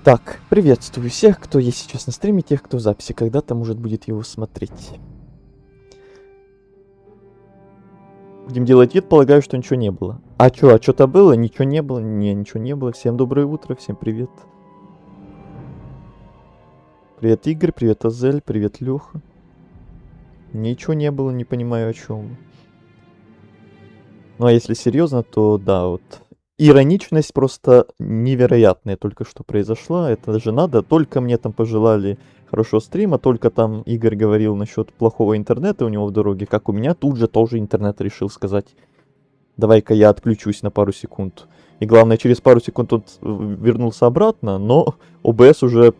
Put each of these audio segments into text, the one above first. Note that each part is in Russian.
Так, приветствую всех, кто есть сейчас на стриме, тех, кто в записи когда-то, может, будет его смотреть. Будем делать вид, полагаю, что ничего не было. А чё, а что-то было? Ничего не было? Не, ничего не было. Всем доброе утро, всем привет. Привет, Игорь, привет, Азель, привет, Лёха. Ничего не было, не понимаю, о чем. Ну, а если серьезно, то да, вот. Ироничность просто невероятная только что произошла. Это же надо. Только мне там пожелали хорошего стрима, только там Игорь говорил насчет плохого интернета у него в дороге, как у меня тут же тоже интернет решил сказать: давай-ка я отключусь на пару секунд. И главное, через пару секунд он вернулся обратно, но ОБС уже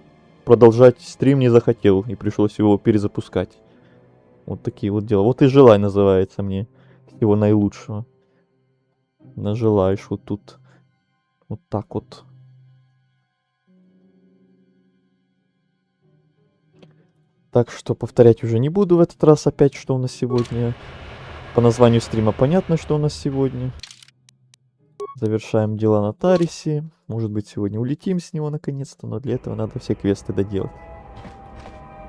продолжать стрим не захотел, и пришлось его перезапускать. Вот такие вот дела. Вот и желай называется мне. Всего наилучшего. Нажелаешь вот тут. Вот так вот. Так что повторять уже не буду в этот раз опять, что у нас сегодня. По названию стрима понятно, что у нас сегодня. Завершаем дела на Тарисе. Может быть, сегодня улетим с него наконец-то, но для этого надо все квесты доделать.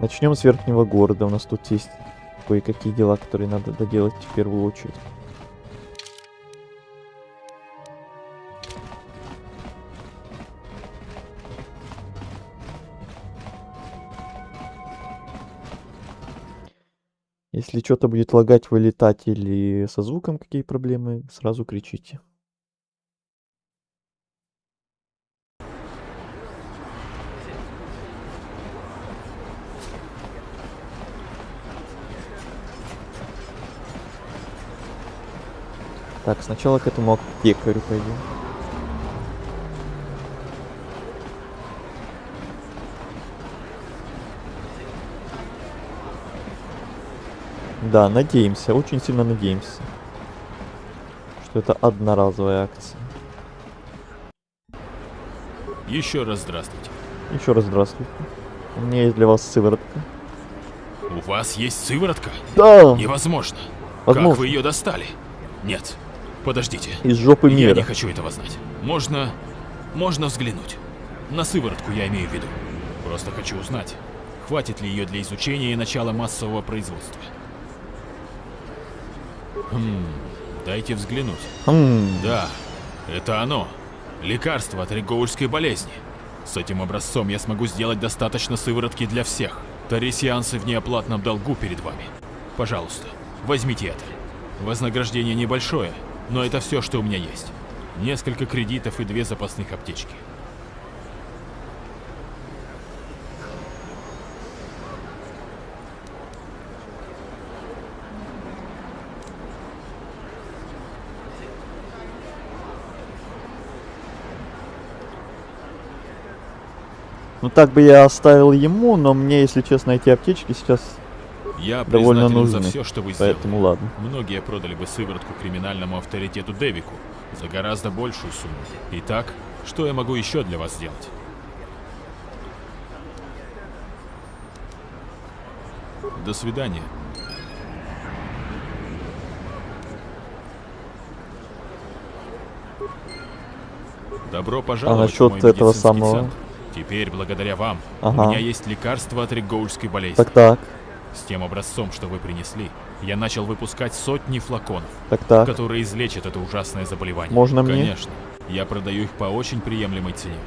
Начнем с верхнего города. У нас тут есть кое-какие дела, которые надо доделать в первую очередь. Если что-то будет лагать, вылетать или со звуком какие проблемы, сразу кричите. Так, сначала к этому аптекарю пойдем. Да, надеемся, очень сильно надеемся, что это одноразовая акция. Еще раз здравствуйте. Еще раз здравствуйте. У меня есть для вас сыворотка. У вас есть сыворотка? Да! Невозможно. Возможно. Как вы ее достали? Нет. Подождите. Из жопы мира. Я не хочу этого знать. Можно взглянуть. На сыворотку я имею в виду. Просто хочу узнать, хватит ли ее для изучения и начала массового производства. Дайте взглянуть. Да, это оно. Лекарство от ригоульской болезни. С этим образцом я смогу сделать достаточно сыворотки для всех. Тарисианцы в неоплатном долгу перед вами. Пожалуйста, возьмите это. Вознаграждение небольшое, но это все, что у меня есть. Несколько кредитов и 2 запасных аптечки. Ну так бы я оставил ему, но мне, если честно, эти аптечки сейчас Я довольно признателен нужны. за все, что вы сделали. Поэтому ладно. Многие продали бы сыворотку криминальному авторитету Девику за гораздо большую сумму. Итак, что я могу еще для вас сделать? До свидания. Добро пожаловать в мой насчет этого медицинский самого? центр. Теперь, благодаря вам, Ага. у меня есть лекарство от ригоульской болезни. Так-так. С тем образцом, что вы принесли, я начал выпускать сотни флаконов, Так-так. которые излечат это ужасное заболевание. Можно мне? Конечно. Я продаю их по очень приемлемой цене,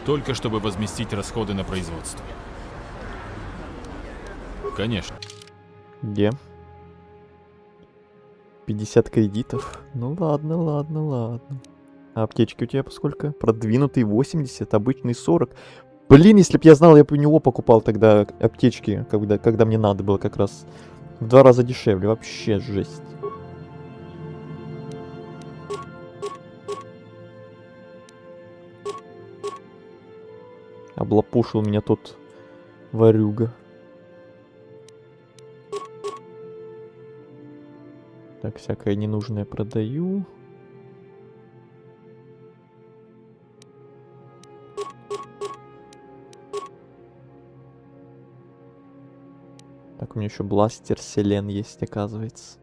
только чтобы возместить расходы на производство. Конечно. Где? 50 кредитов. Ну ладно, ладно, ладно. А аптечки у тебя по сколько? Продвинутый 80, обычный 40. Блин, если бы я знал, я бы у него покупал тогда аптечки, когда мне надо было как раз. В 2 раза дешевле. Вообще жесть. Облапушил меня тот ворюга. Так, всякое ненужное продаю. Так, у меня еще бластер Селен есть, оказывается.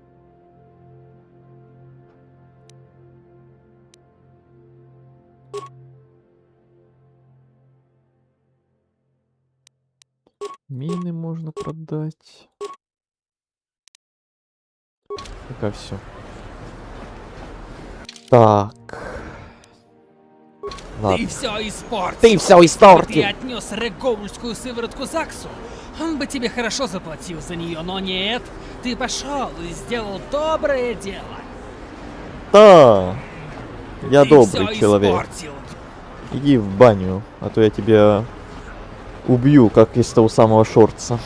Мины можно продать. Пока все. Так. Ладно. Ты все испортил. Ты все Ты испортил. отнес регоульскую сыворотку Заксу. Он бы тебе хорошо заплатил за нее, но нет. Ты пошел и сделал доброе дело. Да. Я Ты добрый всё человек. испортил. Иди в баню, а то я тебя убью, как из того самого шортса.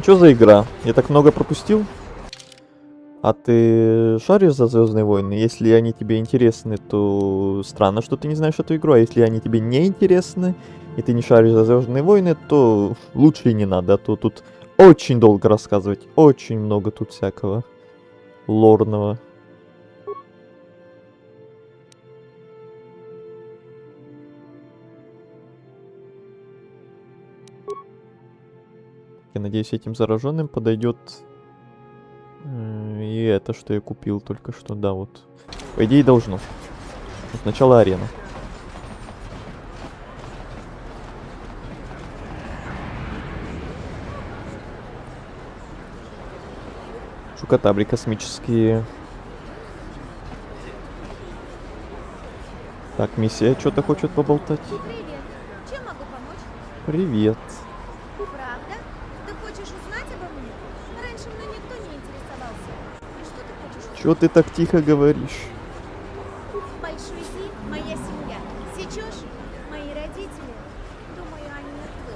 Что за игра? Я так много пропустил? А ты шаришь за Звездные войны? Если они тебе интересны, то странно, что ты не знаешь эту игру. А если они тебе не интересны, и ты не шаришь за Звездные войны, то лучше и не надо. А то тут очень долго рассказывать. Очень много тут всякого лорного. Я надеюсь, этим зараженным подойдет и это, что я купил только что. Да, вот. По идее, должно. Сначала арена. Шукатабри космические. Так, миссия что-то хочет поболтать. Привет. Чем могу помочь? Привет. Правда? Ты хочешь узнать обо мне? Раньше мной никто не интересовался. И что ты хочешь узнать? Чё ты так тихо говоришь? Большой Зи – моя семья. Сечешь? Мои родители. Думаю, они мертвы.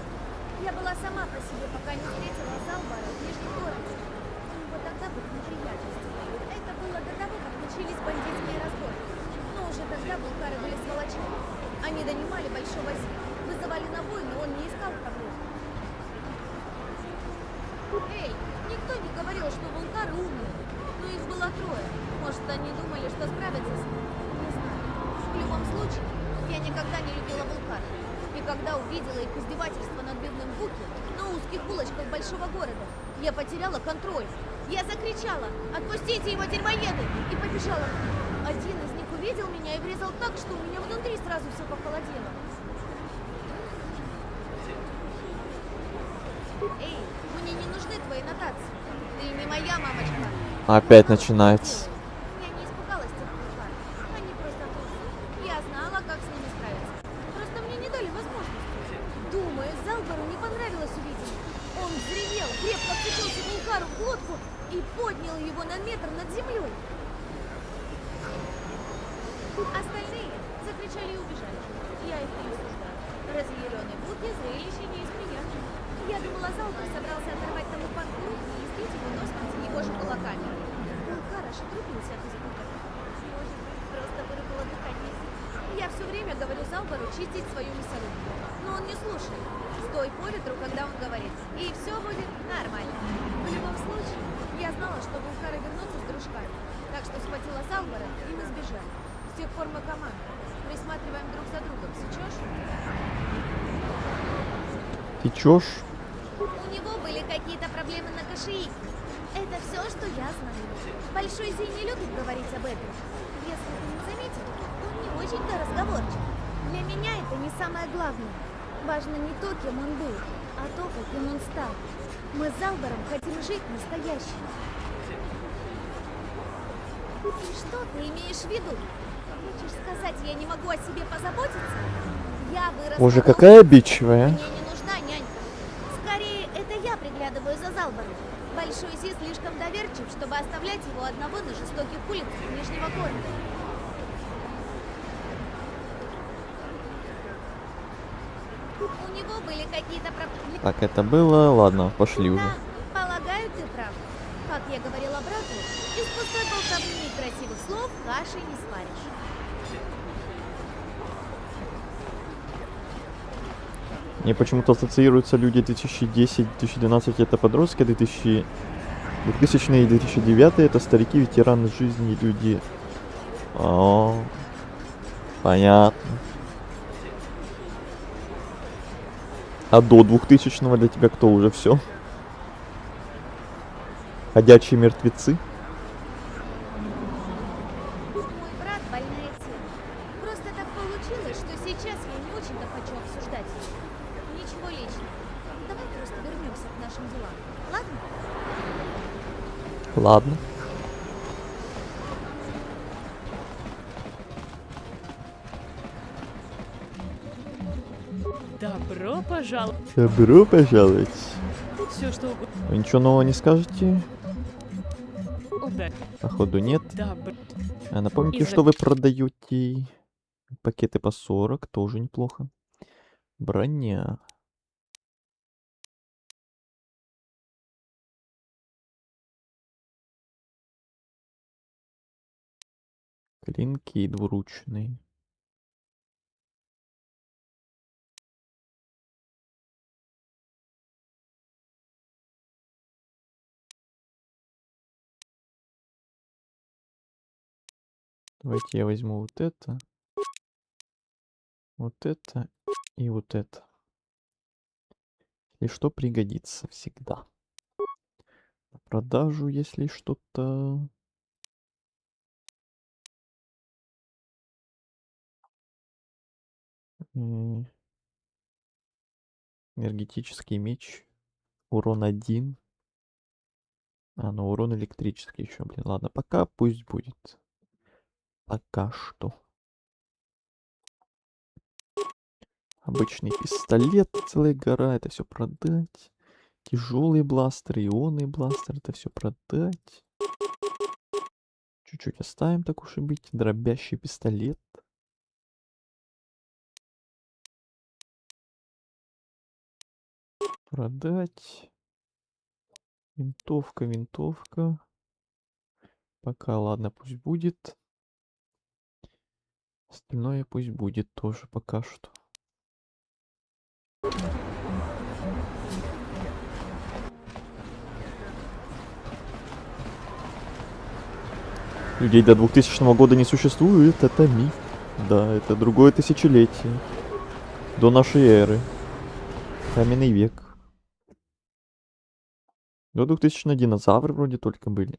Я была сама по себе, пока не встретила Залбара в Нижнем городе. У него тогда были неприятности. Это было до того, как начались бандитские разборки. Но уже тогда вулкары были сволочами. Они донимали Большого Зи, вызывали на войну, он не искал проблем. Эй, никто не говорил, что вулкары умные. Но их было трое. Может, они думали, что справятся с ним? Не знаю. В любом случае, я никогда не любила вулкаров. И когда увидела их издевательство над бедным Буки на узких улочках большого города, я потеряла контроль. Я закричала: «Отпустите его, дерьмоеды!» И побежала. Один из них увидел меня и врезал так, что у меня внутри сразу все похолодело. Эй, мне не нужны твои нотации. Ты не моя мамочка. Опять начинается. Я не испугалась тех вулканов. Они просто трусы. Я знала, как с ними справиться. Просто мне не дали возможности. Думаю, Залбару не понравилось увиденное. Он взревел, крепко вцепился вулкару в глотку и поднял его на метр над землей. Остальные закричали и убежали. Я их не осуждаю. Разъяренный Буки зрелище не из приятных. Я думала, Залбар собрался оторвать тому панку руки и избить его до смерти его же кулаками. Вулкар аж отрубился от испуга. Может быть, просто вырубило дыхание. Я все время говорю Залбару чистить свою мясорубку. Но он не слушает. Стой по ветру, когда он говорит. И все будет нормально. В любом случае, я знала, что вулкары вернутся с дружками. Так что схватила Залбара, и мы сбежали. С тех пор мы команда. Присматриваем друг за другом. Сечешь? Течешь? У него были какие-то проблемы на Кашиике. Это все, что я знаю. Большой Зи не любит говорить об этом. Если ты не заметил, он не очень-то разговорчив. Для меня это не самое главное. Важно не то, кем он был, а то, каким он стал. Мы с Залбаром хотим жить настоящим. И что ты имеешь в виду? Хочешь сказать, я не могу о себе позаботиться? Я выросла... Боже, дома. какая обидчивая. Мне не нужна нянька. Скорее, это я приглядываю за Залбаром. Большой Зи слишком доверчив, чтобы оставлять его одного на жестоких улицах Нижнего города. У него были какие-то проблемы. Так, это было. Ладно, пошли уже. Да, полагаю, ты прав. Как я говорила брату, из пустой болтовни и красивых слов каши не сваришь. Мне почему-то ассоциируются люди 2010-2012 это подростки, 2000 и 2009 это старики, ветераны жизни, люди. О, понятно. А до 2000-го для тебя кто уже все? Ходячие мертвецы? Мой брат больная тема. Просто так получилось, что сейчас Ладно. Добро пожаловать. Добро пожаловать. Все что угодно. Вы ничего нового не скажете? Удачи. Походу нет. Добро. А напомните, Из-за- что вы продаете пакеты по 40, тоже неплохо. Броня. Клинки двуручные. Давайте я возьму вот это и вот это. Если что, пригодится всегда. На продажу, если что-то... Энергетический меч. Урон 1. А, ну урон электрический еще, блин. Ладно, пока пусть будет. Пока что. Обычный пистолет, целая гора, это все продать. Тяжелый бластер, ионный бластер, это все продать. Чуть-чуть оставим, так уж и быть. Дробящий пистолет. Продать. Винтовка. Пока, ладно, пусть будет. Остальное пусть будет тоже пока что. Людей до 2000 года не существует, это миф. Да, это другое тысячелетие. До нашей эры. Каменный век. До 2000 динозавры вроде только были.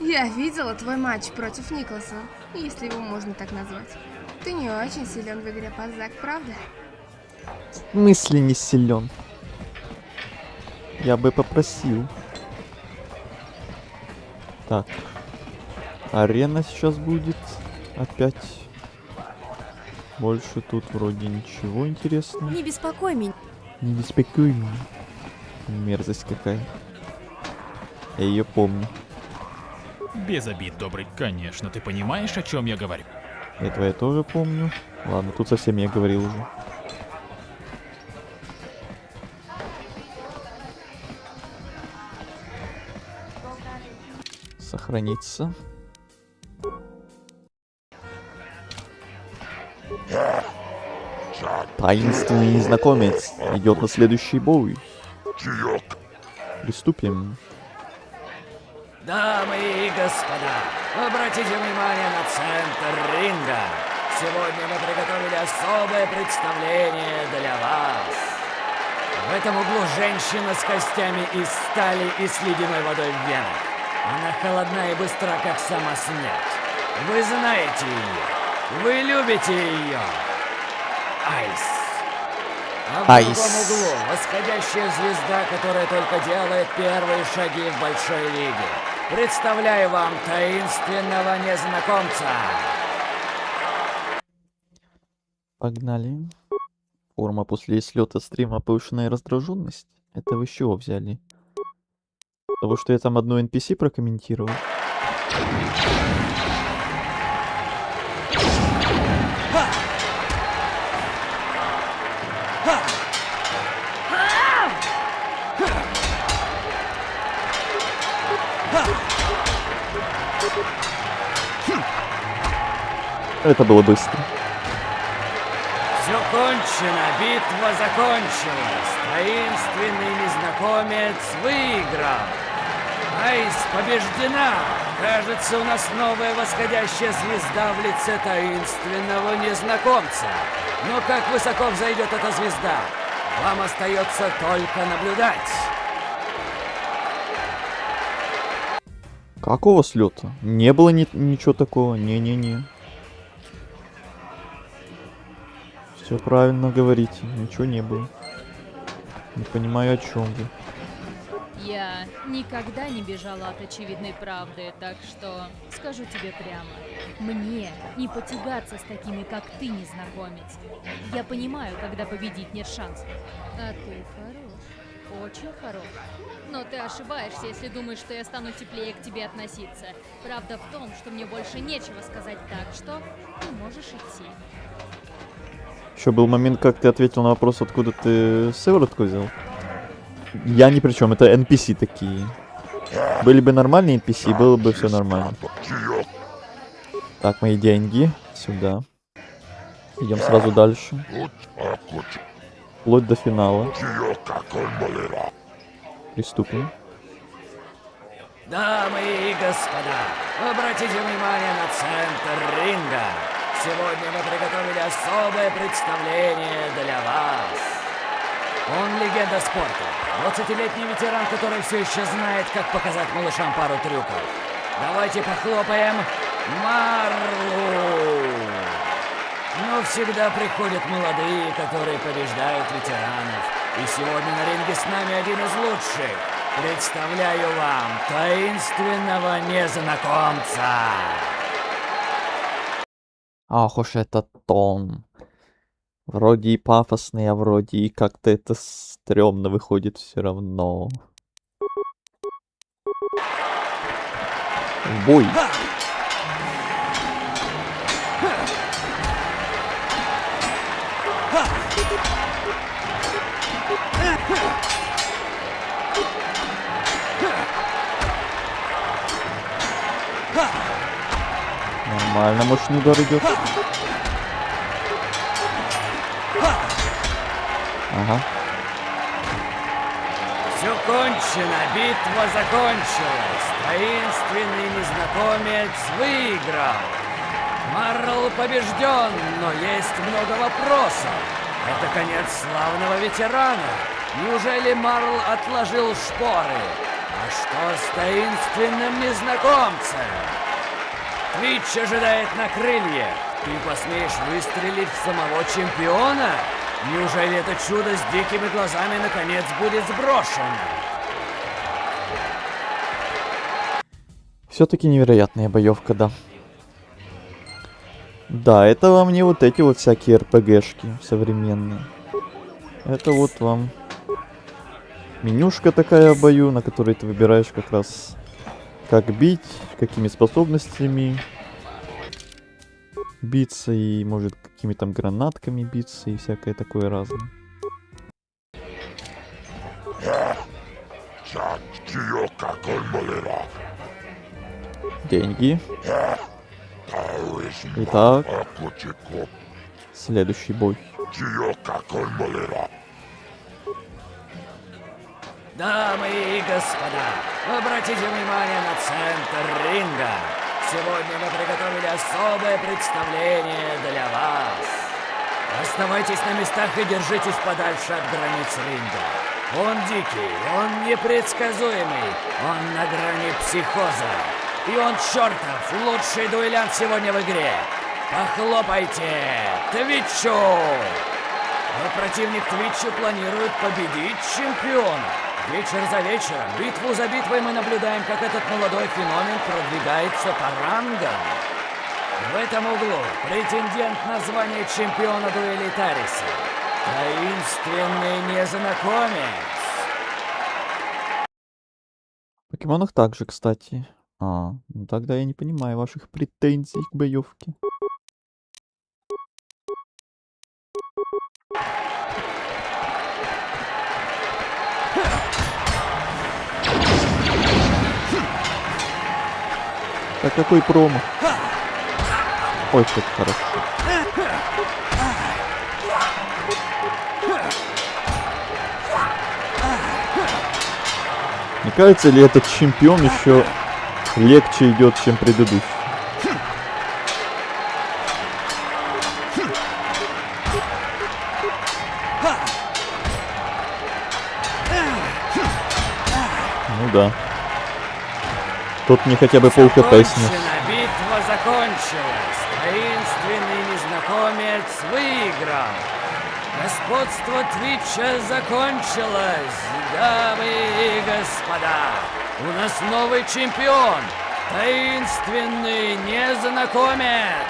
Я видела твой матч против Никласа, если его можно так назвать. Ты не очень силен в игре по Зак, правда? В смысле не силен? Я бы попросил. Так. Арена сейчас будет. Опять. Больше тут вроде ничего интересного. Не беспокой меня. Не беспокой меня. Мерзость какая. Я ее помню. Без обид, добрый. Конечно, ты понимаешь, о чем я говорю? Этого я тоже помню. Ладно, тут совсем я говорил уже. Сохраниться. Таинственный незнакомец идет на следующий бой. Приступим. Дамы и господа, обратите внимание на центр ринга. Сегодня мы приготовили особое представление для вас. В этом углу женщина с костями из стали и с ледяной водой в венах. Она холодна и быстра, как сама смерть. Вы знаете ее. Вы любите ее. Айс. А в Айс. другом углу восходящая звезда, которая только делает первые шаги в большой лиге. Представляю вам таинственного незнакомца. Погнали. Форма после слета стрима повышенная раздраженность. Это вы с чего взяли? Того, что я там одну NPC прокомментировал. Это было быстро. Все кончено, битва закончилась. Таинственный незнакомец выиграл. Айс побеждена. Кажется, у нас новая восходящая звезда в лице таинственного незнакомца. Но как высоко взойдет эта звезда, вам остается только наблюдать. Какого слета? Не было ничего такого. Не-не-не. Все правильно говорите. Ничего не было. Не понимаю, о чем вы. Я никогда не бежала от очевидной правды, так что скажу тебе прямо. Мне не потягаться с такими, как ты, незнакомец. Я понимаю, когда победить нет шансов. А ты хорош. Очень хорош. Но ты ошибаешься, если думаешь, что я стану теплее к тебе относиться. Правда в том, что мне больше нечего сказать, так что ты можешь идти. Еще был момент, как ты ответил на вопрос, откуда ты сыворотку взял. Я ни при чем, это NPC такие. Были бы нормальные NPC, было бы все нормально. Так, мои деньги. Сюда. Идем сразу дальше. Вплоть до финала. Приступим. Дамы и господа, обратите внимание на центр ринга. Сегодня мы приготовили особое представление для вас. Он легенда спорта, 20-летний ветеран, который все еще знает, как показать малышам пару трюков. Давайте похлопаем Марлу. Но всегда приходят молодые, которые побеждают ветеранов. И сегодня на ринге с нами один из лучших. Представляю вам таинственного незнакомца. Ах уж этот тон. Вроде и пафосный, а вроде и как-то это стрёмно выходит все равно. В бой. Нормально, мощный удар идет. Ага. Все кончено, битва закончилась. Таинственный незнакомец выиграл. Марл побежден, но есть много вопросов. Это конец славного ветерана. Неужели Марл отложил шпоры? А что с таинственным незнакомцем? Твич ожидает на крыльях. Ты посмеешь выстрелить в самого чемпиона? Неужели это чудо с дикими глазами наконец будет сброшено? Все-таки невероятная боевка, да. Да, это вам не вот эти вот всякие РПГшки современные. Это вот вам менюшка такая в бою, на которой ты выбираешь как раз как бить, какими способностями биться и, может, какими там гранатками биться и всякое такое разное. Деньги. Итак, следующий бой. Дамы и господа, обратите внимание на центр ринга. Сегодня мы приготовили особое представление для вас. Оставайтесь на местах и держитесь подальше от границ ринга. Он дикий, он непредсказуемый, он на грани психоза. И он чертов лучший дуэлянт сегодня в игре. Похлопайте Твичу! Но противник Твичу планирует победить чемпиона. Вечер за вечером, битву за битвой мы наблюдаем, как этот молодой феномен продвигается по рангам. В этом углу претендент на звание чемпиона дуэли Тариса. Таинственный незнакомец. В покемонах также, кстати. Ну тогда я не понимаю ваших претензий к боевке. Так какой промо? Ой, как хорошо. Не кажется ли этот чемпион еще легче идет, чем предыдущий? Ну да. Тут мне хотя бы пол хп снес. Битва закончилась. Таинственный незнакомец выиграл. Господство Твича закончилось, дамы и господа. У нас новый чемпион, таинственный незнакомец.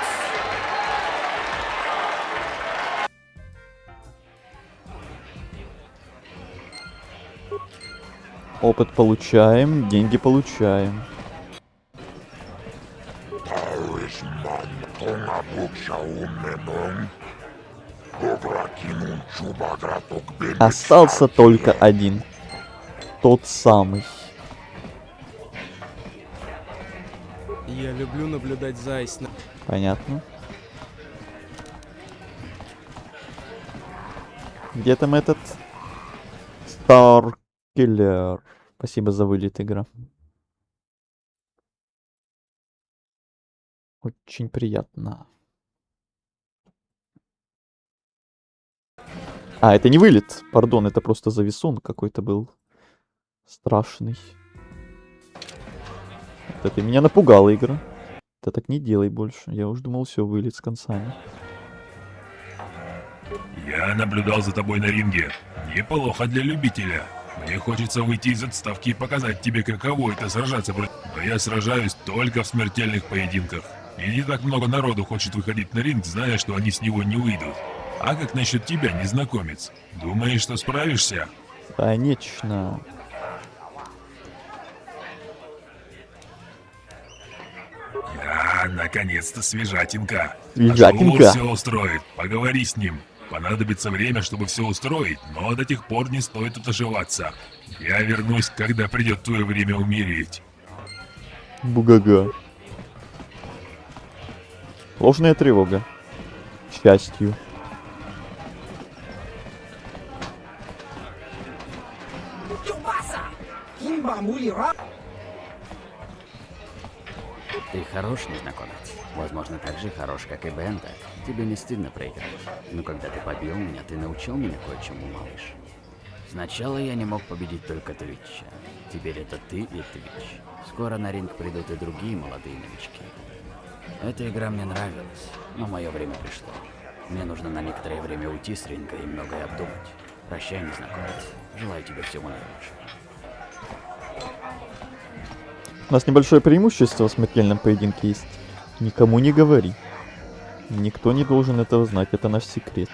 Опыт получаем, деньги получаем. Остался только один. Тот самый. Я люблю наблюдать за Айс. Понятно. Где там этот? Старкиллер. Спасибо за вылет, игра. Очень приятно. А, это не вылет. Пардон, это просто зависон какой-то был. Страшный. Это ты меня напугала, игра. Ты так не делай больше. Я уж думал, все, вылет с концами. Я наблюдал за тобой на ринге. Неплохо для любителя. Мне хочется выйти из отставки и показать тебе, каково это сражаться против... Но я сражаюсь только в смертельных поединках. И не так много народу хочет выходить на ринг, зная, что они с него не выйдут. А как насчет тебя, незнакомец? Думаешь, что справишься? Конечно. Наконец-то свежатинка. Свежатинка. А все устроит. Поговори с ним. Понадобится время, чтобы все устроить, но до тех пор не стоит отоживаться. Я вернусь, когда придет твое время умереть. Бугага. Ложная тревога. К счастью. Ты хорош, незнакомец. Возможно, так же хорош, как и Бента. Тебе не стыдно проиграть. Но когда ты побил меня, ты научил меня кое-чему, малыш. Сначала я не мог победить только Твича. Теперь это ты и Твич. Скоро на ринг придут и другие молодые новички. Эта игра мне нравилась, но мое время пришло. Мне нужно на некоторое время уйти с ринга и многое обдумать. Прощай, незнакомец. Желаю тебе всего наилучшего. У нас небольшое преимущество в смертельном поединке есть. Никому не говори. Никто не должен этого знать, это наш секрет.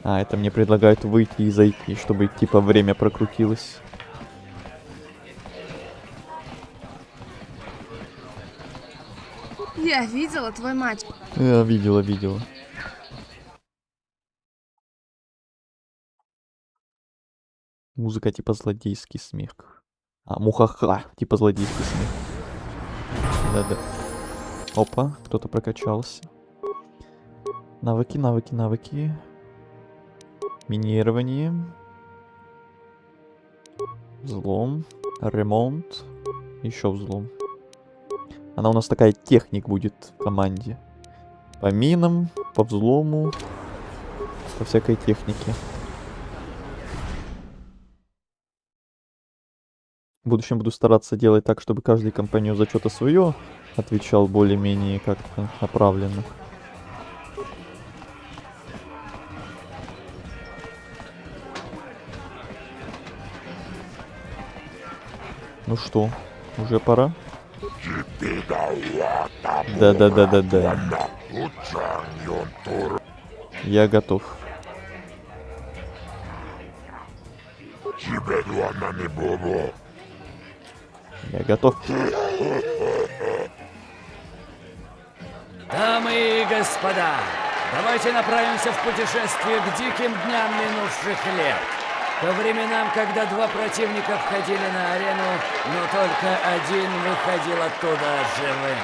А, это мне предлагают выйти и зайти, чтобы типа время прокрутилось. Я видела твой матч. Я видела. Музыка типа злодейский смех. А, мухаха, типа злодейский смех. Да-да. Опа, кто-то прокачался. Навыки. Минирование. Взлом. Ремонт. Еще взлом. Она у нас такая техник будет в команде. По минам, по взлому, по всякой технике. В будущем буду стараться делать так, чтобы каждый компаньон за что-то свое отвечал более-менее как-то направленно. Ну что, уже пора? Да. Я готов. Я готов. Дамы и господа, давайте направимся в путешествие к диким дням минувших лет. Ко временам, когда два противника входили на арену, но только один выходил оттуда живым.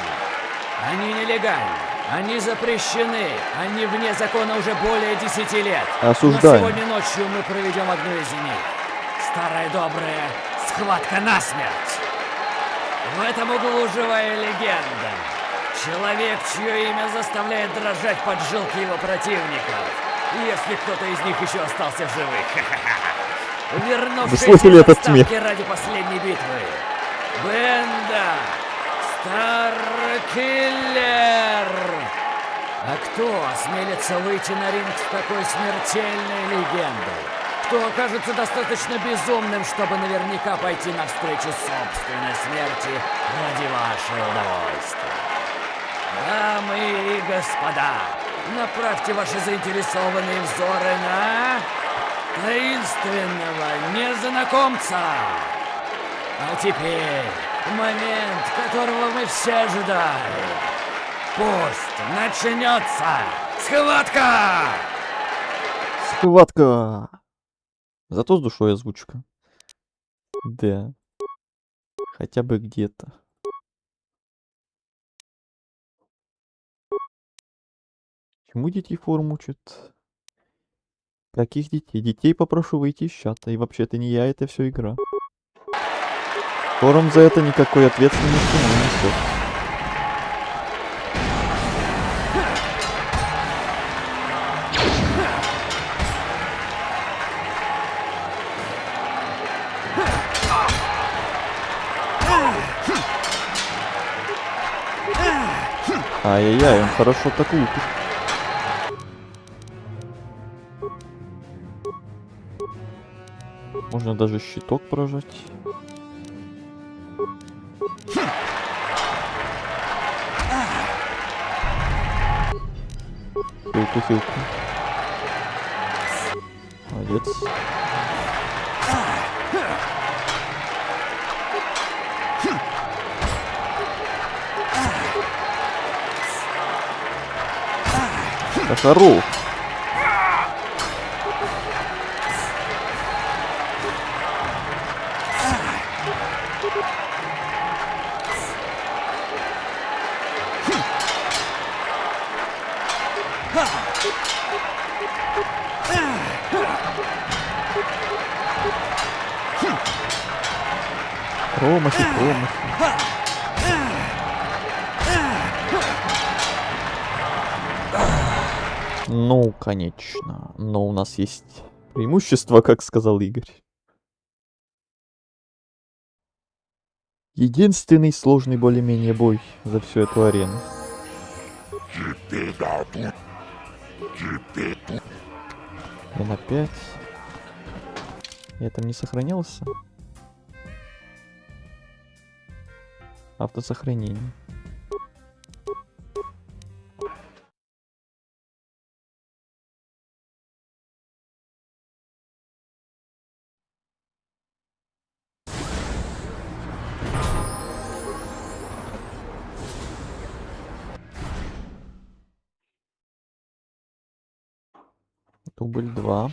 Они нелегальны, они запрещены, они вне закона уже более 10 лет. Осуждаем. Но сегодня ночью мы проведем одну из них. Старая добрая схватка насмерть. В этом углу живая легенда. Человек, чье имя заставляет дрожать поджилки его противников. Если кто-то из них еще остался в живых. Вернувшись из отставки ради последней битвы. Кто осмелится выйти на ринг с такой смертельной легендой? Кто окажется достаточно безумным, чтобы наверняка пойти навстречу собственной смерти ради вашего удовольствия? Дамы и господа, направьте ваши заинтересованные взоры на таинственного незнакомца. А теперь момент, которого мы все ждали. Пусть начнется схватка! Схватка! Зато с душой озвучка. Да. Хотя бы где-то. Чему детей форум учат? Каких детей? Детей попрошу выйти из чата. И вообще, это не я, это все игра. Форум за это никакой ответственности не несет. Ай-яй-яй, он хорошо так лупит. Можно даже щиток прожать. Хилку. Молодец. Да хорош. Промахи. Ну, конечно. Но у нас есть преимущество, как сказал Игорь. Единственный сложный более-менее бой за всю эту арену. И на 5. Я там не сохранялся. Автосохранение. Дубль 2.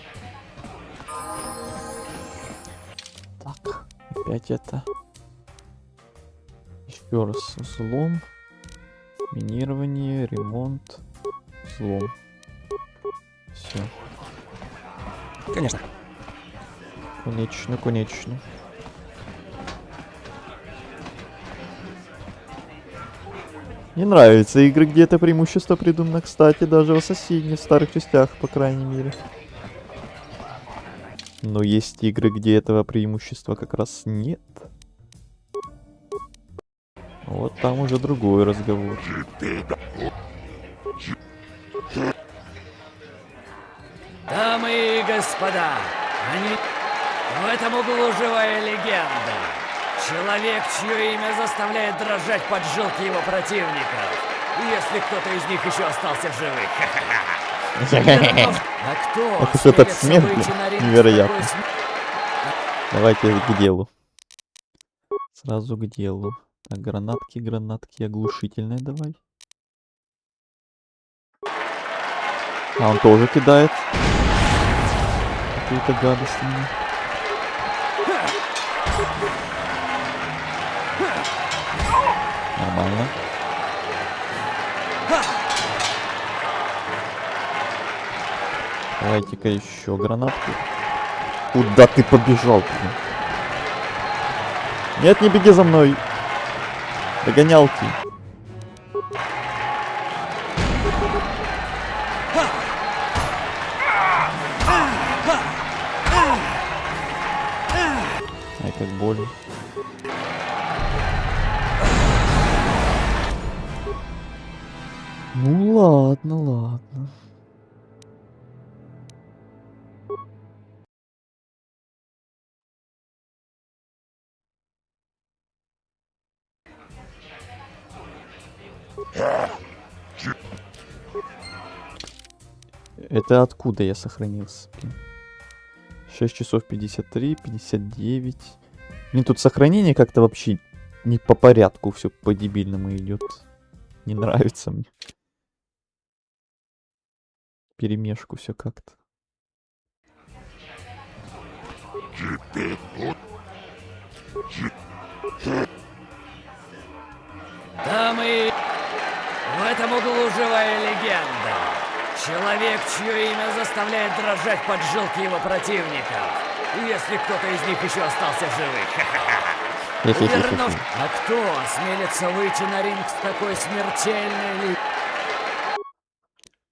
Так, опять это. Еще раз взлом, минирование, ремонт, взлом. Все. Конечно. Конечно. Мне нравятся игры, где это преимущество придумано, кстати, даже в Ассасине, в старых частях, по крайней мере. Но есть игры, где этого преимущества как раз нет. Вот там уже другой разговор. Дамы и господа, в этом углу живая легенда. Человек, чье имя заставляет дрожать поджилки его противников. Если кто-то из них еще остался в живых. А кто? Ох уж этот смех, невероятно. Давайте к делу. Сразу к делу. Так, гранатки, оглушительные давай. А он тоже кидает какую-то гадость мне. Нормально. Давайте-ка еще гранатку. Куда ты побежал, блин? Нет, не беги за мной. Догонялки. Ай, как больно. Ну ладно, ладно. Это откуда я сохранился? Блин? 6 часов 53, 59. Мне тут сохранение как-то вообще не по порядку, все по-дебильному идет. Не нравится мне. Перемешку все как-то. Дамы, в этом углу живая легенда. Человек, чье имя заставляет дрожать поджилки его противников. Если кто-то из них еще остался в живых. Вернув... А кто осмелится выйти на ринг с такой смертельной...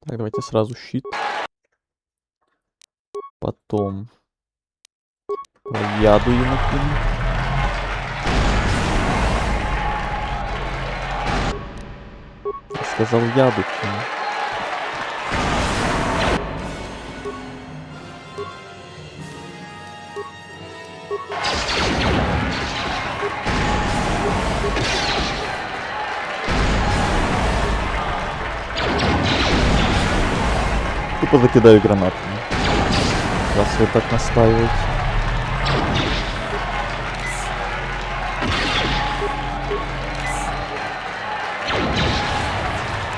Так, давайте сразу щит. Потом... яду ему кину. Я сказал яду кину. Тупо закидаю гранатами. Раз вы так настаиваете.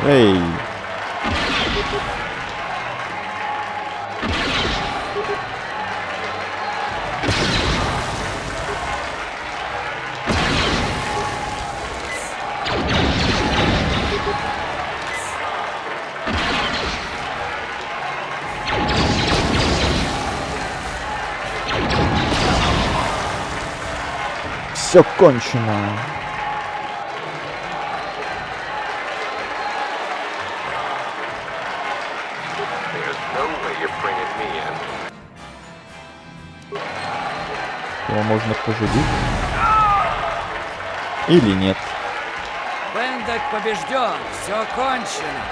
Эй! Все кончено. Его можно пожалеть. Или нет. Бендек побежден, все кончено,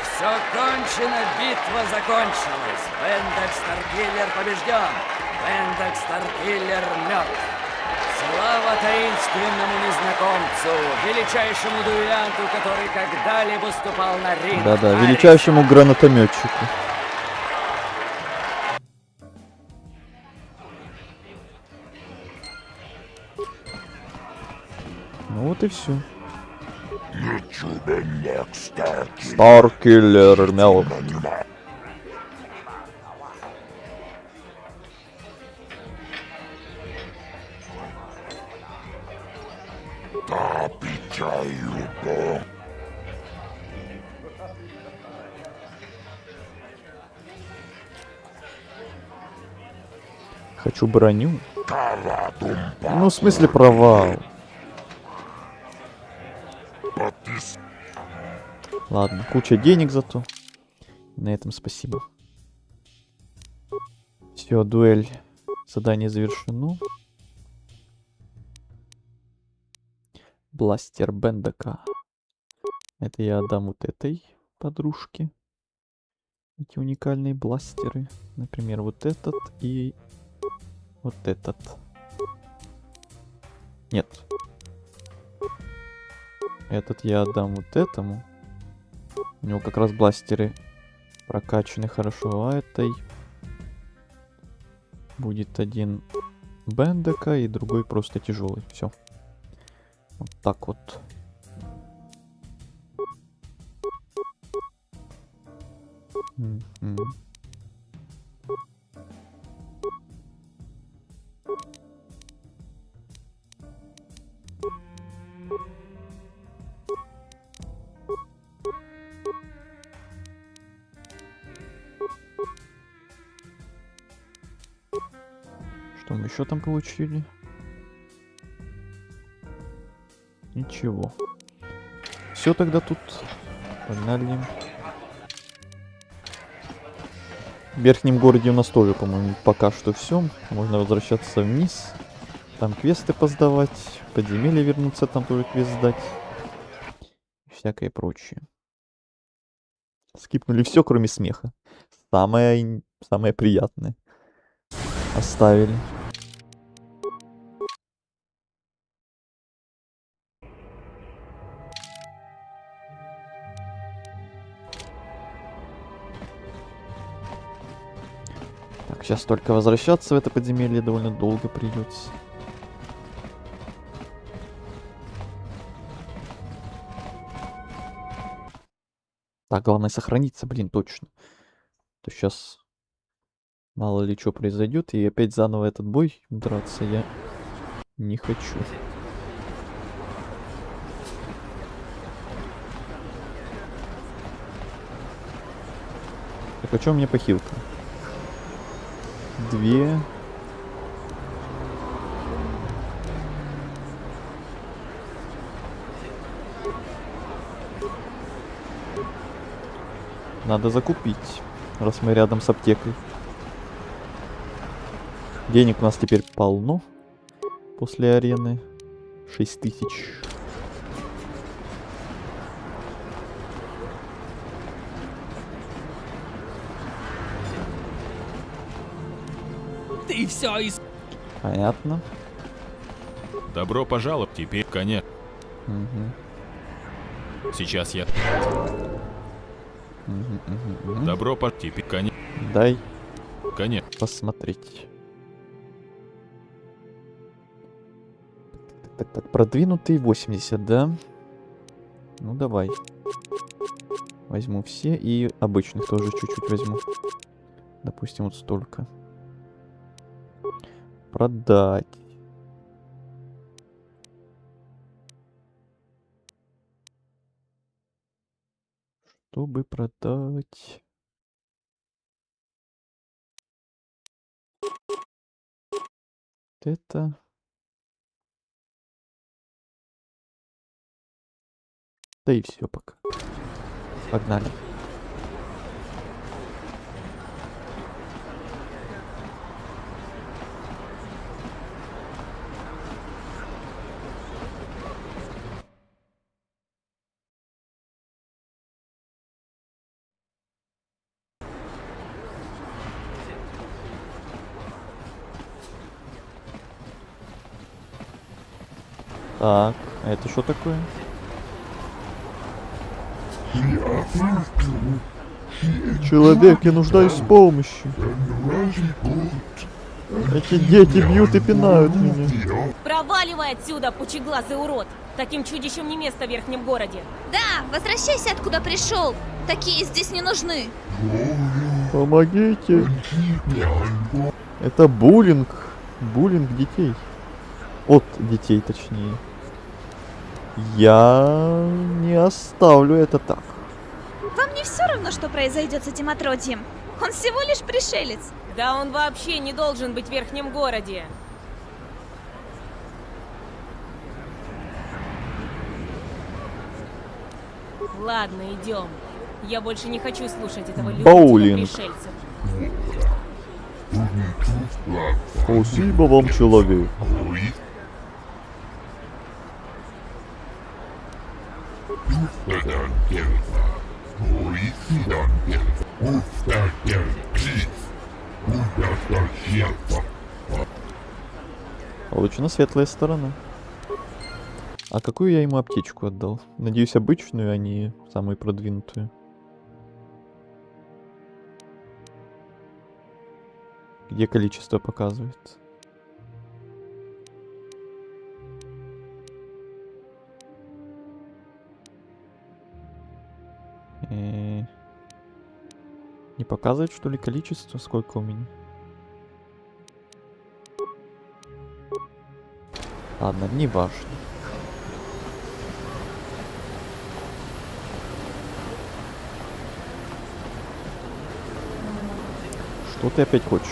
битва закончилась. Бендек Старкиллер побежден, Бендек Старкиллер мертв. Слава таинственному незнакомцу, величайшему дуэлянту, который когда-либо ступал на ринг. Да-да, величайшему гранатометчику. Ну вот и все. Старкиллер мертв. Хочу броню. Ну, в смысле провал. Ладно, куча денег зато. На этом спасибо. Все, дуэль. Задание завершено. Бластер Бендека. Это я отдам вот этой подружке. Эти уникальные бластеры. Например, вот этот и вот этот. Нет. Этот я отдам вот этому. У него как раз бластеры прокачаны хорошо. А этой будет один Бендека и другой просто тяжелый. Все. Вот так вот. Что мы еще там получили? Ничего. Все тогда тут. Погнали. В верхнем городе у нас тоже, по-моему, пока что все. Можно возвращаться вниз. Там квесты поздавать. В подземелье вернуться, там тоже квест сдать. Всякое прочее. Скипнули все, кроме смеха. Самое приятное. Оставили. Так, сейчас только возвращаться в это подземелье довольно долго придется. Так, главное сохраниться, блин, точно. То сейчас мало ли что произойдет, и опять заново этот бой драться я не хочу. Так, а что у меня похилка? 2. Надо закупить, раз мы рядом с аптекой. Денег у нас теперь полно после арены. 6000. Ты все из... Понятно. Добро пожаловать, теперь коня. Сейчас я... Добро пожаловать, теперь коня. Дай Коня. посмотреть. Так, продвинутый 80, да? Ну давай. Возьму все и обычных тоже чуть-чуть возьму. Допустим, вот столько. Продать. Чтобы продать... Это... Да и все пока. Погнали. Так, а это что такое? Человек, я нуждаюсь в помощи. Эти дети бьют и пинают меня. Проваливай отсюда, пучеглазый урод! Таким чудищем не место в верхнем городе. Да, возвращайся, откуда пришел. Такие здесь не нужны. Помогите. Это буллинг. Буллинг детей. От детей, точнее. Я не оставлю это так. Вам не все равно, что произойдет с этим отродьем? Он всего лишь пришелец. Да он вообще не должен быть в верхнем городе. Ладно, идем. Я больше не хочу слушать этого Боулинг. любителя пришельцев. Спасибо вам, человек. Получена светлая сторона. А какую я ему аптечку отдал? Надеюсь, обычную, а не самую продвинутую. Где количество показывает? Не показывает, что ли, количество? Сколько у меня? Ладно, не важно. Что ты опять хочешь?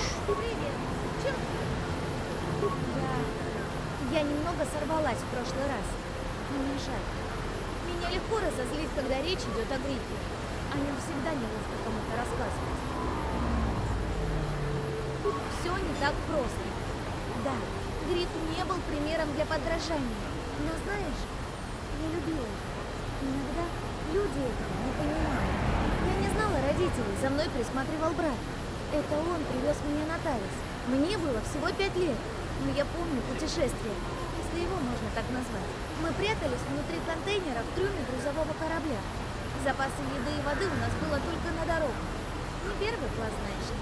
Я немного сорвалась в прошлый раз. Мне жаль. Меня легко разозлить, когда речь идет о Грифе. О нем всегда неловко кому-то рассказывать. Все не так просто. Да, Гриф не был примером для подражания. Но знаешь, я любила его. Иногда люди этого не понимают. Я не знаю, родителей за мной присматривал брат. Это он привез меня на Тарис. Мне было всего 5 лет, но я помню путешествие, если его можно так назвать. Мы прятались внутри контейнера в трюме грузового корабля. Запасы еды и воды у нас было только на дорогу. Не первый класс, знаешь ли.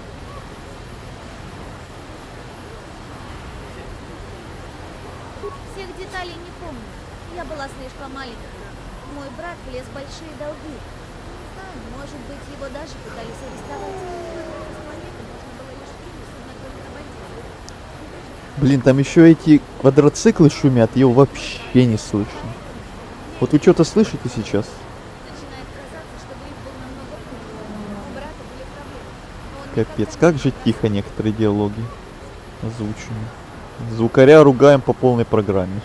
Всех деталей не помню. Я была слишком маленькой. Мой брат влез в большие долги. Не знаю, может быть, его даже пытались арестовать. С планеты можно было лишь принести на контрабандистов. Блин, там еще эти квадроциклы шумят, его вообще не слышно. Вот вы что-то слышите сейчас? Начинает казаться, что гриф был намного хуже. У брата были проблемы. Он Капец, как же тихо некоторые диалоги озвучены. Звукаря ругаем по полной программе.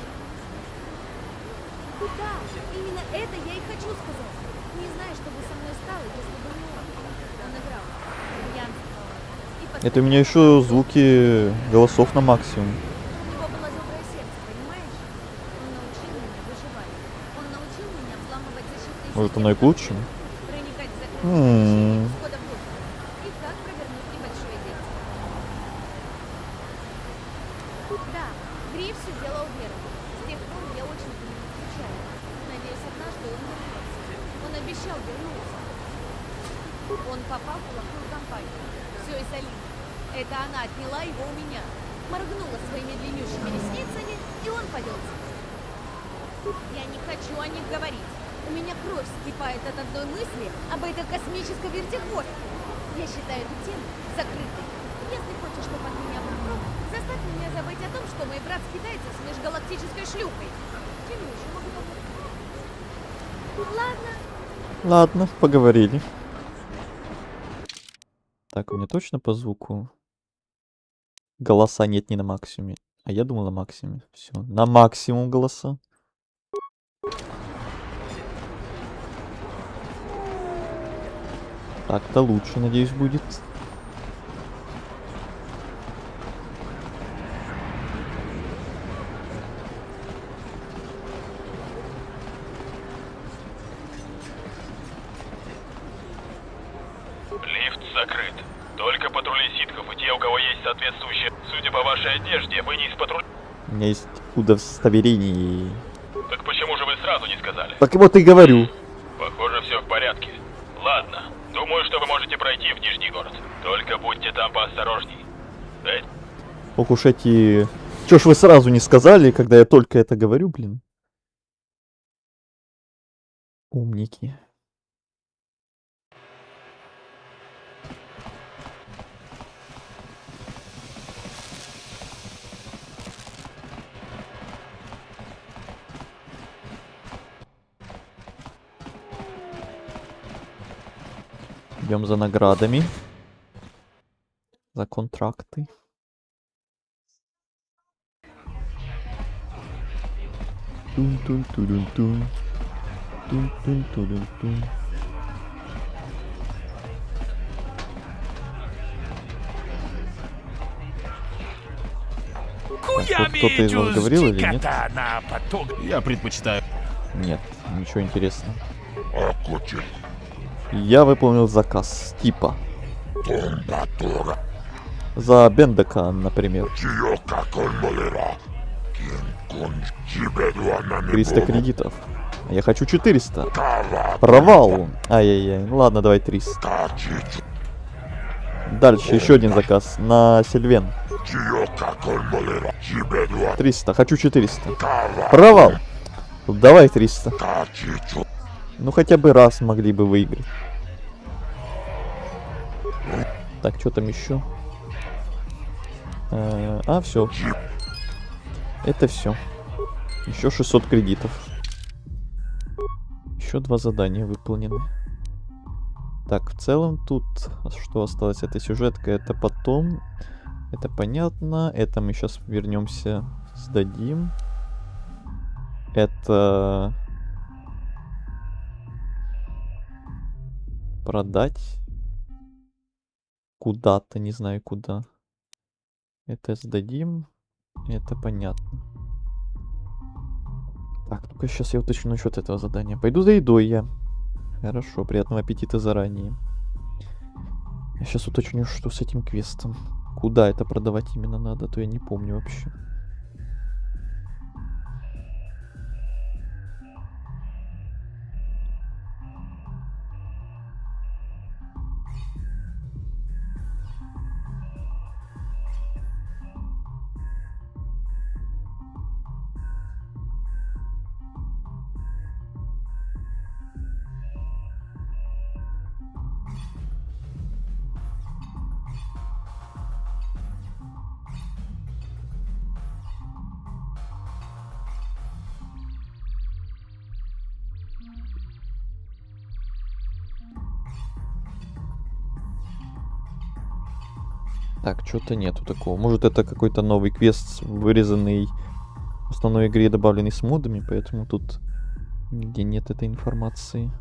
Да, именно это я и хочу сказать. Не знаю, что бы со мной стало, если бы не он. Он играл, пьянствовал. И Это у меня еще звуки голосов на максимум. у него было доброе сердце, понимаешь? Он научил меня выживать. Он научил меня взламывать защитные Может, системы оно и к лучшему? проникать в закрытые М. помещения без кода в доступ. И как провернуть небольшое действие. Да, Гриф все делал верно. С тех пор я очень по нему скучаю. Надеюсь, однажды он вернется. Он обещал вернуться. Он попал в плохую компанию. Все из-за Лины. Это она отняла его у меня. Моргнула своими длиннющими ресницами, и он повелся. Я не хочу о них говорить. У меня кровь вскипает от одной мысли об этой космической вертихвостке. Я считаю эту тему закрытой. Если хочешь, чтобы от меня был прок, заставь меня забыть о том, что мой брат скитается с межгалактической шлюхой. Чем я еще могу помочь? Ладно. Ладно, поговорили. Так, у меня точно по звуку голоса нет не на максимуме. А я думал на максимуме. Все, на максимум голоса. Так-то лучше, надеюсь, будет. Лифт закрыт. Только патрули ситхов и те, у кого есть соответствующие... Судя по вашей одежде, вы не из патруля... У меня есть удостоверение. Так почему же вы сразу не сказали? Так вот и говорю. Похоже, все в порядке. Ладно, думаю, что вы можете пройти в Нижний город. Только будьте там поосторожней. Дайте... Ох уж эти... Чё ж вы сразу не сказали, когда я только это говорю, блин? Умники. Идем за наградами. За контракты. Тун-тун-тун-тун. Тун-тун-тун-тун. Так, тут кто-то из вас говорил или нет? Я предпочитаю... Нет, ничего интересного. Я выполнил заказ типа. За Бендака, например. 300 кредитов. А я хочу 400. Провал. Ай-яй-яй. Ну ладно, давай 300. Дальше еще один заказ на Сильвен. 300. Хочу 400. Провал. Давай 300. Ну хотя бы раз могли бы выиграть. Так, что там еще? А, все. Это все. Еще 600 кредитов. Еще 2 задания выполнены. Так, в целом тут что осталось? Это сюжетка, это потом. Это понятно. Это мы сейчас вернемся, сдадим. Это... Продать. Куда-то, не знаю куда. Это сдадим. Это понятно. Так, только сейчас я уточню насчет этого задания. Пойду за едой я. Хорошо, приятного аппетита заранее. Я сейчас уточню, что с этим квестом. Куда это продавать именно надо, то я не помню вообще. Так, что-то нету такого. Может, это какой-то новый квест, вырезанный в основной игре, добавленный с модами, поэтому тут нигде нет этой информации.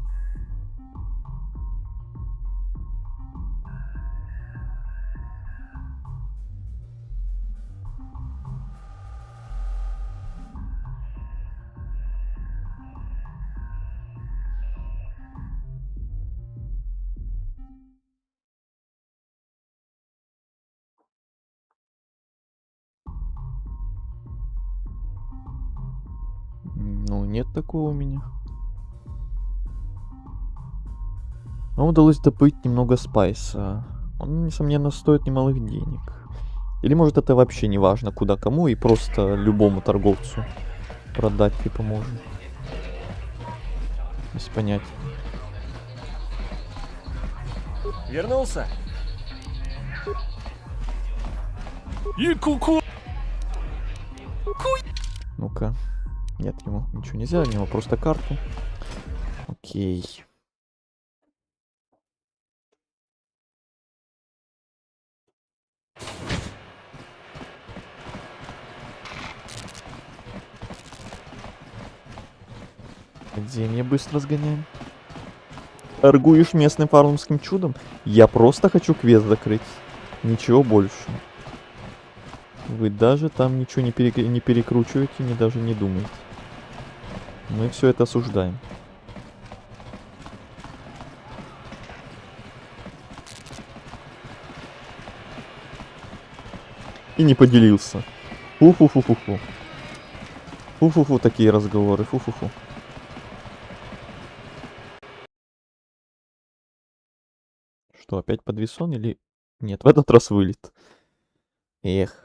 Ну, нет такого у меня. Нам удалось добыть немного спайса. Он, несомненно, стоит немалых денег. Или, может, это вообще не важно, куда кому, и просто любому торговцу продать типа можно. Без понятия. Вернулся? Ну-ка. Нет, ему ничего нельзя, у него просто карту. Окей. Где мне быстро сгоняем? Торгуешь местным фармским чудом? Я просто хочу квест закрыть. Ничего больше. Вы даже там ничего не перекручиваете, ни даже не думаете. Мы все это осуждаем. И не поделился. Фу-фу-фу-фу-фу. Фу-фу-фу, такие разговоры. Фу-фу-фу. Что, опять подвесон или... Нет, в этот раз вылет. Эх.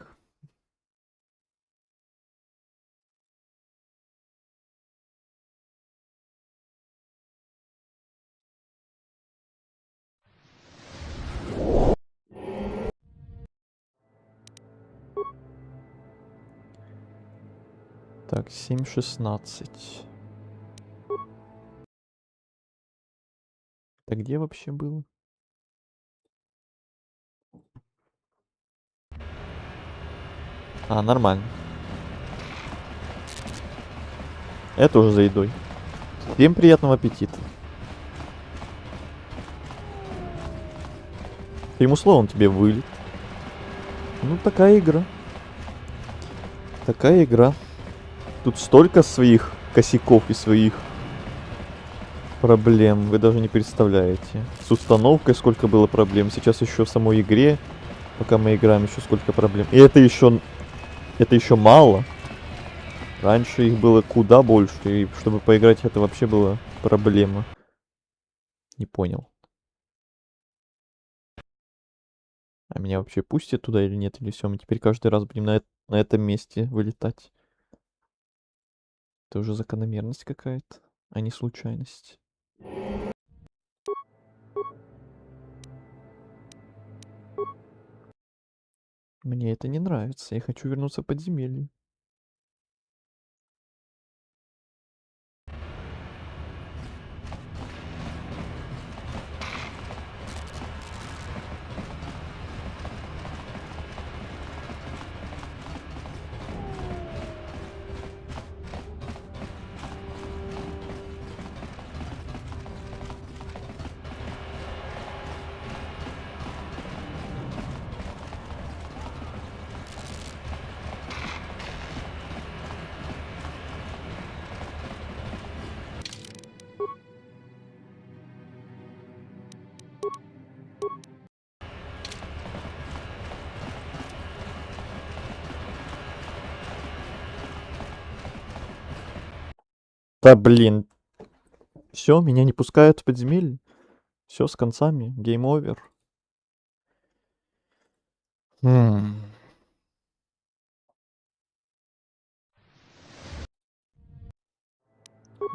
Так, 7:16. Это где вообще было? А, нормально. Это уже за едой. Всем приятного аппетита. Ему словом тебе вылет. Ну, такая игра. Такая игра. Тут столько своих косяков и своих проблем, вы даже не представляете. С установкой сколько было проблем. Сейчас еще в самой игре, пока мы играем, еще сколько проблем. И это еще мало. Раньше их было куда больше, и чтобы поиграть, это вообще была проблема. Не понял. А меня вообще пустят туда или нет? Или все, мы теперь каждый раз будем на этом месте вылетать? Это уже закономерность какая-то, а не случайность. Мне это не нравится. Я хочу вернуться в подземелье. Да блин. Все, меня не пускают в подземелье. Все с концами. Гейм овер.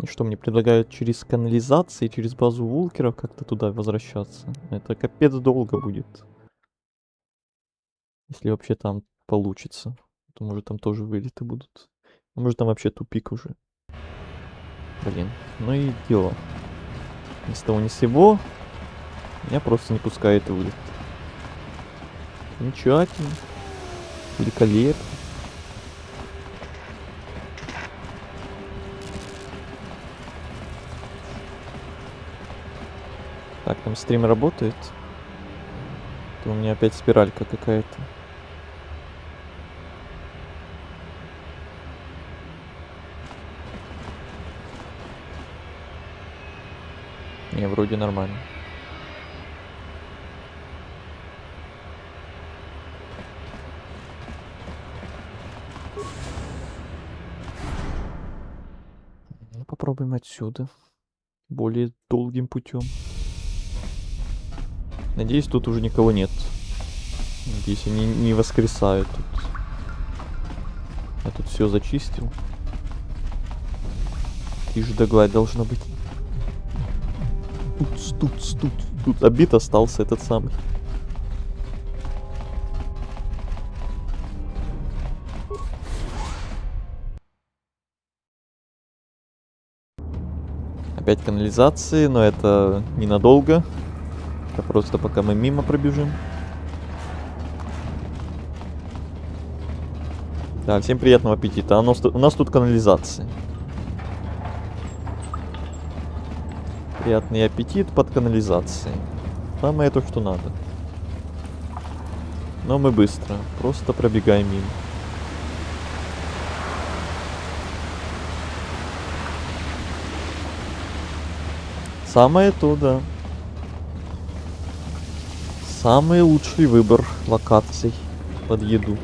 И что, мне предлагают через канализации, через базу вулкеров как-то туда возвращаться? Это капец долго будет. Если вообще там получится. То может там тоже вылеты будут. А может там вообще тупик уже. Блин, ну и дело. Ни с того ни с сего. Меня просто не пускает вылет. Замечательно. Великолепно. Так, там стрим работает. То у меня опять спиралька какая-то. Не, вроде нормально. Ну, попробуем отсюда. Более долгим путем. Надеюсь, тут уже никого нет. Надеюсь, они не воскресают тут. Я тут все зачистил. Тише да гладь должно быть. Тут обид остался этот самый. Опять канализации, но это ненадолго. Это просто пока мы мимо пробежим. Да, всем приятного аппетита. У нас тут канализация. Приятный аппетит под канализацией. Самое то, что надо. Но мы быстро. Просто пробегаем мимо. Самое то, да. Самый лучший выбор локаций под еду.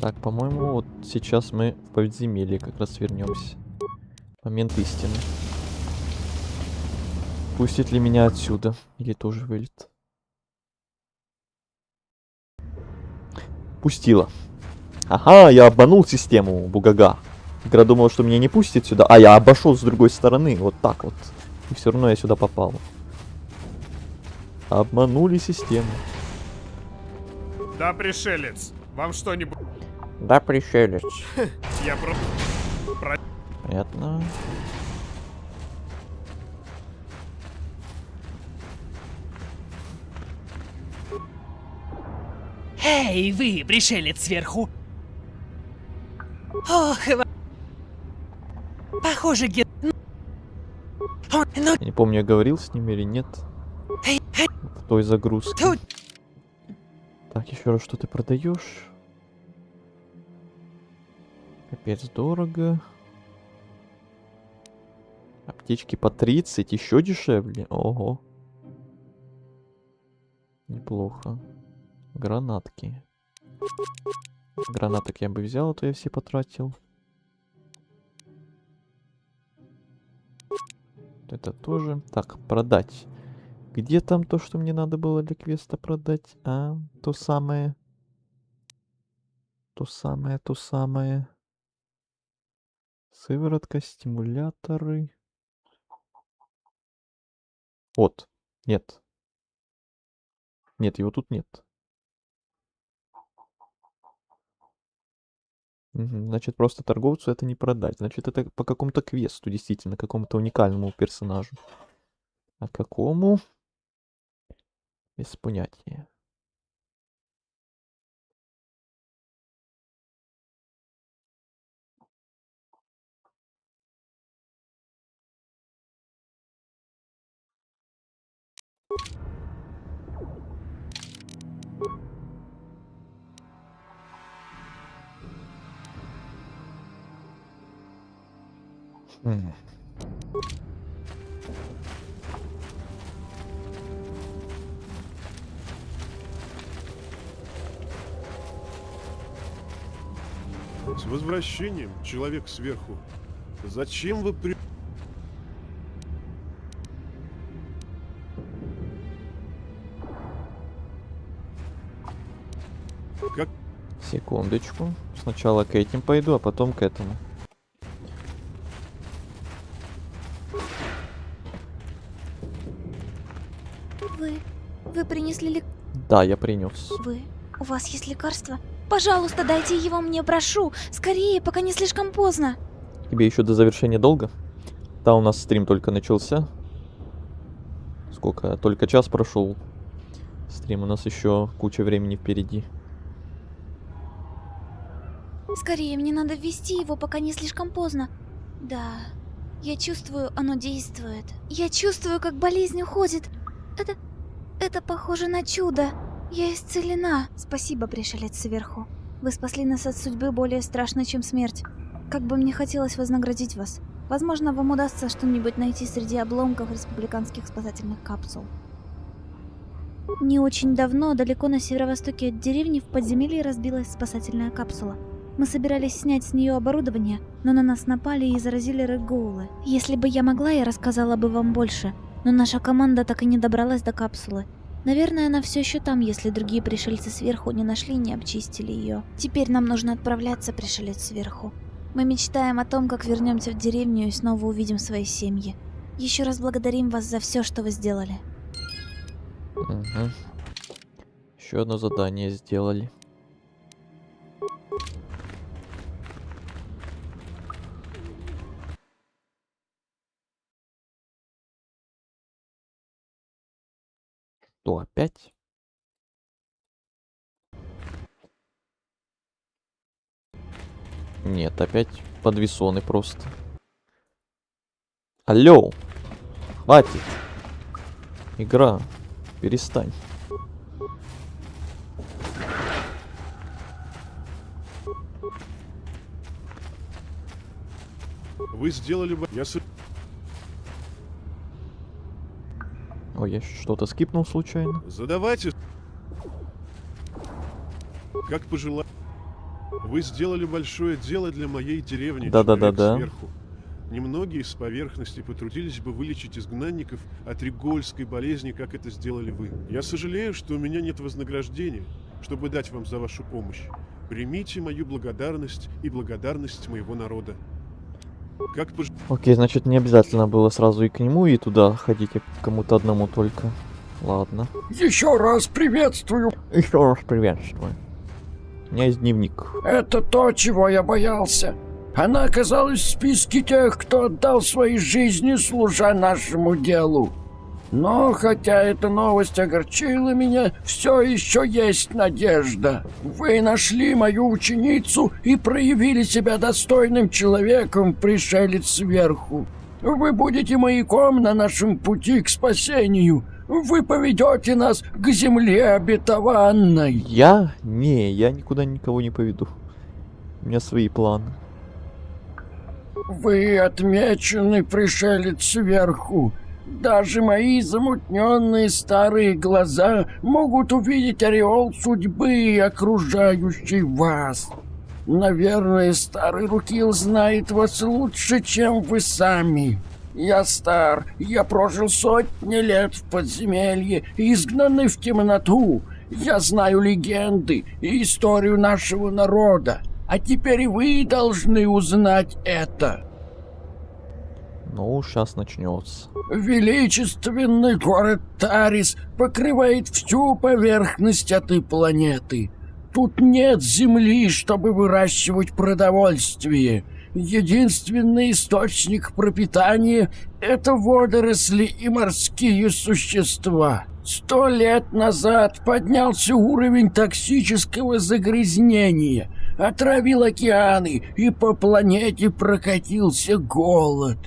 Так, по-моему, вот сейчас мы в подземелье как раз вернемся. Момент истины. Пустит ли меня отсюда? Или тоже вылет? Пустила. Ага, я обманул систему, бугага. Игра думала, что меня не пустит сюда. А я обошел с другой стороны. Вот так вот. И все равно я сюда попал. Обманули систему. Да, пришелец. Вам что-нибудь... Да, пришелец. Я просто... Понятно. Эй, вы, пришелец сверху! Ох, похоже, Я не помню, я говорил с ними или нет. В той загрузке. Так, еще раз, что ты продаешь? Капец, дорого. Аптечки по 30, еще дешевле. Ого. Неплохо. Гранатки. Гранаток я бы взял, а то я все потратил. Это тоже. Так, продать. Где там то, что мне надо было для квеста продать? А, то самое. То самое, то самое. Сыворотка, стимуляторы. Вот. Нет. Нет, его тут нет. Мгм. Значит, просто торговцу это не продать. Значит, это по какому-то квесту, действительно, какому-то уникальному персонажу. А какому? Без понятия. М. С возвращением, человек сверху. Зачем вы при... Как... Секундочку. Сначала к этим пойду, а потом к этому. Вы принесли Да, я принес. У вас есть лекарство? Пожалуйста, дайте его мне, прошу. Скорее, пока не слишком поздно. Тебе еще до завершения долго? Да, у нас стрим только начался. Сколько? Только час прошел. Стрим у нас еще куча времени впереди. Скорее, мне надо ввести его, пока не слишком поздно. Да, я чувствую, оно действует. Я чувствую, как болезнь уходит. Это похоже на чудо. Я исцелена. Спасибо, пришелец сверху. Вы спасли нас от судьбы более страшной, чем смерть. Как бы мне хотелось вознаградить вас. Возможно, вам удастся что-нибудь найти среди обломков республиканских спасательных капсул. Не очень давно, далеко на северо-востоке от деревни, в подземелье разбилась спасательная капсула. Мы собирались снять с нее оборудование, но на нас напали и заразили регоулы. Если бы я могла, я рассказала бы вам больше, но наша команда так и не добралась до капсулы. Наверное, она все еще там, если другие пришельцы сверху не нашли и не обчистили ее. Теперь нам нужно отправляться, пришелец сверху. Мы мечтаем о том, как вернемся в деревню и снова увидим свои семьи. Еще раз благодарим вас за все, что вы сделали. Угу. Еще одно задание сделали. Что, опять? Нет, опять подвесоны просто. Алло! Хватит! Игра, перестань. Вы сделали бы... Ой, я что-то скипнул случайно. Задавайте... Как пожелать. Вы сделали большое дело для моей деревни. Да-да-да-да. Сверху. Немногие с поверхности потрудились бы вылечить изгнанников от регольской болезни, как это сделали вы. Я сожалею, что у меня нет вознаграждения, чтобы дать вам за вашу помощь. Примите мою благодарность и благодарность моего народа. Как Окей, значит, не обязательно было сразу и к нему, и туда ходить, а к кому-то одному только. Ладно. Еще раз приветствую. Еще раз приветствую. У меня есть дневник. Это то, чего я боялся. Она оказалась в списке тех, кто отдал свои жизни, служа нашему делу. Но, хотя эта новость огорчила меня, все еще есть надежда. Вы нашли мою ученицу и проявили себя достойным человеком, пришелец сверху. Вы будете маяком на нашем пути к спасению. Вы поведете нас к земле обетованной. Я? Не, я никуда никого не поведу. У меня свои планы. Вы отмечены, пришелец сверху. Даже мои замутненные старые глаза могут увидеть ореол судьбы, окружающий вас. Наверное, старый Рукил знает вас лучше, чем вы сами. Я стар, я прожил сотни лет в подземелье, изгнанный в темноту. Я знаю легенды и историю нашего народа. А теперь вы должны узнать это. Ну, сейчас начнется. Величественный город Тарис покрывает всю поверхность этой планеты. Тут нет земли, чтобы выращивать продовольствие. Единственный источник пропитания — это водоросли и морские существа. 100 лет назад поднялся уровень токсического загрязнения, отравил океаны, и по планете прокатился голод.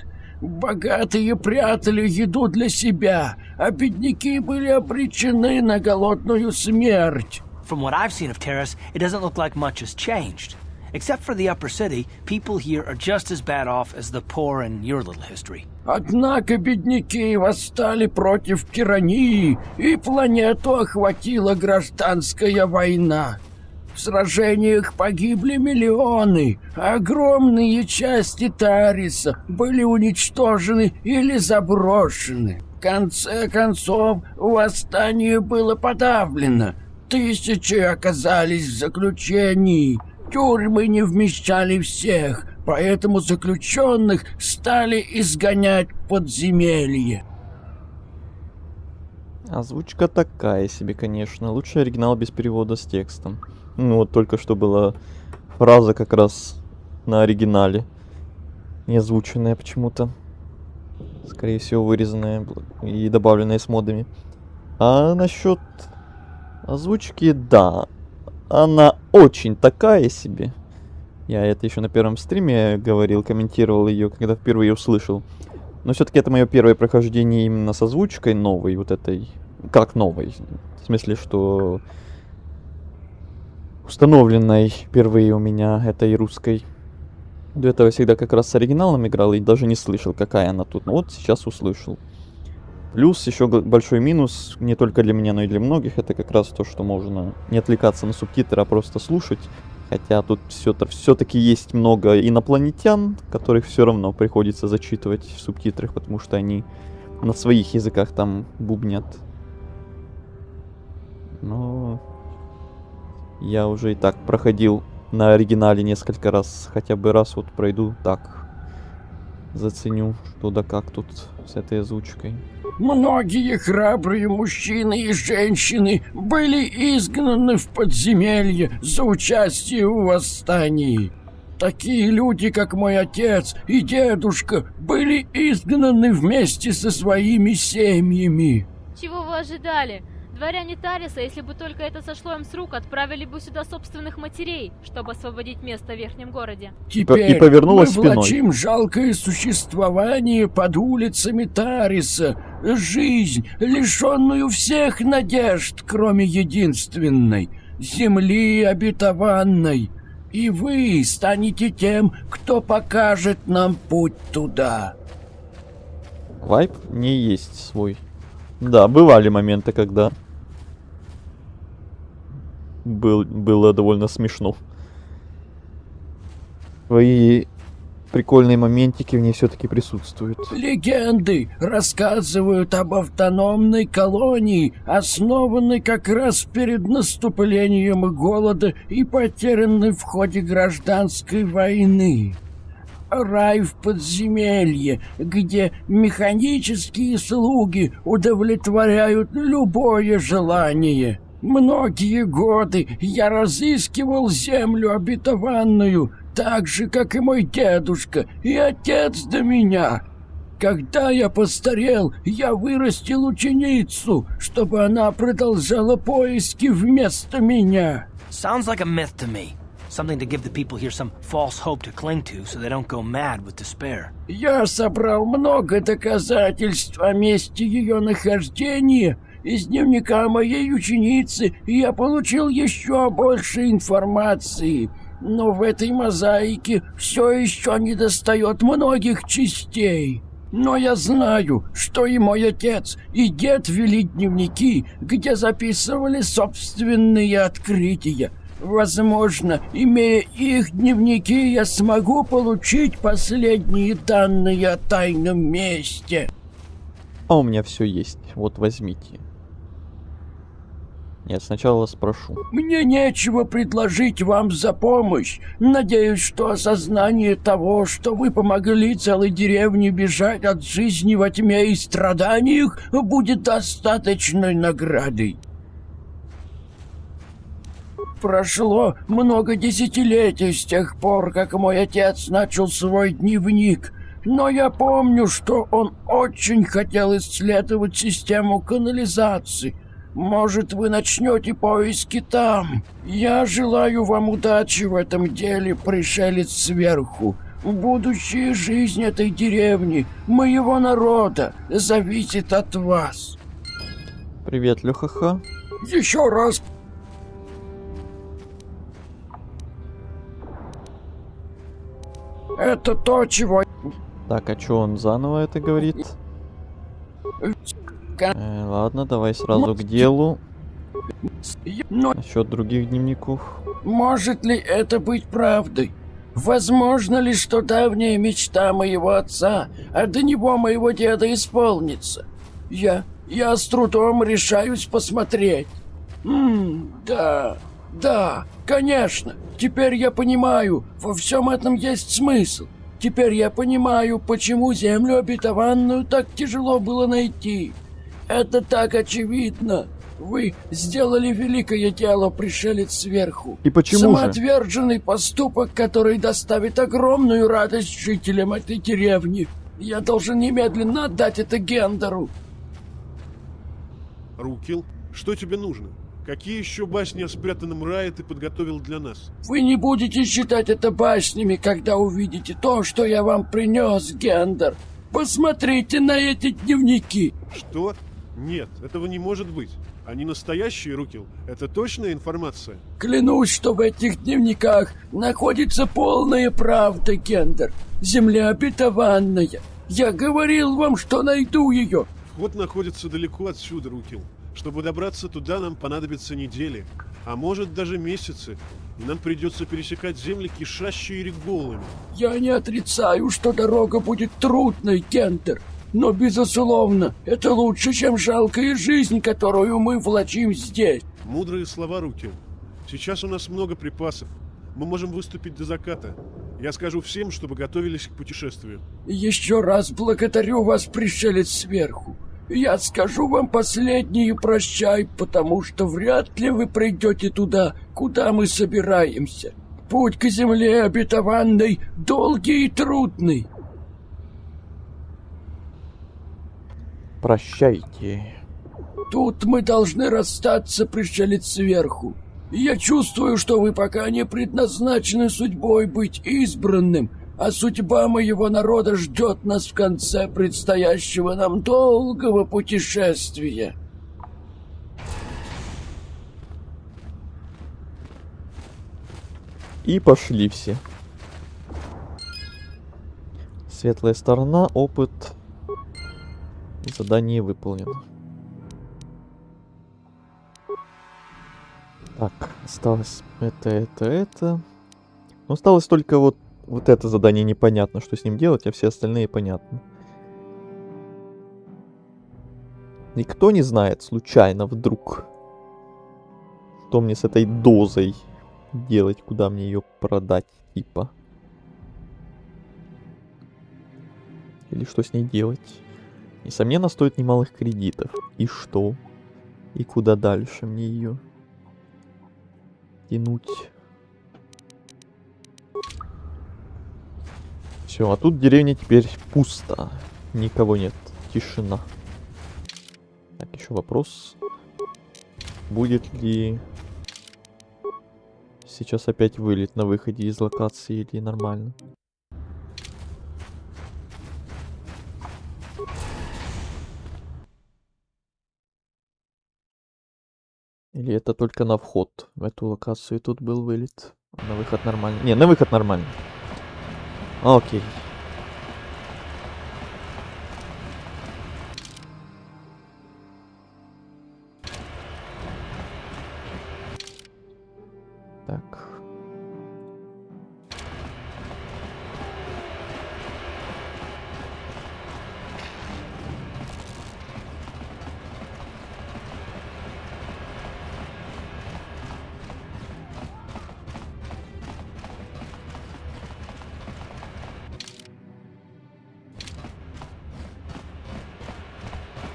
Богатые прятали еду для себя, а бедняки были обречены на голодную смерть. From what I've seen of Terrace, it doesn't look like much has changed. Except for the upper city, people here are just as bad off as the poor in your little history. Однако бедняки восстали против тирании, и планету охватила гражданская война. В сражениях погибли миллионы, а огромные части Тариса были уничтожены или заброшены. В конце концов, восстание было подавлено. Тысячи оказались в заключении. Тюрьмы не вмещали всех, поэтому заключенных стали изгонять в подземелье. Озвучка такая себе, конечно. Лучше оригинал без перевода с текстом. Ну вот только что была фраза как раз на оригинале. Не озвученная почему-то. Скорее всего вырезанная и добавленная с модами. А насчет озвучки, да. Она очень такая себе. Я это еще на первом стриме говорил, комментировал ее, когда впервые услышал. Но все-таки это мое первое прохождение именно с озвучкой новой, вот этой. Как новой? В смысле, что установленной впервые у меня этой русской. До этого всегда как раз с оригиналом играл и даже не слышал, какая она тут. Но вот сейчас услышал. Плюс еще большой минус, не только для меня, но и для многих, это как раз то, что можно не отвлекаться на субтитры, а просто слушать. Хотя тут все-таки есть много инопланетян, которых все равно приходится зачитывать в субтитрах, потому что они на своих языках там бубнят. Но я уже и так проходил на оригинале несколько раз, хотя бы раз вот пройду так. Заценю, что да как тут с этой озвучкой. Многие храбрые мужчины и женщины были изгнаны в подземелье за участие в восстании. Такие люди, как мой отец и дедушка, были изгнаны вместе со своими семьями. Чего вы ожидали? Дворяне Тариса, если бы только это сошло им с рук, отправили бы сюда собственных матерей, чтобы освободить место в верхнем городе. Теперь и повернулась мы спиной. влачим жалкое существование под улицами Тариса, жизнь, лишенную всех надежд, кроме единственной — земли обетованной. И вы станете тем, кто покажет нам путь туда. Вайп не есть свой. Да, бывали моменты, когда было довольно смешно. Свои прикольные моментики в ней все-таки присутствуют. Легенды рассказывают об автономной колонии, основанной как раз перед наступлением голода и потерянной в ходе гражданской войны. Рай в подземелье, где механические слуги удовлетворяют любое желание. Многие годы я разыскивал землю обетованную, так же, как и мой дедушка и отец до меня. Когда я постарел, я вырастил ученицу, чтобы она продолжала поиски вместо меня. Sounds like a myth to me. Something to give the people here some false hope to cling to so they don't go mad with despair. Я собрал много доказательств о месте ее нахождения. Из дневника моей ученицы я получил еще больше информации. Но в этой мозаике все еще недостает многих частей. Но я знаю, что и мой отец, и дед вели дневники, где записывали собственные открытия. Возможно, имея их дневники, я смогу получить последние данные о тайном месте. А у меня все есть. Вот возьмите. Нет, сначала спрошу. Мне нечего предложить вам за помощь. Надеюсь, что осознание того, что вы помогли целой деревне бежать от жизни во тьме и страданиях, будет достаточной наградой. Прошло много десятилетий с тех пор, как мой отец начал свой дневник, но я помню, что он очень хотел исследовать систему канализации. Может, вы начнете поиски там. Я желаю вам удачи в этом деле, пришелец сверху. Будущая жизнь этой деревни, моего народа, зависит от вас. Привет, Лёха-ха. Еще раз. Это то, чего... Так, а чё он заново это говорит? Ладно, давай сразу к делу. Насчет других дневников. Может ли это быть правдой? Возможно ли, что давняя мечта моего отца, а до него моего деда, исполнится? Я с трудом решаюсь посмотреть. Да, конечно. Теперь я понимаю, во всем этом есть смысл. Теперь я понимаю, почему землю обетованную так тяжело было найти. Это так очевидно. Вы сделали великое дело, пришелец сверху. И почему же? Самоотверженный поступок, который доставит огромную радость жителям этой деревни. Я должен немедленно отдать это Гендеру. Рукил, что тебе нужно? Какие еще басни о спрятанном рае ты подготовил для нас? Вы не будете считать это баснями, когда увидите то, что я вам принес, Гендер. Посмотрите на эти дневники. Что? Нет, этого не может быть. Они настоящие, Рукил? Это точная информация? Клянусь, что в этих дневниках находится полная правда, Гендер. Земля обетованная. Я говорил вам, что найду ее. Вход находится далеко отсюда, Рукил. Чтобы добраться туда, нам понадобятся недели, а может даже месяцы. И нам придется пересекать земли, кишащие реголами. Я не отрицаю, что дорога будет трудной, Гендер. Но, безусловно, это лучше, чем жалкая жизнь, которую мы влачим здесь. Мудрые слова, Рукил. Сейчас у нас много припасов. Мы можем выступить до заката. Я скажу всем, чтобы готовились к путешествию. Еще раз благодарю вас, пришелец сверху. Я скажу вам последний прощай, потому что вряд ли вы придете туда, куда мы собираемся. Путь к земле обетованной долгий и трудный. Прощайте. Тут мы должны расстаться, пришелец сверху. Я чувствую, что вы пока не предназначены судьбой быть избранным, а судьба моего народа ждет нас в конце предстоящего нам долгого путешествия. И пошли все. Светлая сторона, опыт. Задание выполнено. Так, осталось это. Но осталось только вот это задание непонятно, что с ним делать, а все остальные понятно. Никто не знает, случайно, вдруг, что мне с этой дозой делать, куда мне ее продать, типа. Или что с ней делать. Несомненно, стоит немалых кредитов. И что? И куда дальше мне ее тянуть? Все, а тут деревня теперь пусто. Никого нет. Тишина. Так, еще вопрос. Будет ли сейчас опять вылет на выходе из локации или нормально? Или это только на вход в эту локацию тут был вылет? На выход нормально. Не, на выход нормально. Окей. Так.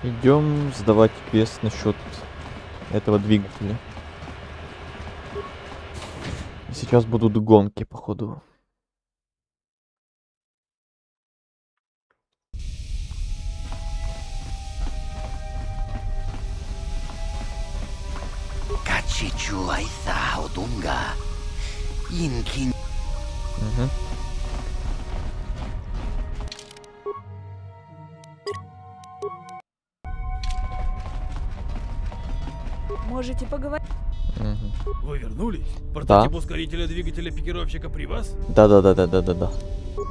Идем сдавать квест насчет этого двигателя. Сейчас будут гонки, походу. Можете поговорить? Вы вернулись? Да. Прототип ускорителя двигателя пикировщика при вас? Да.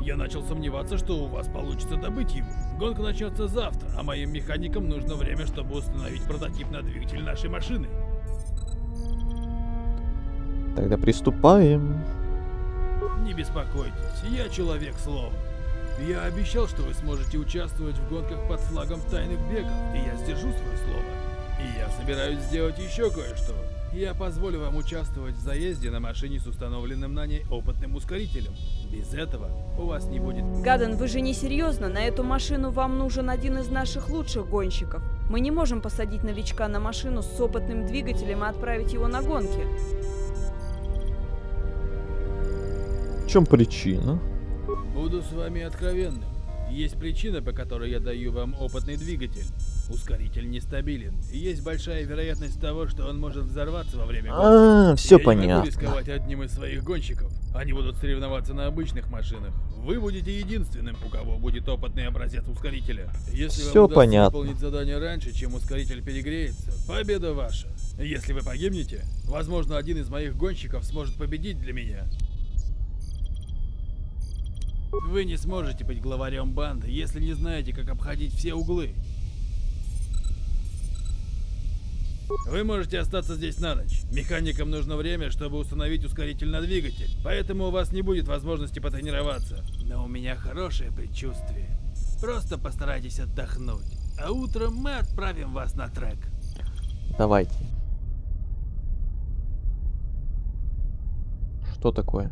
Я начал сомневаться, что у вас получится добыть его. Гонка начнется завтра, а моим механикам нужно время, чтобы установить прототип на двигатель нашей машины. Тогда приступаем. Не беспокойтесь, я человек слова. Я обещал, что вы сможете участвовать в гонках под флагом тайных бегов, и я сдержу свое слово. И я собираюсь сделать еще кое-что. Я позволю вам участвовать в заезде на машине с установленным на ней опытным ускорителем. Без этого у вас не будет... Гаден, вы же не серьезно? На эту машину вам нужен один из наших лучших гонщиков. Мы не можем посадить новичка на машину с опытным двигателем и отправить его на гонки. В чем причина? Буду с вами откровенным. Есть причина, по которой я даю вам опытный двигатель. Ускоритель нестабилен, и есть большая вероятность того, что он может взорваться во время гонки. Все Я не могу понятно. рисковать одним из своих гонщиков. Они будут соревноваться на обычных машинах. Вы будете единственным, у кого будет опытный образец ускорителя. Если Всё вам удастся понятно. выполнить задание раньше, чем ускоритель перегреется, победа ваша. Если вы погибнете, возможно, один из моих гонщиков сможет победить для меня. Вы не сможете быть главарем банды, если не знаете, как обходить все углы. Вы можете остаться здесь на ночь. Механикам нужно время, чтобы установить ускоритель на двигатель, поэтому у вас не будет возможности потренироваться. Но у меня хорошее предчувствие. Просто постарайтесь отдохнуть, а утром мы отправим вас на трек. Давайте. Что такое?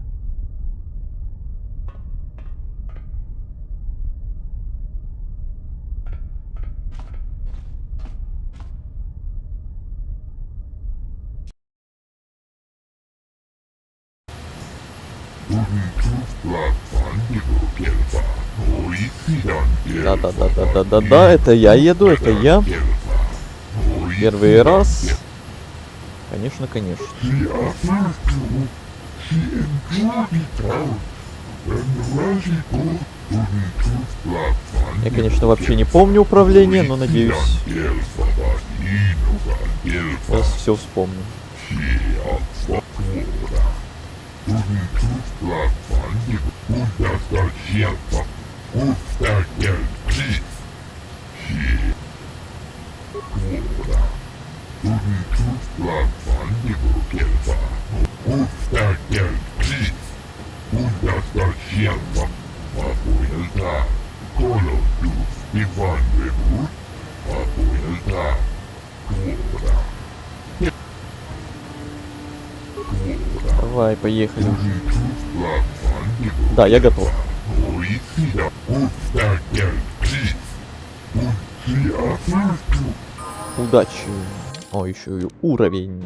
Да, это я еду, это я. Первый раз. Конечно. Я, конечно, вообще не помню управление, но надеюсь, сейчас все вспомню. Давай, поехали. Да, я готов. Удачи. О, еще и уровень.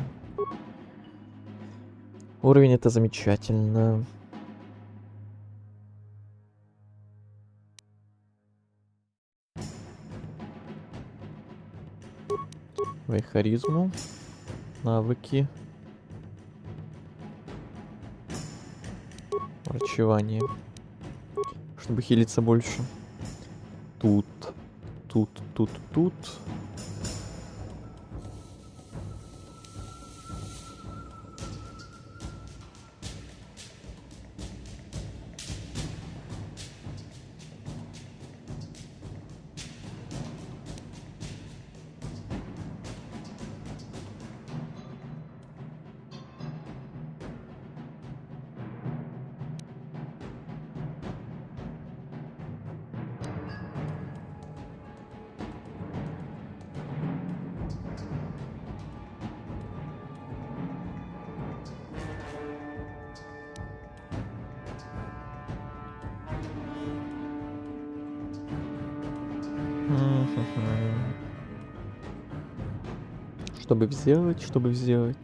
Уровень — это замечательно. Давай харизму. Навыки. Врачевание. Чтобы хилиться больше. Тут. Чтобы взять.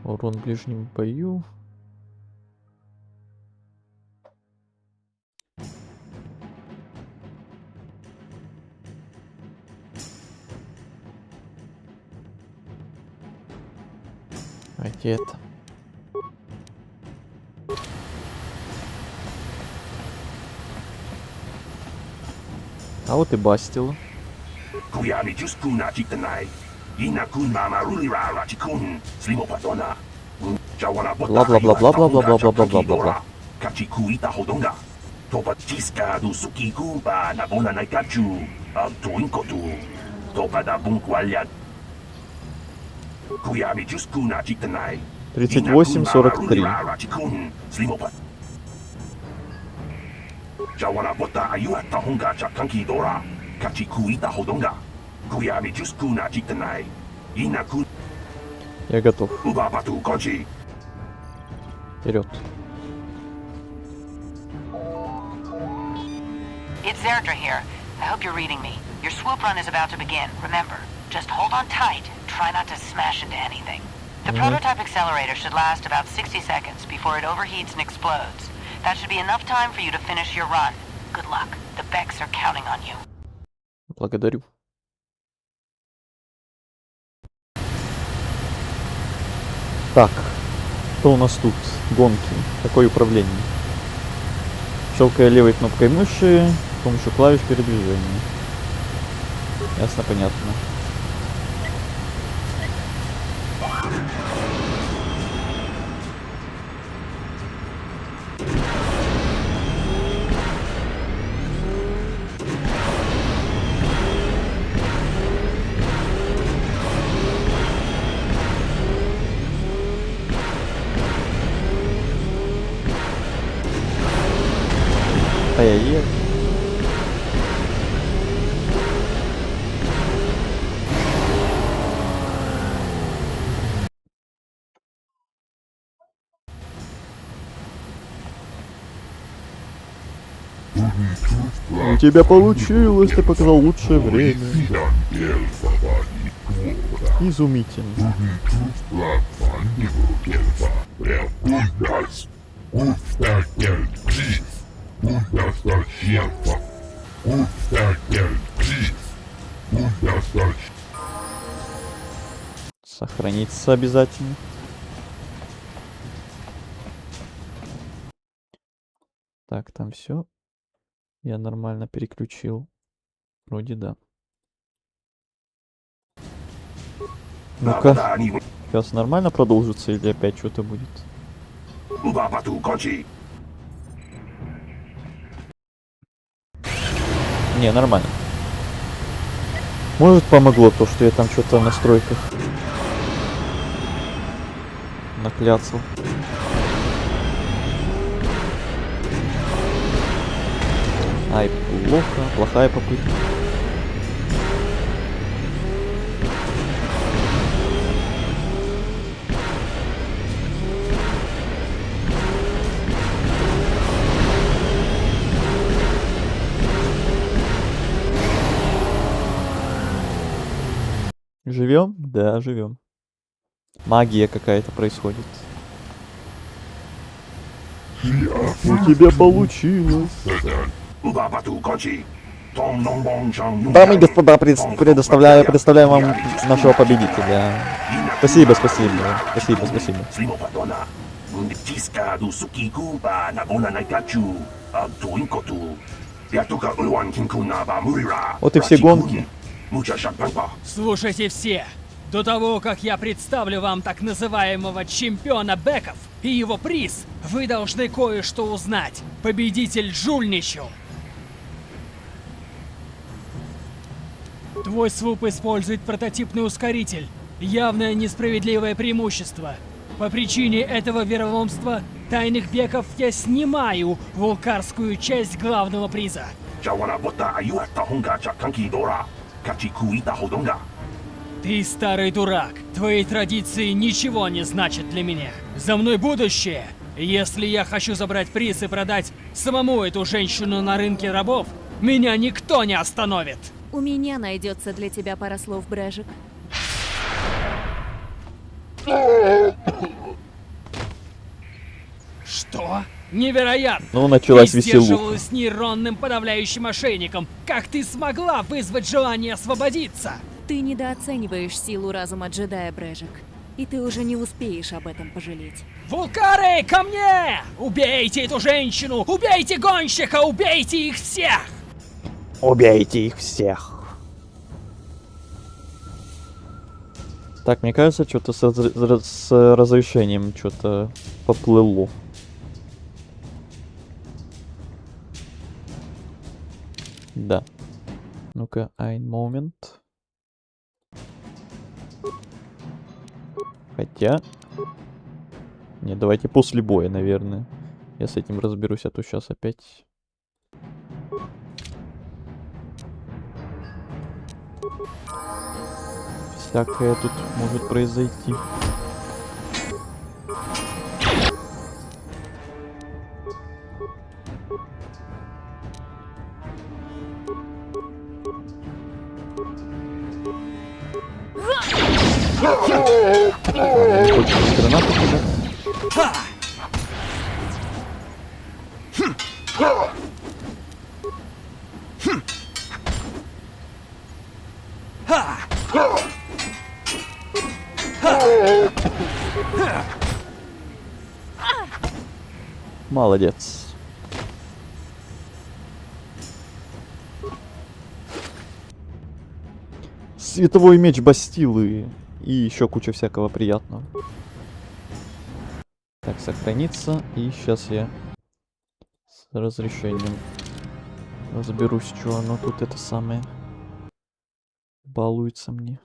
Урон в ближнем бою. А где это? А вот и Бастила. Бла-бла-бла-бла-бла-бла-бла-бла-бла-бла-бла. Тридцать 38-43. Я готов. Вперед. It's Zerdra here. I hope you're reading me. Your swoop run is about to begin. Remember, just hold on tight. Try not to smash into anything. The prototype accelerator should last about 60 seconds before it overheats and explodes. That should be enough time for you to finish your run. Good luck. The Becks are counting on you. Благодарю. Так, что у нас тут? Гонки. Какое управление? Щелкая левой кнопкой мыши с помощью клавиш передвижения. Ясно, понятно. Ай-яй-яй. У тебя получилось, ты показал лучшее время. Изумительно. Сохраниться обязательно. Так, там все. Я нормально переключил. Вроде да. Ну-ка. Сейчас нормально продолжится или опять что-то будет? Не, нормально. Может, помогло то, что я там что-то в настройках накляцал. Ай, плохо, плохая попытка. Живем? Да, живем. Магия какая-то происходит. У тебя получилось. Дамы и господа, предоставляю вам нашего победителя. Спасибо, спасибо. Спасибо, спасибо. Вот и все гонки. Слушайте все! До того, как я представлю вам так называемого чемпиона Беков и его приз, вы должны кое-что узнать. Победитель жульничал. Твой свуп использует прототипный ускоритель. Явное несправедливое преимущество. По причине этого вероломства тайных Беков я снимаю вулкарскую часть главного приза. Ты старый дурак. Твои традиции ничего не значат для меня. За мной будущее. Если я хочу забрать приз и продать самому эту женщину на рынке рабов, меня никто не остановит. У меня найдется для тебя пара слов, Брежик. Что? Невероятно! Ну, началась ты веселуха. сдерживалась нейронным подавляющим мошенником. Как ты смогла вызвать желание освободиться? Ты недооцениваешь силу разума джедая, Брежик. И ты уже не успеешь об этом пожалеть. Вулкары, ко мне! Убейте эту женщину! Убейте гонщика! Убейте их всех! Убейте их всех. Так, мне кажется, что-то с разрешением что-то поплыло. Да. Ну-ка, ein Moment. Хотя... Не, давайте после боя, наверное. Я с этим разберусь, а то сейчас опять... Всякое тут может произойти. Гранату кидать. Молодец. Световой меч Бастилы. И еще куча всякого приятного. Так, сохранится. И сейчас я с разрешением разберусь, что оно тут это самое балуется мне.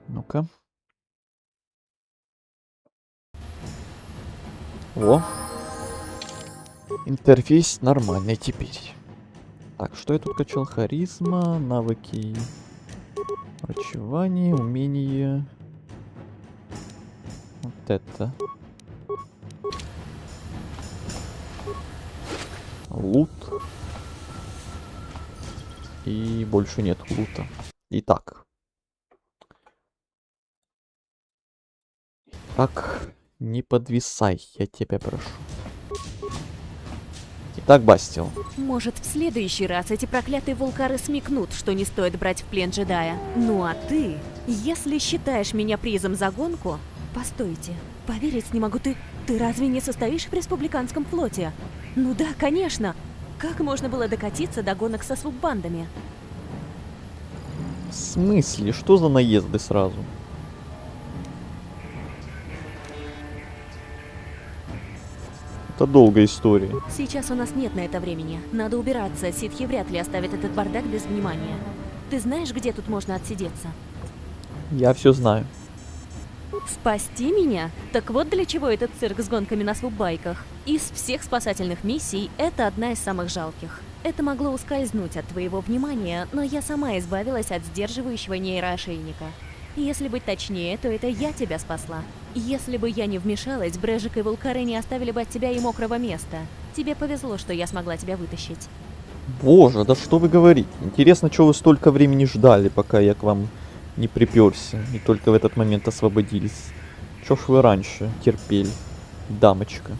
Ну-ка. О. Интерфейс нормальный теперь. Так, что я тут качал? Харизма, навыки, врачевание, умение. Вот это. Лут. И больше нет лута. Итак. Так, не подвисай, я тебя прошу. Итак, Бастил. Может, в следующий раз эти проклятые вулкары смекнут, что не стоит брать в плен джедая. Ну а ты, если считаешь меня призом за гонку... Постойте, поверить не могу, ты разве не состоишь в республиканском флоте? Ну да, конечно. Как можно было докатиться до гонок со свуп-бандами? В смысле? Что за наезды сразу? Это долгая история. Сейчас у нас нет на это времени. Надо убираться, ситхи вряд ли оставят этот бардак без внимания. Ты знаешь, где тут можно отсидеться? Я все знаю. Спасти меня? Так вот для чего этот цирк с гонками на свуп-байках. Из всех спасательных миссий, это одна из самых жалких. Это могло ускользнуть от твоего внимания, но я сама избавилась от сдерживающего нейроошейника. Если быть точнее, то это я тебя спасла. Если бы я не вмешалась, Брежик и вулкары не оставили бы от тебя и мокрого места. Тебе повезло, что я смогла тебя вытащить. Боже, да что вы говорите? Интересно, что вы столько времени ждали, пока я к вам не приперся, и только в этот момент освободились. Чё ж вы раньше терпели, дамочка?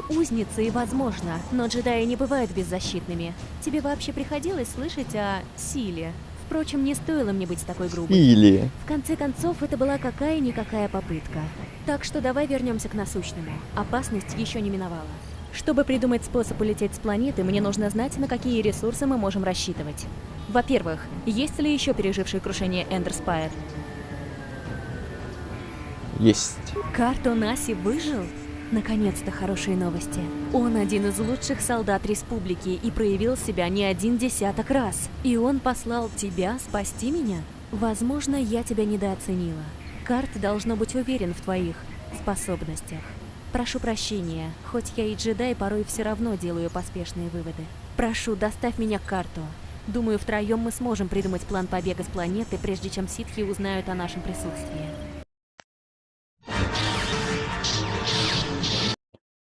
Узницы и возможно, но джедаи не бывают беззащитными. Тебе вообще приходилось слышать о силе? Впрочем, не стоило мне быть такой грубой. Или... В конце концов, это была какая-никакая попытка. Так что давай вернемся к насущному. Опасность еще не миновала. Чтобы придумать способ улететь с планеты, мне нужно знать, на какие ресурсы мы можем рассчитывать. Во-первых, есть ли еще переживший крушение Эндерспайр? Есть. Карто Наси выжил? Наконец-то хорошие новости. Он один из лучших солдат Республики и проявил себя не один десяток раз. И он послал тебя спасти меня? Возможно, я тебя недооценила. Карт должно быть уверен в твоих способностях. Прошу прощения, хоть я и джедай, порой все равно делаю поспешные выводы. Прошу, доставь меня к Карту. Думаю, втроем мы сможем придумать план побега с планеты, прежде чем ситхи узнают о нашем присутствии.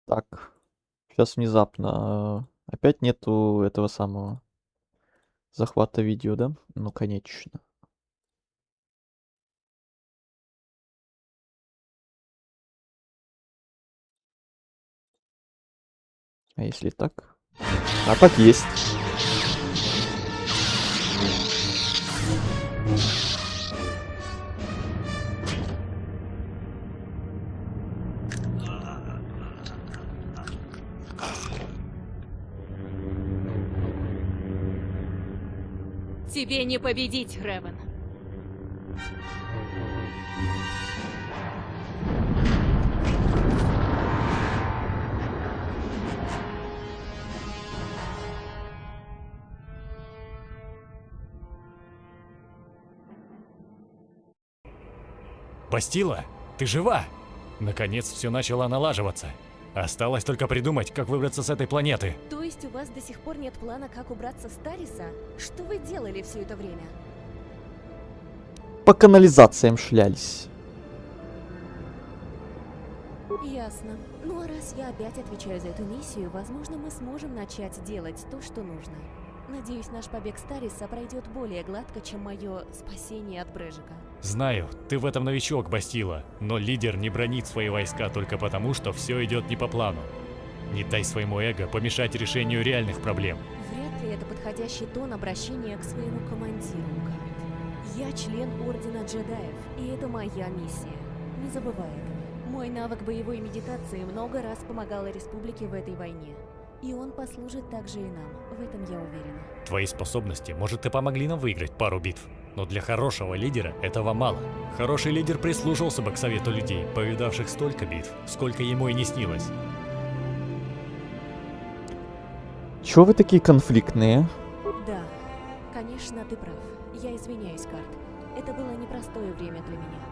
Так, сейчас внезапно опять нету этого самого захвата видео, да? Ну, конечно. А если так? А так есть. Тебе не победить, Ревен. Бастила, ты жива? Наконец все начало налаживаться. Осталось только придумать, как выбраться с этой планеты. То есть у вас до сих пор нет плана, как убраться с Тариса? Что вы делали все это время? По канализациям шлялись. Ясно. Ну а раз я опять отвечаю за эту миссию, возможно, мы сможем начать делать то, что нужно. Надеюсь, наш побег с Тариса пройдет более гладко, чем мое спасение от Брежика. Знаю, ты в этом новичок, Бастила, но лидер не бронит свои войска только потому, что все идет не по плану. Не дай своему эго помешать решению реальных проблем. Вряд ли это подходящий тон обращения к своему командиру, Карт. Я член Ордена Джедаев, и это моя миссия. Не забывай этого. Мой навык боевой медитации много раз помогал Республике в этой войне. И он послужит также и нам, в этом я уверена. Твои способности, может, и помогли нам выиграть пару битв, но для хорошего лидера этого мало. Хороший лидер прислушался бы к совету людей, повидавших столько битв, сколько ему и не снилось. Чё вы такие конфликтные? Да, конечно, ты прав. Я извиняюсь, Карт. Это было непростое время для меня.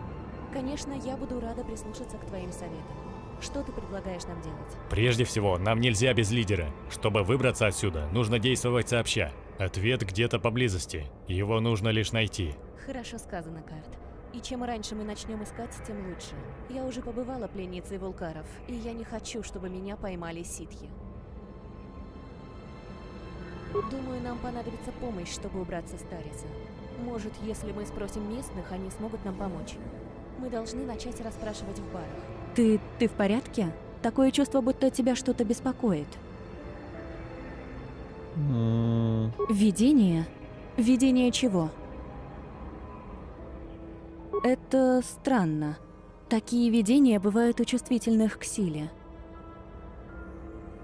Конечно, я буду рада прислушаться к твоим советам. Что ты предлагаешь нам делать? Прежде всего, нам нельзя без лидера. Чтобы выбраться отсюда, нужно действовать сообща. Ответ где-то поблизости. Его нужно лишь найти. Хорошо сказано, Карт. И чем раньше мы начнем искать, тем лучше. Я уже побывала пленницей вулкаров, и я не хочу, чтобы меня поймали ситхи. Думаю, нам понадобится помощь, чтобы убраться с Тариса. Может, если мы спросим местных, они смогут нам помочь. Мы должны начать расспрашивать в барах. Ты в порядке? Такое чувство, будто тебя что-то беспокоит. Видение? Видение чего? Это странно. Такие видения бывают у чувствительных к силе.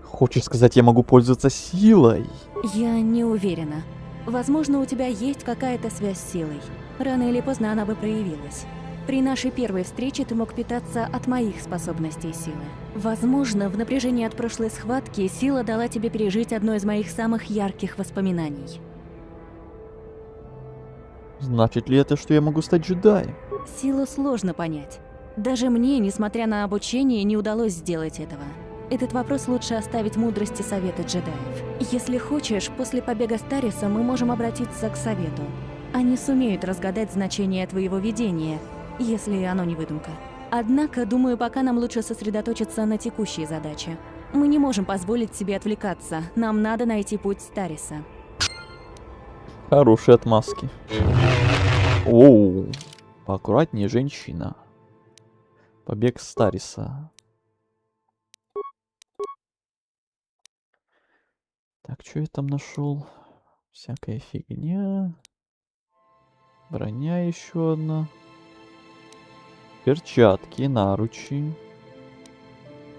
Хочешь сказать, я могу пользоваться силой? Я не уверена. Возможно, у тебя есть какая-то связь с силой. Рано или поздно она бы проявилась. При нашей первой встрече ты мог питаться от моих способностей силы. Возможно, в напряжении от прошлой схватки сила дала тебе пережить одно из моих самых ярких воспоминаний. Значит ли это, что я могу стать джедаем? Силу сложно понять. Даже мне, несмотря на обучение, не удалось сделать этого. Этот вопрос лучше оставить мудрости Совета Джедаев. Если хочешь, после побега с Тариса мы можем обратиться к Совету. Они сумеют разгадать значение твоего видения, если оно не выдумка. Однако, думаю, пока нам лучше сосредоточиться на текущей задаче. Мы не можем позволить себе отвлекаться. Нам надо найти путь с Тариса. Хорошие отмазки. Оу, поаккуратнее, женщина. Побег с Тариса. Так, что я там нашел? Всякая фигня. Броня еще одна. Перчатки, наручи.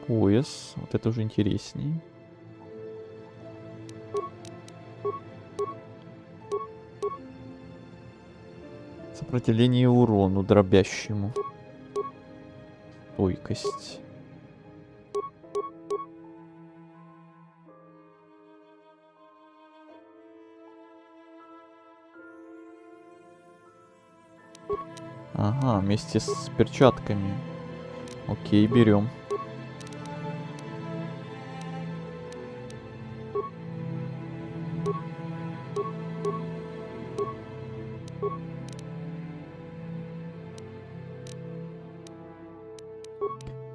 Пояс. Вот это уже интересней. Сопротивление урону дробящему. Стойкость. Ага, вместе с перчатками. Окей, берем.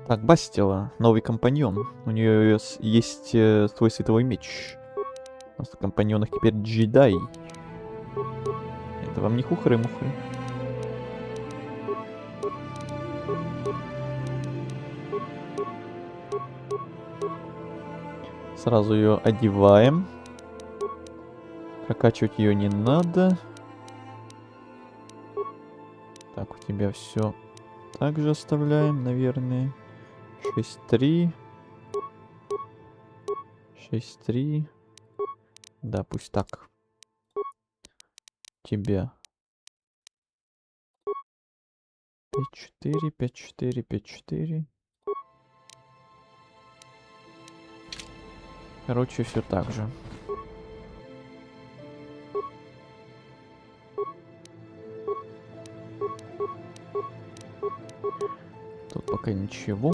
Так, Бастила, новый компаньон. У нее есть свой световой меч. У нас в компаньонах теперь джедай. Это вам не хухры-мухры. Сразу ее одеваем. Прокачивать ее не надо. Так, у тебя все также оставляем, наверное. 6-3. 6-3. Да, пусть так. Тебя. 5-4, 5-4, 5-4. Короче, все так же. Тут пока ничего.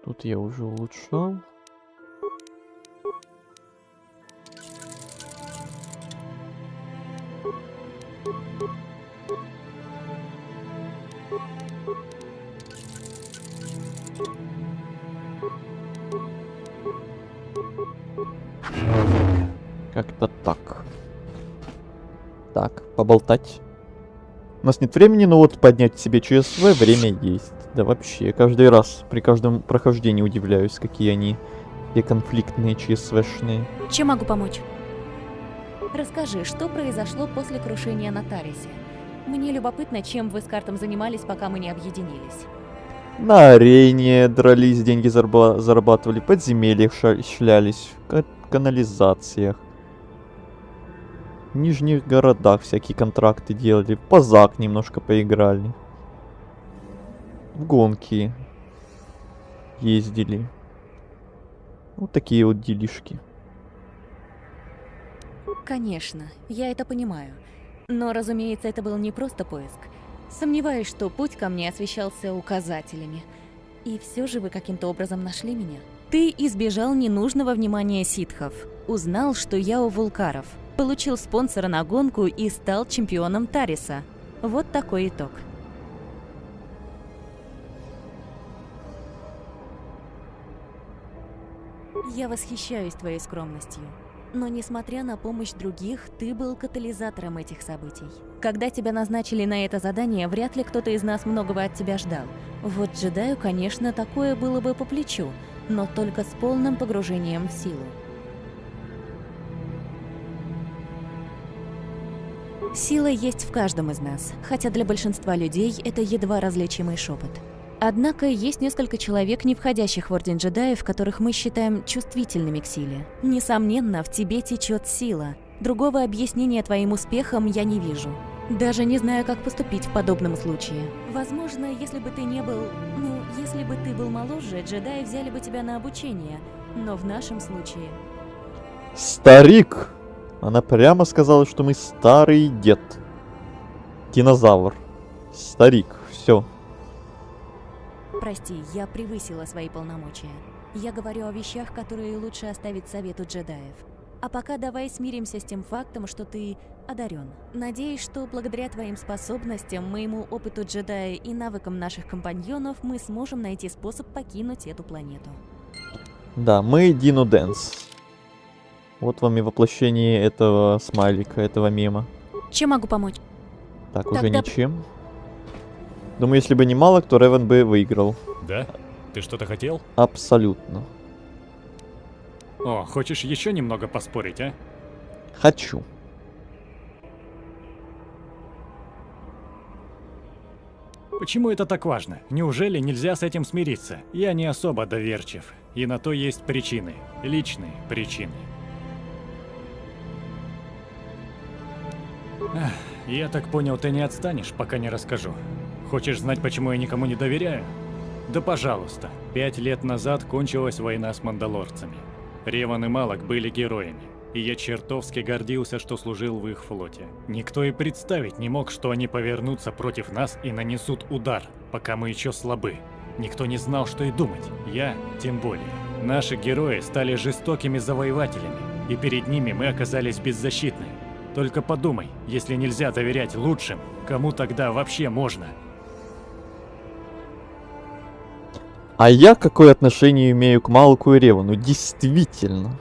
Тут я уже улучшал. Как-то так. Так, поболтать. У нас нет времени, но вот поднять себе ЧСВ время есть. Да вообще, я каждый раз при каждом прохождении удивляюсь, какие они и конфликтные ЧСВшные. Чем могу помочь? Расскажи, что произошло после крушения на Тарисе? Мне любопытно, чем вы с Картом занимались, пока мы не объединились. На арене дрались, деньги зарабатывали, подземельях шлялись, в канализациях. В нижних городах всякие контракты делали, в Пазак немножко поиграли. В гонки ездили. Вот такие вот делишки. Конечно, я это понимаю. Но, разумеется, это был не просто поиск. Сомневаюсь, что путь ко мне освещался указателями. И все же вы каким-то образом нашли меня. Ты избежал ненужного внимания ситхов. Узнал, что я у вулкаров. Получил спонсора на гонку и стал чемпионом Тариса. Вот такой итог. Я восхищаюсь твоей скромностью. Но несмотря на помощь других, ты был катализатором этих событий. Когда тебя назначили на это задание, вряд ли кто-то из нас многого от тебя ждал. Вот джедаю, конечно, такое было бы по плечу, но только с полным погружением в силу. Сила есть в каждом из нас, хотя для большинства людей это едва различимый шепот. Однако есть несколько человек, не входящих в Орден джедаев, которых мы считаем чувствительными к силе. Несомненно, в тебе течет сила. Другого объяснения твоим успехам я не вижу. Даже не знаю, как поступить в подобном случае. Возможно, если бы ты не был... если бы ты был моложе, джедаи взяли бы тебя на обучение. Но в нашем случае... Старик! Она прямо сказала, что мы старый дед. Динозавр. Старик. Все. Прости, я превысила свои полномочия. Я говорю о вещах, которые лучше оставить совету джедаев. А пока давай смиримся с тем фактом, что ты одарен. Надеюсь, что благодаря твоим способностям, моему опыту джедая и навыкам наших компаньонов мы сможем найти способ покинуть эту планету. Да, мы Дину Дэнс. Вот вам и воплощение этого смайлика, этого мема. Чем могу помочь? Так, уже ничем. Думаю, если бы не мало, то Ревен бы выиграл. Да? Ты что-то хотел? Абсолютно. О, хочешь еще немного поспорить, а? Хочу. Почему это так важно? Неужели нельзя с этим смириться? Я не особо доверчив. И на то есть причины. Личные причины. Я так понял, ты не отстанешь, пока не расскажу. Хочешь знать, почему я никому не доверяю? Да пожалуйста. 5 лет назад кончилась война с мандалорцами. Реван и Малак были героями, и я чертовски гордился, что служил в их флоте. Никто и представить не мог, что они повернутся против нас и нанесут удар, пока мы еще слабы. Никто не знал, что и думать. Я тем более. Наши герои стали жестокими завоевателями, и перед ними мы оказались беззащитны. Только подумай, если нельзя доверять лучшим, кому тогда вообще можно? А я какое отношение имею к Малку и Реву? Ну действительно.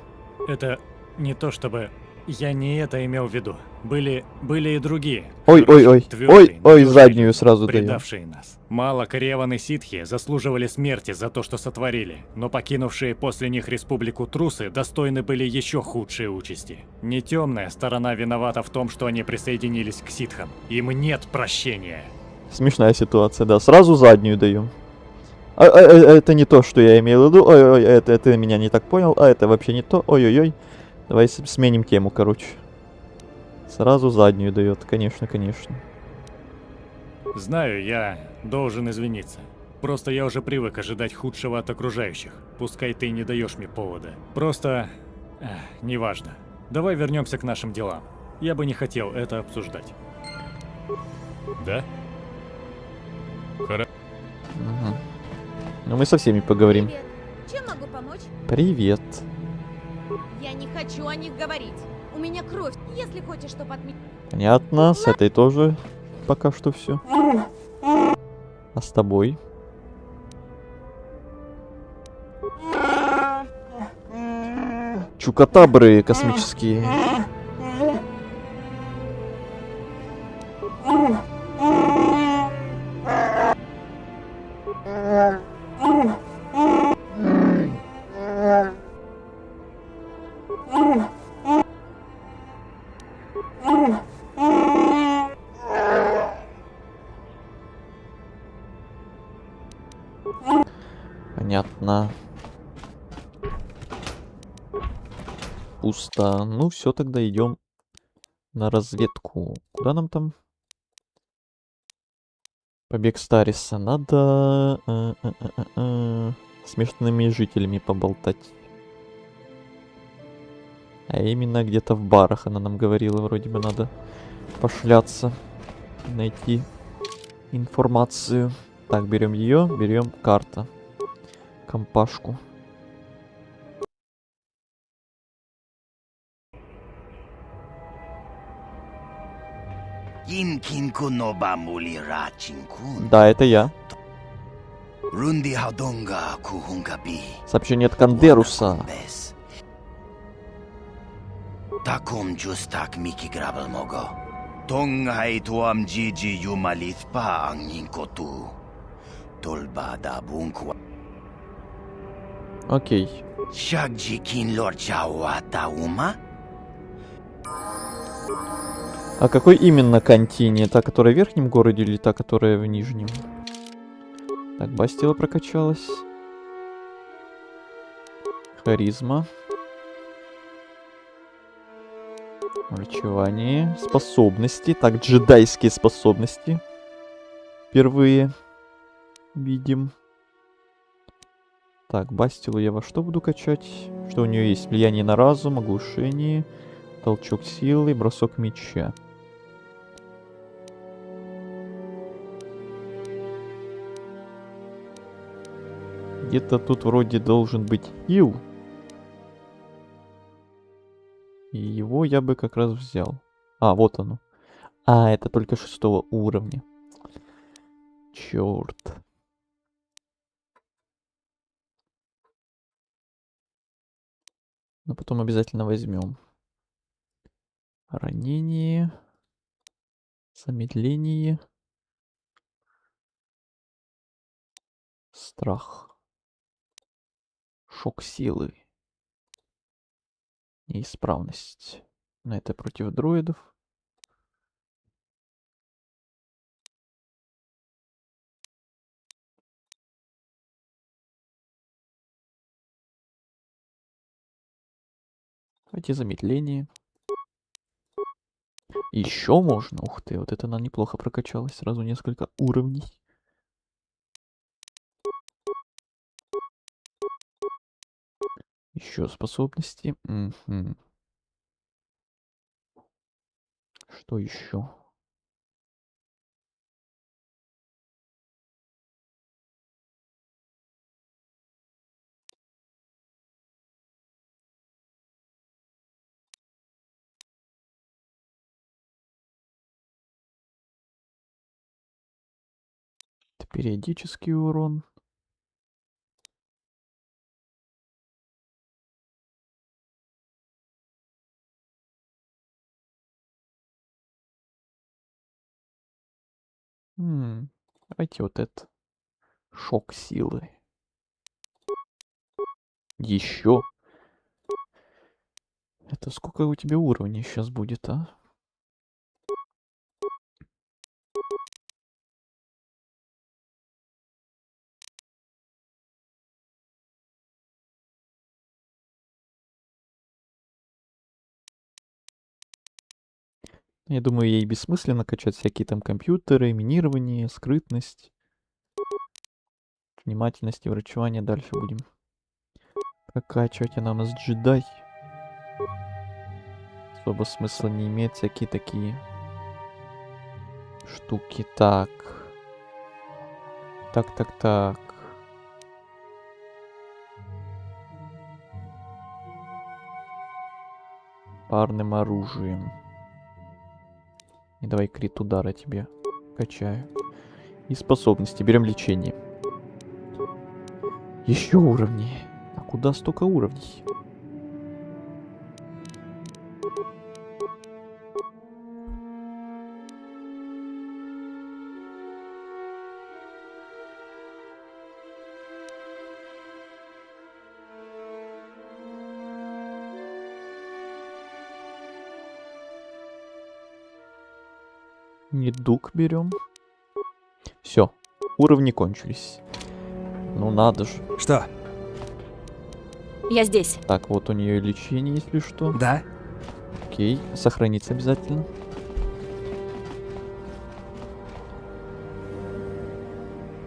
Это не то чтобы... Я не это имел в виду. Были и другие. Ой-ой-ой. Твердые, Ой-ой, надежные заднюю сразу даю. предавшие нас. Малок, Реван и ситхи заслуживали смерти за то, что сотворили, но покинувшие после них республику трусы достойны были еще худшей участи. Не темная сторона виновата в том, что они присоединились к ситхам. Им нет прощения. Смешная ситуация, да. Сразу заднюю даю. Это не то, что я имел в виду. Ой-ой, это ты меня не так понял. А это вообще не то. Ой-ой-ой. Давай сменим тему, короче. Сразу заднюю дает, конечно, конечно. Знаю, я должен извиниться. Просто я уже привык ожидать худшего от окружающих. Пускай ты не даешь мне повода. Просто... неважно. Давай вернемся к нашим делам. Я бы не хотел это обсуждать. Да? Хорошо. Угу. Ну мы со всеми поговорим. Привет. Чем могу помочь? Привет. Я не хочу о них говорить. У меня кровь. Если хочешь, чтобы от меня... Понятно, с этой тоже пока что все. А с тобой? Чукотабры космические. Понятно. Пусто. Ну все, тогда идем на разведку. Куда нам там? Побег Стариса. Надо с местными жителями поболтать. А именно где-то в барах она нам говорила, вроде бы надо пошляться, найти информацию. Так, берем ее, берем карта. Компашку. Да, это я. Сообщение от Кандеруса. Таком justак Мики Грабелмого. Тонгай туам джиджи юмалитпа ангинкоту. Толбада бунква. Окей. Шагджи кин лорчауа таума? А какой именно контине? Та, которая в верхнем городе или та, которая в нижнем? Так, Бастила прокачалась. Харизма. Врачевание. Способности. Так, джедайские способности. Впервые видим. Так, Бастилу я во что буду качать? Что у нее есть? Влияние на разум, оглушение, толчок силы, бросок меча. Где-то тут вроде должен быть хил. И его я бы как раз взял. А, вот оно. А, это только 6 уровня. Черт. Но потом обязательно возьмем. Ранение. Замедление. Страх. Шок силы. Неисправность. Но это против дроидов. Давайте замедление. Еще можно. Ух ты, вот это она неплохо прокачалась. Сразу несколько уровней. Еще способности. Угу. Что еще? Периодический урон. Давайте вот это. Шок силы. Еще. Это сколько у тебя уровней сейчас будет, а? Я думаю, ей бессмысленно качать всякие там компьютеры, минирование, скрытность, внимательность и врачевание. Дальше будем прокачивать. Она у нас джедай. Особо смысла не имеет всякие такие штуки. Так. Так. Парным оружием. И давай крит удара тебе качаю. И способности. Берем лечение. Еще уровни. А куда столько уровней? Недуг берем. Все, уровни кончились. Ну надо же. Что? Я здесь. Так, вот у нее лечение, если что. Да. Окей, сохраниться обязательно.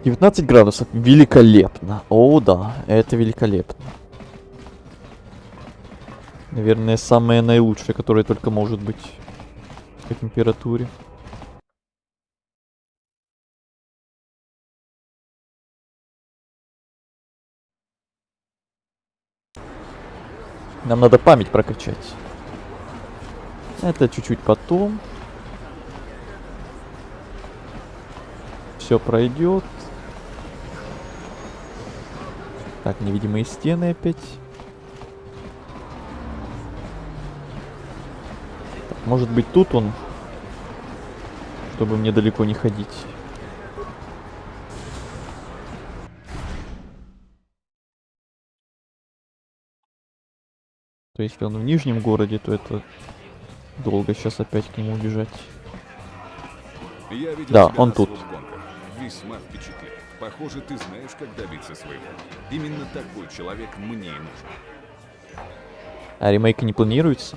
— 19 градусов. Великолепно. О, да, это великолепно. Наверное, самое наилучшее, которое только может быть по температуре. Нам надо память прокачать. Это чуть-чуть потом. Все пройдет. Так, невидимые стены опять. Так, может быть, тут он, чтобы мне далеко не ходить. То есть, если он в нижнем городе, то это долго сейчас опять к нему убежать. Да, он тут. Весьма впечатляет. Похоже, ты знаешь, как добиться своего. Именно такой человек мне и нужен. А ремейка не планируется?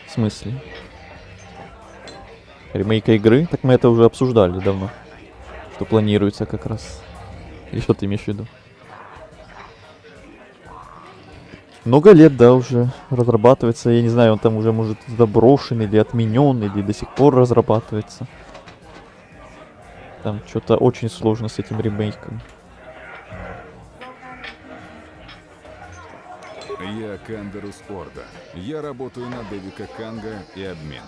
В смысле? Ремейка игры? Так мы это уже обсуждали давно. Что планируется как раз. Или что ты имеешь в виду? Много лет, да, уже разрабатывается. Я не знаю, он там уже, может, заброшен или отменен, или до сих пор разрабатывается. Там что-то очень сложно с этим ремейком. Я Кандерус Орда. Я работаю на Дэвика Канга и обмен.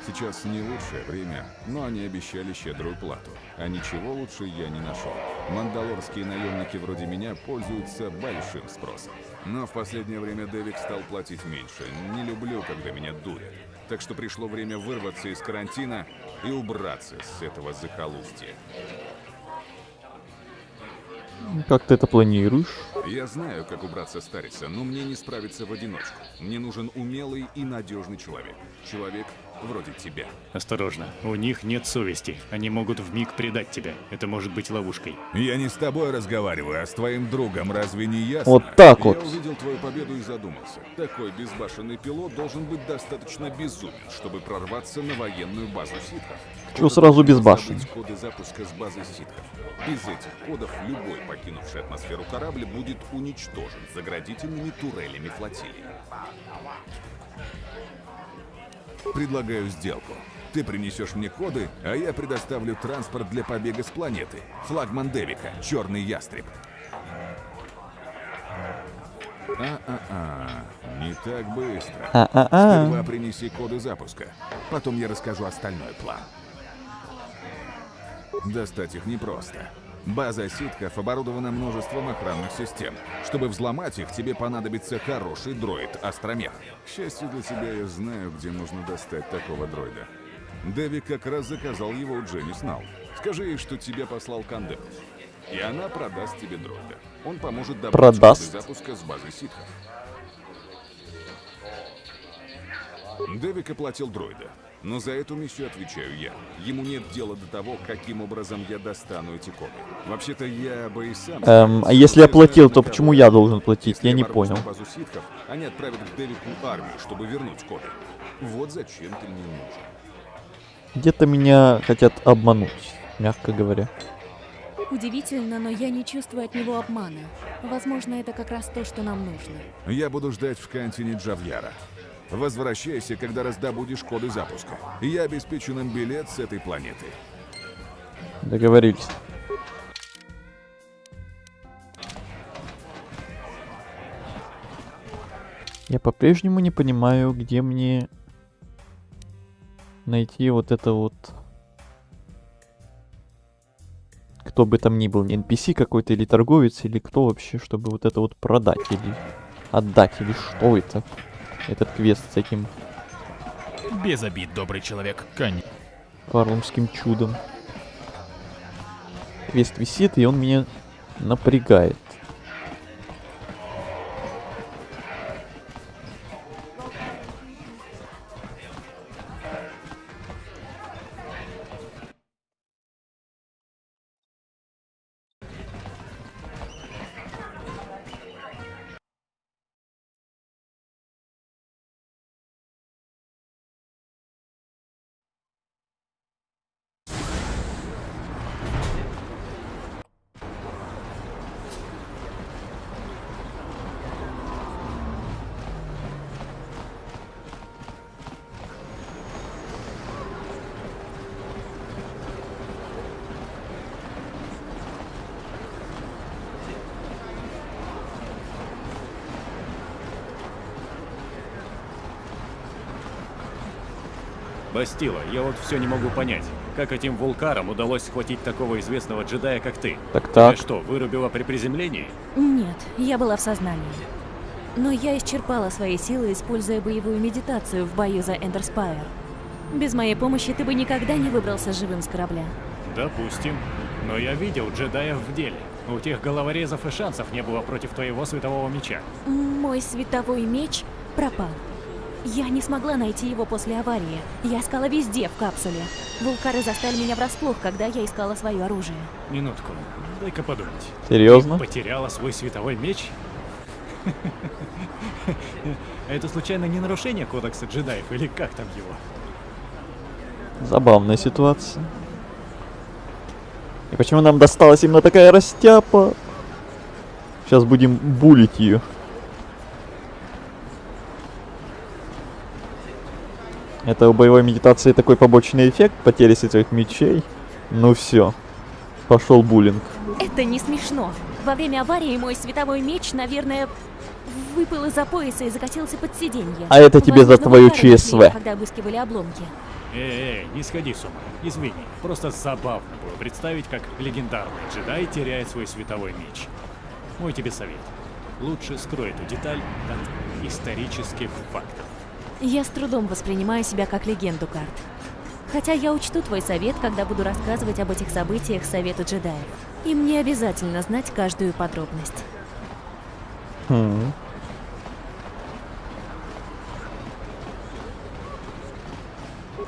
Сейчас не лучшее время, но они обещали щедрую плату. А ничего лучше я не нашел. Мандалорские наемники вроде меня пользуются большим спросом. Но в последнее время Дэвик стал платить меньше. Не люблю, когда меня дурят. Так что пришло время вырваться из карантина и убраться с этого захолустья. Как ты это планируешь? Я знаю, как убраться с Тариса, но мне не справиться в одиночку. Мне нужен умелый и надежный человек. Человек вроде тебя. Осторожно, у них нет совести. Они могут вмиг предать тебя. Это может быть ловушкой. Я не с тобой разговариваю, а с твоим другом. Разве не ясно? Вот так вот. Я увидел твою победу и задумался. Такой безбашенный пилот должен быть достаточно безумен, чтобы прорваться на военную базу ситхов. Чего сразу безбашенный? Коды запуска с базы ситхов. Без этих кодов любой покинувший атмосферу корабль будет уничтожен заградительными турелями флотилии. Предлагаю сделку. Ты принесешь мне коды, а я предоставлю транспорт для побега с планеты. Флагман Дэвика, Черный Ястреб. Не так быстро. Сперва принеси коды запуска. Потом я расскажу остальной план. Достать их непросто. База ситхов оборудована множеством охранных систем. Чтобы взломать их, тебе понадобится хороший дроид-астромех. К счастью для тебя, я знаю, где нужно достать такого дроида. Дэви как раз заказал его у Дженни Снау. Скажи ей, что тебя послал Кандел. И она продаст тебе дроида. Он поможет добавить коды запуска с базы ситхов. Дэвик оплатил дроида. Но за эту миссию отвечаю я. Ему нет дела до того, каким образом я достану эти коды. Вообще-то я бы и сам... А если я платил, то почему я должен платить? Я не понял. Базу ситхов, они отправят к Дэвику армию, чтобы вернуть коды. Вот зачем ты мне нужен. Где-то меня хотят обмануть, мягко говоря. Удивительно, но я не чувствую от него обмана. Возможно, это как раз то, что нам нужно. Я буду ждать в кантине Джавьяра. Возвращайся, когда раздобудешь коды запуска. Я обеспечу нам билет с этой планеты. Договорились. Я по-прежнему не понимаю, где мне найти вот это вот... Кто бы там ни был, не NPC какой-то или торговец, или кто вообще, чтобы вот это вот продать или отдать, или что это? Этот квест с этим... Без обид, добрый человек, Канни. Карлумским чудом. Квест висит, и он меня напрягает. Бастила, я вот все не могу понять, как этим вулкарам удалось схватить такого известного джедая, как ты? Так. Ты что, вырубила при приземлении? Нет, я была в сознании. Но я исчерпала свои силы, используя боевую медитацию в бою за Эндерспайр. Без моей помощи ты бы никогда не выбрался живым с корабля. Допустим. Но я видел джедаев в деле. У тех головорезов и шансов не было против твоего светового меча. Мой световой меч пропал. Я не смогла найти его после аварии. Я искала везде в капсуле. Вулкары застали меня врасплох, когда я искала свое оружие. Минутку, дай-ка подумать. Серьезно? Ты потеряла свой световой меч? Это случайно не нарушение кодекса джедаев или как там его? Забавная ситуация. И почему нам досталась именно такая растяпа? Сейчас будем булить ее. Это у боевой медитации такой побочный эффект потери световых мечей. Ну все, пошел буллинг. Это не смешно. Во время аварии мой световой меч, наверное, выпал из-за пояса и закатился под сиденье. А это тебе за твою ЧСВ. Когда обыскивали обломки. Не сходи с ума. Извини, просто забавно было представить, как легендарный джедай теряет свой световой меч. Мой тебе совет. Лучше скрой эту деталь от исторических фактов. Я с трудом воспринимаю себя как легенду, Карт. Хотя я учту твой совет, когда буду рассказывать об этих событиях Совету джедаев. И мне обязательно знать каждую подробность.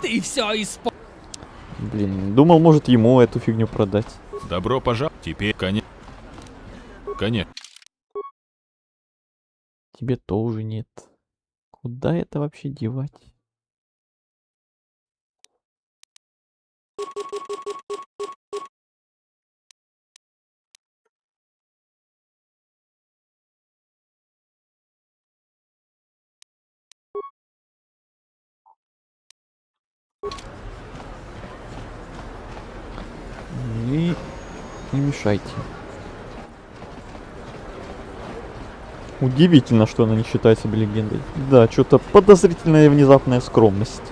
Ты все Блин, думал, может ему эту фигню продать. Добро пожаловать. Теперь конец. Тебе тоже нет. Куда это вообще девать? И не мешайте. Удивительно, что она не считает себя легендой. Да, что-то подозрительная и внезапная скромность.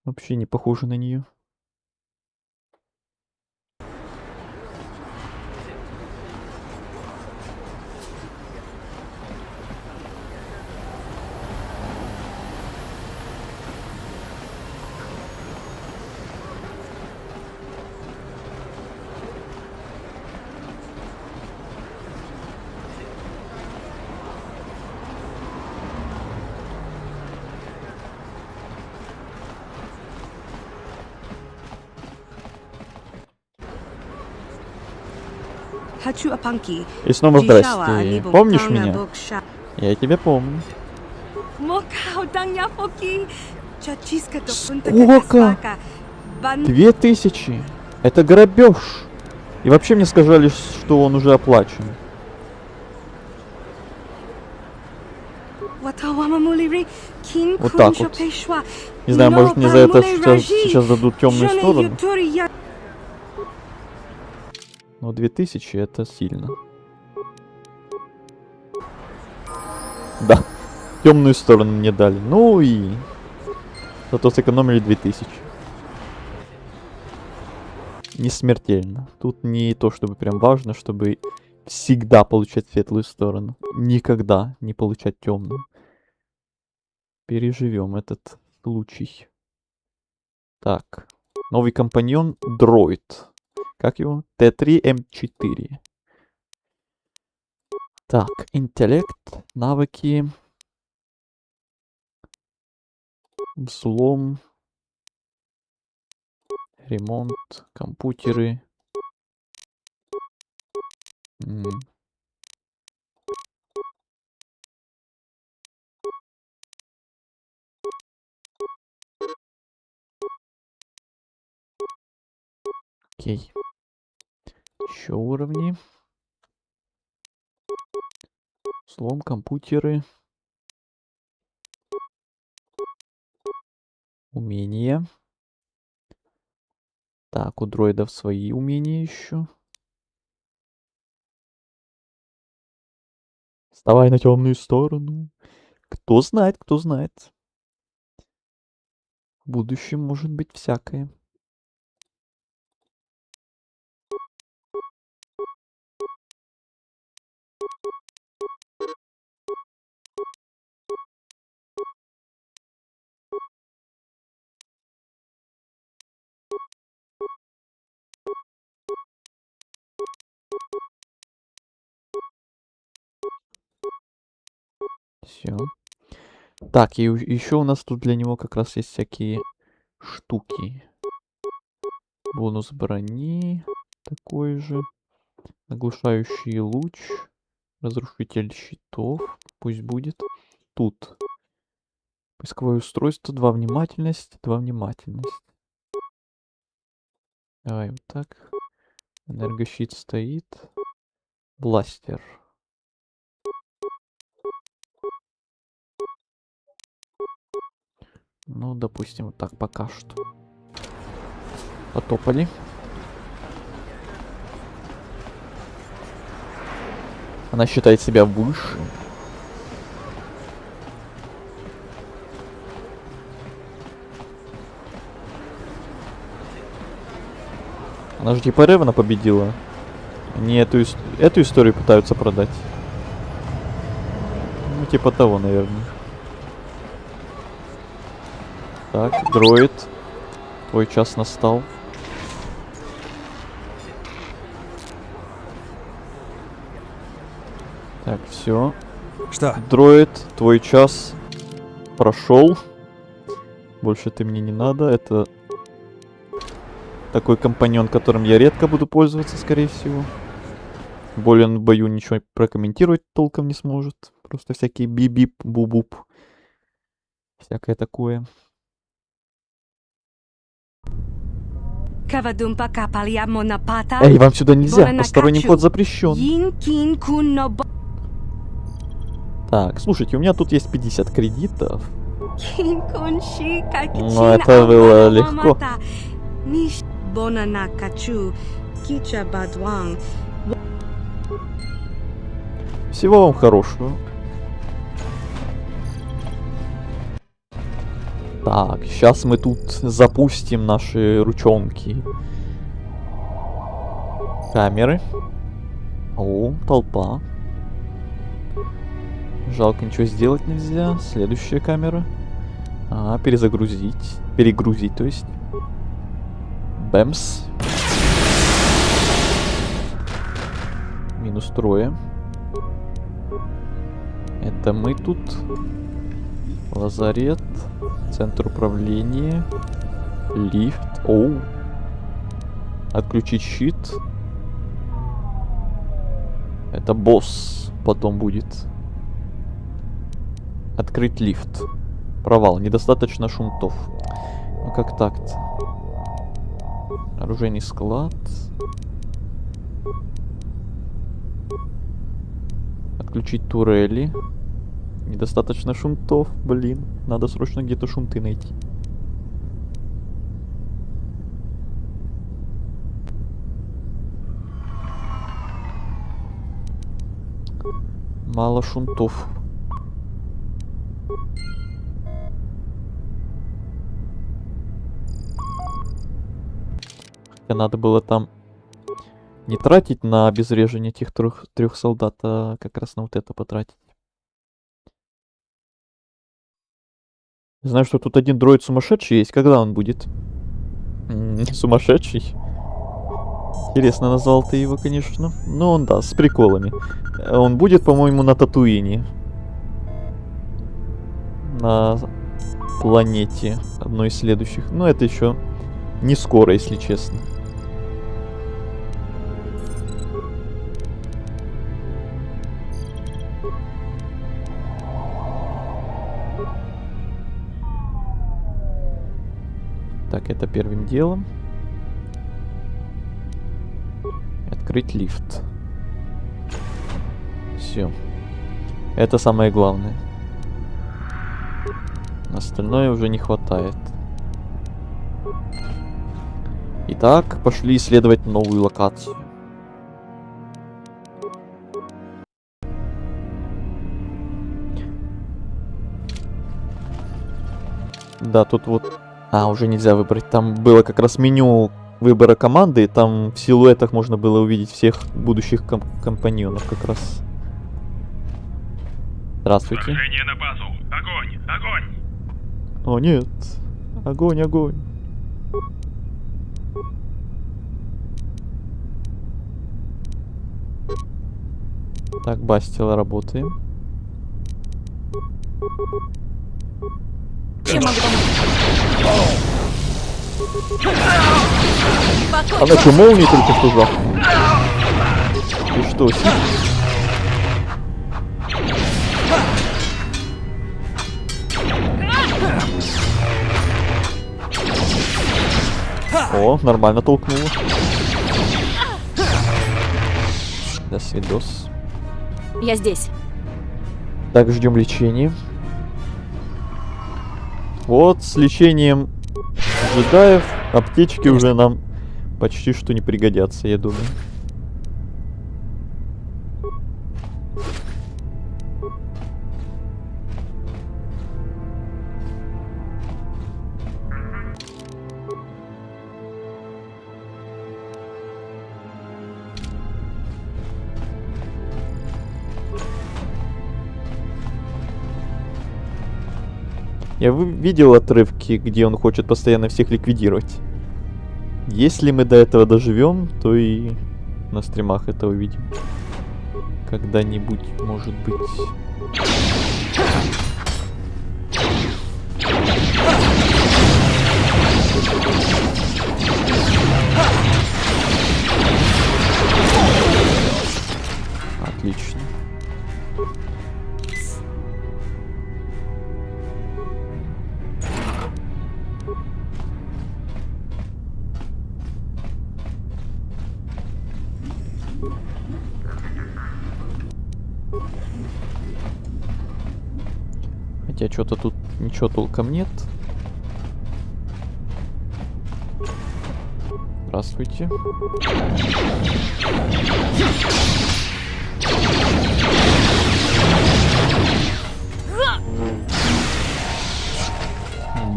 Вообще не похоже на нее. И снова здрасте. Помнишь меня? Я тебя помню. Сколько? 2000. Это грабеж. И вообще мне сказали, что он уже оплачен. Вот так вот. Не знаю, может мне за это сейчас дадут темную сторону. Но 2000 это сильно. Да. Темную сторону мне дали. Ну и... Зато сэкономили 2000. Не смертельно. Тут не то, чтобы прям важно, чтобы всегда получать светлую сторону. Никогда не получать темную. Переживем этот случай. Так. Новый компаньон дроид. Как его? Т3М4. Так, интеллект, навыки. Взлом. Ремонт, компьютеры. Окей. Еще уровни. Взлом, компьютеры. Умения. Так, у дроидов свои умения еще. Вставай на темную сторону. Кто знает, кто знает. В будущем может быть всякое. Все. Так, и еще у нас тут для него как раз есть всякие штуки. Бонус брони. Такой же. Оглушающий луч. Разрушитель щитов. Пусть будет. Тут. Поисковое устройство. 2 внимательность. 2 внимательность. Давай вот так. Энергощит стоит. Бластер. Ну, допустим, вот так пока что. Потопали. Она считает себя выше. Она же типа Ревана победила. Они эту историю пытаются продать. Ну, типа того, наверное. Так, дроид. Твой час настал. Так, все. Что? Дроид, твой час прошел. Больше ты мне не надо. Это такой компаньон, которым я редко буду пользоваться, скорее всего. Более он в бою ничего прокомментировать толком не сможет. Просто всякие бип-бип, бу-буп. Всякое такое. Эй, вам сюда нельзя. Посторонний вход запрещен. Так, слушайте, у меня тут есть 50 кредитов. Ну, это было легко. Всего вам хорошего. Так, сейчас мы тут запустим наши ручонки. Камеры. О, толпа. Жалко, ничего сделать нельзя. Следующая камера. Перезагрузить. Перегрузить, то есть. Бэмс. Минус трое. Это мы тут. Лазарет. Центр управления. Лифт. Оу. Отключить щит. Это босс потом будет. Открыть лифт. Провал. Недостаточно шунтов. Ну как так-то? Оружейный склад. Отключить турели. Недостаточно шунтов. Блин. Надо срочно где-то шунты найти. Мало шунтов. Хотя надо было там не тратить на обезвреживание этих трех солдат, а как раз на вот это потратить. Знаю, что тут один дроид сумасшедший есть. Когда он будет? Сумасшедший? Интересно назвал ты его, конечно. Но он, да, с приколами. Он будет, по-моему, на Татуине. На планете. Одной из следующих. Но это еще не скоро, если честно. Так, это первым делом. Открыть лифт. Все. Это самое главное. Остальное уже не хватает. Итак, пошли исследовать новую локацию. Да, тут вот... А, уже нельзя выбрать. Там было как раз меню выбора команды. Там в силуэтах можно было увидеть всех будущих компаньонов как раз. Здравствуйте. Вторжение на базу. Огонь! Огонь! О, нет. Огонь, огонь. Так, Бастила, работаем. Чем могу помочь? Она что, молнией только что жахнула? Ты что, О, нормально толкнула. До свидос. Я здесь. Так, ждем лечения. Вот, с лечением джедаев аптечки уже нам почти что не пригодятся, я думаю. Я видел отрывки, где он хочет постоянно всех ликвидировать. Если мы до этого доживем, то и на стримах это увидим. Когда-нибудь, может быть. Отлично. Хотя что-то тут ничего толком нет. Здравствуйте.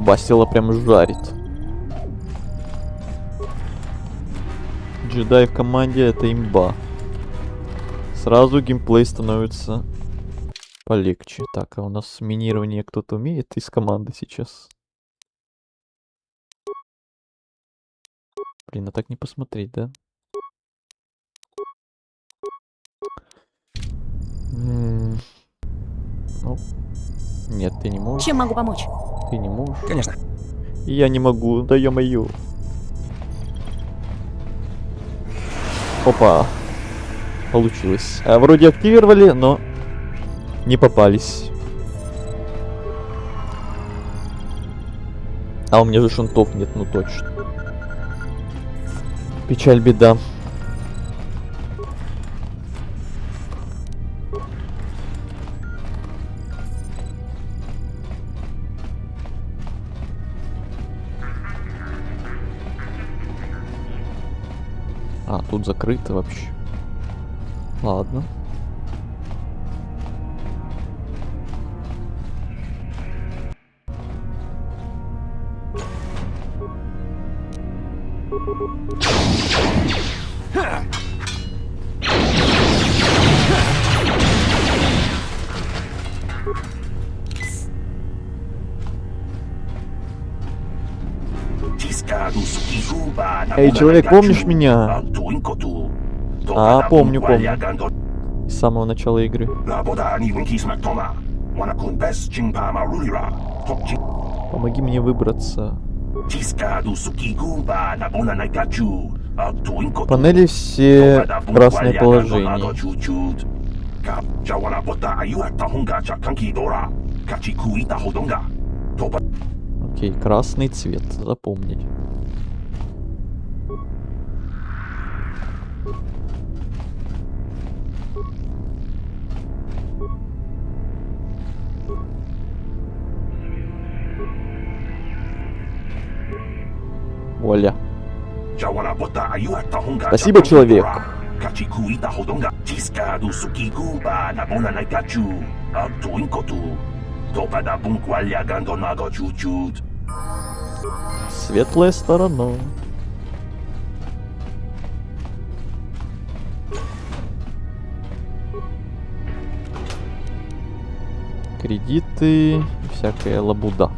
Бастила прям жарит. Джедай в команде — это имба. Сразу геймплей становится полегче. Так, а у нас минирование кто-то умеет из команды сейчас? Блин, а так не посмотреть, да? Ну, нет, ты не можешь. Чем могу помочь? Ты не можешь. Конечно. И я не могу, да ё-моё. Опа. Получилось. Вроде активировали, но не попались. А у меня же шунтов нет, ну точно. Печаль, беда. А, тут закрыто вообще. Ладно. Эй, человек, помнишь меня? А, помню. С самого начала игры. Помоги мне выбраться. Панели все в красное положение. Окей, красный цвет, запомнили. Вуаля. Спасибо, человек. Светлая сторона. Кредиты и всякая лабуда.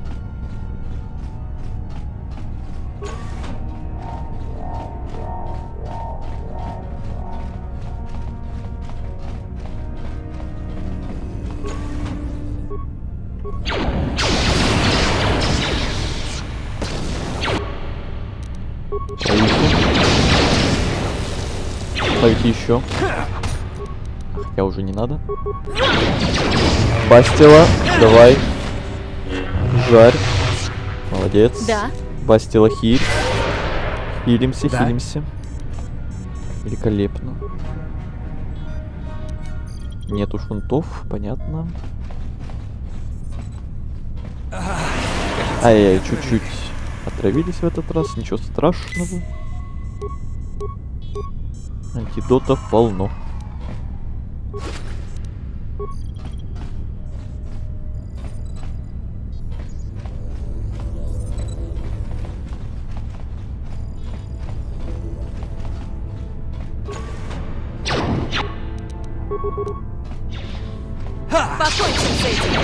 Пойти еще. Хотя уже не надо. Бастила, давай. Жарь. Молодец. Да. Бастила, хиль. Хилимся, хилимся. Великолепно. Нету шунтов, понятно. Ай-яй, чуть-чуть отравились в этот раз, ничего страшного. Антидотов полно. Покончим с этим.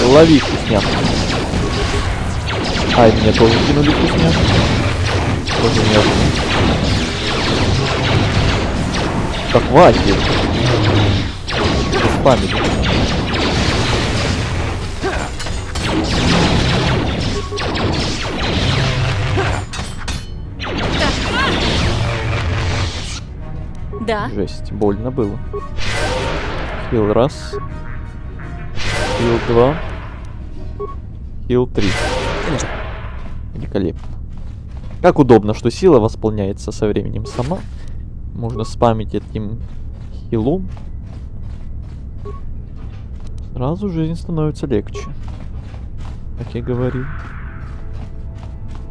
Лови вкусняшку. Ай, мне тоже кинули вкусняшку. Тоже неожиданно. Да хватит. Спамить. Да. Жесть, больно было. Хил раз. Хил 2. Хил 3. Великолепно. Как удобно, что сила восполняется со временем сама. Можно спамить этим хилом. Сразу жизнь становится легче. Как я говорил.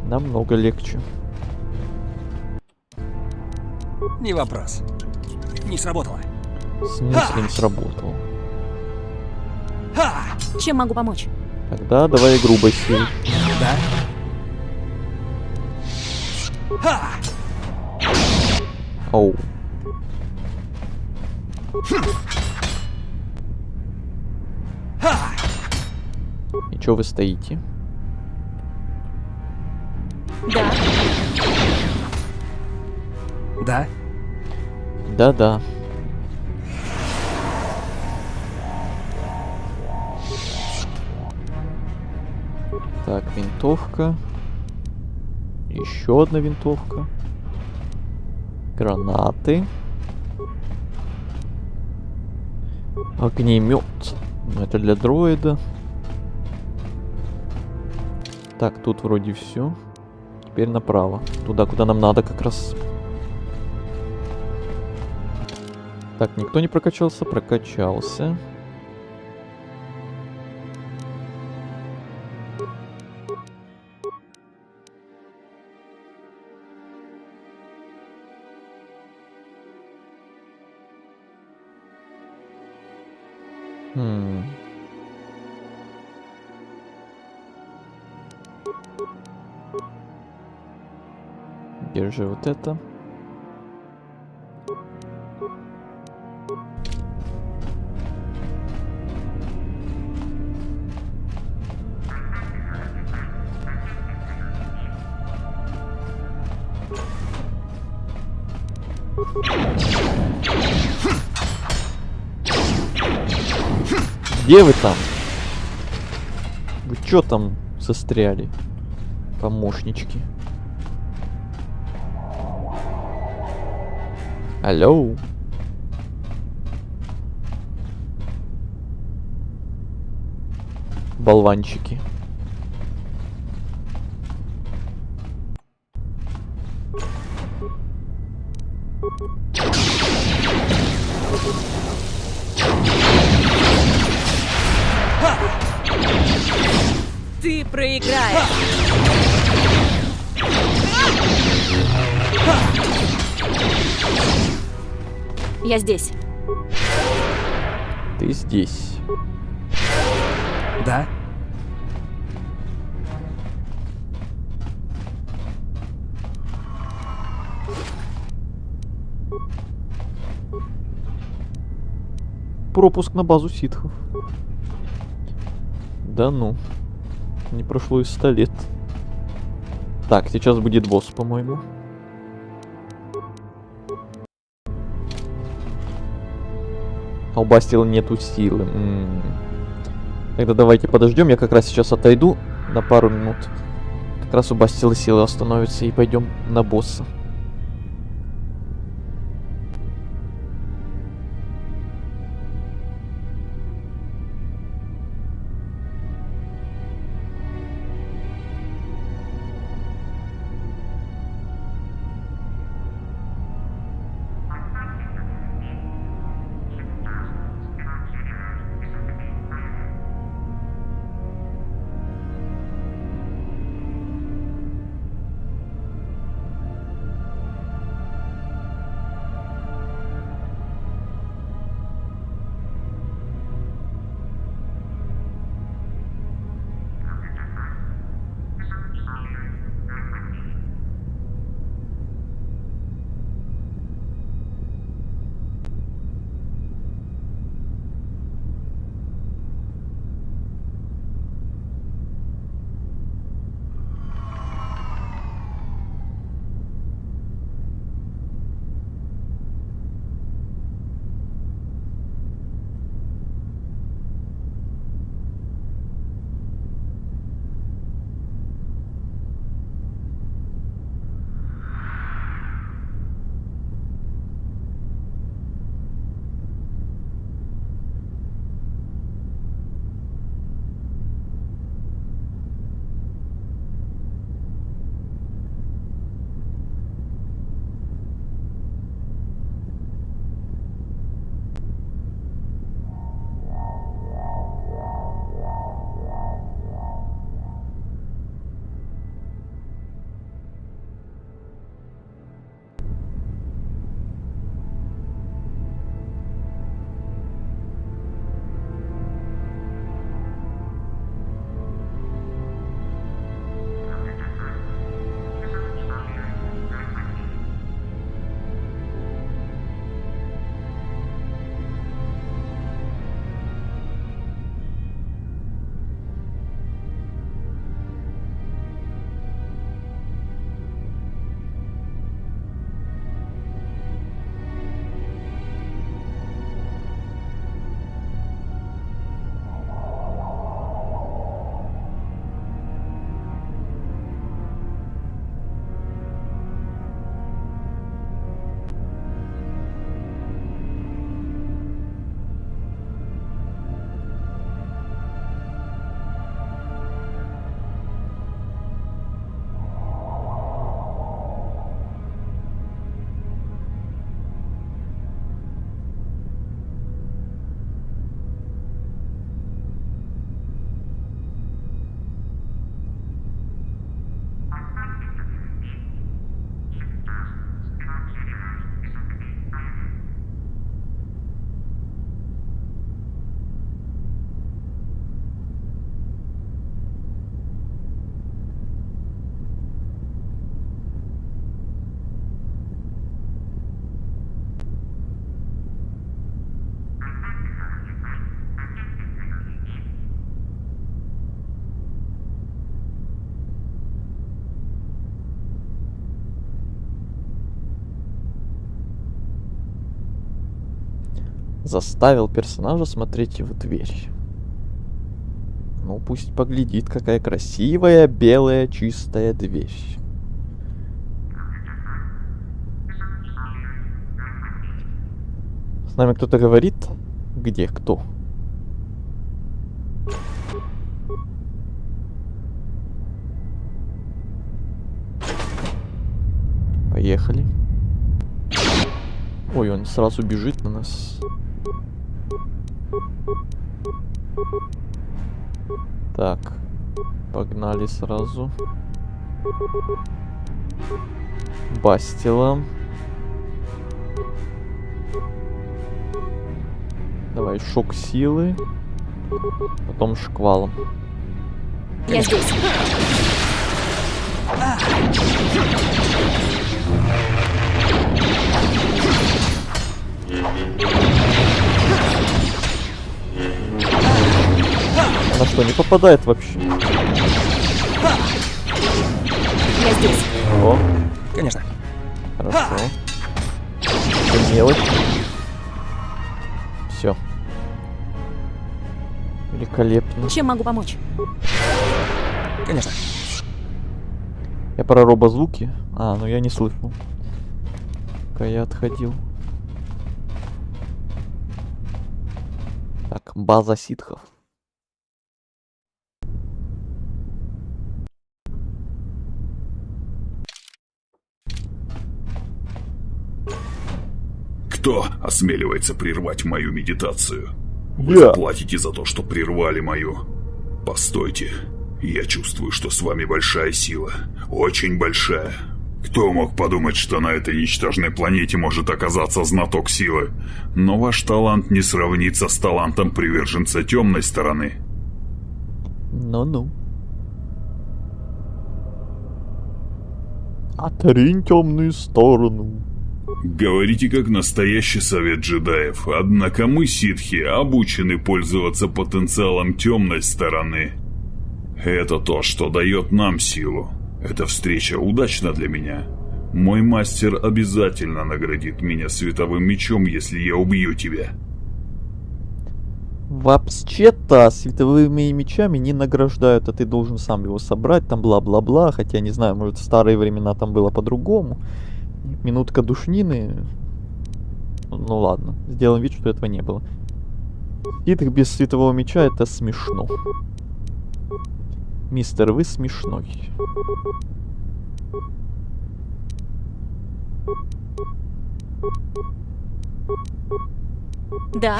Намного легче. Не вопрос. Не сработало. В смысле не сработало? Чем могу помочь? Тогда давай грубой силой. Да. Оу. И чё вы стоите? Да. Да? Да-да. Так, винтовка. Еще одна винтовка. Гранаты. Огнемет. Это для дроида. Так, тут вроде все. Теперь направо. Туда, куда нам надо как раз. Так, никто не прокачался? Прокачался. Держи вот это. Где вы там? Вы чё там застряли, помощнички? Алло? Болванчики. Ты проиграешь. Я здесь. Ты здесь. Да? Пропуск на базу ситхов. Да ну. Не прошло и 100 лет. Так, сейчас будет босс, по-моему. А у Бастила нету силы. Тогда давайте подождем. Я как раз сейчас отойду на пару минут. Как раз у Бастила силы остановится и пойдем на босса. Заставил персонажа смотреть в дверь. Ну, пусть поглядит, какая красивая, белая, чистая дверь. С нами кто-то говорит? Где? Кто? Поехали. Ой, он сразу бежит на нас. Так, погнали сразу. Бастила. Давай шок силы. Потом шквалом. Я здесь. Она что, не попадает вообще? Я здесь. О. Конечно. Хорошо. Что делать? Все. Великолепно. Чем могу помочь? Конечно. Я про робозвуки. А, ну я не слышал. Пока я отходил. Так, база ситхов. Кто осмеливается прервать мою медитацию? Вы Я. заплатите за то, что прервали мою. Постойте. Я чувствую, что с вами большая сила. Очень большая. Кто мог подумать, что на этой ничтожной планете может оказаться знаток силы? Но ваш талант не сравнится с талантом приверженца темной стороны. Ну-ну. Отринь темную сторону. Говорите как настоящий совет джедаев, однако мы, ситхи, обучены пользоваться потенциалом темной стороны. Это то, что дает нам силу. Эта встреча удачна для меня. Мой мастер обязательно наградит меня световым мечом, если я убью тебя. Вообще-то световыми мечами не награждают, а ты должен сам его собрать, там бла-бла-бла, хотя не знаю, может в старые времена там было по-другому. Минутка душнины. Ну ладно, сделаем вид, что этого не было. Ситх без светового меча — это смешно. Мистер, вы смешной. Да.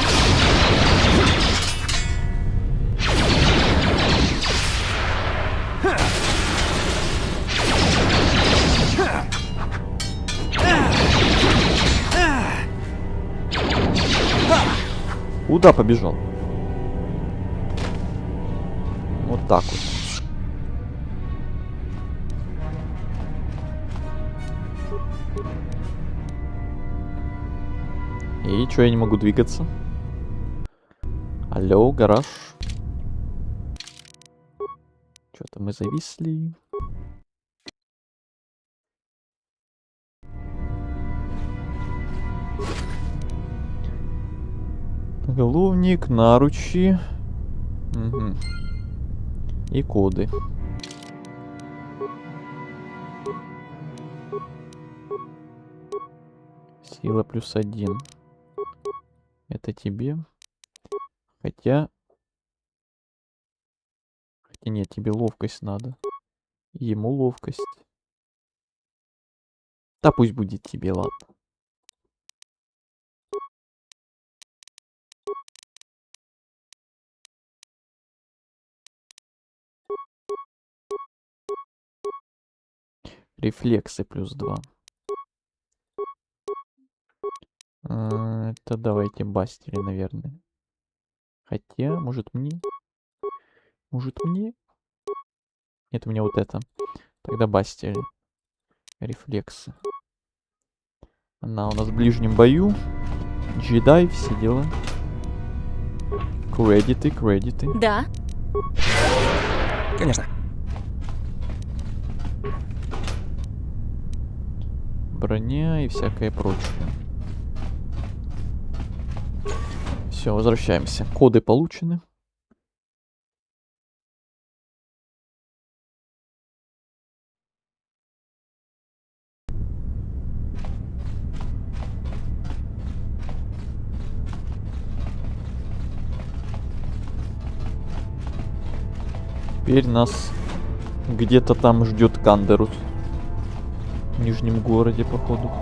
Куда побежал? Вот так вот. И чё, я не могу двигаться? Алло, гараж. Чё-то мы зависли. Головник, наручи. Угу. И коды. Сила +1. Это тебе. Хотя нет, тебе ловкость надо. Ему ловкость. Да пусть будет тебе, ладно. Рефлексы +2. Это давайте бастили, наверное. Хотя, может мне? Может мне? Нет, у меня вот это. Тогда бастили. Рефлексы. Она у нас в ближнем бою. Джедай, все дела. Кредиты, кредиты. Да. Конечно. Броня и всякое прочее. Все, возвращаемся. Коды получены. Теперь нас где-то там ждет Кандерус. В Нижнем городе, походу.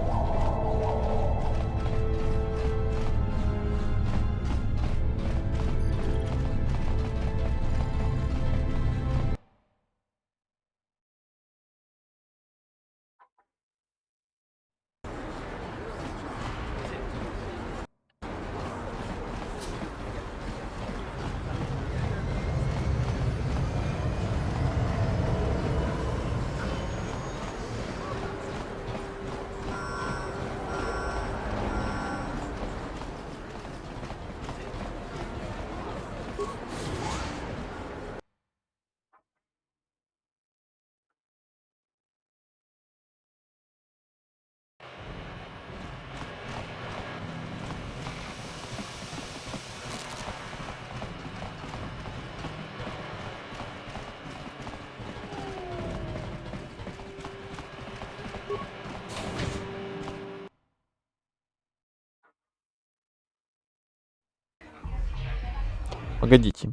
Погодите.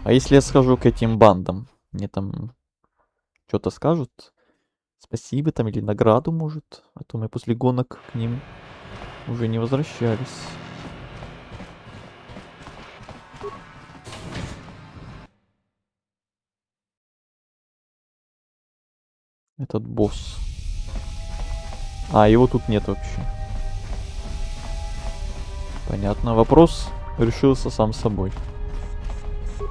А если я схожу к этим бандам? Мне там что-то скажут? Спасибо там или награду, может? А то мы после гонок к ним уже не возвращались. Этот босс. А, его тут нет вообще. Понятно. Вопрос решился сам собой.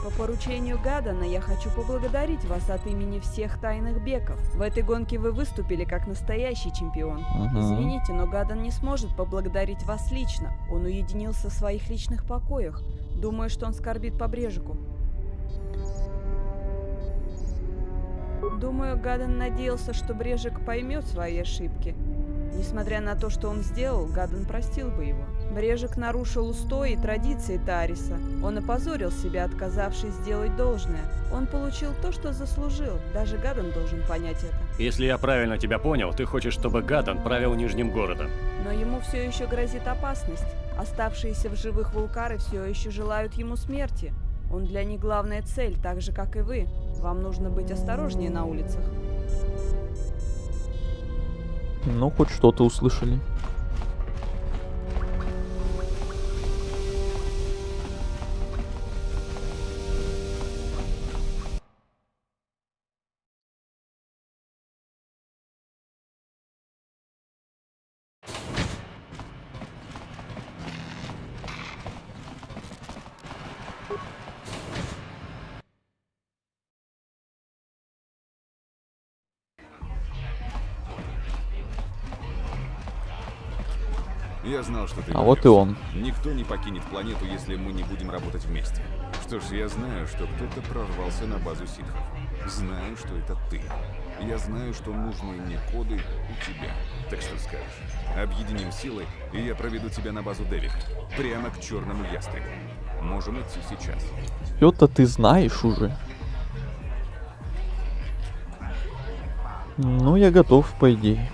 По поручению Гадана я хочу поблагодарить вас от имени всех тайных беков. В этой гонке вы выступили как настоящий чемпион. Извините, но Гадан не сможет поблагодарить вас лично. Он уединился в своих личных покоях. Думаю, что он скорбит по Брежику. Думаю, Гадан надеялся, что Брежик поймет свои ошибки. Несмотря на то, что он сделал, Гадан простил бы его. Брежик нарушил устои и традиции Тариса. Он опозорил себя, отказавшись сделать должное. Он получил то, что заслужил. Даже Гадан должен понять это. Если я правильно тебя понял, ты хочешь, чтобы Гадан правил Нижним городом. Но ему все еще грозит опасность. Оставшиеся в живых вулкары все еще желают ему смерти. Он для них главная цель, так же, как и вы. Вам нужно быть осторожнее на улицах. Ну, хоть что-то услышали. Я знал, что ты А вот и он. Никто не покинет планету, если мы не будем работать вместе. Что ж, я знаю, что кто-то прорвался на базу ситхов. Знаю, что это ты. Я знаю, что нужные мне коды у тебя. Так что скажешь? Объединим силы, и я проведу тебя на базу Девика. Прямо к Черному Ястребу. Можем идти сейчас. Что-то ты знаешь уже. Ну, я готов, по идее.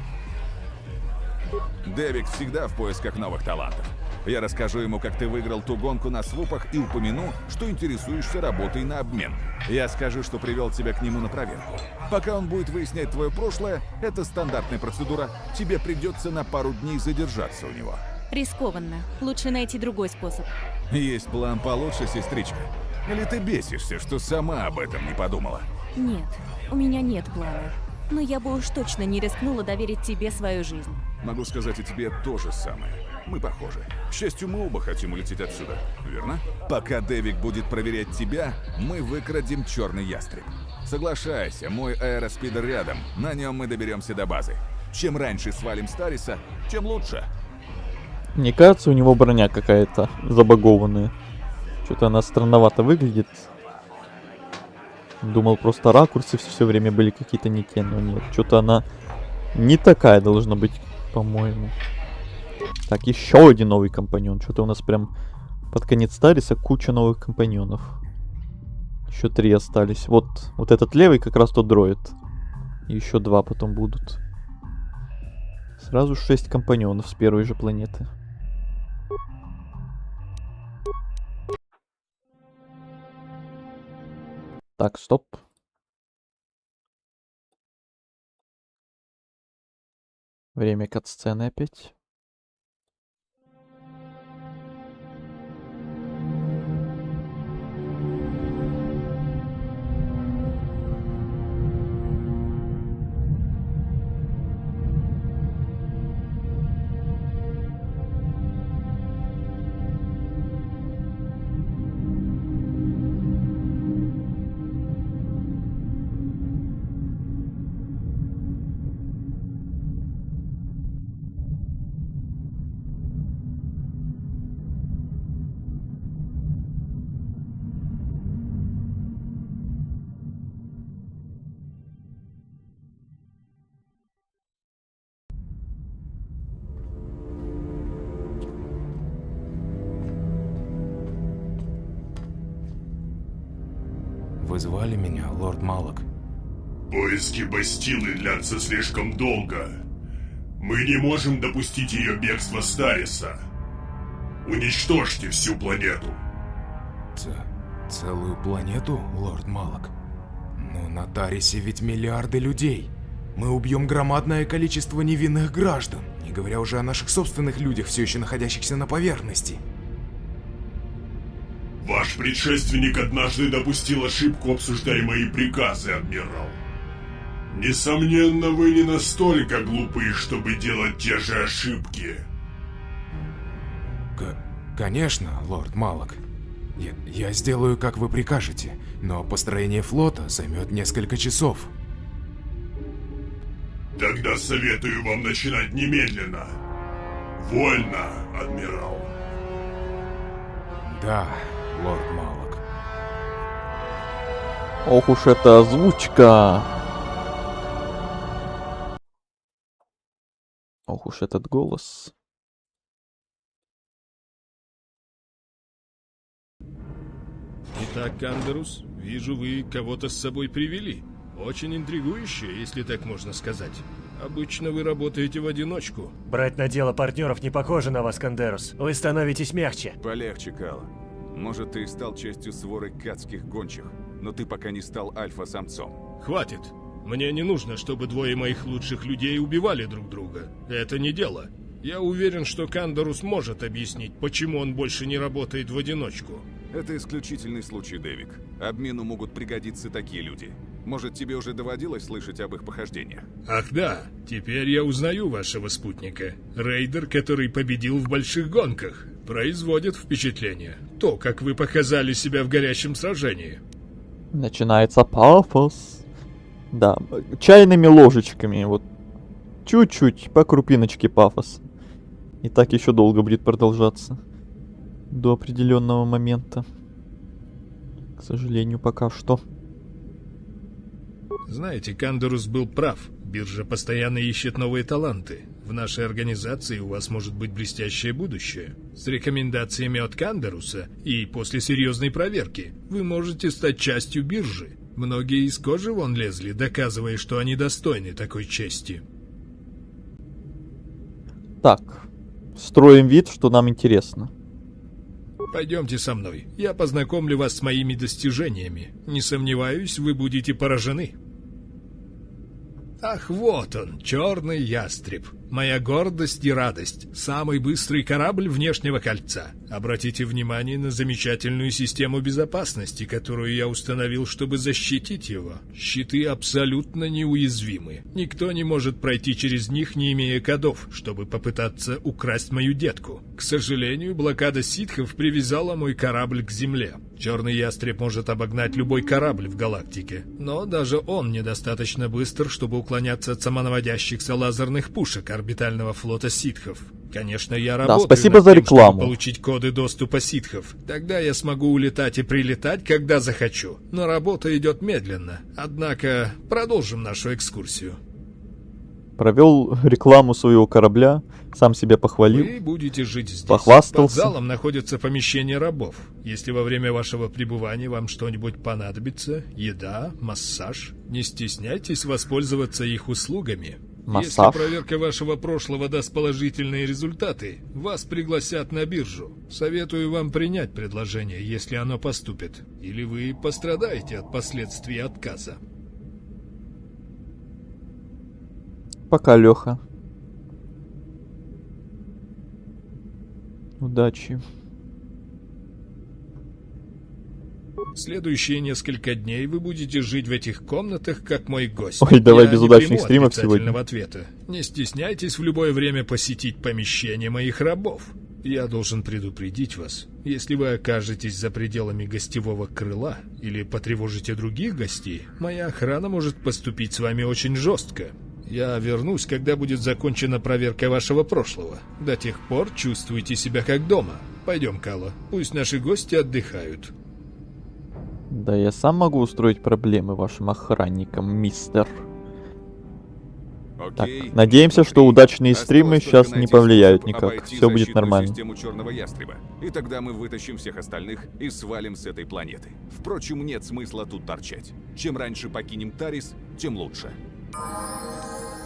Девик всегда в поисках новых талантов. Я расскажу ему, как ты выиграл ту гонку на свупах, и упомяну, что интересуешься работой на обмен. Я скажу, что привел тебя к нему на проверку. Пока он будет выяснять твое прошлое, это стандартная процедура. Тебе придется на пару дней задержаться у него. Рискованно. Лучше найти другой способ. Есть план получше, сестричка? Или ты бесишься, что сама об этом не подумала? Нет, у меня нет плана. Но я бы уж точно не рискнула доверить тебе свою жизнь. Могу сказать и тебе то же самое. Мы похожи. К счастью, мы оба хотим улететь отсюда, верно? Пока Девик будет проверять тебя, мы выкрадем Черный Ястреб. Соглашайся, мой аэроспидер рядом. На нем мы доберемся до базы. Чем раньше свалим с Тариса, тем лучше. Мне кажется, у него броня какая-то забагованная. Что-то она странновато выглядит. Думал, просто ракурсы все время были какие-то не те, но нет. Что-то она не такая должна быть, по-моему. Так, еще один новый компаньон. Что-то у нас прям Под конец Тариса куча новых компаньонов. Еще 3 остались. Вот этот левый как раз тот дроид. И еще 2 потом будут. Сразу 6 компаньонов с первой же планеты. Так, стоп. Время кат-сцены опять. Вы звали меня, лорд Малок? Поиски Бастилы длятся слишком долго. Мы не можем допустить ее бегства с Тариса. Уничтожьте всю планету. Целую планету, лорд Малок? Но на Тарисе ведь миллиарды людей. Мы убьем громадное количество невинных граждан, не говоря уже о наших собственных людях, все еще находящихся на поверхности. Ваш предшественник однажды допустил ошибку, обсуждая мои приказы, адмирал. Несомненно, вы не настолько глупы, чтобы делать те же ошибки. Конечно, лорд Малок. Я сделаю, как вы прикажете, но построение флота займет несколько часов. Тогда советую вам начинать немедленно. Вольно, адмирал. Да, лорд Малок. Ох уж эта озвучка. Ох уж этот голос. Итак, Кандерус, вижу, вы кого-то с собой привели. Очень интригующе, если так можно сказать. Обычно вы работаете в одиночку. Брать на дело партнеров не похоже на вас, Кандерус. Вы становитесь мягче. Полегче, Кала. Может, ты и стал частью своры кадских гончих, но ты пока не стал альфа-самцом. Хватит. Мне не нужно, чтобы двое моих лучших людей убивали друг друга. Это не дело. Я уверен, что Кандерус может объяснить, почему он больше не работает в одиночку. Это исключительный случай, Дэвик. Обмену могут пригодиться такие люди. Может, тебе уже доводилось слышать об их похождениях? Ах да, теперь я узнаю вашего спутника. Рейдер, который победил в больших гонках. Производит впечатление. То, как вы показали себя в горячем сражении. Начинается пафос. Да, чайными ложечками, вот. Чуть-чуть, по крупиночке пафос. И так еще долго будет продолжаться. До определенного момента. К сожалению, пока что. Знаете, Кандерус был прав. Биржа постоянно ищет новые таланты. В нашей организации у вас может быть блестящее будущее. С рекомендациями от Кандеруса и после серьезной проверки вы можете стать частью биржи. Многие из кожи вон лезли, доказывая, что они достойны такой чести. Так, строим вид, что нам интересно. Пойдемте со мной. Я познакомлю вас с моими достижениями. Не сомневаюсь, вы будете поражены. Ах, вот он, черный ястреб. Моя гордость и радость. Самый быстрый корабль внешнего кольца. Обратите внимание на замечательную систему безопасности, которую я установил, чтобы защитить его. Щиты абсолютно неуязвимы. Никто не может пройти через них, не имея кодов, чтобы попытаться украсть мою детку. К сожалению, блокада ситхов привязала мой корабль к земле. Черный ястреб может обогнать любой корабль в галактике, но даже он недостаточно быстр, чтобы уклоняться от самонаводящихся лазерных пушек орбитального флота ситхов. Конечно, я работаю спасибо над за тем, рекламу. чтобы получить коды доступа ситхов. Тогда я смогу улетать и прилетать, когда захочу. Но работа идет медленно. Однако, продолжим нашу экскурсию. Провел рекламу своего корабля, сам себя похвалил. Вы будете жить здесь. Похвастался. Под залом находится помещение рабов. Если во время вашего пребывания вам что-нибудь понадобится, еда, массаж, не стесняйтесь воспользоваться их услугами. Массаж. Если проверка вашего прошлого даст положительные результаты, вас пригласят на биржу. Советую вам принять предложение, если оно поступит, или вы пострадаете от последствий отказа. Пока, Леха. Удачи. Следующие несколько дней вы будете жить в этих комнатах, как мой гость. Ой, давай Я без не удачных приму стримов сегодня. отрицательного ответа. Не стесняйтесь в любое время посетить помещение моих рабов. Я должен предупредить вас, если вы окажетесь за пределами гостевого крыла или потревожите других гостей, моя охрана может поступить с вами очень жестко. Я вернусь, когда будет закончена проверка вашего прошлого. До тех пор чувствуйте себя как дома. Пойдем, Кало, пусть наши гости отдыхают. Да я сам могу устроить проблемы вашим охранникам, мистер. Так, надеемся, что удачные стримы сейчас не повлияют никак. Все будет нормально. Систему Черного Ястреба. И тогда мы вытащим всех остальных и свалим с этой планеты. Впрочем, нет смысла тут торчать. Чем раньше покинем Тарис, тем лучше.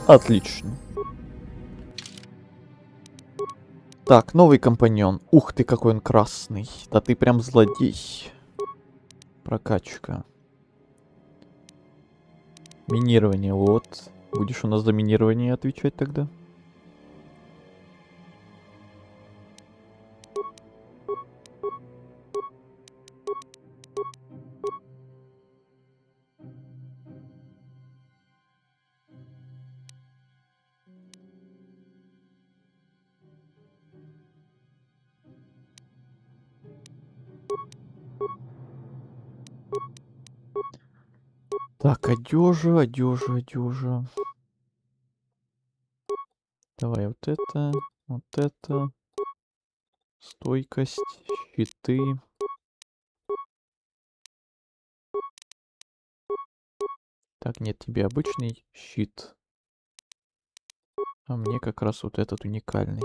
Отлично. Так, новый компаньон. Ух ты, какой он красный. Да ты прям злодей. Прокачка. Минирование, вот. Будешь у нас за минирование отвечать тогда? Так, одежа, одежа, одежа. Давай вот это. Стойкость, щиты. Так, нет, тебе обычный щит. А мне как раз вот этот уникальный.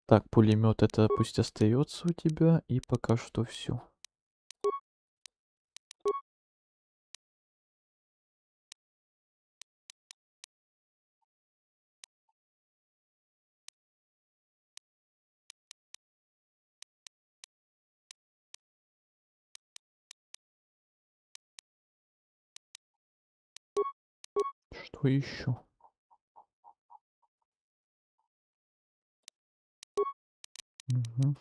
Так, пулемет это пусть остается у тебя. И пока что все. Что еще? Угу.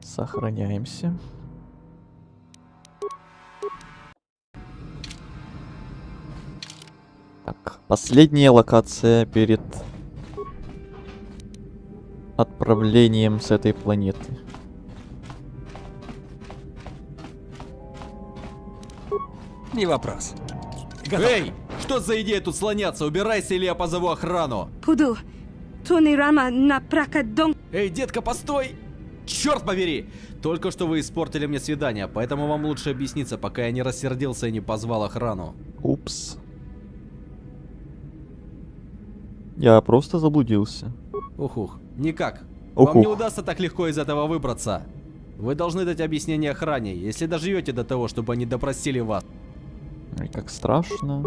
Сохраняемся. Так, последняя локация перед отправлением с этой планеты. Не вопрос. Эй, что за идея тут слоняться? Убирайся, или я позову охрану. Пуду, Тони Рама на прокат-дом. Эй, детка, постой! Черт побери! Только что вы испортили мне свидание, поэтому вам лучше объясниться, пока я не рассердился и не позвал охрану. Упс. Я просто заблудился. Ух-ух. Никак. Ух-ух. Вам не удастся так легко из этого выбраться. Вы должны дать объяснение охране, если доживете до того, чтобы они допросили вас. Ой, как страшно.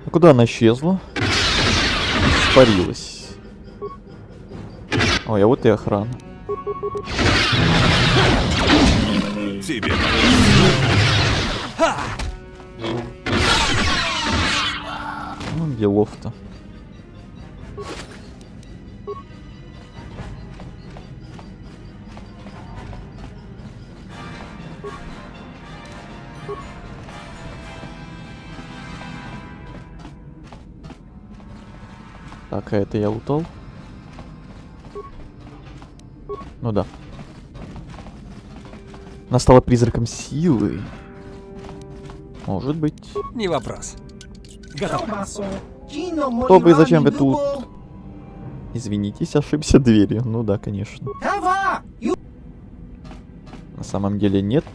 А куда она исчезла? Испарилась. Ой, а вот и охрана. Тебе. Ну, делов-то. Так, а это я лутал? Ну да. Она стала призраком силы. Может быть. Не вопрос. Готов. Кто вы, зачем вы тут? Извинитесь, ошибся дверью. Ну да, конечно. На самом деле нет.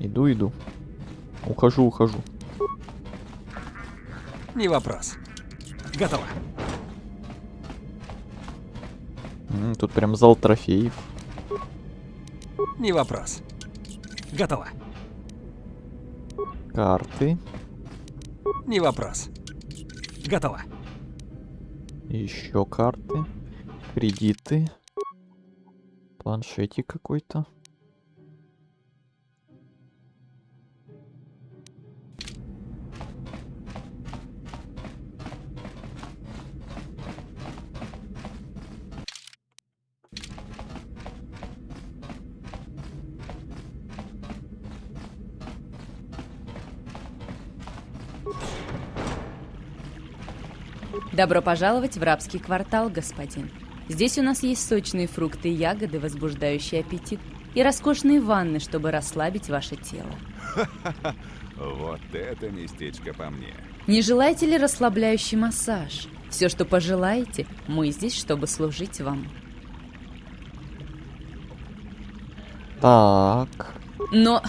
Иду. Ухожу. Не вопрос. Готово. Тут прям зал трофеев. Не вопрос. Готово. Карты. Не вопрос. Готово. Еще карты. Кредиты. Планшетик какой-то. Добро пожаловать в рабский квартал, господин. Здесь у нас есть сочные фрукты и ягоды, возбуждающие аппетит, и роскошные ванны, чтобы расслабить ваше тело. Вот это местечко по мне. Не желаете ли расслабляющий массаж? Все, что пожелаете, мы здесь, чтобы служить вам. Так. Но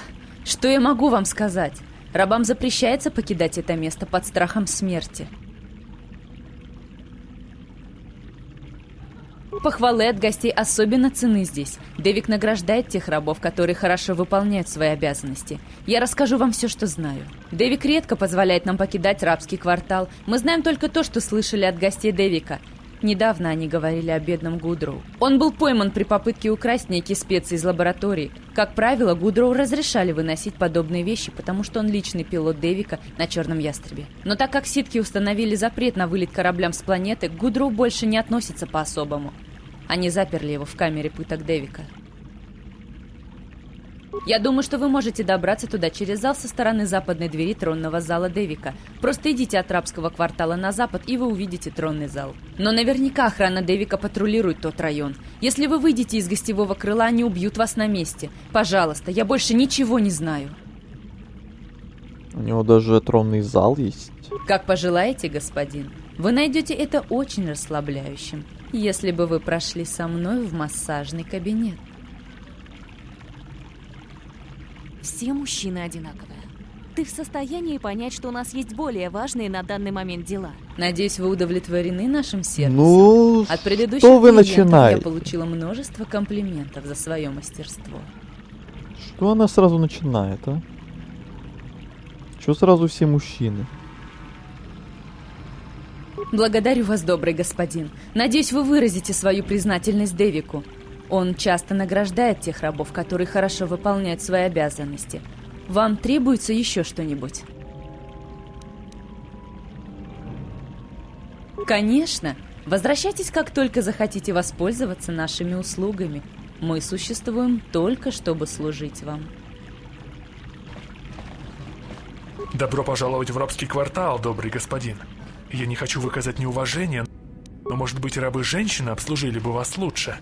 что я могу вам сказать? Рабам запрещается покидать это место под страхом смерти. Похвалы от гостей особенно ценны здесь. Дэвик награждает тех рабов, которые хорошо выполняют свои обязанности. Я расскажу вам все, что знаю. Дэвик редко позволяет нам покидать рабский квартал. Мы знаем только то, что слышали от гостей Дэвика. Недавно они говорили о бедном Гудроу. Он был пойман при попытке украсть некие специи из лаборатории. Как правило, Гудроу разрешали выносить подобные вещи, потому что он личный пилот Дэвика на Черном Ястребе. Но так как ситхи установили запрет на вылет кораблям с планеты, к Гудроу больше не относится по-особому. Они заперли его в камере пыток Дэвика. Я думаю, что вы можете добраться туда через зал со стороны западной двери тронного зала Дэвика. Просто идите от рабского квартала на запад, и вы увидите тронный зал. Но наверняка охрана Дэвика патрулирует тот район. Если вы выйдете из гостевого крыла, они убьют вас на месте. Пожалуйста, я больше ничего не знаю. У него даже тронный зал есть. Как пожелаете, господин. Вы найдете это очень расслабляющим, если бы вы прошли со мной в массажный кабинет. Все мужчины одинаковые. Ты в состоянии понять, что у нас есть более важные на данный момент дела? Надеюсь, вы удовлетворены нашим сервисом. Ну, от предыдущих что вы клиентов начинаете? Я получила множество комплиментов за свое мастерство. Что она сразу начинает, а? Чё сразу все мужчины? Благодарю вас, добрый господин. Надеюсь, вы выразите свою признательность Дэвику. Он часто награждает тех рабов, которые хорошо выполняют свои обязанности. Вам требуется еще что-нибудь? Конечно. Возвращайтесь, как только захотите воспользоваться нашими услугами. Мы существуем только, чтобы служить вам. Добро пожаловать в рабский квартал, добрый господин. Я не хочу выказать неуважение, но, может быть, рабы-женщины обслужили бы вас лучше.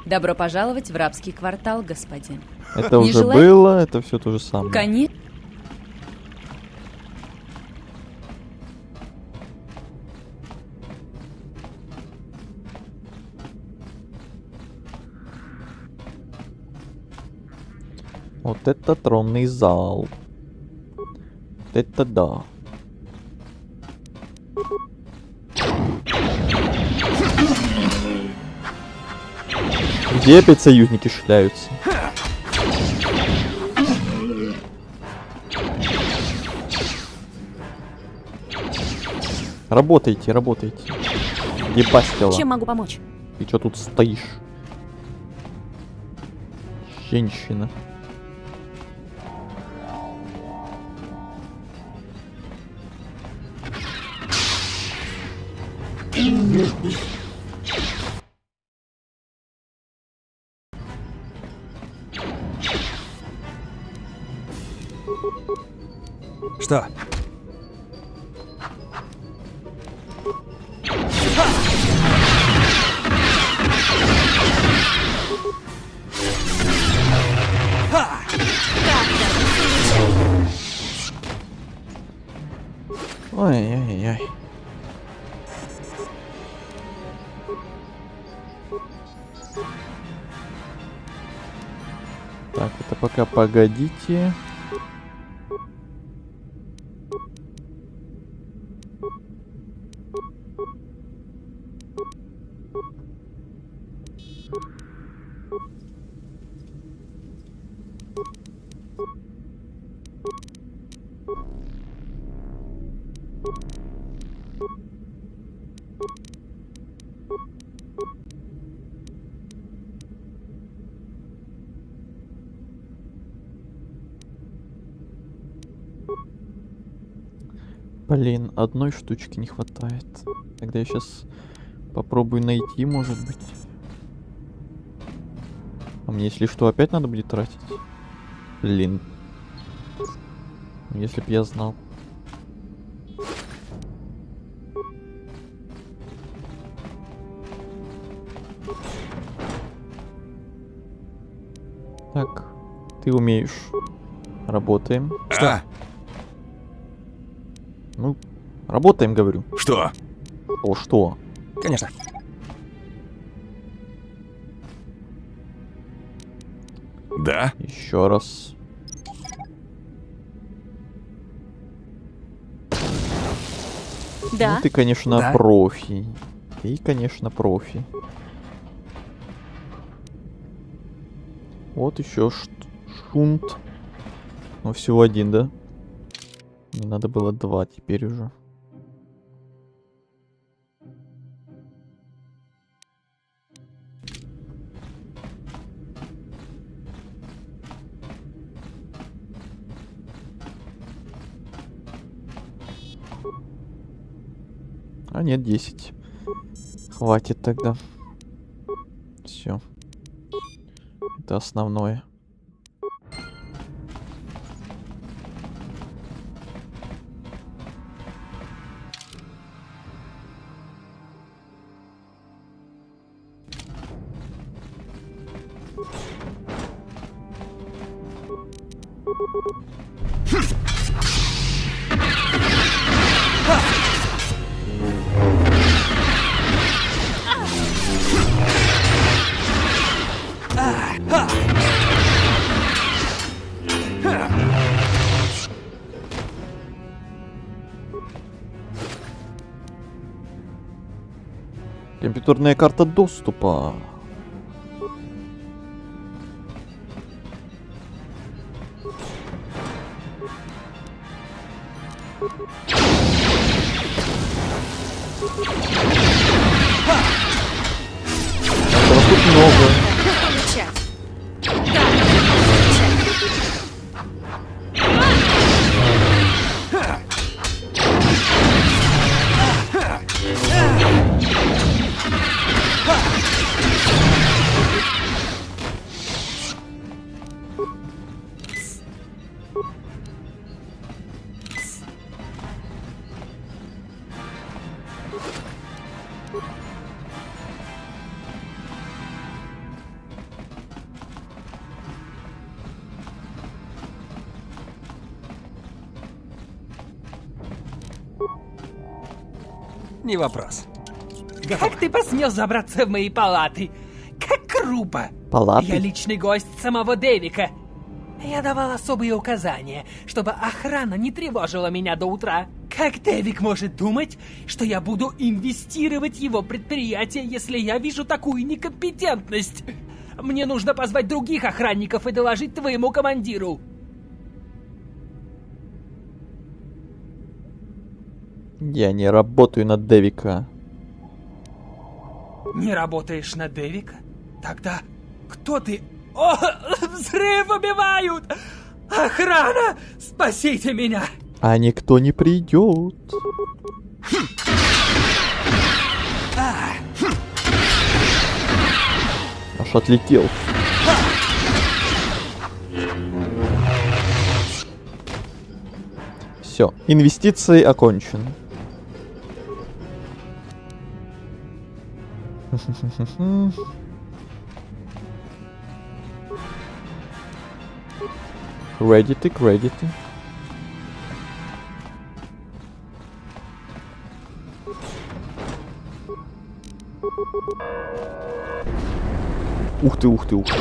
Добро пожаловать в рабский квартал, господин. Это уже было, это все то же самое. Конечно. Вот это тронный зал. Вот это да. Где опять союзники шляются? Работайте, работайте. Где пастила? Чем могу помочь? Ты чё тут стоишь? Женщина. Что? Так, это пока погодите. Блин, одной штучки не хватает. Тогда я сейчас попробую найти, может быть. А мне, если что, опять надо будет тратить? Блин. Если б я знал. Так, ты умеешь. Работаем. Что? Ну, работаем, говорю. Что? О, что? Конечно. Да? Еще раз. Да. Ну, ты, конечно, Да. профи. Ты, конечно, профи. Вот еще шунт. Ну, всего один, да? Не надо было 2 теперь уже. А нет, 10. Хватит тогда. Все. Это основное. Компьютерная карта доступа. Этого тут много. Не вопрос. Как ты посмел забраться в мои палаты? Как грубо! Палаты? Я личный гость самого Дэвика. Я давал особые указания, чтобы охрана не тревожила меня до утра. Как Дэвик может думать, что я буду инвестировать в его предприятие, если я вижу такую некомпетентность? Мне нужно позвать других охранников и доложить твоему командиру. Я не работаю на Дэвика. Не работаешь на Дэвика? Тогда кто ты? О, взрыв убивают! Охрана! Спасите меня! А никто не придет. Аж отлетел. Все, инвестиции окончены. Кредиты, кредиты. Ух ты, ух ты, ух ты.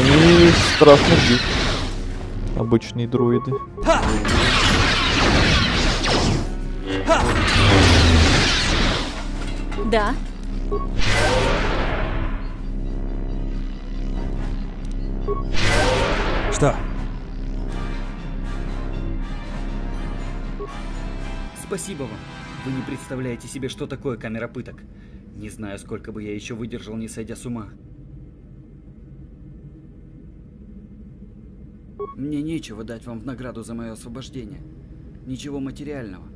они страшно бьют. Обычные друиды. Да. Что? Спасибо вам. Вы не представляете себе, что такое камера пыток. Не знаю, сколько бы я еще выдержал, не сойдя с ума. Мне нечего дать вам в награду за мое освобождение. Ничего материального.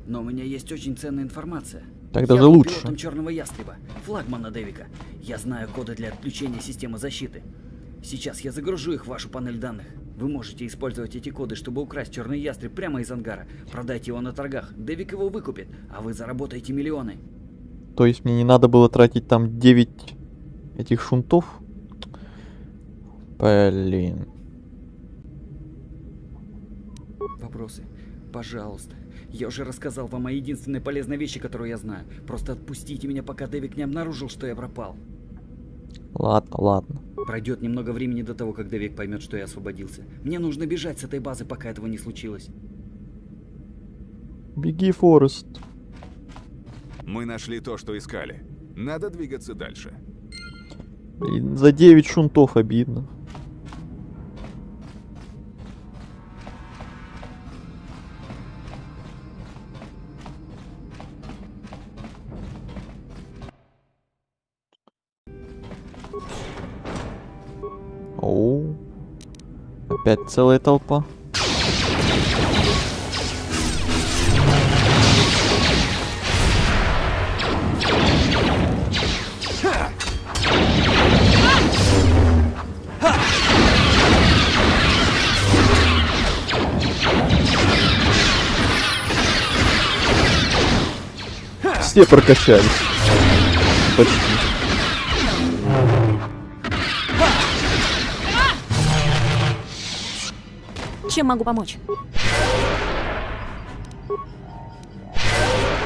Но у меня есть очень ценная информация. Так даже я был лучше. пилотом Черного Ястреба, флагмана Девика. Я знаю коды для отключения системы защиты. Сейчас я загружу их в вашу панель данных. Вы можете использовать эти коды, чтобы украсть Черный Ястреб прямо из ангара. Продайте его на торгах. Девик его выкупит, а вы заработаете миллионы. То есть мне не надо было тратить там 9 этих шунтов? Блин. Вопросы? Пожалуйста. Я уже рассказал вам о единственной полезной вещи, которую я знаю. Просто отпустите меня, пока Девик не обнаружил, что я пропал. Ладно, ладно. Пройдет немного времени до того, как Девик поймет, что я освободился. Мне нужно бежать с этой базы, пока этого не случилось. Беги, Форест. Мы нашли то, что искали. Надо двигаться дальше. Блин, за 9 шунтов обидно. Оу. Опять целая толпа. Все прокачались. Почти. Чем могу помочь?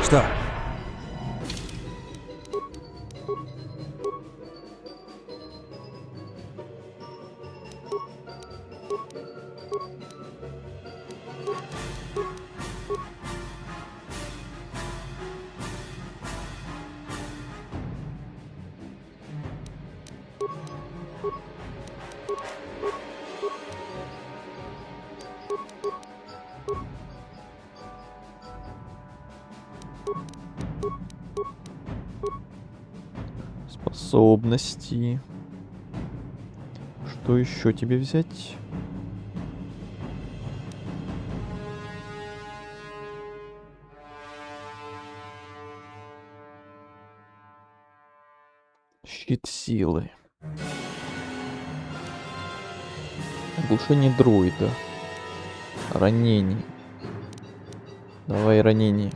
Что? Способности. Что еще тебе взять? Щит силы. Оглушение дроида. Ранение. Давай ранение.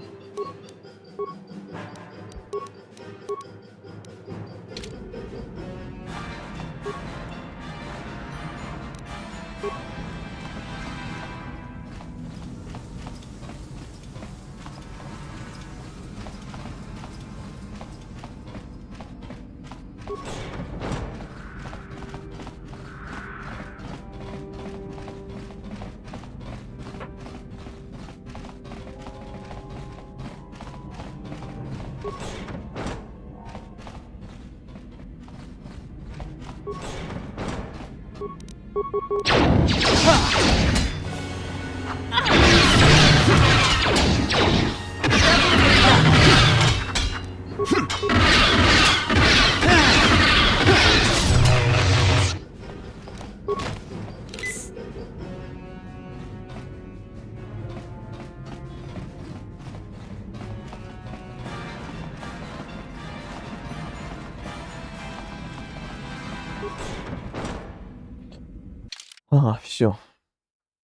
Ага, все.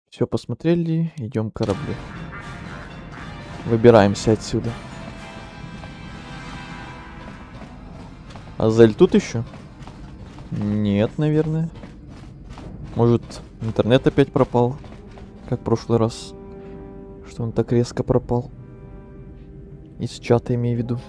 Все посмотрели, идем к кораблю. Выбираемся отсюда. Азель тут еще? Нет, наверное. Может, интернет опять пропал? Как в прошлый раз. Что он так резко пропал. Из чата имею в виду.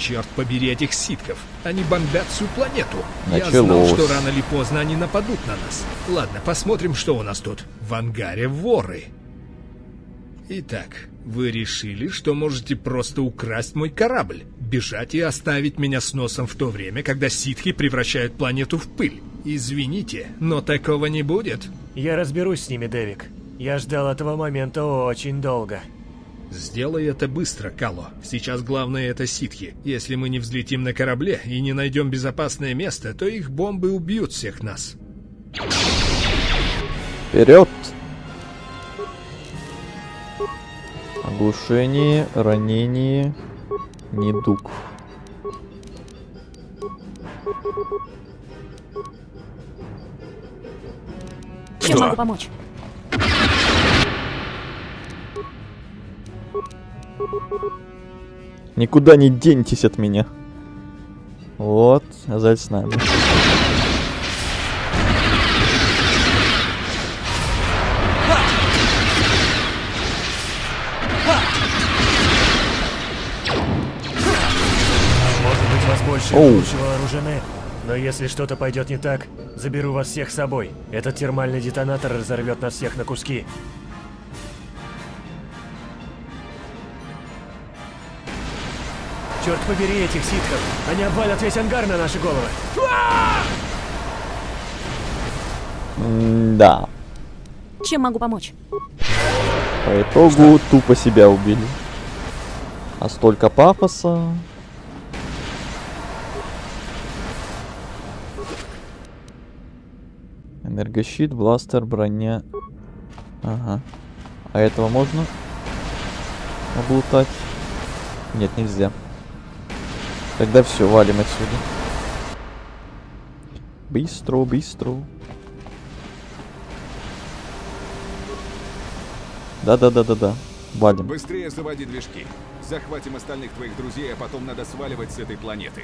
черт побери этих ситхов. Они бомбят всю планету. Я Началось. знал, что рано или поздно они нападут на нас. Ладно, посмотрим, что у нас тут. В ангаре воры. Итак, вы решили, что можете просто украсть мой корабль, бежать и оставить меня с носом в то время, когда ситхи превращают планету в пыль. Извините, но такого не будет. Я разберусь с ними, Дэвик. Я ждал этого момента очень долго. Сделай это быстро, Кало. Сейчас главное это ситхи. Если мы не взлетим на корабле и не найдем безопасное место, то их бомбы убьют всех нас. Вперед! Оглушение, ранение, недуг. Чем могу помочь? Никуда не деньтесь от меня. Вот, Азаль с нами. Может быть, вас больше и лучше вооружены. Но если что-то пойдет не так, заберу вас всех с собой. Этот термальный детонатор разорвет нас всех на куски. Черт побери этих ситхов! Они обвалят весь ангар на наши головы! Да. Чем могу помочь? По итогу тупо себя убили. А столько пафоса. Энергощит, бластер, броня. Ага. А этого можно облутать? Нет, нельзя. Тогда все, валим отсюда. Быстро, быстро. Да. Валим. Быстрее заводи движки. Захватим остальных твоих друзей, а потом надо сваливать с этой планеты.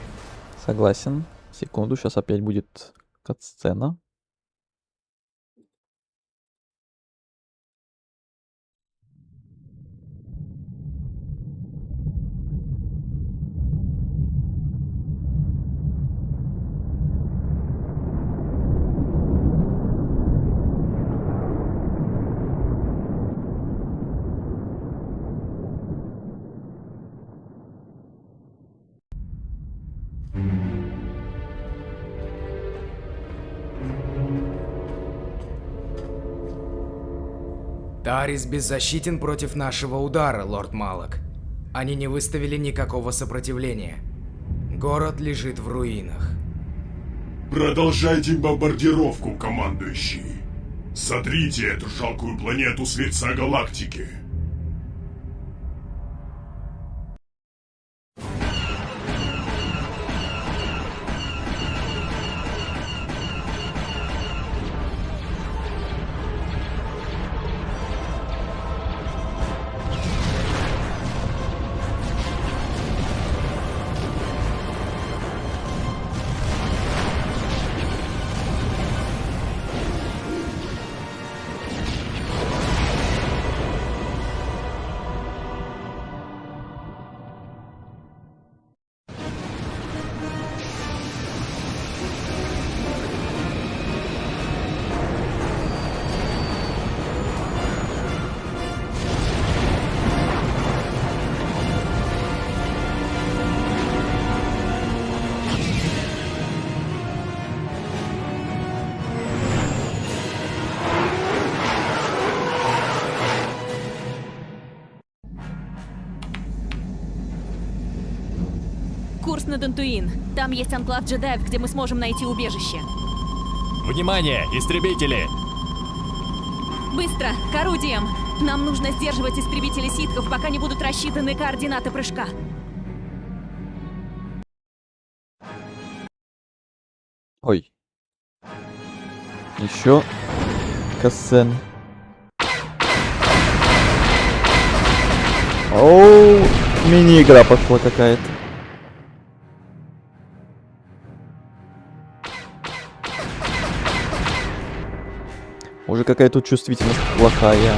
Согласен. Секунду, сейчас опять будет кат-сцена. Тарис беззащитен против нашего удара, лорд Малак. Они не выставили никакого сопротивления. Город лежит в руинах. Продолжайте бомбардировку, командующий. Сотрите эту жалкую планету с лица галактики. Курс на Дантуин. Там есть анклав джедаев, где мы сможем найти убежище. Внимание, истребители! Быстро, к орудиям! Нам нужно сдерживать истребителей ситхов, пока не будут рассчитаны координаты прыжка. Ой. Еще касцен. Оу, мини-игра пошла какая-то. Уже какая тут чувствительность плохая.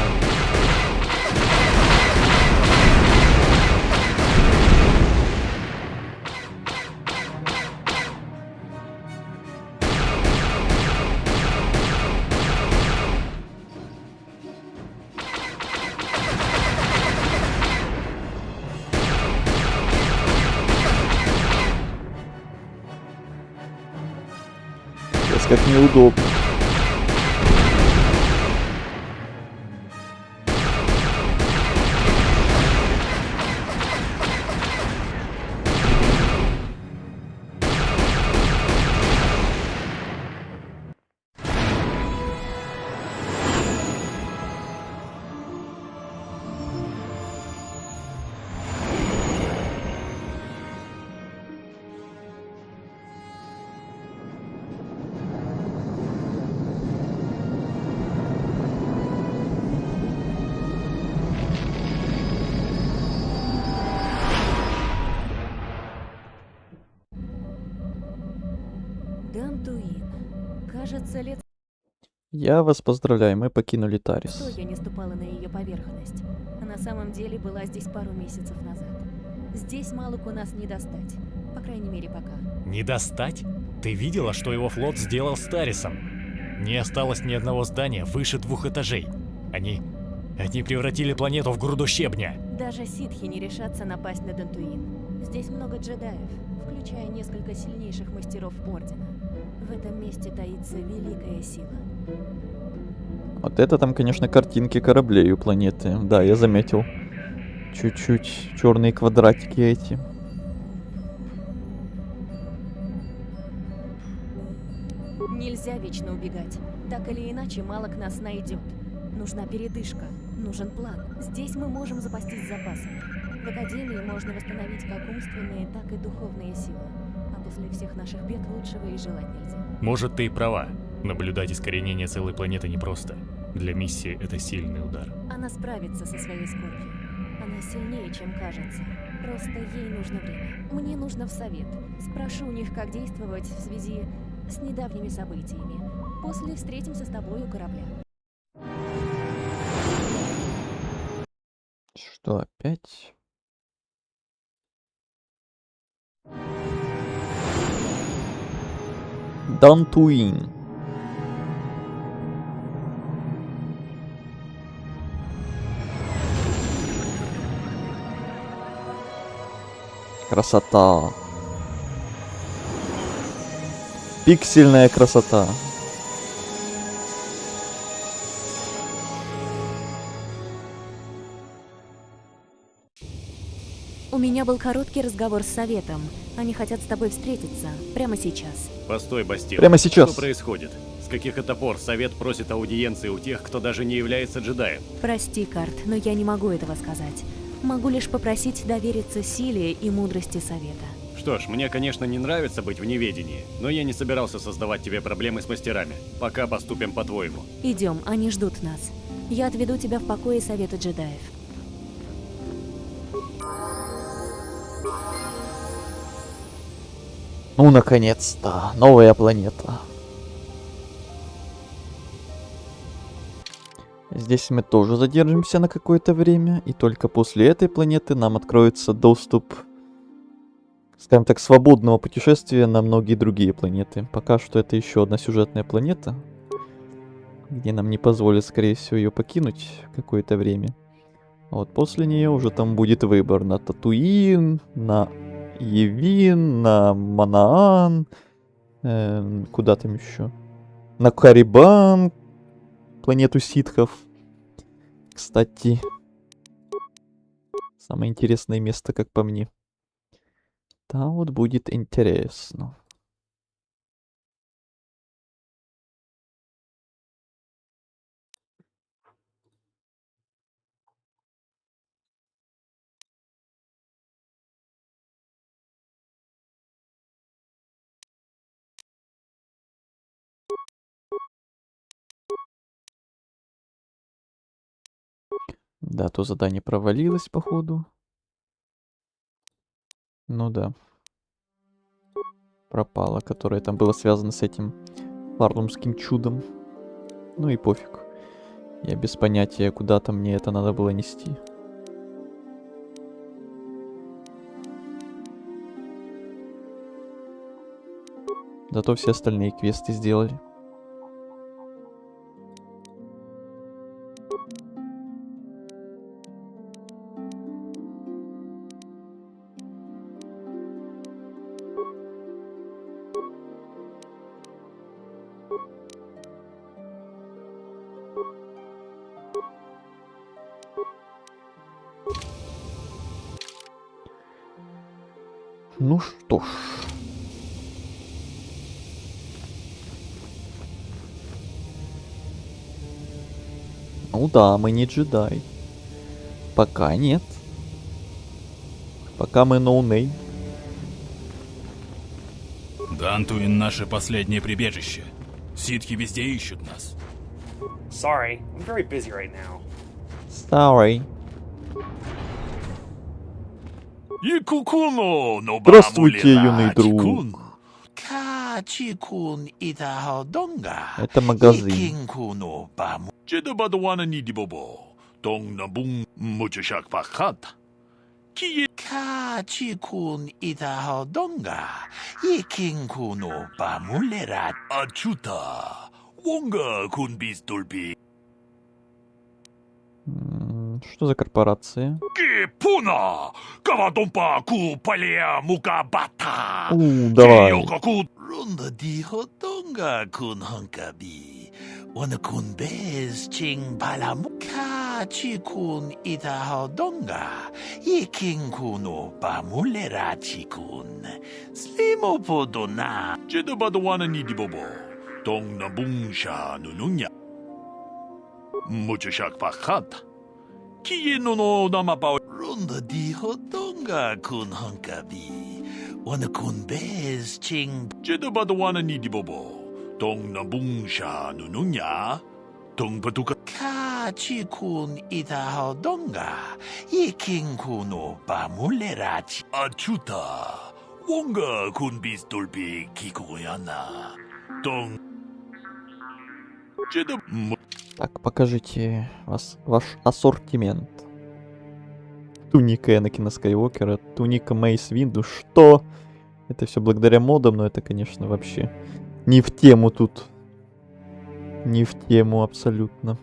как неудобно. Дантуин. Кажется, лет Я вас поздравляю, мы покинули Тарис. что я не ступала на ее поверхность. А на самом деле была здесь пару месяцев назад. Здесь Малаку нас не достать. По крайней мере, пока. Не достать? Ты видела, что его флот сделал с Тарисом? Не осталось ни одного здания выше 2 этажей. Они превратили планету в груду щебня. Даже ситхи не решатся напасть на Дантуин. Здесь много джедаев, включая несколько сильнейших мастеров Ордена. В этом месте таится великая сила. Вот это там, конечно, картинки кораблей у планеты. Да, я заметил. Чуть-чуть черные квадратики эти. Нельзя вечно убегать. Так или иначе, Малак нас найдет. Нужна передышка, нужен план. Здесь мы можем запастись запасами. В Академии можно восстановить как умственные, так и духовные силы. А после всех наших бед лучшего и желать нельзя. Может, ты и права. Наблюдать искоренение целой планеты непросто. Для миссии это сильный удар. Она справится со своей скорбью. Она сильнее, чем кажется. Просто ей нужно время. Мне нужно в совет. Спрошу у них, как действовать в связи с недавними событиями. После встретимся с тобой у корабля. Что опять? Дантуин. Красота. Пиксельная красота. У меня был короткий разговор с советом. Они хотят с тобой встретиться прямо сейчас. Постой, Бастил. Прямо сейчас. Что происходит? С каких это пор совет просит аудиенции у тех, кто даже не является джедаем? Прости, Карт, но я не могу этого сказать. Могу лишь попросить довериться силе и мудрости совета. Что ж, мне, конечно, не нравится быть в неведении, но я не собирался создавать тебе проблемы с мастерами. Пока поступим по-твоему. Идем, они ждут нас. Я отведу тебя в покое совета джедаев. Ну, наконец-то, новая планета. Здесь мы тоже задержимся на какое-то время, и только после этой планеты нам откроется доступ, скажем так, свободного путешествия на многие другие планеты. Пока что это еще одна сюжетная планета, где нам не позволят, скорее всего, ее покинуть какое-то время. А вот после нее уже там будет выбор на Татуин, на Явин, на Манаан, куда там еще? На Карибан, планету ситхов. Кстати, самое интересное место, как по мне. Там вот будет интересно. Да, то задание провалилось, походу. Ну да. Пропало, которое там было связано с этим фарлумским чудом. Ну и пофиг. Я без понятия, куда-то мне это надо было нести. Зато все остальные квесты сделали. Ну что ж. Ну да, мы не джедай. Пока нет. Пока мы ноунейм. Дантуин — наше последнее прибежище. Ситхи везде ищут нас. Sorry, I'm very busy right now. Sorry. Здравствуйте, юный друг. Это магазин. Что за корпорация? Давай. Так, покажите ваш ассортимент. Туника Энакина Скайуокера, туника Мейс Винду. Что? Это все благодаря модам, но это, конечно, вообще не в тему тут. Не в тему абсолютно.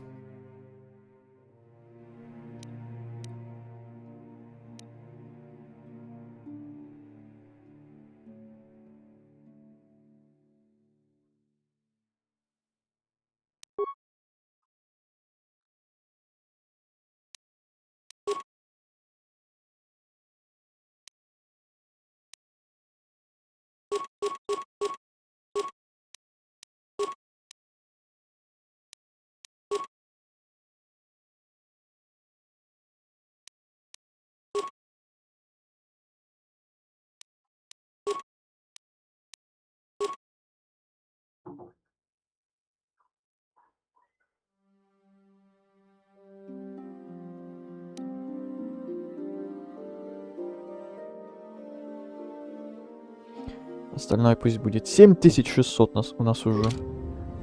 Остальное пусть будет 7600 у нас уже.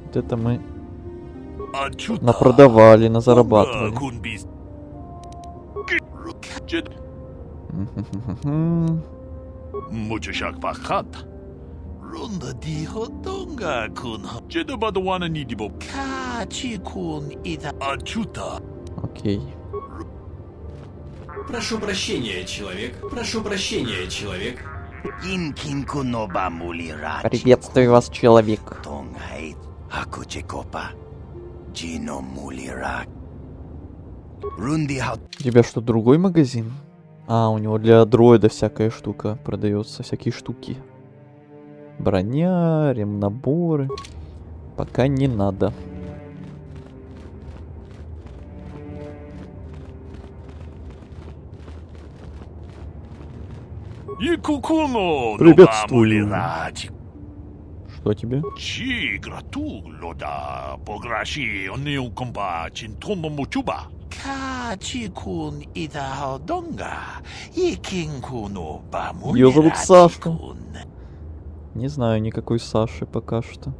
Вот это мы напродавали, назарабатывали. Окей. Прошу прощения, человек. Прошу прощения, человек. Приветствую вас, человек. У тебя что, другой магазин? А, у него для дроида всякая штука продается, всякие штуки. Броня, ремнаборы. Пока не надо. Приветствую. Что тебе? Ее зовут Саша. Не знаю никакой Саши пока что.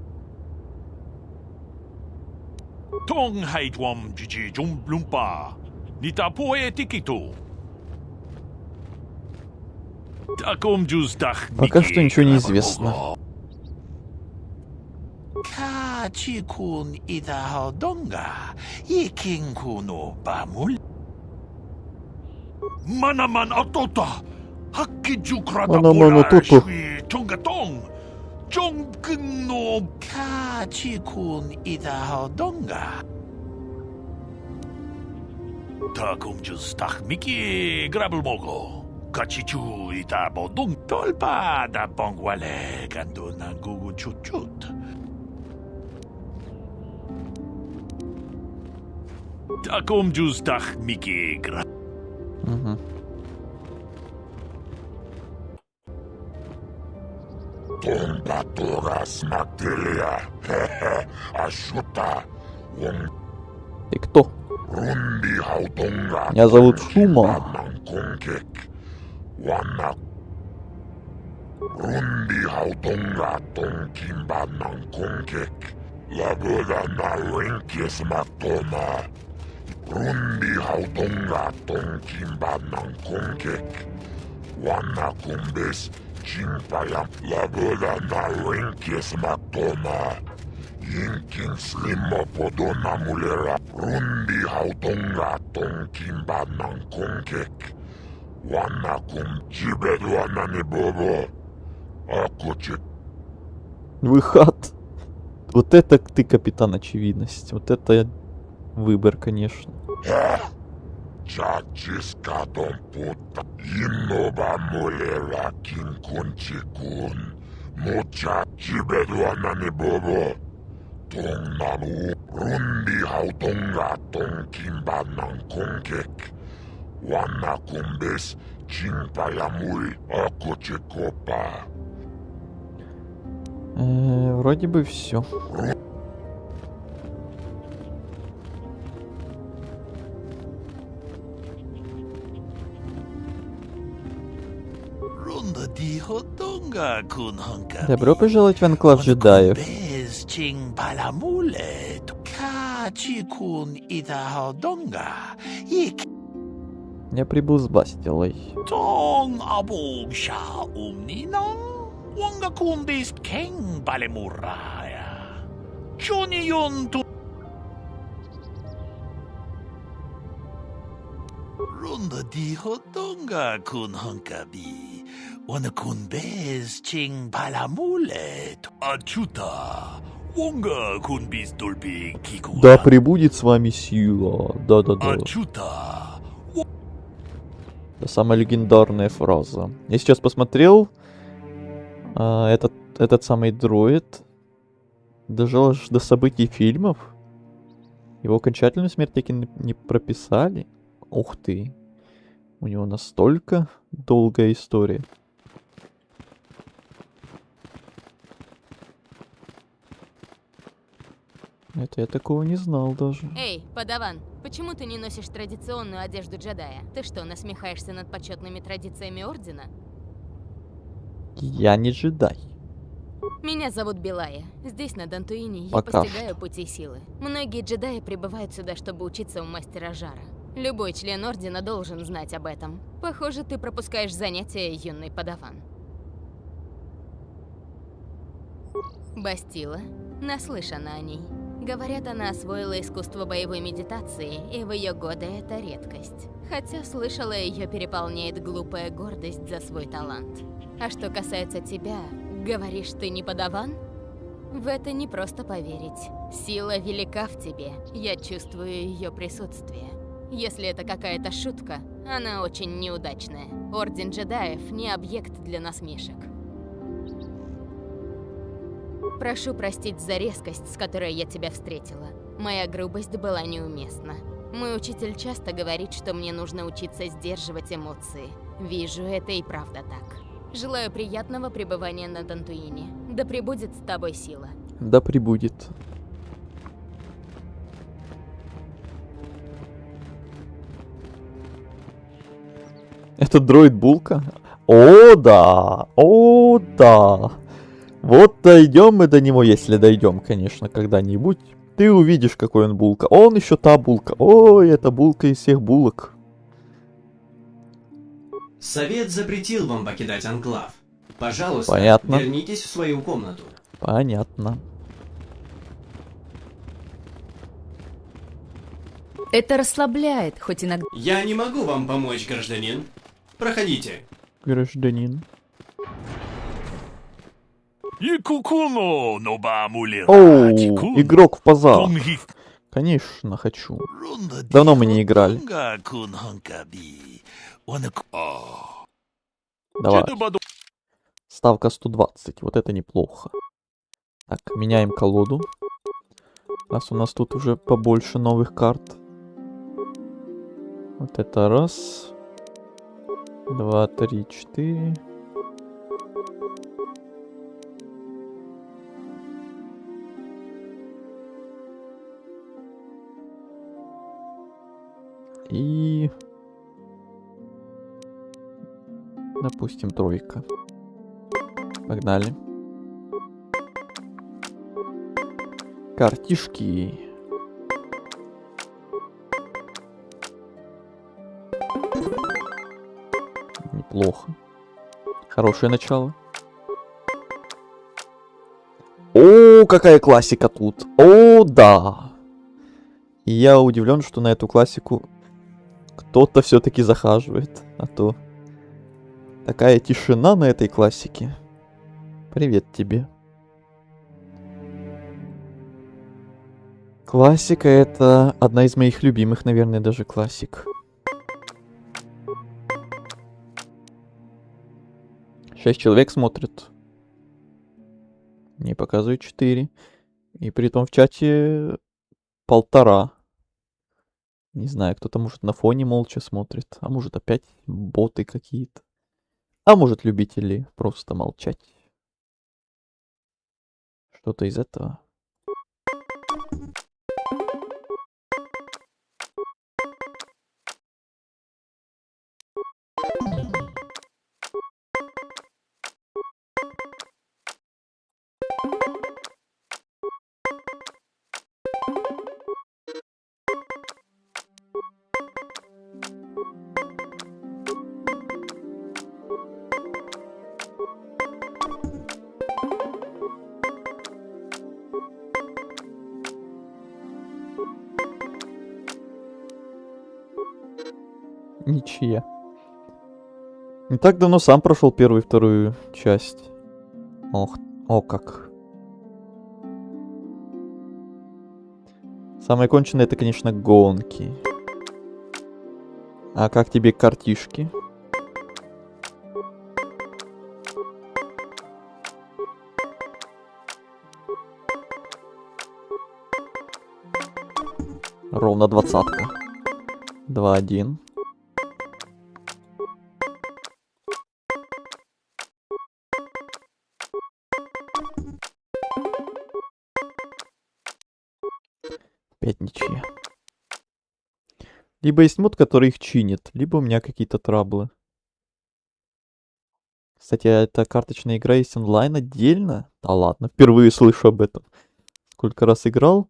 Пока что ничего не известно. Манаман Атота! Манаман Атота! Kachichu ita bodung tolpa da bongwale gandu na gugu chuchut. Takum justach miki gra. Tomba Торас Магделия, Ашута, Ты кто? Рунди Хаутонга, Меня зовут Шума. Манконкек, Вана, Рунди Хаутонга, Тонкимба Манконкек, Лабода на Ренкес Матома, Рунди Хаутонга, Тонкимба Манконкек, Вана Кумбес, Чинпая, Лабода на Ренкес Матома. Инкин слимо подона мулера, Рунди Хаутонга, Тонкимба Нанконкек, Ванакум, Чибедуана Небобо, Акочек. Выход. Вот это ты, капитан Очевидность. Вот это выбор, конечно. Чачиска дом пута, Иноба мулера кинкончикун, Моча, Чибедуана Небобо. Tongnamu, Rundi Hautонга, Tongkimba Nangkongkek, Wanakumbes, Чинпаямуль, Акочекопа. Вроде бы все. Добро пожаловать в Анклав джедаев. Я прибыл с Бастилой. Runda di hodonga kun hankabi. Wana kun bez ching palamule. Ачута. Вонга kun bis dolbi кикуна. Да пребудет с вами сила. Да-да-да. Ачута. Это самая легендарная фраза. Я сейчас посмотрел. Этот самый дроид дожил аж до событий фильмов. Его окончательную смерть таки не прописали. Ух ты. У него настолько долгая история. Это я такого не знал даже. Эй, подаван, почему ты не носишь традиционную одежду джедая? Ты что, насмехаешься над почетными традициями Ордена? Я не джедай. Меня зовут Белая. Здесь, на Дантуине, я Пока постигаю пути силы. Многие джедаи прибывают сюда, чтобы учиться у мастера Жара. Любой член Ордена должен знать об этом. Похоже, ты пропускаешь занятия, юный подаван. Бастила. Наслышана о ней. Говорят, она освоила искусство боевой медитации, и в ее годы это редкость. Хотя, слышала, ее переполняет глупая гордость за свой талант. А что касается тебя, говоришь, ты не подаван? В это не просто поверить. Сила велика в тебе, я чувствую ее присутствие. Если это какая-то шутка, она очень неудачная. Орден джедаев не объект для насмешек. Прошу простить за резкость, с которой я тебя встретила. Моя грубость была неуместна. Мой учитель часто говорит, что мне нужно учиться сдерживать эмоции. Вижу, это и правда так. Желаю приятного пребывания на Дантуине. Да пребудет с тобой сила. Да пребудет. Это дроид Булка? О, да! О, да! Вот дойдем мы до него, если дойдем, конечно, когда-нибудь. Ты увидишь, какой он Булка. Он еще та Булка. Ой, это Булка из всех булок. Совет запретил вам покидать Анклав. Пожалуйста, Понятно. вернитесь в свою комнату. Понятно. Это расслабляет, хоть иногда... Я не могу вам помочь, гражданин. Проходите. Гражданин. Икукуно нобамулера. Оу, игрок в пазар. Конечно, хочу. Давно мы не играли. Давай. Ставка 120. Вот это неплохо. Так, меняем колоду. Раз у нас тут уже побольше новых карт. Вот это раз. 2, 3, 4. И... допустим, тройка. Погнали. Картишки. Неплохо. Хорошее начало. О, какая классика тут. О, да. И я удивлен, что на эту классику кто-то все-таки захаживает. А то такая тишина на этой классике. Привет тебе. Классика — это одна из моих любимых, наверное, даже классик. 6 человек смотрят. Мне показывают 4. И при том в чате 1,5. Не знаю, кто-то может на фоне молча смотрит. А может опять боты какие-то. А может любители просто молчать. Что-то из этого. Ничья. Не так давно сам прошел первую и вторую часть. Ох, о как. Самое конченное — это, конечно, гонки. А как тебе картишки? Ровно 20-ка. 2-1. Опять ничья. Либо есть мод, который их чинит, либо у меня какие-то траблы. Кстати, эта карточная игра есть онлайн отдельно? Да ладно, впервые слышу об этом. Сколько раз играл,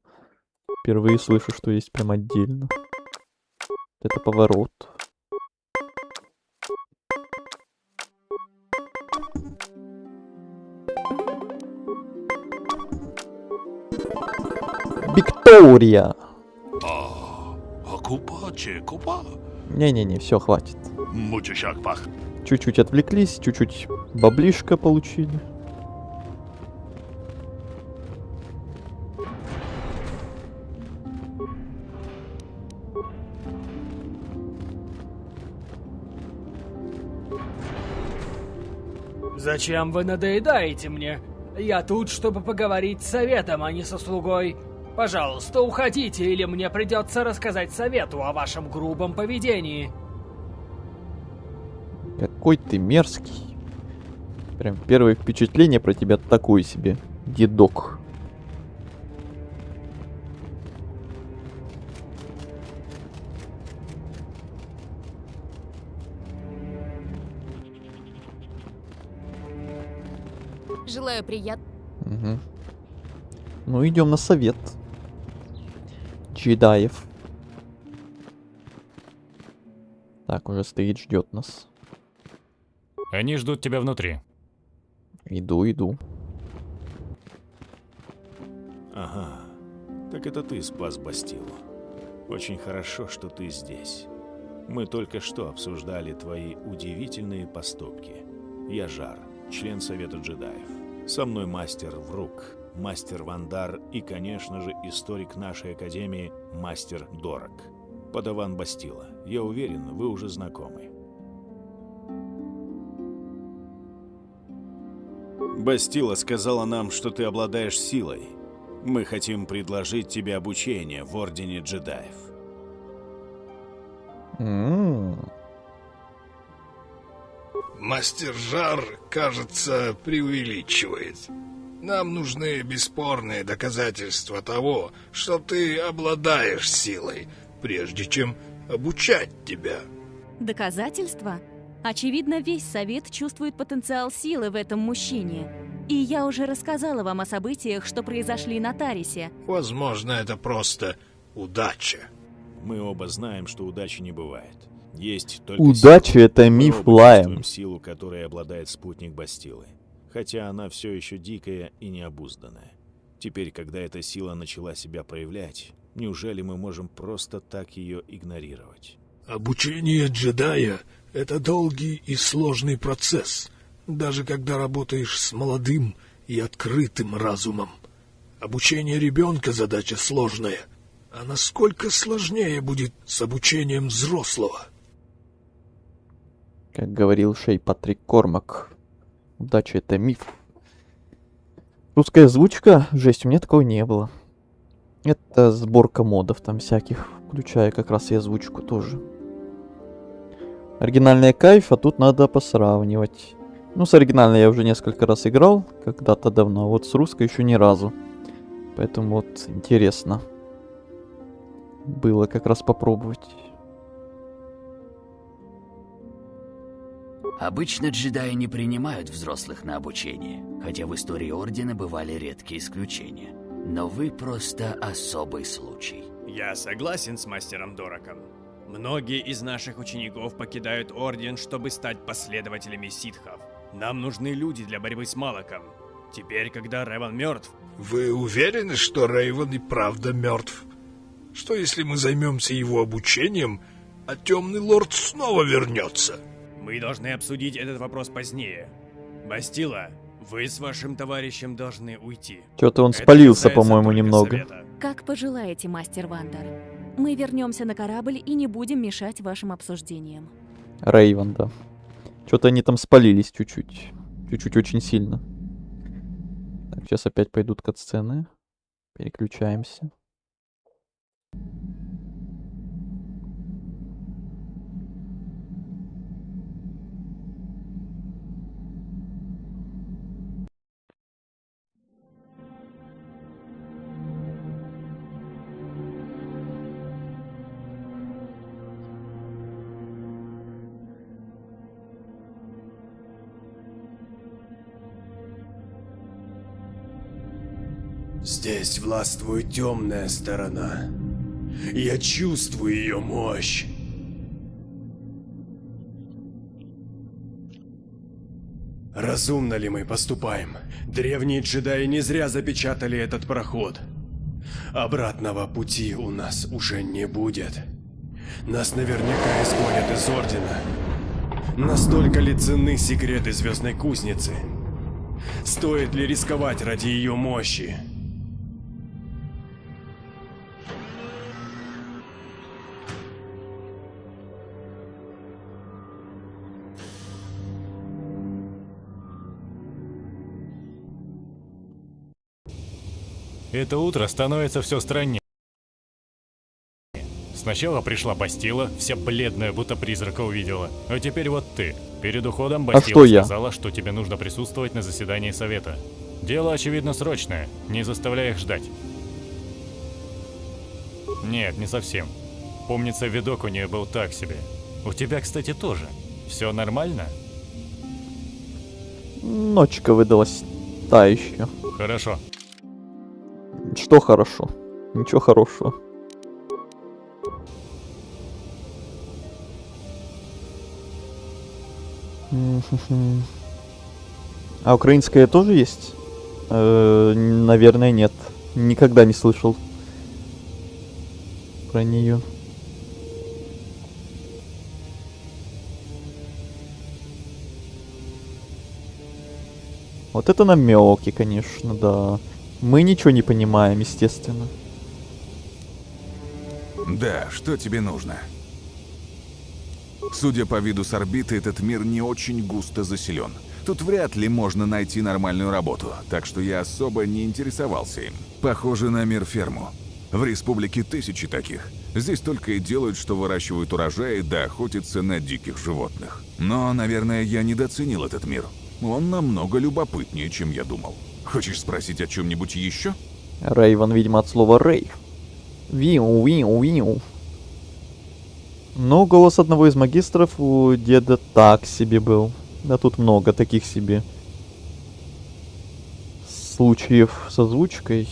впервые слышу, что есть прям отдельно. Это поворот. Виктория! Не-не-не, все, хватит. Чуть-чуть отвлеклись, чуть-чуть баблишка получили. Зачем вы надоедаете мне? Я тут, чтобы поговорить с советом, а не со слугой. Пожалуйста, уходите, или мне придется рассказать совету о вашем грубом поведении. Какой ты мерзкий. Прям первое впечатление про тебя такое себе, дедок. Желаю приятного. Угу. Ну, идем на совет. Джедаев. Так, уже стоит, ждет нас. Они ждут тебя внутри. Иду. Ага, так это ты спас Бастилу. Очень хорошо, что ты здесь. Мы только что обсуждали твои удивительные поступки. Я Жар, член Совета джедаев. Со мной мастер Врук, мастер Вандар и, конечно же, историк нашей академии, мастер Дорак. Падаван Бастила. Я уверен, вы уже знакомы. Бастила сказала нам, что ты обладаешь силой. Мы хотим предложить тебе обучение в Ордене Джедаев. Мастер Жар, кажется, преувеличивает. Нам нужны бесспорные доказательства того, что ты обладаешь силой, прежде чем обучать тебя. Доказательства? Очевидно, весь совет чувствует потенциал силы в этом мужчине. И я уже рассказала вам о событиях, что произошли на Тарисе. Возможно, это просто удача. Мы оба знаем, что удачи не бывает. Есть только Удача сила. это Мы миф оба Лаем. чувствуем силу, которой обладает спутник Бастилы. Хотя она все еще дикая и необузданная. Теперь, когда эта сила начала себя проявлять, неужели мы можем просто так ее игнорировать? Обучение джедая — это долгий и сложный процесс, даже когда работаешь с молодым и открытым разумом. Обучение ребенка — задача сложная, а насколько сложнее будет с обучением взрослого? Как говорил Шей Патрик Кормак, удача это миф. Русская озвучка, жесть, у меня такого не было. Это сборка модов там всяких, включая как раз и озвучку тоже. Оригинальная кайф, а тут надо посравнивать. Ну, с оригинальной я уже несколько раз играл, когда-то давно, а вот с русской еще ни разу. Поэтому вот интересно было как раз попробовать. Обычно джедаи не принимают взрослых на обучение, хотя в истории Ордена бывали редкие исключения. Но вы просто особый случай. Я согласен с мастером Дораком. Многие из наших учеников покидают Орден, чтобы стать последователями ситхов. Нам нужны люди для борьбы с Малаком. Теперь, когда Реван мертв... Вы уверены, что Рейвен и правда мертв? Что если мы займемся его обучением, а Темный Лорд снова вернется? Мы должны обсудить этот вопрос позднее. Бастила, вы с вашим товарищем должны уйти. Что-то он Это спалился, касается по-моему, только немного. совета. Как пожелаете, мастер Вандер. Мы вернемся на корабль и не будем мешать вашим обсуждениям. Рейвен, да. Что-то они там спалились чуть-чуть. Чуть-чуть очень сильно. Так, сейчас опять пойдут катсцены. Переключаемся. Здесь властвует темная сторона. Я чувствую ее мощь. Разумно ли мы поступаем? Древние джедаи не зря запечатали этот проход. Обратного пути у нас уже не будет. Нас наверняка изгонят из Ордена. Настолько ли ценны секреты Звездной Кузницы? Стоит ли рисковать ради ее мощи? Это утро становится все страннее. Сначала пришла Бастила, вся бледная, будто призрака увидела. А теперь вот ты. Перед уходом Бастила сказала, что тебе нужно присутствовать на заседании совета. Дело, очевидно, срочное. Не заставляй их ждать. Нет, не совсем. Помнится, видок у нее был так себе. У тебя, кстати, тоже. Все нормально? Ночка выдалась та еще. Хорошо. Что хорошо? Ничего хорошего. А украинская тоже есть? Наверное, нет. Никогда не слышал про нее. Вот это намеки, конечно, да. Мы ничего не понимаем, естественно. Да, что тебе нужно? Судя по виду с орбиты, этот мир не очень густо заселен. Тут вряд ли можно найти нормальную работу, так что я особо не интересовался им. Похоже на мир-ферму. В республике тысячи таких. Здесь только и делают, что выращивают урожаи да охотятся на диких животных. Но, наверное, я недооценил этот мир. Он намного любопытнее, чем я думал. Хочешь спросить о чем-нибудь еще? Рейвен, видимо, от слова рей. Виу. Но голос одного из магистров у деда так себе был. Да тут много таких себе случаев с озвучкой.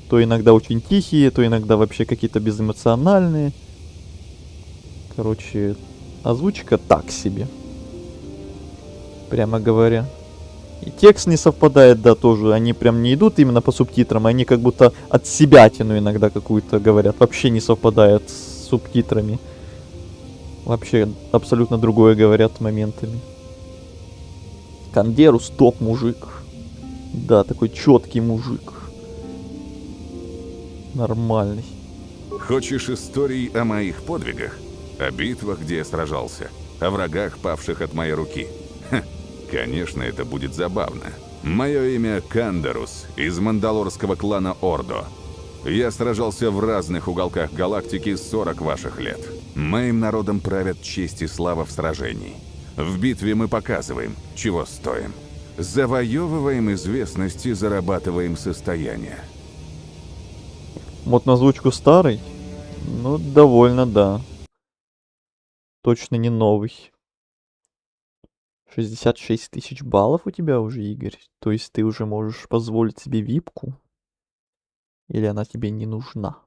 То иногда очень тихие, то иногда вообще какие-то безэмоциональные. Короче, озвучка так себе. Прямо говоря. И текст не совпадает, да, тоже. Они прям не идут именно по субтитрам, они как будто от себятину иногда какую-то говорят. Вообще не совпадает с субтитрами. Вообще абсолютно другое говорят моментами. Кандерус топ мужик. Да, такой четкий мужик. Нормальный. Хочешь историй о моих подвигах? О битвах, где я сражался? О врагах, павших от моей руки? Ха, конечно, это будет забавно. Мое имя Кандерус, из мандалорского клана Ордо. Я сражался в разных уголках галактики 40 ваших лет. Моим народом правят честь и слава в сражении. В битве мы показываем, чего стоим. Завоевываем известность и зарабатываем состояние. Вот на озвучку старый, ну, довольно, да. Точно не новый. 66 тысяч баллов у тебя уже, Игорь. То есть ты уже можешь позволить себе випку? Или она тебе не нужна?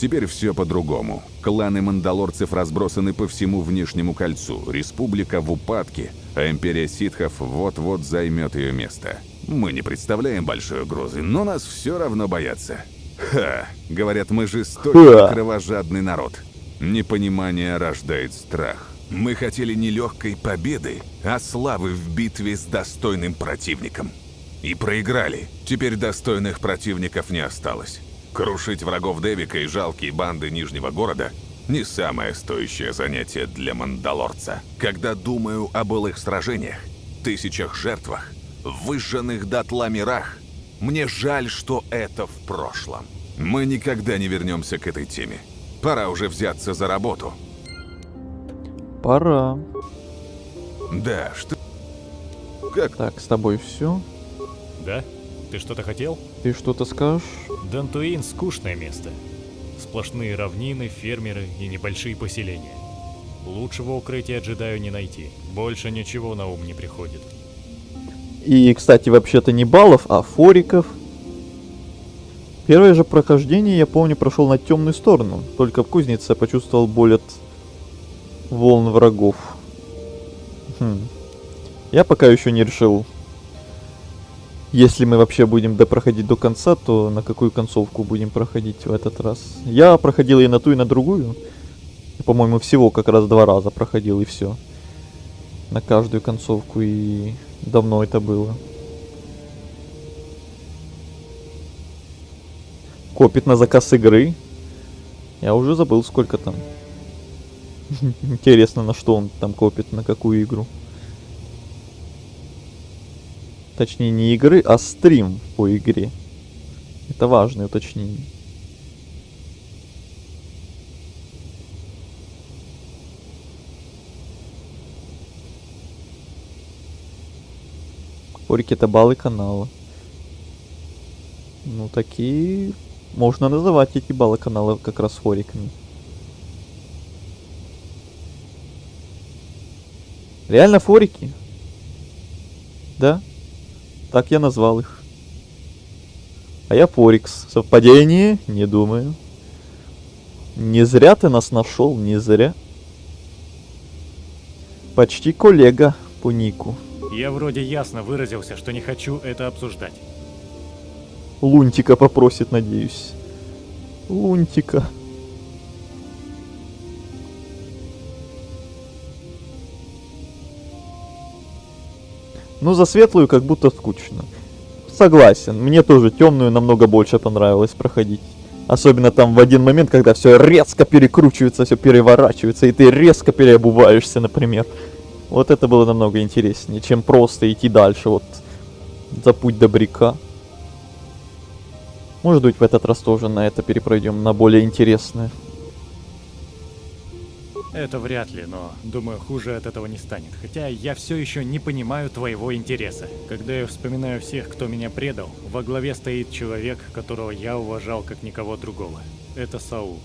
Теперь все по-другому. Кланы мандалорцев разбросаны по всему внешнему кольцу. Республика в упадке, а империя ситхов вот-вот займет ее место. Мы не представляем большой угрозы, но нас все равно боятся. Ха! Говорят, мы жестокий и кровожадный народ. Непонимание рождает страх. Мы хотели не легкой победы, а славы в битве с достойным противником. И проиграли. Теперь достойных противников не осталось. Крушить врагов Девика и жалкие банды Нижнего города – не самое стоящее занятие для мандалорца. Когда думаю о былых сражениях, тысячах жертвах, выжженных дотла мирах, мне жаль, что это в прошлом. Мы никогда не вернемся к этой теме. Пора уже взяться за работу. Пора. Да, что... Как? Так, с тобой все. Да? Ты что-то хотел? Ты что-то скажешь? Дантуин — скучное место. Сплошные равнины, фермеры и небольшие поселения. Лучшего укрытия джедаю не найти. Больше ничего на ум не приходит. И, кстати, вообще-то не баллов, а фориков. Первое же прохождение, я помню, прошел на темную сторону. Только в кузнице я почувствовал боль от волн врагов. Я пока еще не решил. Если мы вообще будем допроходить до конца, то на какую концовку будем проходить в этот раз? Я проходил и на ту, и на другую. По-моему, всего как раз 2 раза проходил, и все. На каждую концовку, и давно это было. Копит на заказ игры. Я уже забыл, сколько там. Интересно, на что он там копит, на какую игру. Точнее, не игры, а стрим по игре. Это важное уточнение. Форики — это баллы канала. Ну, такие... Можно называть эти баллы канала как раз фориками. Реально форики? Да? Так я назвал их. А я Форикс. Совпадение? Не думаю. Не зря ты нас нашел, не зря. Почти коллега по нику. Я вроде ясно выразился, что не хочу это обсуждать. Лунтика попросит, надеюсь. Лунтика. Ну, за светлую как будто скучно. Согласен, мне тоже темную намного больше понравилось проходить. Особенно там в один момент, когда все резко перекручивается, все переворачивается, и ты резко переобуваешься, например. Вот это было намного интереснее, чем просто идти дальше, вот, за путь добряка. Может быть, в этот раз тоже на это перепройдем, на более интересное. Это вряд ли, но думаю, хуже от этого не станет. Хотя я все еще не понимаю твоего интереса. Когда я вспоминаю всех, кто меня предал, во главе стоит человек, которого я уважал как никого другого. Это Саул.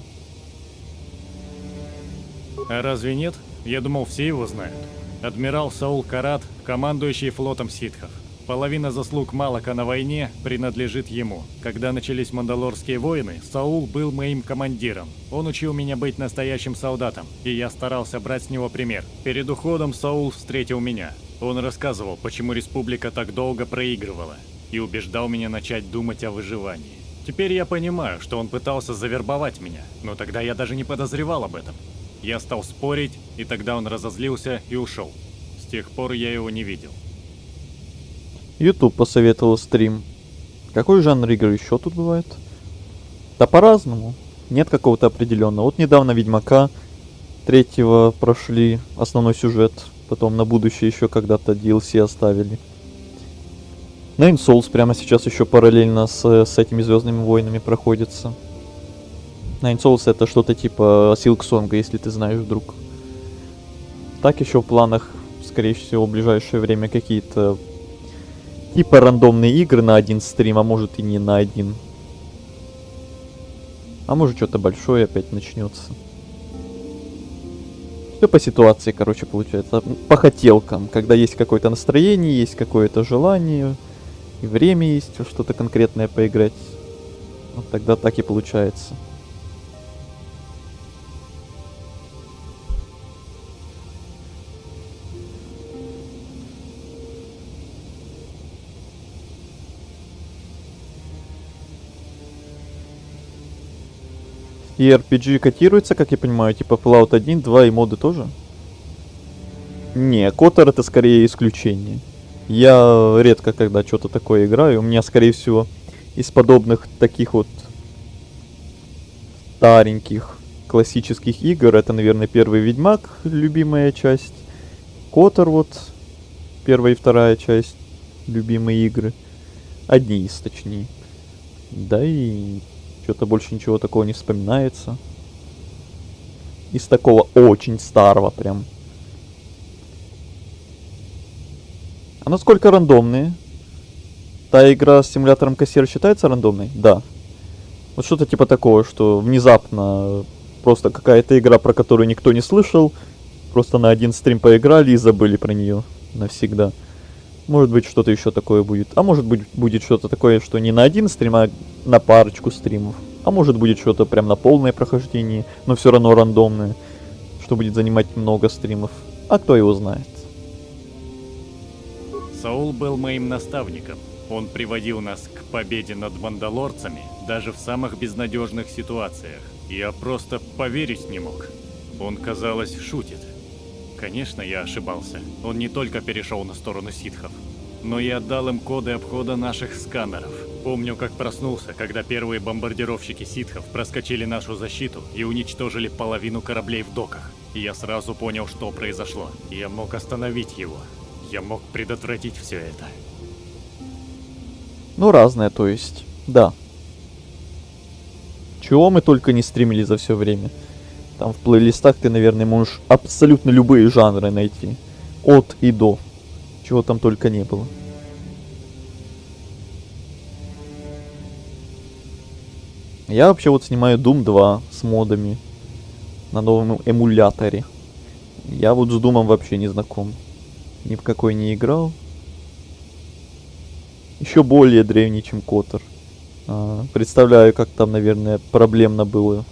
А разве нет? Я думал, все его знают. Адмирал Саул Карат, командующий флотом ситхов. Половина заслуг Малака на войне принадлежит ему. Когда начались Мандалорские войны, Саул был моим командиром. Он учил меня быть настоящим солдатом, и я старался брать с него пример. Перед уходом Саул встретил меня. Он рассказывал, почему республика так долго проигрывала, и убеждал меня начать думать о выживании. Теперь я понимаю, что он пытался завербовать меня, но тогда я даже не подозревал об этом. Я стал спорить, и тогда он разозлился и ушел. С тех пор я его не видел. YouTube посоветовал стрим. Какой жанр игр еще тут бывает? Да по-разному. Нет какого-то определенного. Вот недавно Ведьмака 3-го прошли основной сюжет. Потом на будущее еще когда-то DLC оставили. Nine Souls прямо сейчас еще параллельно с этими Звездными войнами проходится. Nine Souls это что-то типа Silksong, если ты знаешь вдруг. Так еще в планах, скорее всего, в ближайшее время какие-то типа рандомные игры на один стрим, а может и не на один. А может что-то большое опять начнется. Все по ситуации, короче, получается. По хотелкам. Когда есть какое-то настроение, есть какое-то желание, и время есть что-то конкретное поиграть. Вот тогда так и получается. И RPG котируется, как я понимаю, типа Fallout 1, 2 и моды тоже? Не, Котор это скорее исключение. Я редко когда что-то такое играю. У меня, скорее всего, из подобных таких вот стареньких классических игр, это, наверное, первый Ведьмак, любимая часть. Котор вот, первая и вторая часть, любимые игры. Одни из, точнее. Да и... что-то больше ничего такого не вспоминается. Из такого очень старого прям. А насколько рандомные? Та игра с симулятором кассира считается рандомной? Да. Вот что-то типа такого, что внезапно просто какая-то игра, про которую никто не слышал, просто на один стрим поиграли и забыли про нее навсегда. Может быть, что-то еще такое будет. А может быть, будет что-то такое, что не на один стрим, а на парочку стримов. А может будет что-то прям на полное прохождение, но все равно рандомное, что будет занимать много стримов. А кто его знает. Саул был моим наставником. Он приводил нас к победе над мандалорцами даже в самых безнадежных ситуациях. Я просто поверить не мог. Он, казалось, шутит. Конечно, я ошибался. Он не только перешел на сторону ситхов, но и отдал им коды обхода наших сканеров. Помню, как проснулся, когда первые бомбардировщики ситхов проскочили нашу защиту и уничтожили половину кораблей в доках. И я сразу понял, что произошло. Я мог остановить его. Я мог предотвратить все это. Ну, разное, то есть. Да. Чего мы только не стримили за все время. Там в плейлистах ты, наверное, можешь абсолютно любые жанры найти. От и до. Чего там только не было. Я вообще вот снимаю Doom 2 с модами. На новом эмуляторе. Я вот с Doom'ом вообще не знаком. Ни в какой не играл. Еще более древний, чем Котор. Представляю, как там, наверное, проблемно было.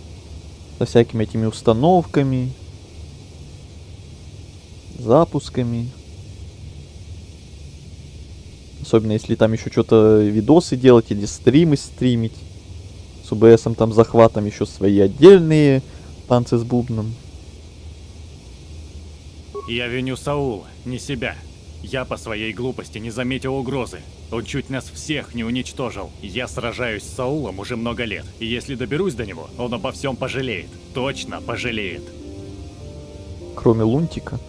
Со всякими этими установками. Запусками. Особенно если там еще что-то видосы делать или стримы стримить. С ОБСом там захватом еще свои отдельные танцы с бубном. Я виню Саула, не себя. Я по своей глупости не заметил угрозы. Он чуть нас всех не уничтожил. Я сражаюсь с Саулом уже много лет. И если доберусь до него, он обо всем пожалеет. Точно пожалеет. Кроме Лунтика.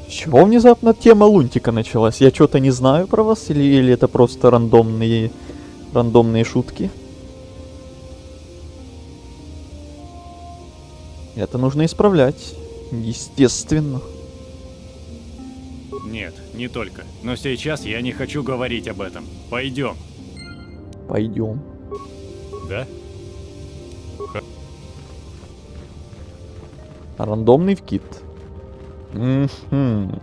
С чего внезапно тема Лунтика началась? Я что-то не знаю про вас? Или это просто рандомные шутки? Это нужно исправлять. Естественно. Нет, не только. Но сейчас я не хочу говорить об этом. Пойдем. Пойдем. Да? Рандомный вкид. Угу.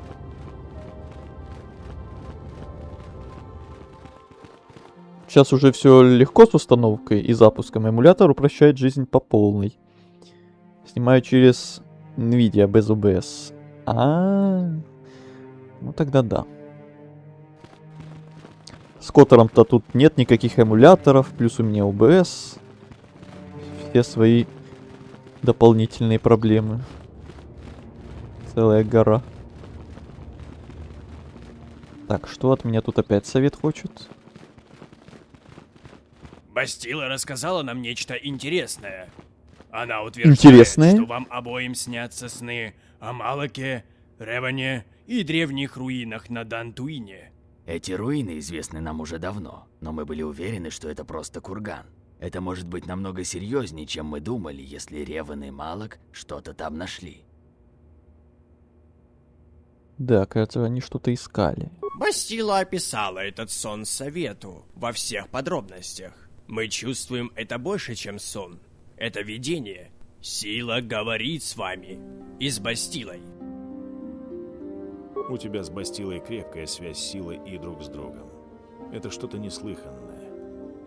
Сейчас уже все легко с установкой и запуском. Эмулятор упрощает жизнь по полной. Снимаю через NVIDIA без OBS. Ну тогда да. С Котором-то тут нет никаких эмуляторов, плюс у меня OBS. Все свои дополнительные проблемы. Целая гора. Так, что от меня тут опять совет хочет? Бастила рассказала нам нечто интересное. Она утверждает, Интересное? что вам обоим снятся сны о Малаке, Реване и древних руинах на Дантуине. Эти руины известны нам уже давно, но мы были уверены, что это просто курган. Это может быть намного серьезнее, чем мы думали, если Реван и Малак что-то там нашли. Да, кажется, они что-то искали. Бастила описала этот сон совету во всех подробностях. Мы чувствуем это больше, чем сон. Это видение. Сила говорит с вами. И с Бастилой. У тебя с Бастилой крепкая связь силы и друг с другом. Это что-то неслыханное.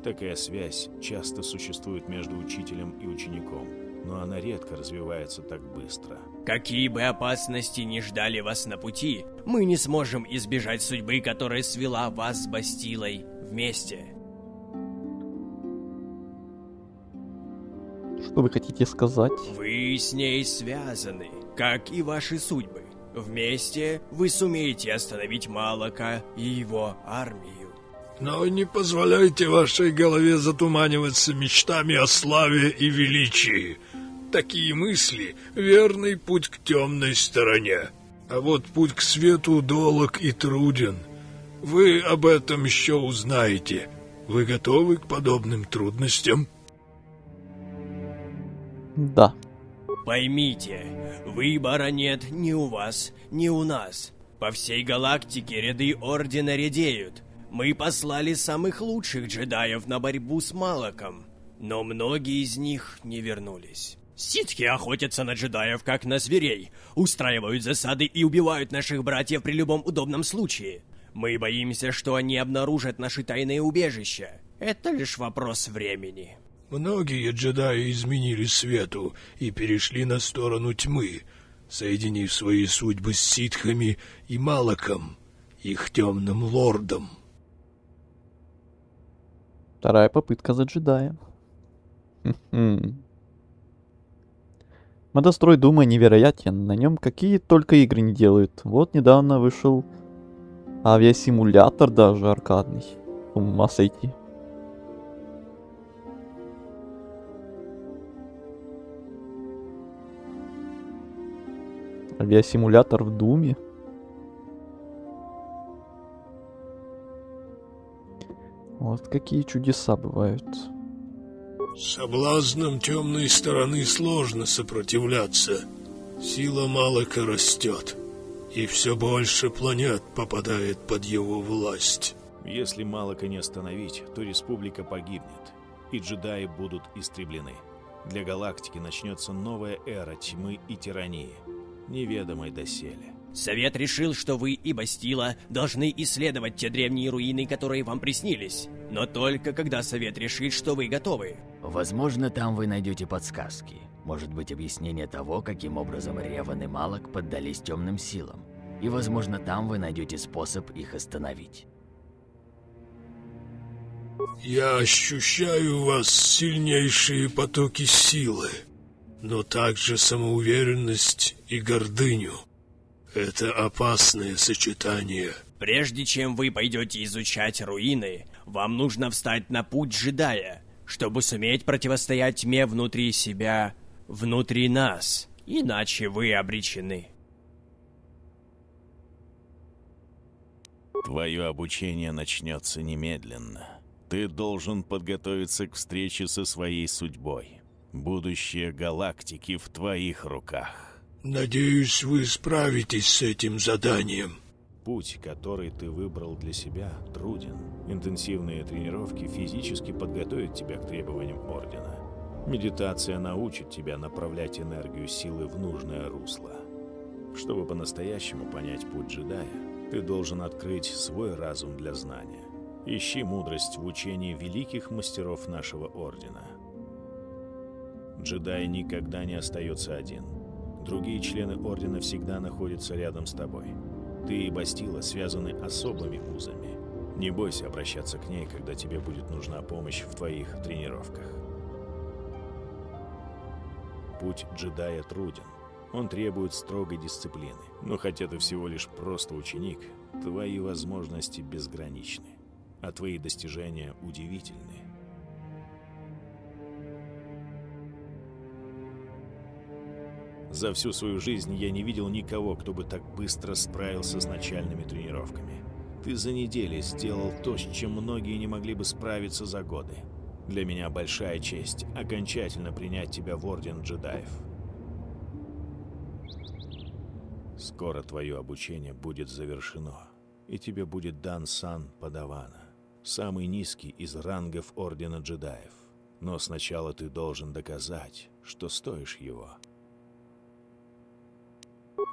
Такая связь часто существует между учителем и учеником, но она редко развивается так быстро. Какие бы опасности ни ждали вас на пути, мы не сможем избежать судьбы, которая свела вас с Бастилой вместе. Что вы хотите сказать? Вы с ней связаны, как и ваши судьбы. Вместе вы сумеете остановить Малака и его армию. Но не позволяйте вашей голове затуманиваться мечтами о славе и величии. Такие мысли — верный путь к темной стороне. А вот путь к свету долог и труден. Вы об этом еще узнаете. Вы готовы к подобным трудностям? Да. Поймите, выбора нет ни у вас, ни у нас. По всей галактике ряды Ордена редеют. Мы послали самых лучших джедаев на борьбу с Малаком, но многие из них не вернулись. Ситхи охотятся на джедаев как на зверей, устраивают засады и убивают наших братьев при любом удобном случае. Мы боимся, что они обнаружат наши тайные убежища. Это лишь вопрос времени. Многие джедаи изменили свету и перешли на сторону тьмы, соединив свои судьбы с ситхами и Малаком, их темным лордом. Вторая попытка за джедая. Модострой Дума невероятен. На нем какие только игры не делают. Вот недавно вышел авиасимулятор даже аркадный. С ума сойти. Авиасимулятор в Думе. Вот какие чудеса бывают. Соблазнам темной стороны сложно сопротивляться. Сила Малака растет, и все больше планет попадает под его власть. Если Малака не остановить, то республика погибнет, и джедаи будут истреблены. Для галактики начнется новая эра тьмы и тирании, неведомой доселе. Совет решил, что вы и Бастила должны исследовать те древние руины, которые вам приснились. Но только когда Совет решит, что вы готовы. Возможно, там вы найдете подсказки. Может быть, объяснение того, каким образом Реван и Малак поддались темным силам. И, возможно, там вы найдете способ их остановить. Я ощущаю в вас сильнейшие потоки силы, но также самоуверенность и гордыню. Это опасное сочетание. Прежде чем вы пойдете изучать руины, вам нужно встать на путь джедая, чтобы суметь противостоять тьме внутри себя, внутри нас, иначе вы обречены. Твое обучение начнется немедленно. Ты должен подготовиться к встрече со своей судьбой. Будущее галактики в твоих руках. Надеюсь, вы справитесь с этим заданием. Путь, который ты выбрал для себя, труден. Интенсивные тренировки физически подготовят тебя к требованиям Ордена. Медитация научит тебя направлять энергию силы в нужное русло. Чтобы по-настоящему понять путь джедая, ты должен открыть свой разум для знания. Ищи мудрость в учении великих мастеров нашего Ордена. Джедай никогда не остается один. Другие члены Ордена всегда находятся рядом с тобой. Ты и Бастила связаны особыми узами. Не бойся обращаться к ней, когда тебе будет нужна помощь в твоих тренировках. Путь джедая труден. Он требует строгой дисциплины. Но хотя ты всего лишь просто ученик, твои возможности безграничны, а твои достижения удивительны. За всю свою жизнь я не видел никого, кто бы так быстро справился с начальными тренировками. Ты за неделю сделал то, с чем многие не могли бы справиться за годы. Для меня большая честь окончательно принять тебя в Орден джедаев. Скоро твое обучение будет завершено, и тебе будет дан сан Падавана, самый низкий из рангов Ордена джедаев. Но сначала ты должен доказать, что стоишь его.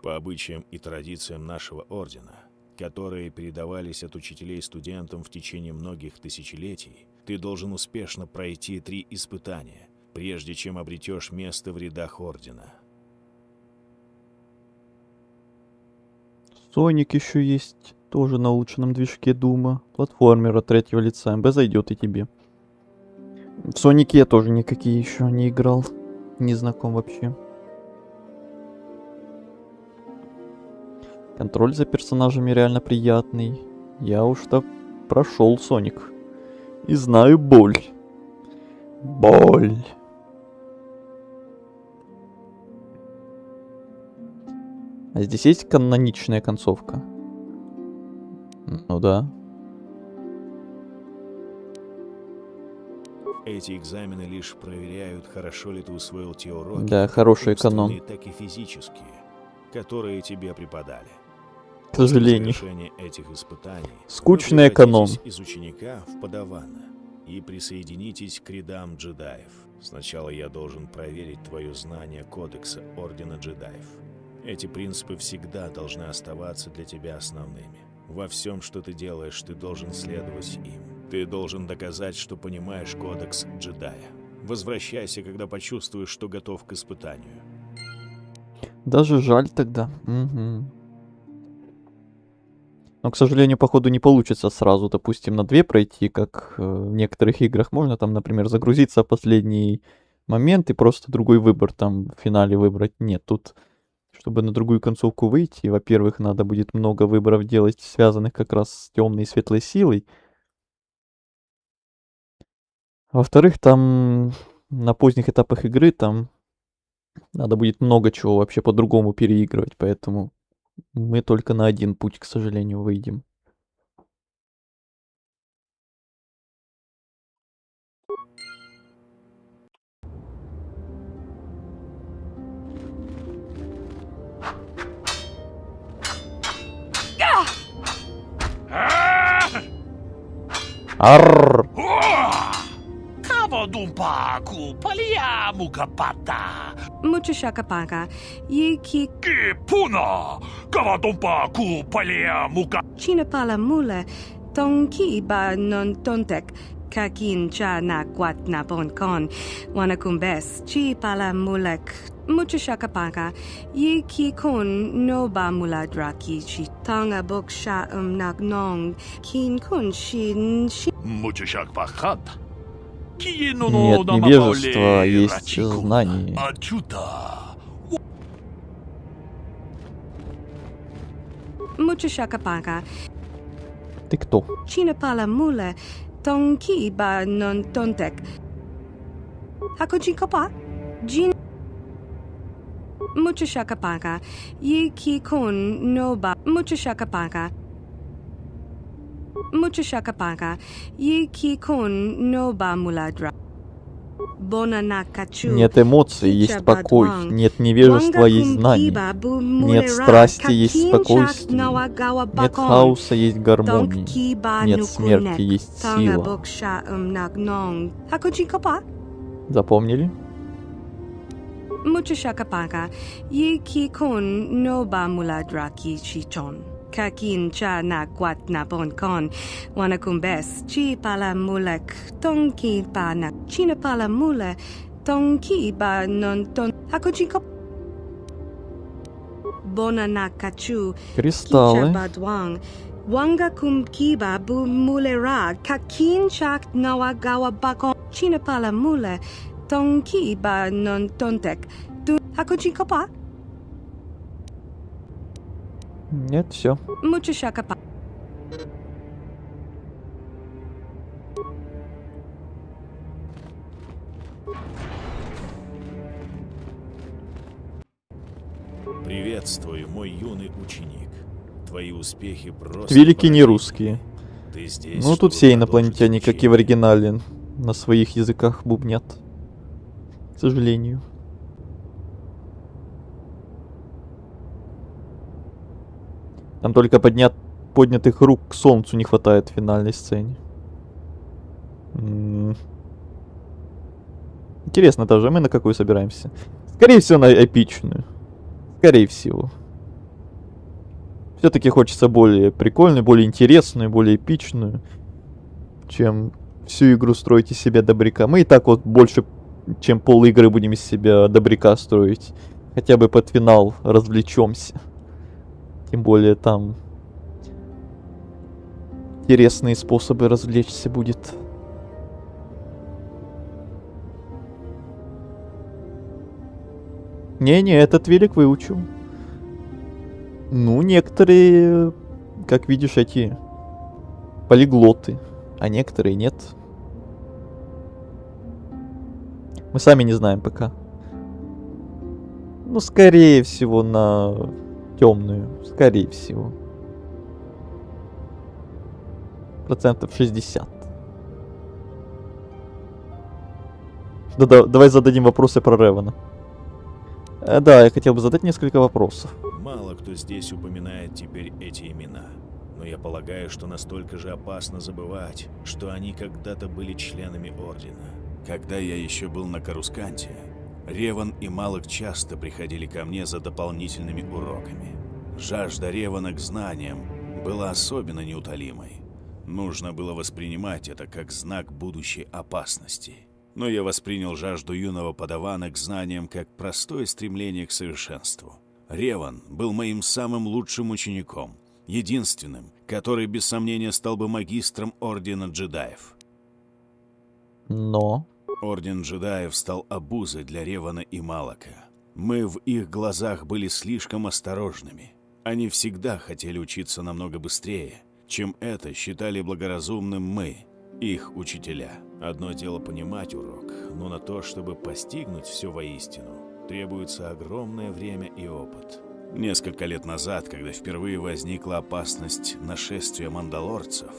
По обычаям и традициям нашего Ордена, которые передавались от учителей студентам в течение многих тысячелетий, ты должен успешно пройти 3 испытания, прежде чем обретешь место в рядах Ордена. Соник еще есть, тоже на улучшенном движке Дума. Платформера третьего лица, МБ зайдет и тебе. В Сонике я тоже никакие еще не играл, не знаком вообще. Контроль за персонажами реально приятный. Я уж так прошел Соник. И знаю боль. Боль. А здесь есть каноничная концовка? Ну да. Эти экзамены лишь проверяют, хорошо ли ты усвоил те уроки, Да, хороший как умственные, канон. так и физические, которые тебе преподали. К сожалению. После завершения этих испытаний Скучный вы превратитесь эконом. из ученика в подавана и присоединитесь к рядам джедаев. Сначала я должен проверить твое знание кодекса Ордена джедаев. Эти принципы всегда должны оставаться для тебя основными. Во всем, что ты делаешь, ты должен следовать им. Ты должен доказать, что понимаешь кодекс джедая. Возвращайся, когда почувствуешь, что готов к испытанию. Даже жаль тогда. Угу. Но, к сожалению, походу не получится сразу, допустим, на 2 пройти, как в некоторых играх можно, там, например, загрузиться в последний момент и просто другой выбор там в финале выбрать. Нет, тут, чтобы на другую концовку выйти, во-первых, надо будет много выборов делать, связанных как раз с темной и светлой силой. Во-вторых, там на поздних этапах игры там надо будет много чего вообще по-другому переигрывать, поэтому мы только на один путь, к сожалению, выйдем. Арр! Кавадумпа купалия мукапата. Мучишакапака, Yiki Пуна! Кавадумпа купалия мука. Chinapala Mula, Tonki ba non tontek, Kakin cha na kwat na bonkon, Wanakumbes, Chi pala mulek, Muchishakapaka, Yiki kun no ba mula draki, Chi tonga bok sha nagnong, Kin kun shin shi. Мучишак пахат. Нет, невежество, есть знание. Ачута. mucho shakapaka. Ты кто? China pala mule, tonki ba non tontek. Hakoji kopa? Jin. Mucho shakapaka. Yi ki kun no ba. Mucho shakapaka. Mucho shakapaka. Yi ki kun no ba muladra. Нет эмоций, есть покой. Нет невежества, есть знание. Нет страсти, есть спокойствие. Нет хаоса, есть гармония. Нет смерти, есть сила. Запомнили? Mucho shakapaka. Yi ki kun no ba muladra ki chichon. Kakin cha na kwat na bon kon. Wana kumbes. Chi pala mulek. Tonki pa na. China pala mule. Tonki ba non ton. Hakoji kop. Bona na kachu. Кристаллы. Badwang. Wanga kum kiba bu mulera. Kakin chak nawa gawa bakon. China pala mule. Tonki ba non tontek. Du hakoji kopa? Нет, все. Mucho shakapa. Приветствую, мой юный ученик. Твои успехи просто... Велики не русские. Ты здесь, Ну, тут все инопланетяне, как и в оригинале, на своих языках бубнят. К сожалению. Там только поднятых рук к солнцу не хватает в финальной сцене. Интересно тоже, мы на какую собираемся? Скорее всего, на эпичную. Скорее всего. Все-таки хочется более прикольную, более интересную, более эпичную, чем всю игру строить из себя добряка. Мы и так вот больше, чем пол игры будем из себя добряка строить. Хотя бы под финал развлечемся. Тем более там интересные способы развлечься будет. Не-не, этот велик выучил. Ну, некоторые, как видишь, эти полиглоты, а некоторые нет. Мы сами не знаем пока. Ну, скорее всего, на темную. Скорее всего. 60%. Да-да, давай зададим вопросы про Ревана. Да, я хотел бы задать несколько вопросов. Мало кто здесь упоминает теперь эти имена. Но я полагаю, что настолько же опасно забывать, что они когда-то были членами Ордена. Когда я еще был на Карусканте, Реван и Малок часто приходили ко мне за дополнительными уроками. Жажда Ревана к знаниям была особенно неутолимой. Нужно было воспринимать это как знак будущей опасности. Но я воспринял жажду юного подавана к знаниям как простое стремление к совершенству. Реван был моим самым лучшим учеником, единственным, который без сомнения стал бы магистром Ордена Джедаев. Но... Орден Джедаев стал обузой для Ревана и Малака. Мы в их глазах были слишком осторожными. Они всегда хотели учиться намного быстрее, чем это считали благоразумным мы, их учителя. Одно дело понимать урок, но на то, чтобы постигнуть все воистину, требуется огромное время и опыт. Несколько лет назад, когда впервые возникла опасность нашествия мандалорцев,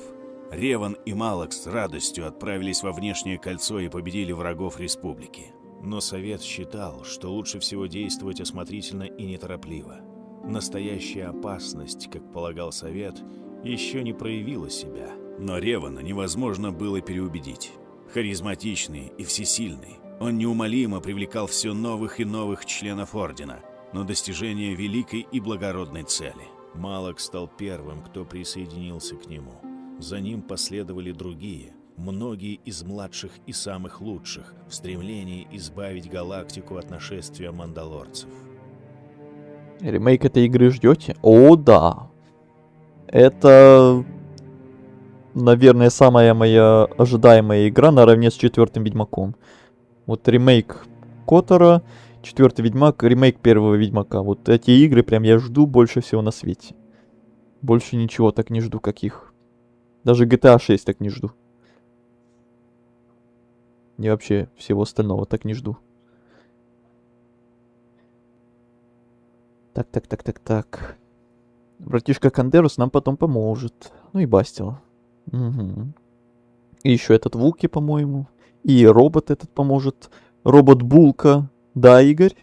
Реван и Малак с радостью отправились во внешнее кольцо и победили врагов Республики. Но Совет считал, что лучше всего действовать осмотрительно и неторопливо. Настоящая опасность, как полагал Совет, еще не проявила себя. Но Ревана невозможно было переубедить. Харизматичный и всесильный, он неумолимо привлекал все новых и новых членов Ордена на достижение великой и благородной цели. Малак стал первым, кто присоединился к нему. За ним последовали другие, многие из младших и самых лучших, в стремлении избавить галактику от нашествия мандалорцев. Ремейк этой игры ждете? О, да. Это, наверное, самая моя ожидаемая игра наравне с 4-м Ведьмаком. Вот ремейк Котора, 4-й Ведьмак, ремейк первого Ведьмака. Вот эти игры прям я жду больше всего на свете. Больше ничего так не жду каких. Даже GTA 6 так не жду. И вообще всего остального так не жду. Так. Братишка Кандерус нам потом поможет. Ну и Бастила. Угу. И еще этот Вуки, по-моему. И робот этот поможет. Робот Булка. Да, Игорь?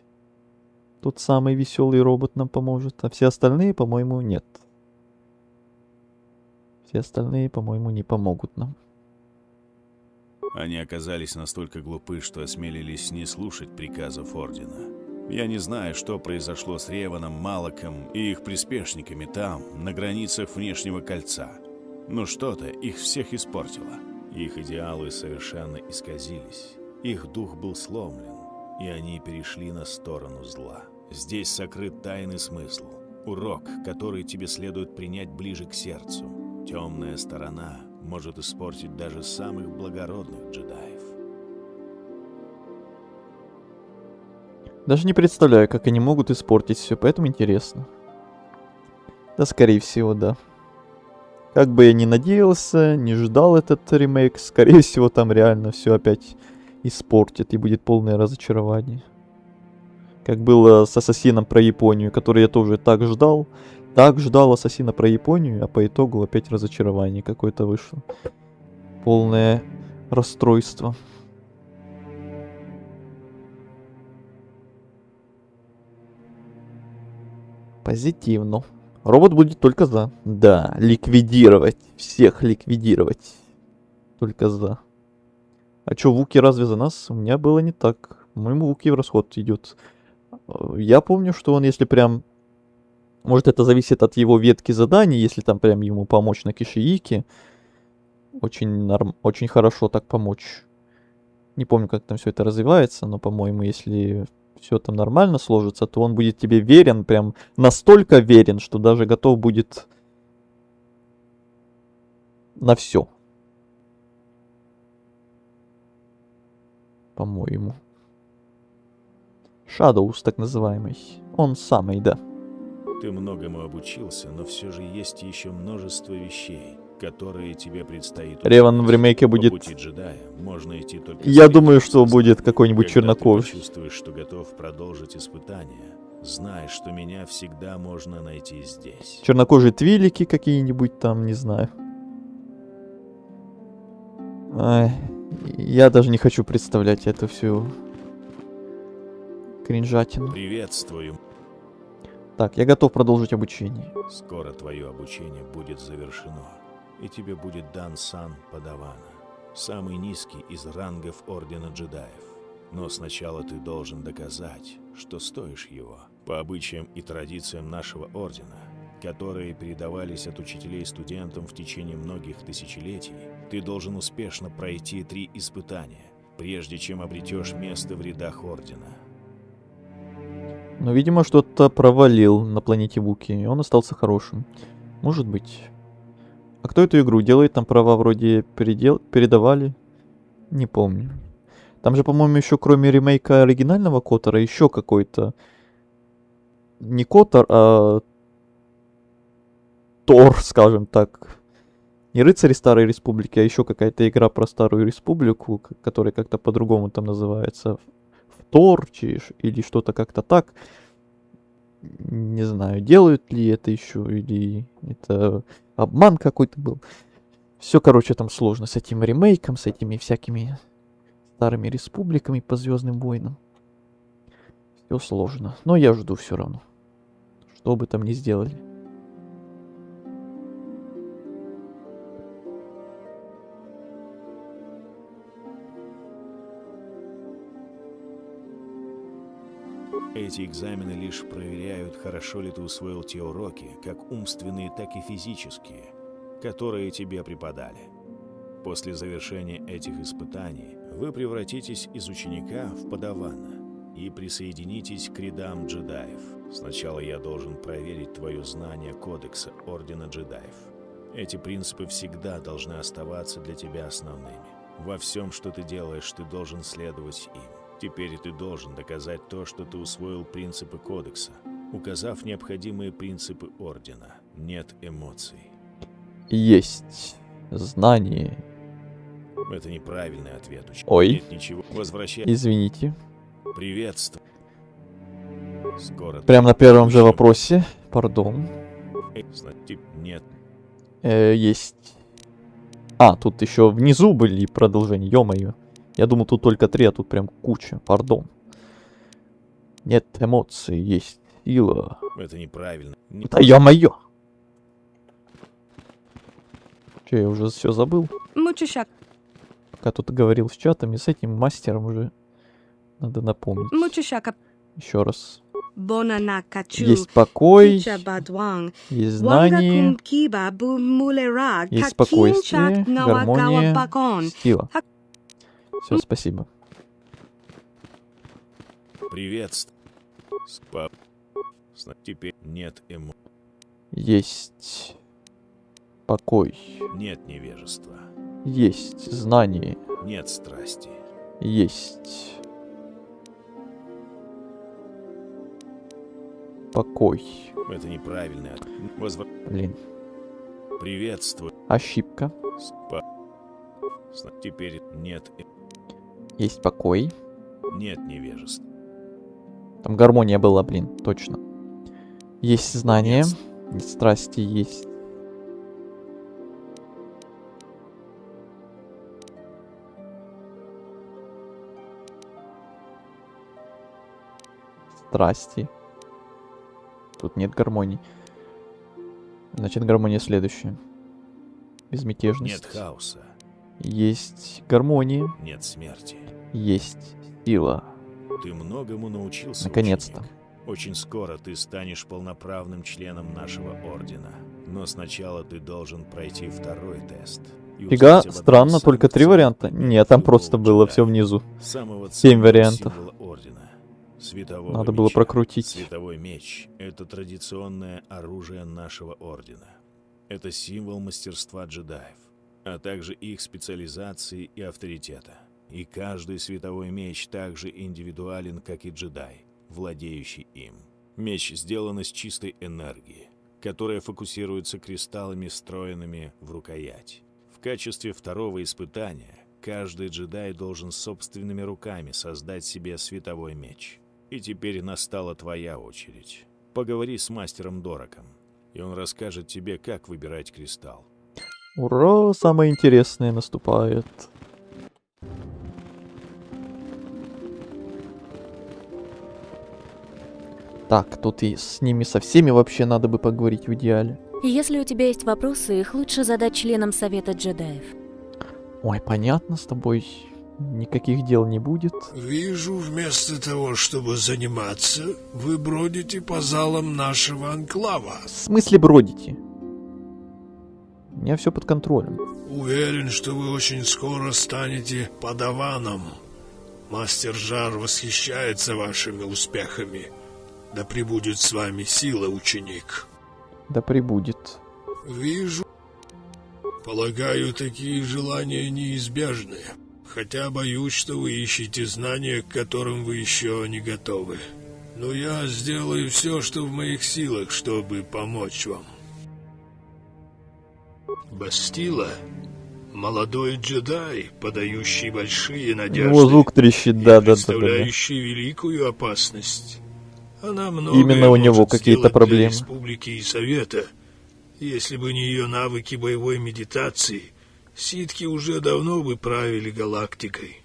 Тот самый веселый робот нам поможет. А все остальные, по-моему, нет. Все остальные, по-моему, не помогут нам. Они оказались настолько глупы, что осмелились не слушать приказов Ордена. Я не знаю, что произошло с Реваном, Малаком и их приспешниками там, на границах внешнего кольца. Но что-то их всех испортило. Их идеалы совершенно исказились. Их дух был сломлен, и они перешли на сторону зла. Здесь сокрыт тайный смысл. Урок, который тебе следует принять ближе к сердцу. Темная сторона может испортить даже самых благородных джедаев. Даже не представляю, как они могут испортить все, поэтому интересно. Да, скорее всего, да. Как бы я ни надеялся, не ждал этот ремейк, скорее всего, там реально все опять испортит и будет полное разочарование. Как было с Ассасином про Японию, который я тоже так ждал Ассасина про Японию, а по итогу опять разочарование какое-то вышло. Полное расстройство. Позитивно. Робот будет только за. Да, ликвидировать. Всех ликвидировать. Только за. А чё, Вуки разве за нас? У меня было не так. По-моему, Вуки в расход идет. Я помню, что он, если прям... Может, это зависит от его ветки заданий, если там прям ему помочь на Кишиике. Очень хорошо так помочь. Не помню, как там все это развивается, но, по-моему, если все там нормально сложится, то он будет тебе верен, прям настолько верен, что даже готов будет на все. По-моему. Shadows, так называемый. Он самый, да. Ты многому обучился, но все же есть еще множество вещей, которые тебе предстоит. Реван в ремейке будет... По пути джедая можно идти только... Я думаю, что будет какой-нибудь чернокожий. Когда ты почувствуешь, что готов продолжить испытания, знай, что меня всегда можно найти здесь. Чернокожие твилики какие-нибудь там, не знаю. Ай, я даже не хочу представлять эту всю кринжатину. Приветствую. Так, я готов продолжить обучение. Скоро твое обучение будет завершено, и тебе будет дан сан Падавана, самый низкий из рангов Ордена Джедаев. Но сначала ты должен доказать, что стоишь его. По обычаям и традициям нашего Ордена, которые передавались от учителей студентам в течение многих тысячелетий, ты должен успешно пройти 3 испытания, прежде чем обретешь место в рядах Ордена. Но, видимо, что-то провалил на планете Вуки, и он остался хорошим. Может быть. А кто эту игру делает? Там права вроде передавали. Не помню. Там же, по-моему, еще кроме ремейка оригинального Котора, еще какой-то... Не Котор, а... Тор, скажем так. Не Рыцари Старой Республики, а еще какая-то игра про Старую Республику, которая как-то по-другому там называется. Торчи или что-то как-то так. Не знаю, делают ли это еще, или это обман какой-то был. Все, короче, там сложно с этим ремейком, с этими всякими старыми республиками по Звездным войнам. Все сложно. Но я жду все равно. Что бы там ни сделали. Эти экзамены лишь проверяют, хорошо ли ты усвоил те уроки, как умственные, так и физические, которые тебе преподали. После завершения этих испытаний вы превратитесь из ученика в падавана и присоединитесь к рядам джедаев. Сначала я должен проверить твое знание Кодекса Ордена Джедаев. Эти принципы всегда должны оставаться для тебя основными. Во всем, что ты делаешь, ты должен следовать им. Теперь ты должен доказать то, что ты усвоил принципы Кодекса, указав необходимые принципы Ордена. нет эмоций. Есть знание. Это неправильный ответ. Ой. Нет ничего. Возвращай. Извините. Приветствую. Скоро. Прям на первом же вопросе. Пардон. Нет. Есть. А, тут еще внизу были продолжения. Ё-моё. Я думал, тут только 3, а тут прям куча. Пардон. Нет эмоций, есть сила. Это неправильно. Да ё-моё. Че, я уже все забыл? Мучишак. Пока тут говорил с чатом и с этим мастером уже надо напомнить. Мучишака. Еще раз. Бонанакачу. Есть покой, есть Чабадванг. знание, Киба Бумулераг. есть спокойствие, гармония, сила. Все, спасибо. Приветствую. Теперь нет эмоций. Есть покой. Нет невежества. Есть знание. Нет страсти. Есть покой. Это неправильный ответ. Блин. Приветствую. Ошибка. Теперь нет. Есть покой. Нет невежества. Там гармония была, блин, точно. Есть знание. Есть страсти, есть. Страсти. Тут нет гармонии. Значит, гармония следующая. Безмятежность. Нет хаоса. Есть гармония. Нет смерти. Есть сила. Ты многому научился, наконец-то. Ученик. Очень скоро ты станешь полноправным членом нашего ордена. Но сначала ты должен пройти второй тест. Фига, странно, только 3 варианта. Нет, там просто было все внизу. 7 вариантов. Надо было прокрутить. Световой меч — это традиционное оружие нашего ордена. Это символ мастерства джедаев, а также их специализации и авторитета. И каждый световой меч также индивидуален, как и джедай, владеющий им. Меч сделан из чистой энергии, которая фокусируется кристаллами, встроенными в рукоять. В качестве второго испытания каждый джедай должен собственными руками создать себе световой меч. И теперь настала твоя очередь. Поговори с мастером Дораком, и он расскажет тебе, как выбирать кристалл. Ура, самое интересное наступает. Так, тут и с ними со всеми вообще надо бы поговорить в идеале. Если у тебя есть вопросы, их лучше задать членам Совета джедаев. Ой, понятно, с тобой никаких дел не будет. Вижу, вместо того, чтобы заниматься, вы бродите по залам нашего анклава. В смысле бродите? У меня все под контролем. Уверен, что вы очень скоро станете подаваном. Мастер Жар восхищается вашими успехами. Да пребудет с вами сила, ученик. Да пребудет. Вижу. Полагаю, такие желания неизбежны. Хотя боюсь, что вы ищете знания, к которым вы еще не готовы. Но я сделаю все, что в моих силах, чтобы помочь вам. Бастила — молодой джедай, подающий большие надежды. Его звук трещит, да. Представляющий великую опасность. Она именно у него какие-то проблемы. Республики и Совета. Если бы не ее навыки боевой медитации, ситхи уже давно бы правили галактикой.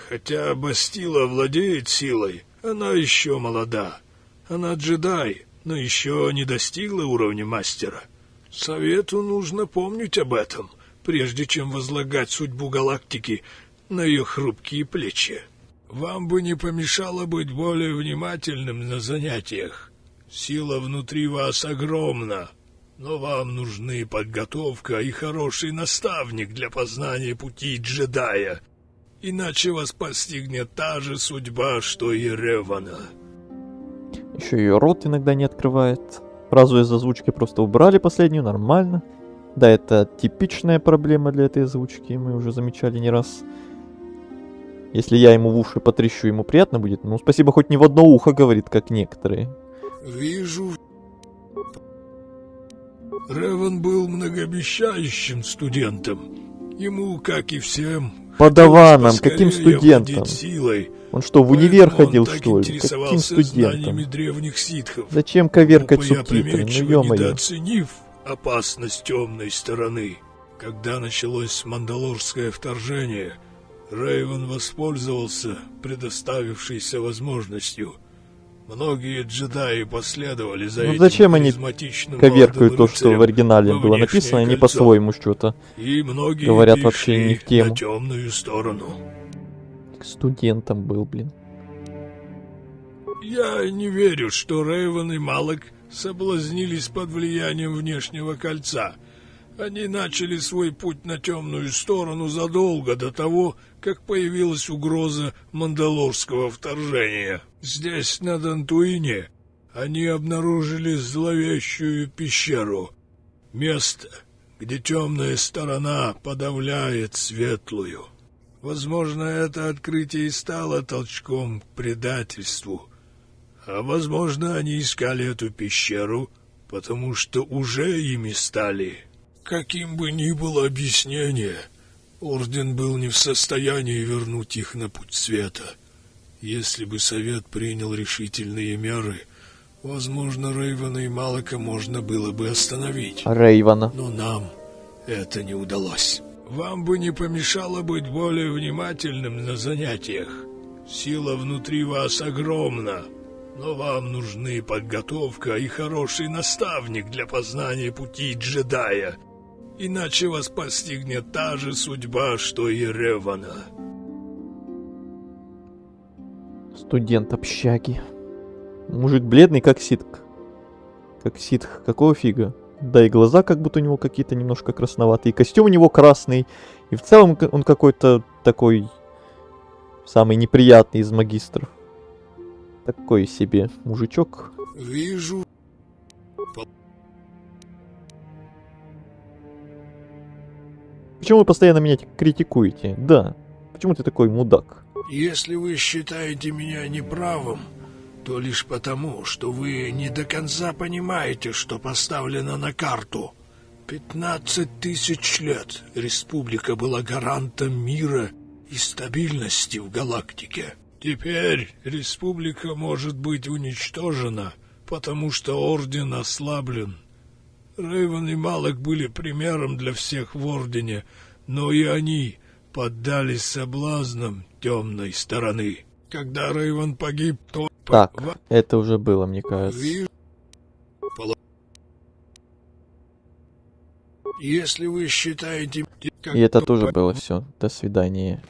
Хотя Бастила владеет силой, она еще молода. Она джедай, но еще не достигла уровня мастера. Совету нужно помнить об этом, прежде чем возлагать судьбу галактики на ее хрупкие плечи. Вам бы не помешало быть более внимательным на занятиях. Сила внутри вас огромна, но вам нужны подготовка и хороший наставник для познания пути джедая. Иначе вас постигнет та же судьба, что и Ревана. Еще ее рот иногда не открывает. Фразу из озвучки просто убрали последнюю, нормально. Да, это типичная проблема для этой озвучки, мы уже замечали не раз. Если я ему в уши потрещу, ему приятно будет? Ну, спасибо, хоть не в одно ухо говорит, как некоторые. Вижу. Реван был многообещающим студентом. Ему, как и всем, Подаваном, хотелось каким поскорее студентом? овладеть силой. Он что, в универ Поэтому ходил, он так что ли? Каким интересовался знаниями студентом? древних ситхов. Зачем коверкать Глупо и субтитры? Ну опрометчиво ё-моё. недооценив опасность темной стороны. Когда началось мандалорское вторжение, Рейвен воспользовался предоставившейся возможностью. Многие джедаи последовали за Ну этим зачем они харизматичным коверкают то, молодым что в рыцарем оригинале во было внешнее написано, они кольцо. по-своему что-то И многие говорят вообще не в перешли тему. на темную сторону. Студентом был, блин. Я не верю, что Рейвен и Малак соблазнились под влиянием внешнего кольца. Они начали свой путь на темную сторону задолго до того, как появилась угроза мандалорского вторжения. Здесь, на Дантуине, они обнаружили зловещую пещеру. Место, где темная сторона подавляет светлую. Возможно, это открытие и стало толчком к предательству. А возможно, они искали эту пещеру, потому что уже ими стали. Каким бы ни было объяснение, Орден был не в состоянии вернуть их на путь света. Если бы Совет принял решительные меры, возможно, Рейвана и Малака можно было бы остановить. Рейвана. Но нам это не удалось. Вам бы не помешало быть более внимательным на занятиях. Сила внутри вас огромна, но вам нужны подготовка и хороший наставник для познания пути джедая. Иначе вас постигнет та же судьба, что и Ревана. Студент общаги. Мужик бледный, как ситх. Как ситх. Какого фига? Да и глаза как будто у него какие-то немножко красноватые. И костюм у него красный. И в целом он какой-то такой... Самый неприятный из магистров. Такой себе мужичок. Вижу. Почему вы постоянно меня критикуете? Да. Почему ты такой мудак? Если вы считаете меня неправым, то лишь потому, что вы не до конца понимаете, что поставлено на карту. 15 тысяч лет Республика была гарантом мира и стабильности в галактике. Теперь Республика может быть уничтожена, потому что Орден ослаблен. Рейвен и Малак были примером для всех в Ордене, но и они поддались соблазнам темной стороны. Когда Рейвен погиб, то... Так, это уже было, мне кажется. Если вы считаете... И это тоже было все. До свидания.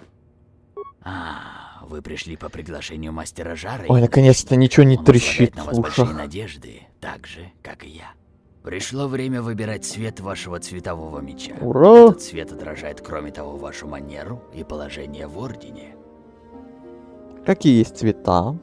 Вы пришли по приглашению мастера Жара. Ой, наконец-то ничего не трещит на в вас большие ушах. надежды, так же, как и я. Пришло время выбирать цвет вашего цветового меча. Ура! Этот цвет отражает, кроме того, вашу манеру и положение в Ордене. Какие есть цвета?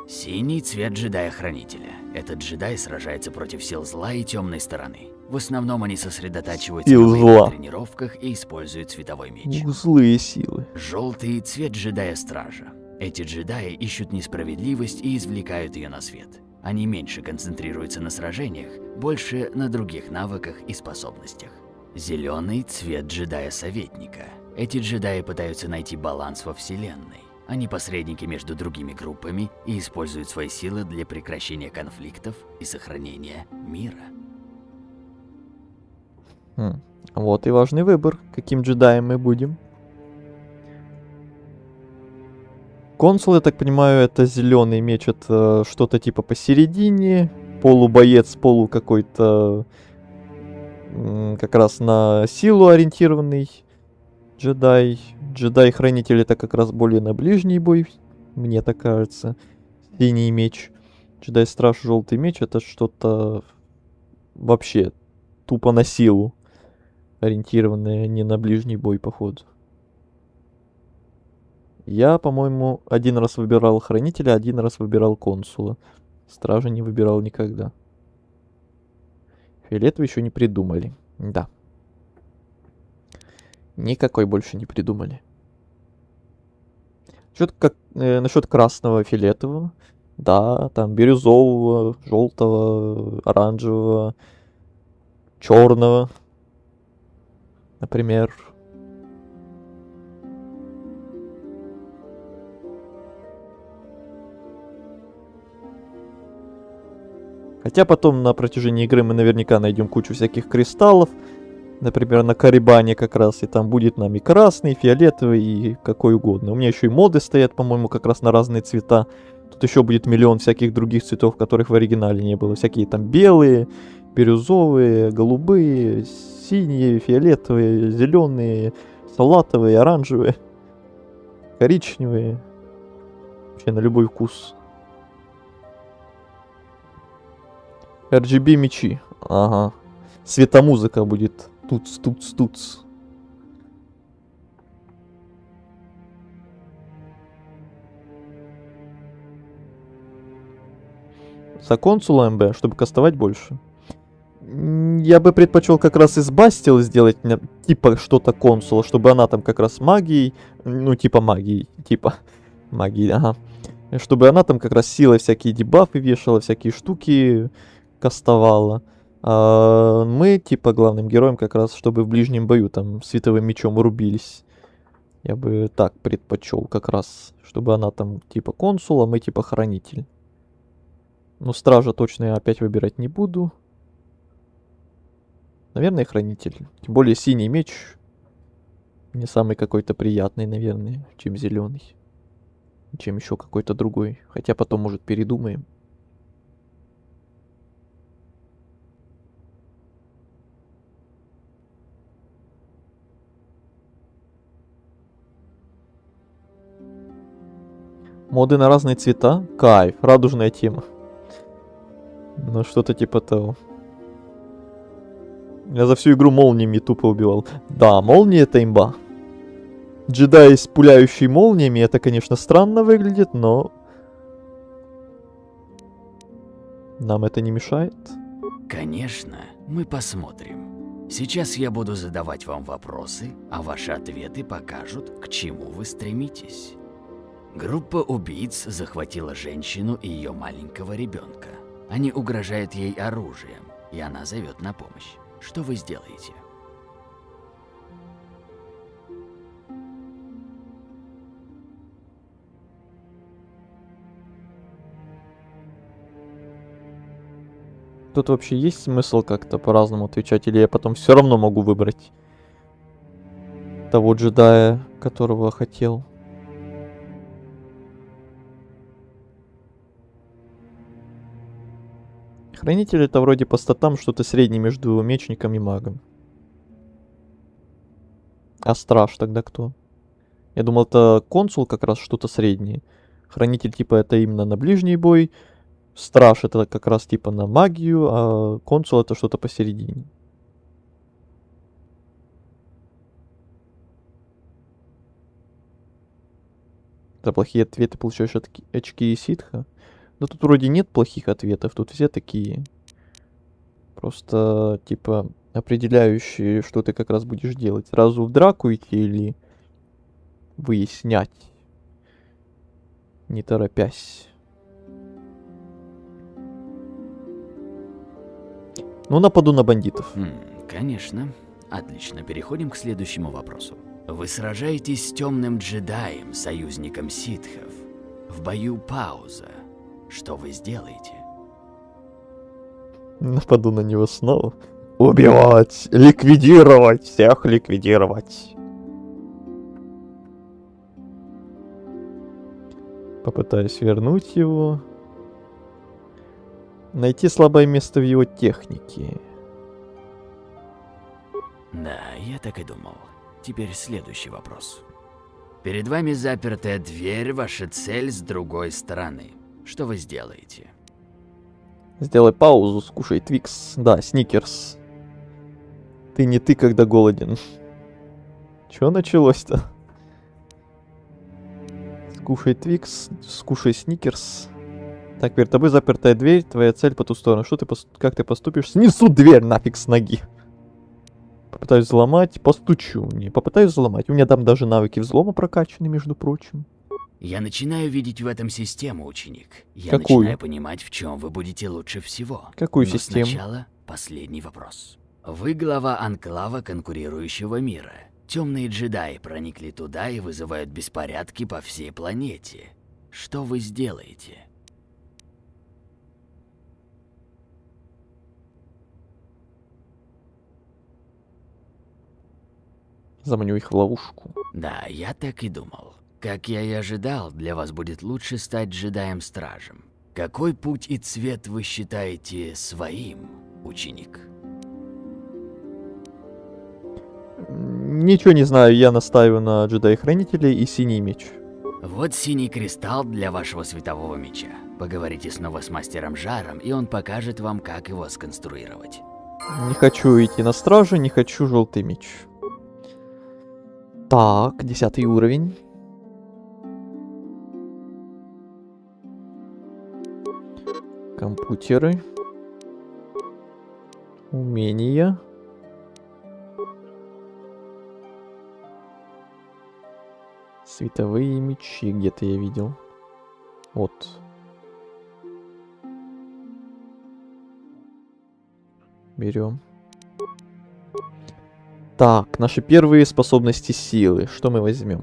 Синий цвет джедая-хранителя. Этот джедай сражается против сил зла и темной стороны. В основном они сосредотачиваются Сил на боевых зла. тренировках и используют цветовой меч. Злые силы. Желтый цвет джедая-стража. Эти джедаи ищут несправедливость и извлекают ее на свет. Они меньше концентрируются на сражениях, больше на других навыках и способностях. Зеленый цвет джедая-советника. Эти джедаи пытаются найти баланс во вселенной. Они посредники между другими группами и используют свои силы для прекращения конфликтов и сохранения мира. Вот и важный выбор, каким джедаем мы будем. Консул, я так понимаю, это зеленый меч, это что-то типа посередине, полубоец, полу какой-то как раз на силу ориентированный джедай. Джедай-хранитель это как раз более на ближний бой, мне так кажется. Синий меч. Джедай-страж, желтый меч, это что-то вообще тупо на силу ориентированное, не на ближний бой, походу. Я, по-моему, один раз выбирал хранителя, один раз выбирал консула. Стража не выбирал никогда. Фиолетовый еще не придумали. Да. Никакой больше не придумали. Что-то как насчет красного, фиолетового. Да, там бирюзового, желтого, оранжевого. черного, например. Хотя потом на протяжении игры мы наверняка найдем кучу всяких кристаллов. Например, на Карибане как раз. И там будет нам и красный, и фиолетовый, и какой угодно. У меня еще и моды стоят, по-моему, как раз на разные цвета. Тут еще будет миллион всяких других цветов, которых в оригинале не было. Всякие там белые, бирюзовые, голубые, синие, фиолетовые, зеленые, салатовые, оранжевые, коричневые. Вообще на любой вкус. RGB мечи. Ага. Светомузыка будет. Туц. За консула МБ, чтобы кастовать больше. Я бы предпочел как раз из Бастил сделать типа что-то консула, чтобы она там как раз магией, магией, ага. Чтобы она там как раз силой всякие дебафы вешала, всякие штуки кастовала. А мы, типа, главным героем как раз, чтобы в ближнем бою там световым мечом рубились. Я бы так предпочел как раз, чтобы она там типа консул, а мы типа хранитель. Но стража точно я опять выбирать не буду. Наверное, хранитель. Тем более синий меч не самый какой-то приятный, наверное, чем зеленый. Чем еще какой-то другой. Хотя потом, может, передумаем. Моды на разные цвета? Кайф, радужная тема. Ну, что-то типа того. Я за всю игру молниями тупо убивал. Да, молния это имба. Джедай с пуляющей молниями, это, конечно, странно выглядит, но... Нам это не мешает? Конечно, мы посмотрим. Сейчас я буду задавать вам вопросы, а ваши ответы покажут, к чему вы стремитесь. Группа убийц захватила женщину и ее маленького ребенка. Они угрожают ей оружием, и она зовет на помощь. Что вы сделаете? Тут вообще есть смысл как-то по-разному отвечать, или я потом все равно могу выбрать того джедая, которого хотел? Хранитель это вроде по статам что-то среднее между мечником и магом. А страж тогда кто? Я думал, это консул как раз что-то среднее. Хранитель типа это именно на ближний бой. Страж это как раз типа на магию, а консул это что-то посередине. За плохие ответы получаешь очки и ситха. Да тут вроде нет плохих ответов, тут все такие. Просто, типа, определяющие, что ты как раз будешь делать. Сразу в драку идти или выяснять, не торопясь. Ну, нападу на бандитов. Конечно. Отлично, переходим к следующему вопросу. Вы сражаетесь с темным джедаем, союзником ситхов. В бою пауза. Что вы сделаете? Нападу на него снова. Убивать! Ликвидировать! Всех ликвидировать! Попытаюсь вернуть его. Найти слабое место в его технике. Да, я так и думал. Теперь следующий вопрос. Перед вами запертая дверь, ваша цель с другой стороны. Что вы сделаете? Сделай паузу, скушай Твикс. Да, Сникерс. Ты не ты, когда голоден. Чё началось-то? Скушай Твикс, скушай Сникерс. Так, перед тобой запертая дверь, твоя цель по ту сторону. Что ты как ты поступишь? Снесу дверь нафиг с ноги. Попытаюсь взломать, постучу. Не, попытаюсь взломать. У меня там даже навыки взлома прокачаны, между прочим. Я начинаю видеть в этом систему, ученик. Я Какую? начинаю понимать, в чем вы будете лучше всего. Какую Но систему? сначала последний вопрос. Вы глава анклава конкурирующего мира. Темные джедаи проникли туда и вызывают беспорядки по всей планете. Что вы сделаете? Заманю их в ловушку. Да, я так и думал. Как я и ожидал, для вас будет лучше стать джедаем-стражем. Какой путь и цвет вы считаете своим, ученик? Ничего не знаю, я настаиваю на джедаи-хранителей и синий меч. Вот синий кристалл для вашего светового меча. Поговорите снова с мастером Жаром, и он покажет вам, как его сконструировать. Не хочу идти на стражу, не хочу желтый меч. Так, 10 уровень. Компьютеры. Умения. Световые мечи где-то я видел. Вот. Берем. Так, наши первые способности силы. Что мы возьмем?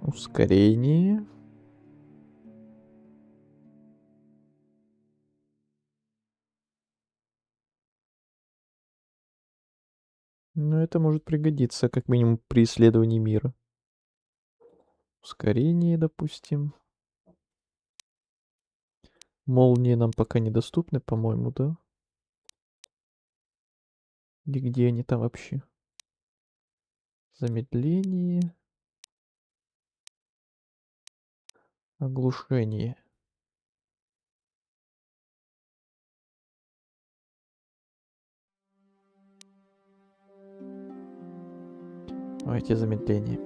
Ускорение. Но это может пригодиться, как минимум, при исследовании мира. Ускорение, допустим. Молнии нам пока недоступны, по-моему, да? И где они там вообще? Замедление. Оглушение. Давайте замедление.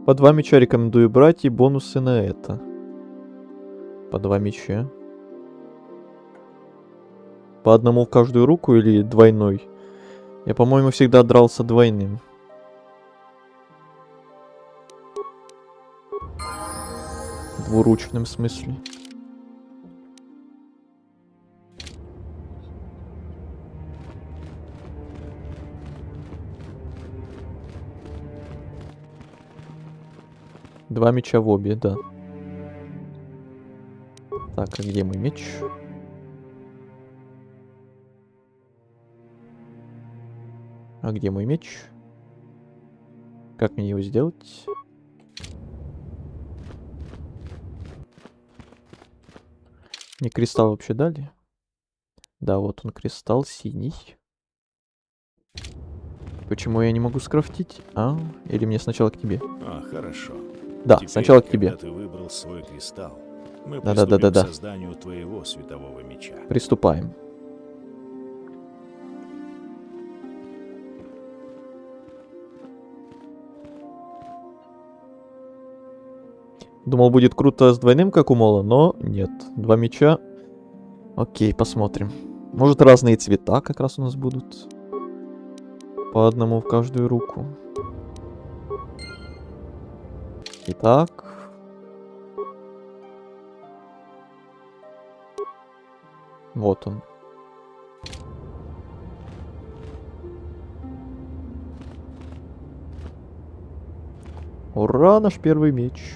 По 2 меча рекомендую брать и бонусы на это. По 2 меча. По одному в каждую руку или двойной? Я, по-моему, всегда дрался двойным. Двуручным в смысле. Два меча в обе, да. Так, а где мой меч? А где мой меч? Как мне его сделать? Мне кристалл вообще дали? Да, вот он кристалл синий. Почему я не могу скрафтить? А? Или мне сначала к тебе? А, хорошо. Да, Теперь, сначала к тебе. Когда ты выбрал свой кристалл, мы Да. приступим к созданию твоего светового меча. Приступаем. Думал, будет круто с двойным, как у Мола, но нет. Два меча. Окей, посмотрим. Может, разные цвета как раз у нас будут. По одному в каждую руку. Итак. Вот он. Ура, наш первый меч.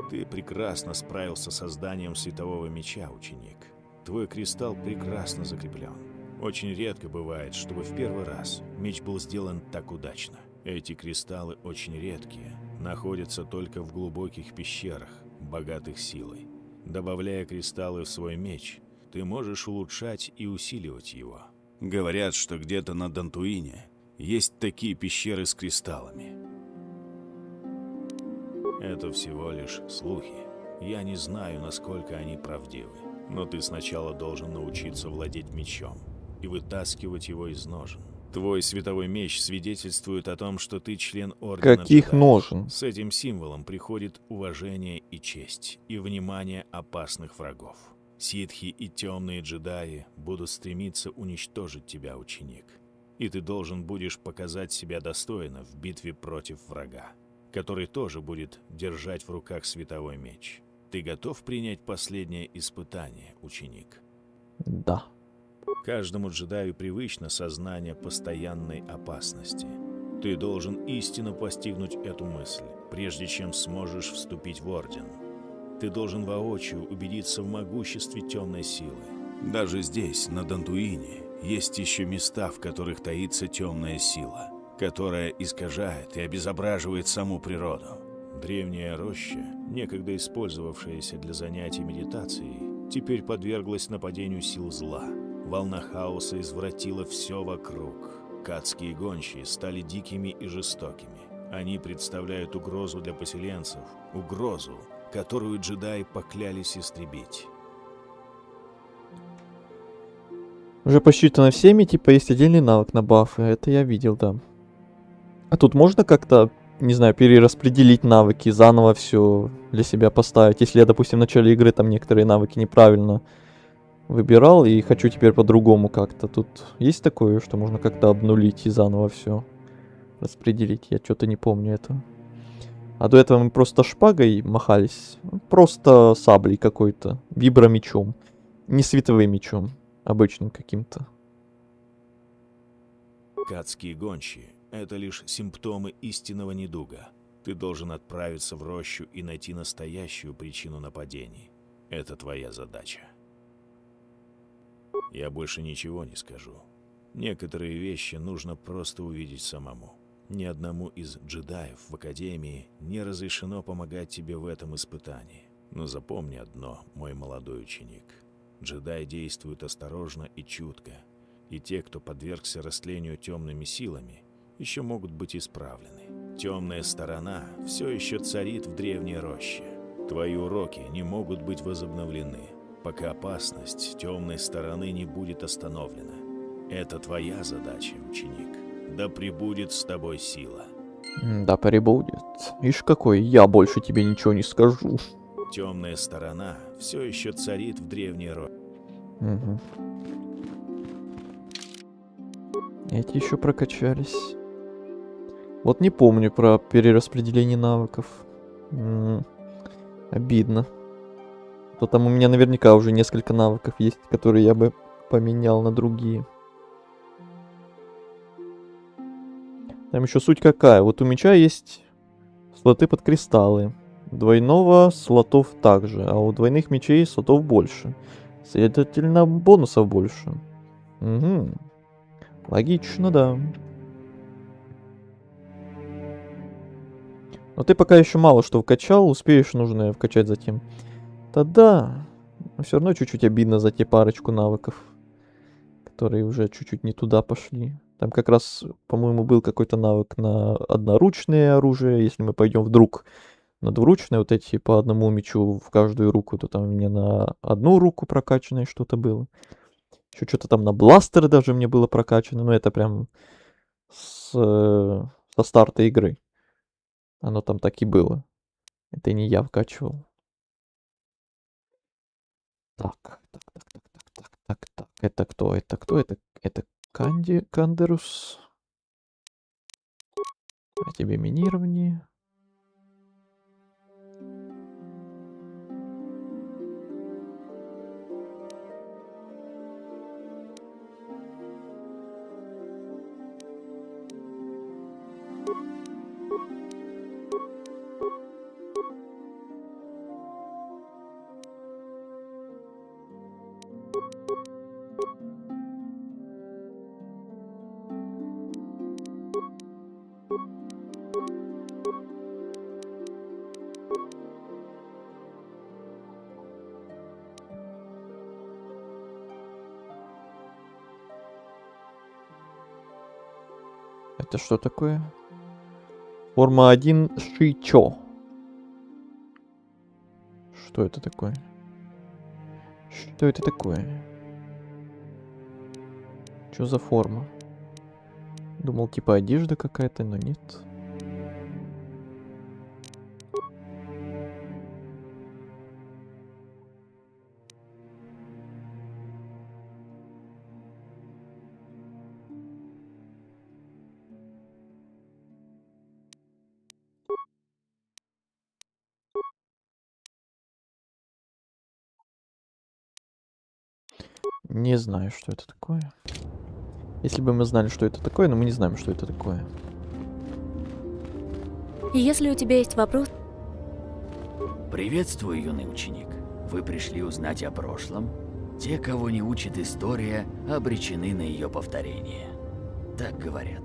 Ты прекрасно справился с созданием светового меча, ученик. Твой кристалл прекрасно закреплен. Очень редко бывает, чтобы в первый раз меч был сделан так удачно. Эти кристаллы очень редкие, находятся только в глубоких пещерах, богатых силой. Добавляя кристаллы в свой меч, ты можешь улучшать и усиливать его. Говорят, что где-то на Дантуине есть такие пещеры с кристаллами. Это всего лишь слухи. Я не знаю, насколько они правдивы. Но ты сначала должен научиться владеть мечом и вытаскивать его из ножен. Твой световой меч свидетельствует о том, что ты член Ордена Каких Джедаев. ножен? С этим символом приходит уважение и честь, и внимание опасных врагов. Ситхи и темные джедаи будут стремиться уничтожить тебя, ученик. И ты должен будешь показать себя достойно в битве против врага, который тоже будет держать в руках световой меч. Ты готов принять последнее испытание, ученик? Да. Каждому джедаю привычно сознание постоянной опасности. Ты должен истинно постигнуть эту мысль, прежде чем сможешь вступить в Орден. Ты должен воочию убедиться в могуществе темной силы. Даже здесь, на Дантуине, есть еще места, в которых таится темная сила, которая искажает и обезображивает саму природу. Древняя роща, некогда использовавшаяся для занятий медитацией, теперь подверглась нападению сил зла. Волна хаоса извратила все вокруг. Кадские гончие стали дикими и жестокими. Они представляют угрозу для поселенцев, угрозу, которую джедаи поклялись истребить. Уже посчитано всеми, типа есть отдельный навык на бафы. Это я видел, да. А тут можно как-то, не знаю, перераспределить навыки, заново все для себя поставить. Если я, допустим, в начале игры там некоторые навыки неправильно выбирал и хочу теперь по-другому как-то. Тут есть такое, что можно как-то обнулить и заново все распределить? Я что-то не помню этого. А до этого мы просто шпагой махались. Просто саблей какой-то. Вибромечом. Не световым мечом. Обычным каким-то. Кадские гончие — это лишь симптомы истинного недуга. Ты должен отправиться в рощу и найти настоящую причину нападений. Это твоя задача. Я больше ничего не скажу. Некоторые вещи нужно просто увидеть самому. Ни одному из джедаев в Академии не разрешено помогать тебе в этом испытании. Но запомни одно, мой молодой ученик. Джедаи действуют осторожно и чутко, и те, кто подвергся растлению темными силами, еще могут быть исправлены. Темная сторона все еще царит в древней роще. Твои уроки не могут быть возобновлены, пока опасность темной стороны не будет остановлена. Это твоя задача, ученик. Да пребудет с тобой сила. Да пребудет. Ишь какой, я больше тебе ничего не скажу. Темная сторона все еще царит в древней роще. Угу. Эти еще прокачались. Вот не помню про перераспределение навыков. Обидно. То там у меня наверняка уже несколько навыков есть, которые я бы поменял на другие. Там еще суть какая. Вот у меча есть слоты под кристаллы. Двойного слотов также, а у двойных мечей слотов больше. Следовательно, бонусов больше. Угу. Логично, да. Но ты пока еще мало что вкачал, успеешь нужное вкачать затем. Да, но все равно чуть-чуть обидно за те парочку навыков, которые уже чуть-чуть не туда пошли. Там как раз, по-моему, был какой-то навык на одноручное оружие. Если мы пойдем вдруг на двуручные, вот эти по одному мечу в каждую руку, то там у меня на одну руку прокачанное что-то было. Еще что-то там на бластер даже мне было прокачано. Но это прям со старта игры. Оно там так и было. Это не я вкачивал. Так. Это кто? Это кто? Это Кандерус. А тебе минирование. Это что такое? Форма 1 Шичо. Что это такое? Что это такое? Что за форма? Думал, типа одежда какая-то, но нет. Не знаю, что это такое. Если бы мы знали, что это такое, но мы не знаем, что это такое. Если у тебя есть вопрос... Приветствую, юный ученик. Вы пришли узнать о прошлом? Те, кого не учит история, обречены на ее повторение. Так говорят.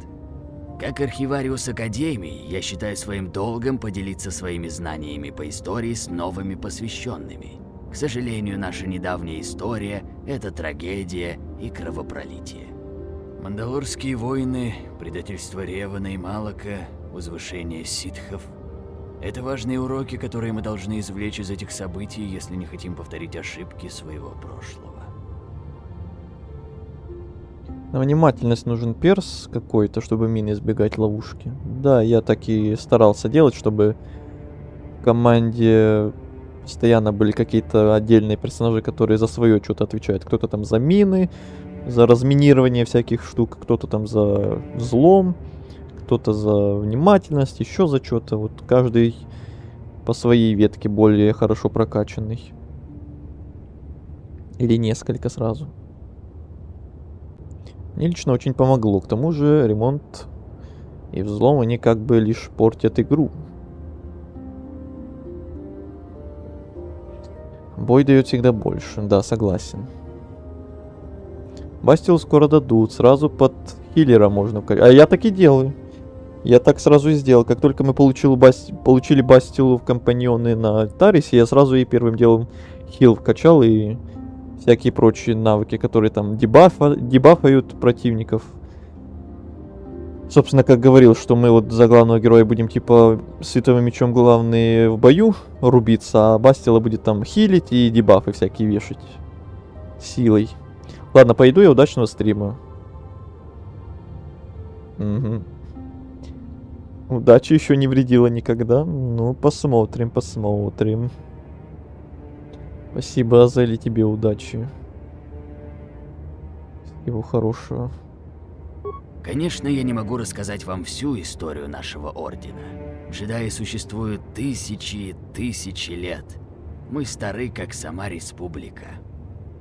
Как архивариус Академии, я считаю своим долгом поделиться своими знаниями по истории с новыми посвященными. К сожалению, наша недавняя история – это трагедия и кровопролитие. Мандалорские войны, предательство Ревана и Малака, возвышение ситхов – это важные уроки, которые мы должны извлечь из этих событий, если не хотим повторить ошибки своего прошлого. На внимательность нужен перс какой-то, чтобы мины избегать ловушки. Да, я так и старался делать, чтобы в команде постоянно были какие-то отдельные персонажи, которые за свое что-то отвечают. Кто-то там за мины, за разминирование всяких штук, кто-то там за взлом, кто-то за внимательность, еще за что-то. Вот каждый по своей ветке более хорошо прокачанный. Или несколько сразу. Мне лично очень помогло. К тому же ремонт и взлом, они как бы лишь портят игру. Бой дает всегда больше. Да, согласен. Бастил скоро дадут. Сразу под хиллера можно вкачать. А я так и делаю. Я так сразу и сделал. Как только мы получили Бастилу в компаньоны на Тарисе, я сразу и первым делом хил вкачал и всякие прочие навыки, которые там дебафают противников. Собственно, как говорил, что мы вот за главного героя будем типа световым мечом главные в бою рубиться, а Бастила будет там хилить и дебафы всякие вешать силой. Ладно, пойду я, удачного стрима. Угу. Удача еще не вредила никогда. Ну, посмотрим, посмотрим. Спасибо, Азели, тебе удачи. Всего хорошего. Конечно, я не могу рассказать вам всю историю нашего Ордена. Джедаи существуют тысячи и тысячи лет. Мы стары, как сама Республика.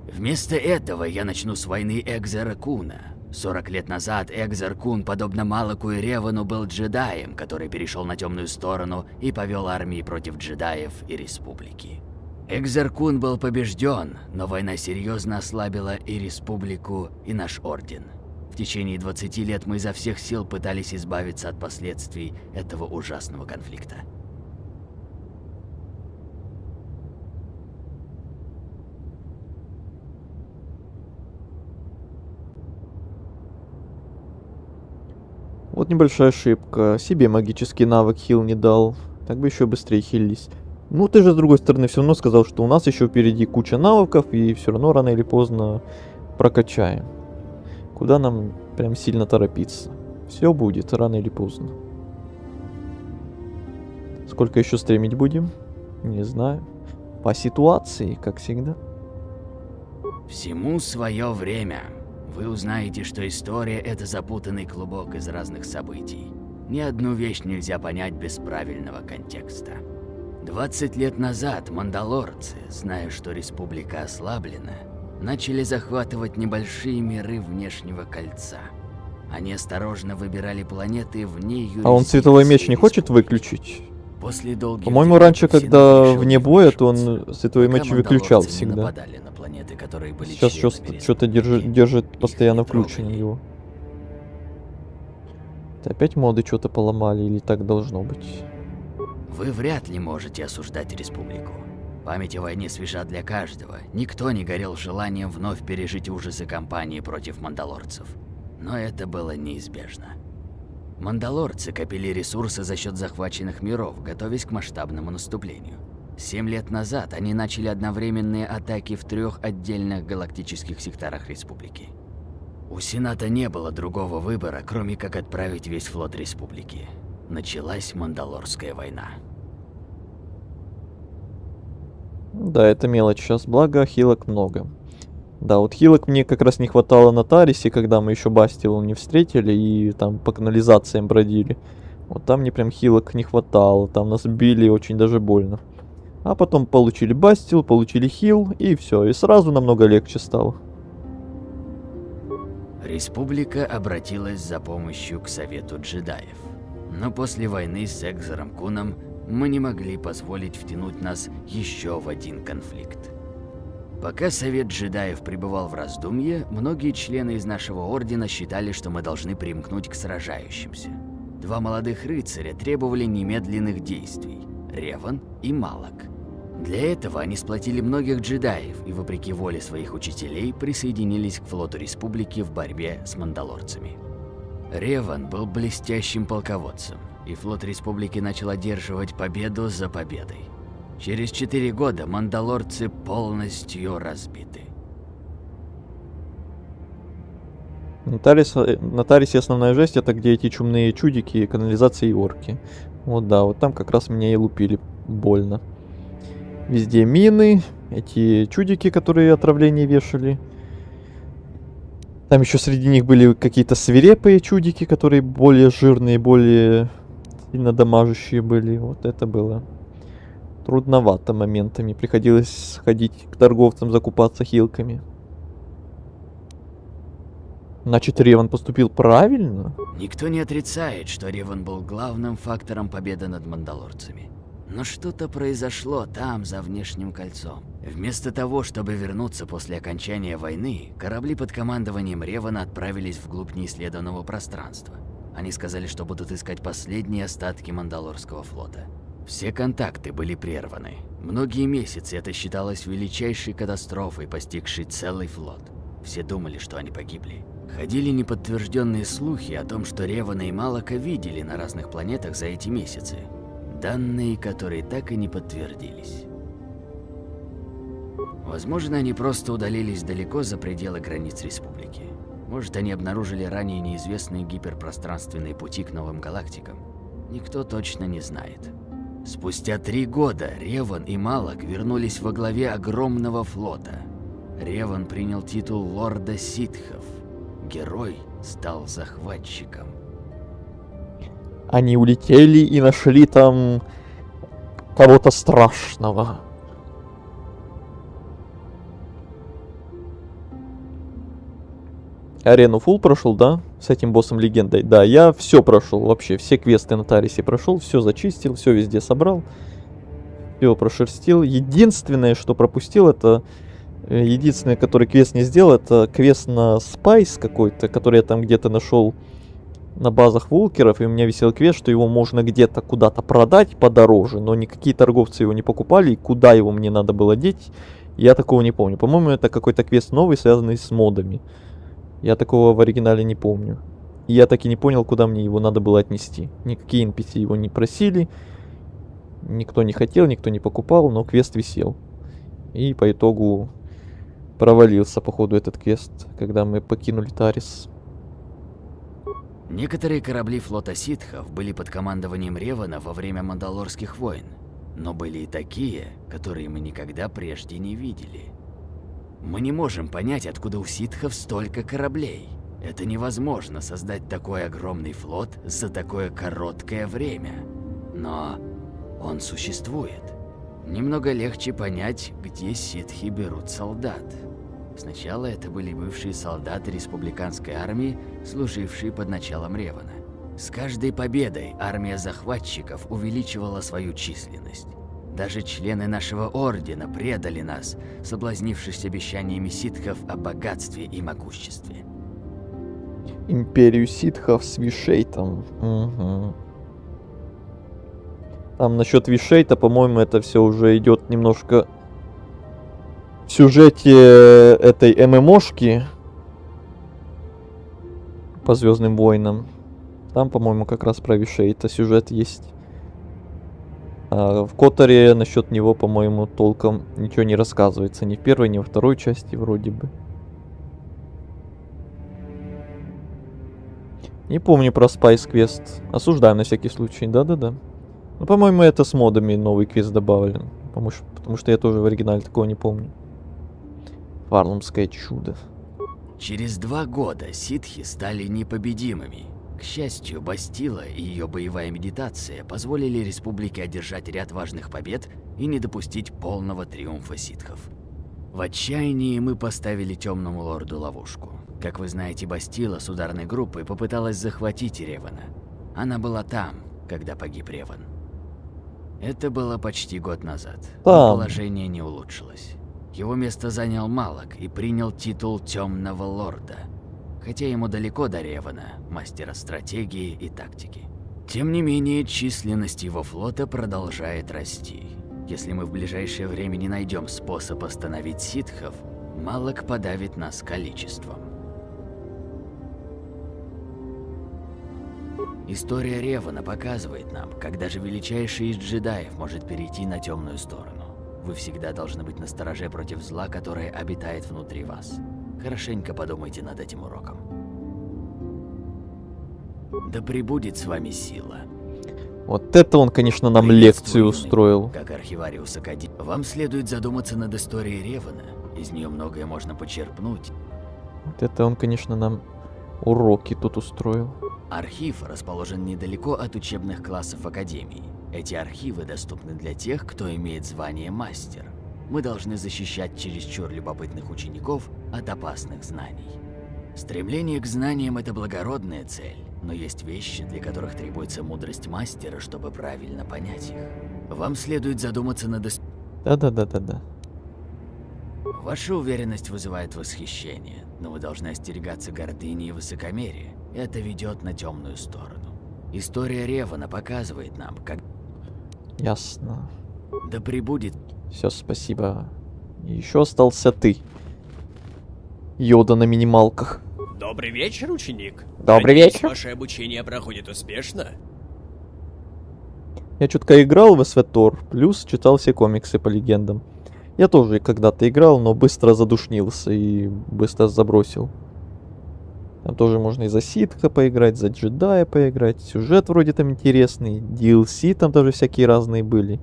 Вместо этого я начну с войны Экзара Куна. 40 лет назад Экзар Кун, подобно Малаку и Ревану, был джедаем, который перешел на темную сторону и повел армии против джедаев и Республики. Экзар Кун был побежден, но война серьезно ослабила и Республику, и наш Орден. В течение 20 лет мы изо всех сил пытались избавиться от последствий этого ужасного конфликта. Вот небольшая ошибка. Себе магический навык хил не дал. Так бы еще быстрее хилились. Ну ты же с другой стороны все равно сказал, что у нас еще впереди куча навыков, и все равно рано или поздно прокачаем. Куда нам прям сильно торопиться? Все будет рано или поздно. Сколько еще стримить будем? Не знаю. По ситуации, как всегда. Всему свое время. Вы узнаете, что история — это запутанный клубок из разных событий. Ни одну вещь нельзя понять без правильного контекста. 20 лет назад мандалорцы, зная, что республика ослаблена, начали захватывать небольшие миры внешнего кольца. Они осторожно выбирали планеты вне юрисдикции. А он световой меч не хочет выключить? После долгих По-моему, раньше, когда вне боя, то он световой меч выключал всегда. На планеты, которые были Сейчас что-то держит постоянно включенным его. Это опять моды что-то поломали или так должно быть? Вы вряд ли можете осуждать республику. Память о войне свежа для каждого. Никто не горел желанием вновь пережить ужасы кампании против мандалорцев. Но это было неизбежно. Мандалорцы копили ресурсы за счет захваченных миров, готовясь к масштабному наступлению. 7 лет назад они начали одновременные атаки в 3 отдельных галактических секторах Республики. У Сената не было другого выбора, кроме как отправить весь флот Республики. Началась Мандалорская война. Да, это мелочь сейчас, благо хилок много. Да, вот хилок мне как раз не хватало на Тарисе, когда мы еще Бастилу не встретили и там по канализациям бродили. Вот там мне прям хилок не хватало, там нас били очень даже больно. А потом получили Бастил, получили хил, и все, и сразу намного легче стало. Республика обратилась за помощью к Совету джедаев. Но после войны с Экзером Куном мы не могли позволить втянуть нас еще в один конфликт. Пока Совет джедаев пребывал в раздумье, многие члены из нашего ордена считали, что мы должны примкнуть к сражающимся. 2 молодых рыцаря требовали немедленных действий – Реван и Малак. Для этого они сплотили многих джедаев и, вопреки воле своих учителей, присоединились к флоту Республики в борьбе с мандалорцами. Реван был блестящим полководцем, и флот Республики начал одерживать победу за победой. Через 4 года мандалорцы полностью разбиты. На Тарисе основная жесть это где эти чумные чудики, канализации и орки. Вот да, вот там как раз меня и лупили больно. Везде мины, эти чудики, которые отравление вешали. Там еще среди них были какие-то свирепые чудики, которые более жирные, более сильно дамажащие были. Вот это было трудновато моментами. Приходилось ходить к торговцам, закупаться хилками. Значит, Реван поступил правильно? Никто не отрицает, что Реван был главным фактором победы над мандалорцами. Но что-то произошло там, за внешним кольцом. Вместо того, чтобы вернуться после окончания войны, корабли под командованием Ревана отправились вглубь неисследованного пространства. Они сказали, что будут искать последние остатки Мандалорского флота. Все контакты были прерваны. Многие месяцы это считалось величайшей катастрофой, постигшей целый флот. Все думали, что они погибли. Ходили неподтвержденные слухи о том, что Ревана и Малака видели на разных планетах за эти месяцы. Данные, которые так и не подтвердились. Возможно, они просто удалились далеко за пределы границ Республики. Может, они обнаружили ранее неизвестные гиперпространственные пути к новым галактикам. Никто точно не знает. Спустя 3 года Реван и Малак вернулись во главе огромного флота. Реван принял титул лорда ситхов. Герой стал захватчиком. Они улетели и нашли там кого-то страшного. Арену фулл прошел, да? С этим боссом легендой. Да, я все прошел вообще. Все квесты на Тарисе прошел, все зачистил, все везде собрал. Все прошерстил. Единственное, что пропустил, это... Единственное, который квест не сделал, это квест на Спайс какой-то, который я там где-то нашел на базах вулкеров, и у меня висел квест, что его можно где-то куда-то продать подороже, но никакие торговцы его не покупали, и куда его мне надо было деть, я такого не помню. По-моему, это какой-то квест новый, связанный с модами. Я такого в оригинале не помню. И я так и не понял, куда мне его надо было отнести. Никакие NPC его не просили, никто не хотел, никто не покупал, но квест висел. И по итогу провалился, походу, этот квест, когда мы покинули Тарис. Некоторые корабли флота ситхов были под командованием Ревана во время Мандалорских войн, но были и такие, которые мы никогда прежде не видели. Мы не можем понять, откуда у ситхов столько кораблей. Это невозможно создать такой огромный флот за такое короткое время. Но он существует. Немного легче понять, где ситхи берут солдат. Сначала это были бывшие солдаты республиканской армии, служившие под началом Ревана. С каждой победой армия захватчиков увеличивала свою численность. Даже члены нашего ордена предали нас, соблазнившись обещаниями ситхов о богатстве и могуществе. Империю ситхов с Вишейтом. Угу. Там насчет Вишейта, по-моему, это все уже идет немножко в сюжете этой ММОшки по Звездным войнам. Там, по-моему, как раз про Вишейта сюжет есть. А в Которе насчет него, по-моему, толком ничего не рассказывается. Ни в первой, ни во второй части вроде бы. Не помню про Spice Quest. Осуждаем на всякий случай. Да-да-да. Ну, по-моему, это с модами новый квест добавлен. Потому что я тоже в оригинале такого не помню. Фарлумское чудо. Через 2 года ситхи стали непобедимыми. К счастью, Бастила и ее боевая медитация позволили республике одержать ряд важных побед и не допустить полного триумфа ситхов. В отчаянии мы поставили Темному Лорду ловушку. Как вы знаете, Бастила с ударной группой попыталась захватить Ревана. Она была там, когда погиб Реван. Это было почти год назад. Но положение не улучшилось. Его место занял Малак и принял титул Темного Лорда. Хотя ему далеко до Ревана, мастера стратегии и тактики. Тем не менее, численность его флота продолжает расти. Если мы в ближайшее время не найдем способ остановить ситхов, Малак подавит нас количеством. История Ревана показывает нам, как даже величайший из джедаев может перейти на темную сторону. Вы всегда должны быть настороже против зла, которое обитает внутри вас. Хорошенько подумайте над этим уроком. Да пребудет с вами сила. Вот это он, конечно, нам лекцию устроил. Как архивариус Академии, вам следует задуматься над историей Ревана. Из нее многое можно почерпнуть. Вот это он, конечно, нам уроки тут устроил. Архив расположен недалеко от учебных классов Академии. Эти архивы доступны для тех, кто имеет звание мастер. Мы должны защищать чересчур любопытных учеников от опасных знаний. Стремление к знаниям – это благородная цель, но есть вещи, для которых требуется мудрость мастера, чтобы правильно понять их. Вам следует задуматься над... Да-да-да-да-да. Ваша уверенность вызывает восхищение, но вы должны остерегаться гордыни и высокомерия. Это ведет на темную сторону. История Ревана показывает нам, как... Ясно. Да пребудет... Все, спасибо. И еще остался ты. Йода на минималках. Добрый вечер, ученик. Добрый Надеюсь, вечер. ваше обучение проходит успешно? Я чутка играл в SVTOR, плюс читал все комиксы по легендам. Я тоже когда-то играл, но быстро задушнился и быстро забросил. Там тоже можно и за Ситха поиграть, за джедая поиграть. Сюжет вроде там интересный. DLC там тоже всякие разные были.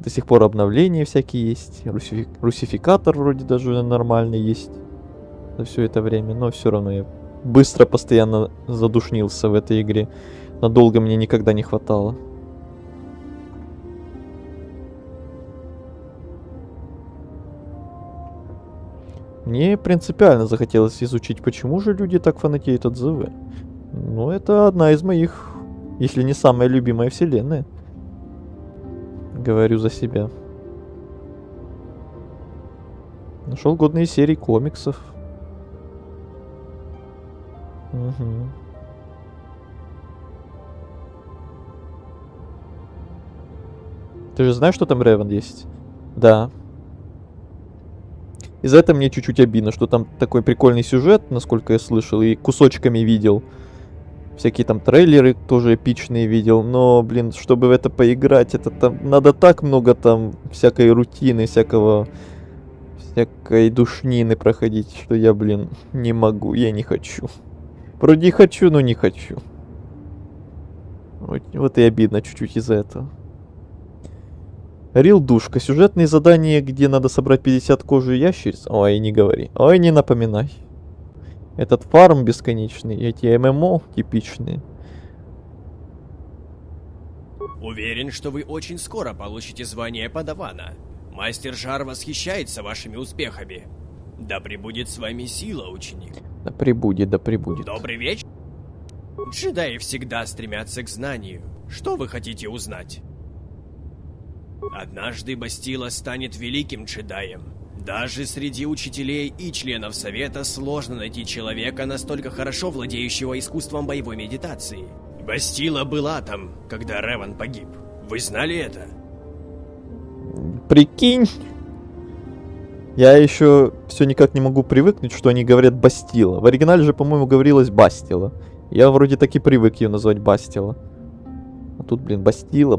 До сих пор обновления всякие есть. Русификатор вроде даже нормальный есть. За все это время. Но все равно я быстро постоянно задушнился в этой игре. Надолго мне никогда не хватало. Мне принципиально захотелось изучить, почему же люди так фанатеют от ЗВ. Ну, это одна из моих, если не самая любимая вселенная. Говорю за себя. Нашел годные серии комиксов. Угу. Ты же знаешь, что там Реван есть? Да. И за это мне чуть-чуть обидно, что там такой прикольный сюжет, насколько я слышал, и кусочками видел. Всякие там трейлеры тоже эпичные видел, но, блин, чтобы в это поиграть, это там надо так много там всякой рутины, всякой душнины проходить, что я, блин, не могу, я не хочу. Вроде хочу, но не хочу. Вот и обидно чуть-чуть из-за этого. Рил Душка. Сюжетные задания, где надо собрать 50 кожи ящериц. Ой, не говори. Ой, не напоминай. Этот фарм бесконечный, эти ММО типичные. Уверен, что вы очень скоро получите звание Падавана. Мастер Жар восхищается вашими успехами. Да пребудет с вами сила, ученик. Да пребудет, да пребудет. Добрый вечер. Джедаи всегда стремятся к знанию. Что вы хотите узнать? Однажды Бастила станет великим джедаем. Даже среди учителей и членов Совета сложно найти человека, настолько хорошо владеющего искусством боевой медитации. Бастила была там, когда Реван погиб. Вы знали это? Прикинь. Я еще все никак не могу привыкнуть, что они говорят Бастила. В оригинале же, по-моему, говорилось Бастила. Я вроде так и привык ее назвать Бастила. А тут, блин, Бастила.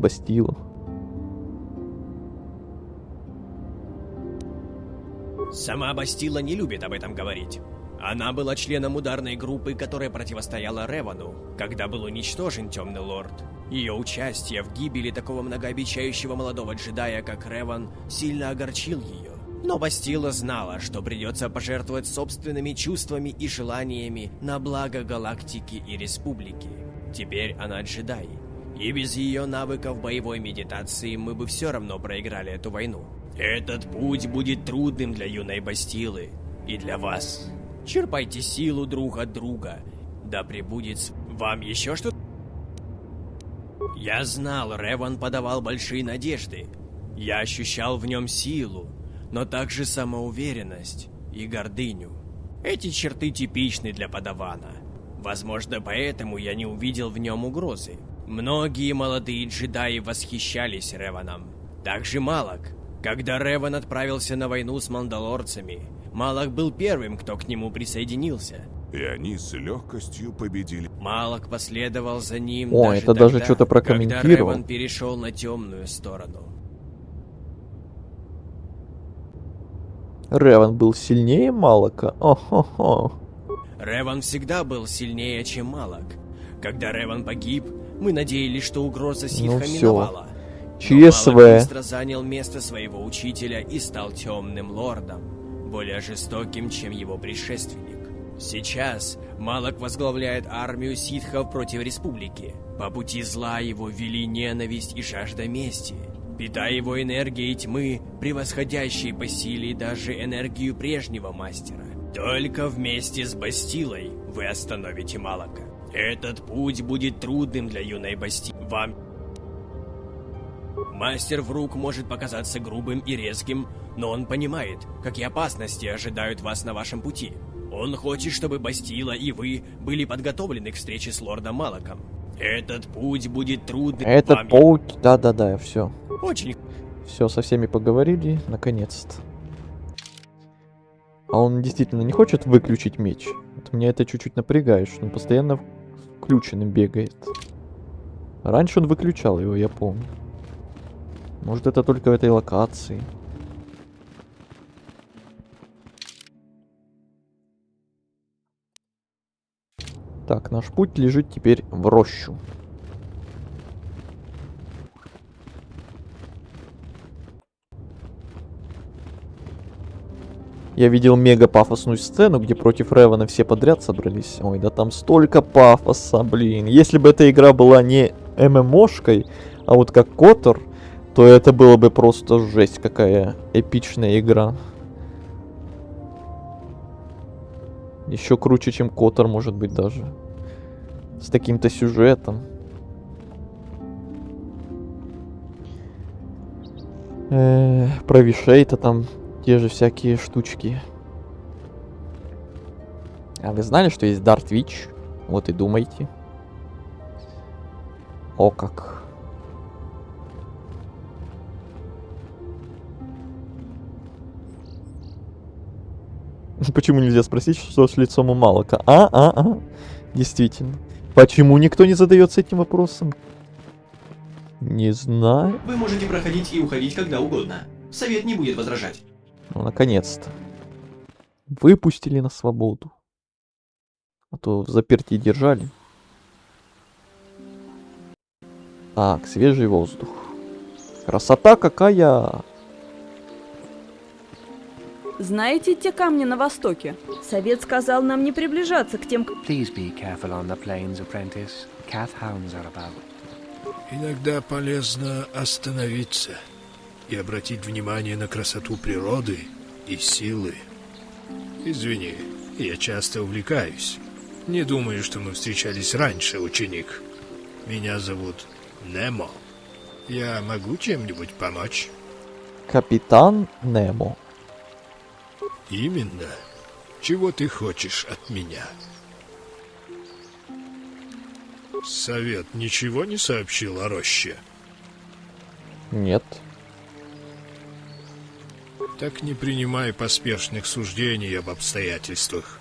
Сама Бастила не любит об этом говорить. Она была членом ударной группы, которая противостояла Ревану, когда был уничтожен Темный Лорд. Ее участие в гибели такого многообещающего молодого джедая, как Реван, сильно огорчил ее. Но Бастила знала, что придется пожертвовать собственными чувствами и желаниями на благо галактики и республики. Теперь она джедай, и без ее навыков боевой медитации мы бы все равно проиграли эту войну. Этот путь будет трудным для юной Бастилы и для вас. Черпайте силу друг от друга. Да пребудет вам еще что-то. Я знал, Реван подавал большие надежды. Я ощущал в нем силу, но также самоуверенность и гордыню. Эти черты типичны для подавана. Возможно, поэтому я не увидел в нем угрозы. Многие молодые джедаи восхищались Реваном. Также Малак. Когда Реван отправился на войну с мандалорцами, Малак был первым, кто к нему присоединился. И они с легкостью победили. Малак последовал за ним О, даже это тогда, даже что-то прокомментировал. когда Реван перешел на темную сторону. Реван был сильнее Малака? О-хо-хо. Реван всегда был сильнее, чем Малак. Когда Реван погиб, мы надеялись, что угроза ситха всё. миновала. ЧСВ. Но Малак быстро занял место своего учителя и стал темным лордом, более жестоким, чем его предшественник. Сейчас Малак возглавляет армию ситхов против республики. По пути зла его вели ненависть и жажда мести, питая его энергией тьмы, превосходящей по силе даже энергию прежнего мастера. Только вместе с Бастилой вы остановите Малака. Этот путь будет трудным для юной Басти. Вам... Мастер Врук может показаться грубым и резким, но он понимает, какие опасности ожидают вас на вашем пути. Он хочет, чтобы Бастила и вы были подготовлены к встрече с лордом Малаком. Этот путь будет трудным. Этот путь... Да-да-да, все. Очень. Все, со всеми поговорили, наконец-то. А он действительно не хочет выключить меч? Вот меня это чуть-чуть напрягает, что он постоянно включенным бегает. Раньше он выключал его, я помню. Может, это только в этой локации. Так, наш путь лежит теперь в рощу. Я видел мега пафосную сцену, где против Ревана все подряд собрались. Ой, да там столько пафоса, блин. Если бы эта игра была не ММОшкой, а вот как Котор, то это было бы просто жесть, какая эпичная игра. Еще круче, чем Котор, может быть, даже. С таким-то сюжетом. Про Вишейта там те же всякие штучки. А вы знали, что есть Дарт Вич? Вот и думайте. О как. Почему нельзя спросить, что с лицом у Малака? Действительно. Почему никто не задается этим вопросом? Не знаю. Вы можете проходить и уходить когда угодно. Совет не будет возражать. Ну, наконец-то. Выпустили на свободу. А то в заперти держали. Так, свежий воздух. Красота какая! Знаете те камни на востоке? Совет сказал нам не приближаться к тем... Please be careful on the plains, apprentice. Kath hounds are about. Иногда полезно остановиться и обратить внимание на красоту природы и силы. Извини, я часто увлекаюсь. Не думаю, что мы встречались раньше, ученик. Меня зовут Немо. Я могу чем-нибудь помочь? Капитан Немо. Именно. Чего ты хочешь от меня? Совет ничего не сообщил о роще? Нет. Так не принимай поспешных суждений об обстоятельствах.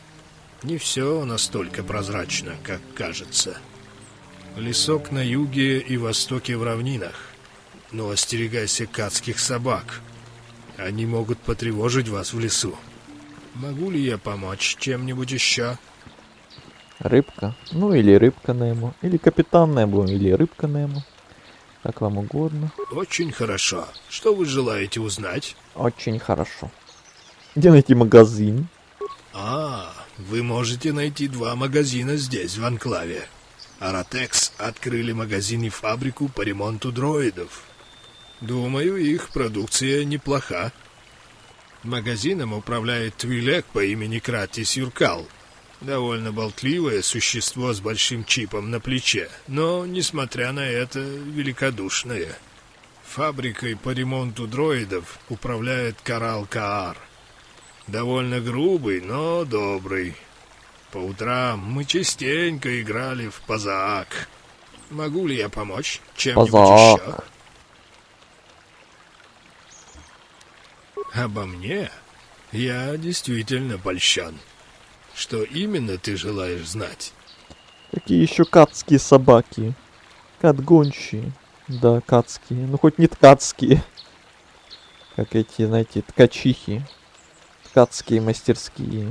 Не все настолько прозрачно, как кажется. Лесок на юге и востоке в равнинах. Но остерегайся кадских собак. Они могут потревожить вас в лесу. Могу ли я помочь чем-нибудь еще? Рыбка. Ну или рыбка Немо. Или капитан Немо, или рыбка Немо. Как вам угодно. Очень хорошо. Что вы желаете узнать? Очень хорошо. Где найти магазин? Вы можете найти 2 магазина здесь, в Анклаве. Аратекс открыли магазин и фабрику по ремонту дроидов. Думаю, их продукция неплоха. Магазином управляет Твилек по имени Кратис Юркал. Довольно болтливое существо с большим чипом на плече, но, несмотря на это, великодушное. Фабрикой по ремонту дроидов управляет Карал Каар. Довольно грубый, но добрый. По утрам мы частенько играли в Пазаак. Могу ли я помочь чем-нибудь еще? Обо мне? Я действительно польщен. Что именно ты желаешь знать? Какие еще катские собаки? Кат-гончие. Да, катские. Ну, хоть не ткацкие. Как эти, знаете, ткачихи. Ткацкие мастерские.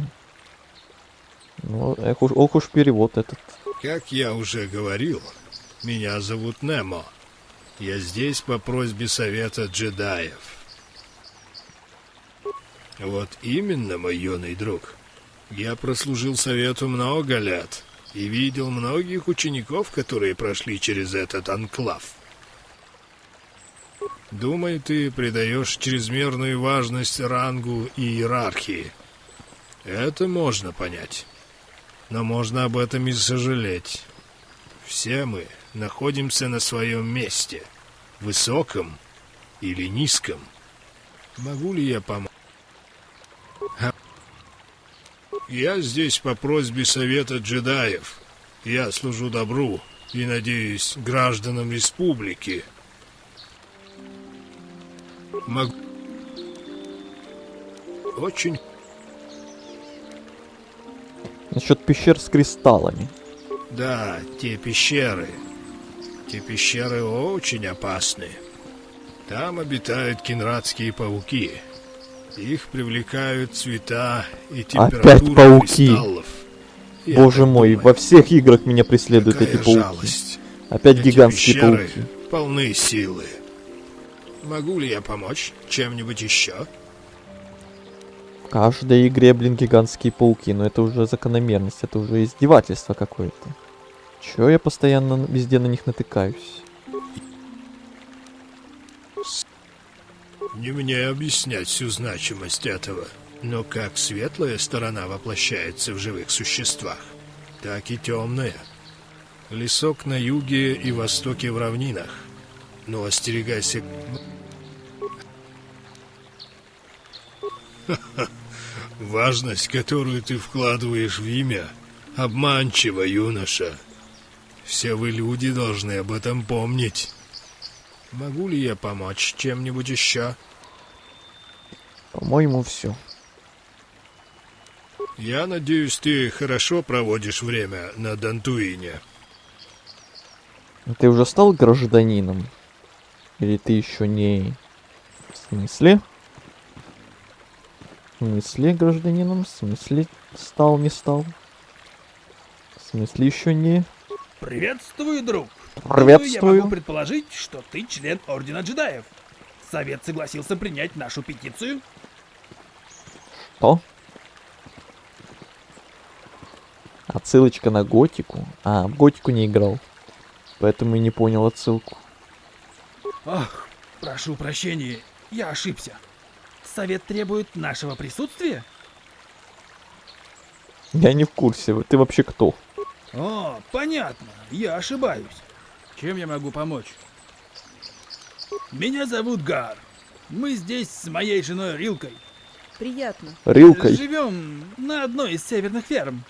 Ну, ох уж перевод этот. Как я уже говорил, меня зовут Немо. Я здесь по просьбе Совета джедаев. Вот именно, мой юный друг. Я прослужил Совету много лет и видел многих учеников, которые прошли через этот анклав. Думаю, ты придаешь чрезмерную важность рангу и иерархии. Это можно понять. Но можно об этом и сожалеть. Все мы находимся на своем месте, высоком или низком. Могу ли я помочь? Я здесь по просьбе Совета джедаев. Я служу добру и, надеюсь, гражданам республики. Очень... Насчет пещер с кристаллами. Да, те пещеры. Те пещеры очень опасны. Там обитают кинрадские пауки. Их привлекают цвета и температура Опять пауки. кристаллов. Боже мой, во всех играх меня преследуют эти пауки. Жалость. Опять Эти гигантские пещеры пауки. полны силы. Могу ли я помочь чем-нибудь еще? В каждой игре, блин, гигантские пауки. Но это уже закономерность, это уже издевательство какое-то. Чё я постоянно везде на них натыкаюсь? Не мне объяснять всю значимость этого, но как светлая сторона воплощается в живых существах, так и темная. Лесок на юге и востоке в равнинах. Но остерегайся... Важность, которую ты вкладываешь в имя, обманчива, юноша. Все вы, люди, должны об этом помнить. Могу ли я помочь чем-нибудь еще? По-моему, все. Я надеюсь, ты хорошо проводишь время на Дантуине. Ты уже стал гражданином? Или ты еще не... В смысле? В смысле гражданином? В смысле стал, не стал? В смысле еще не... Приветствую, друг. Приветствую. Думаю, я могу предположить, что ты член Ордена Джедаев. Совет согласился принять нашу петицию. Что? Отсылочка на Готику? А, в Готику не играл. Поэтому и не понял отсылку. Ах, прошу прощения, я ошибся. Совет требует нашего присутствия? Я не в курсе. Ты вообще кто? О, понятно, я ошибаюсь. Чем я могу помочь? Меня зовут Гар. Мы здесь с моей женой Рилкой. Приятно. Рилкой. Живем на одной из северных ферм.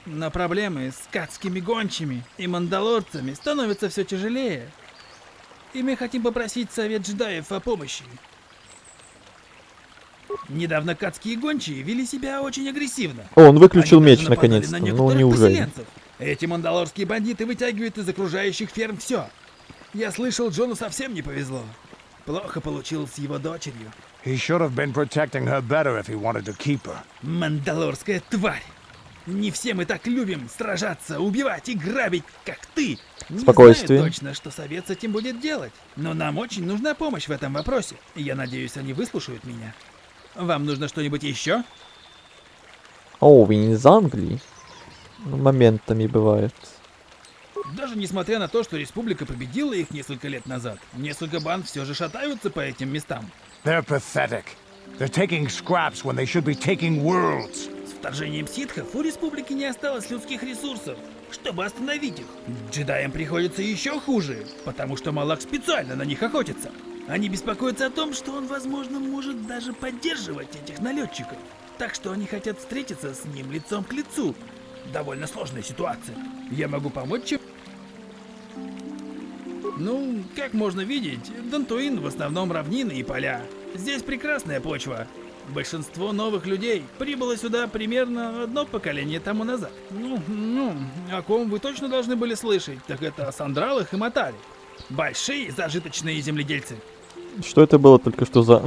Но проблемы с катскими гончими и мандалорцами становятся все тяжелее. И мы хотим попросить Совет джедаев о помощи. Недавно катские гончие вели себя очень агрессивно. О, он выключил Они меч даже нападали наконец-то. на Ну некоторых неужели? поселенцев. Эти мандалорские бандиты вытягивают из окружающих ферм все. Я слышал, Джону совсем не повезло. Плохо получилось с его дочерью. He should have been protecting her better if he wanted to keep her. Мандалорская тварь! Не все мы так любим сражаться, убивать и грабить, как ты. Не Спокойствие. знаю точно, что совет с этим будет делать, но нам очень нужна помощь в этом вопросе. И я надеюсь, они выслушают меня. Вам нужно что-нибудь еще? О, вы не из Англии? Ну, моментами бывает. Даже несмотря на то, что республика победила их несколько лет назад, несколько банд все же шатаются по этим местам. They're pathetic. They're taking scraps when they should be taking worlds. С вторжением ситхов у республики не осталось людских ресурсов, чтобы остановить их. Джедаям приходится еще хуже, потому что Малак специально на них охотится. Они беспокоятся о том, что он, возможно, может даже поддерживать этих налетчиков. Так что они хотят встретиться с ним лицом к лицу. Довольно сложная ситуация. Я могу помочь чем... Ну, как можно видеть, Дантуин в основном равнины и поля. Здесь прекрасная почва. Большинство новых людей прибыло сюда примерно одно поколение тому назад. О ком вы точно должны были слышать, так это о Сандралах и Матаре. Большие зажиточные земледельцы. Что это было только что за...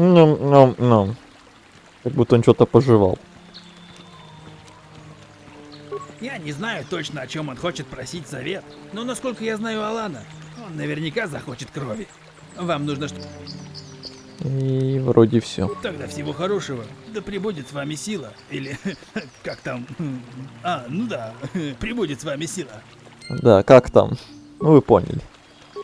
Как будто он что-то пожевал. Я не знаю точно, о чем он хочет просить совет, но насколько я знаю Алана, он наверняка захочет крови. Вам нужно что... И вроде все. Тогда всего хорошего. Да пребудет с вами сила. Или как там... ну да, пребудет с вами сила. Да, как там? Ну вы поняли.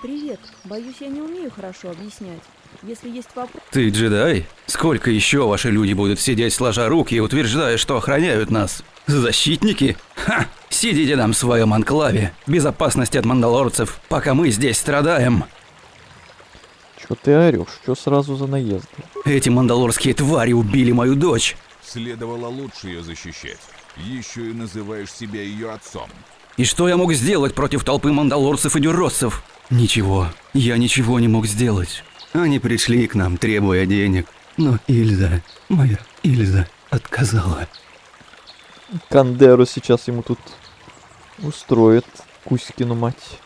Привет. Боюсь, я не умею хорошо объяснять. Если есть вопрос... Ты джедай? Сколько еще ваши люди будут сидеть сложа руки, утверждая, что охраняют нас? Защитники? Ха! Сидите там в своем анклаве, в безопасности от мандалорцев, пока мы здесь страдаем. Чё ты орёшь? Чё сразу за наезды? Эти мандалорские твари убили мою дочь. Следовало лучше ее защищать. Еще и называешь себя ее отцом. И что я мог сделать против толпы мандалорцев и дюроссов? Ничего. Я ничего не мог сделать. Они пришли к нам, требуя денег. Но Ильза, моя Ильза, отказала. Кандеру сейчас ему тут устроит Кузькину мать.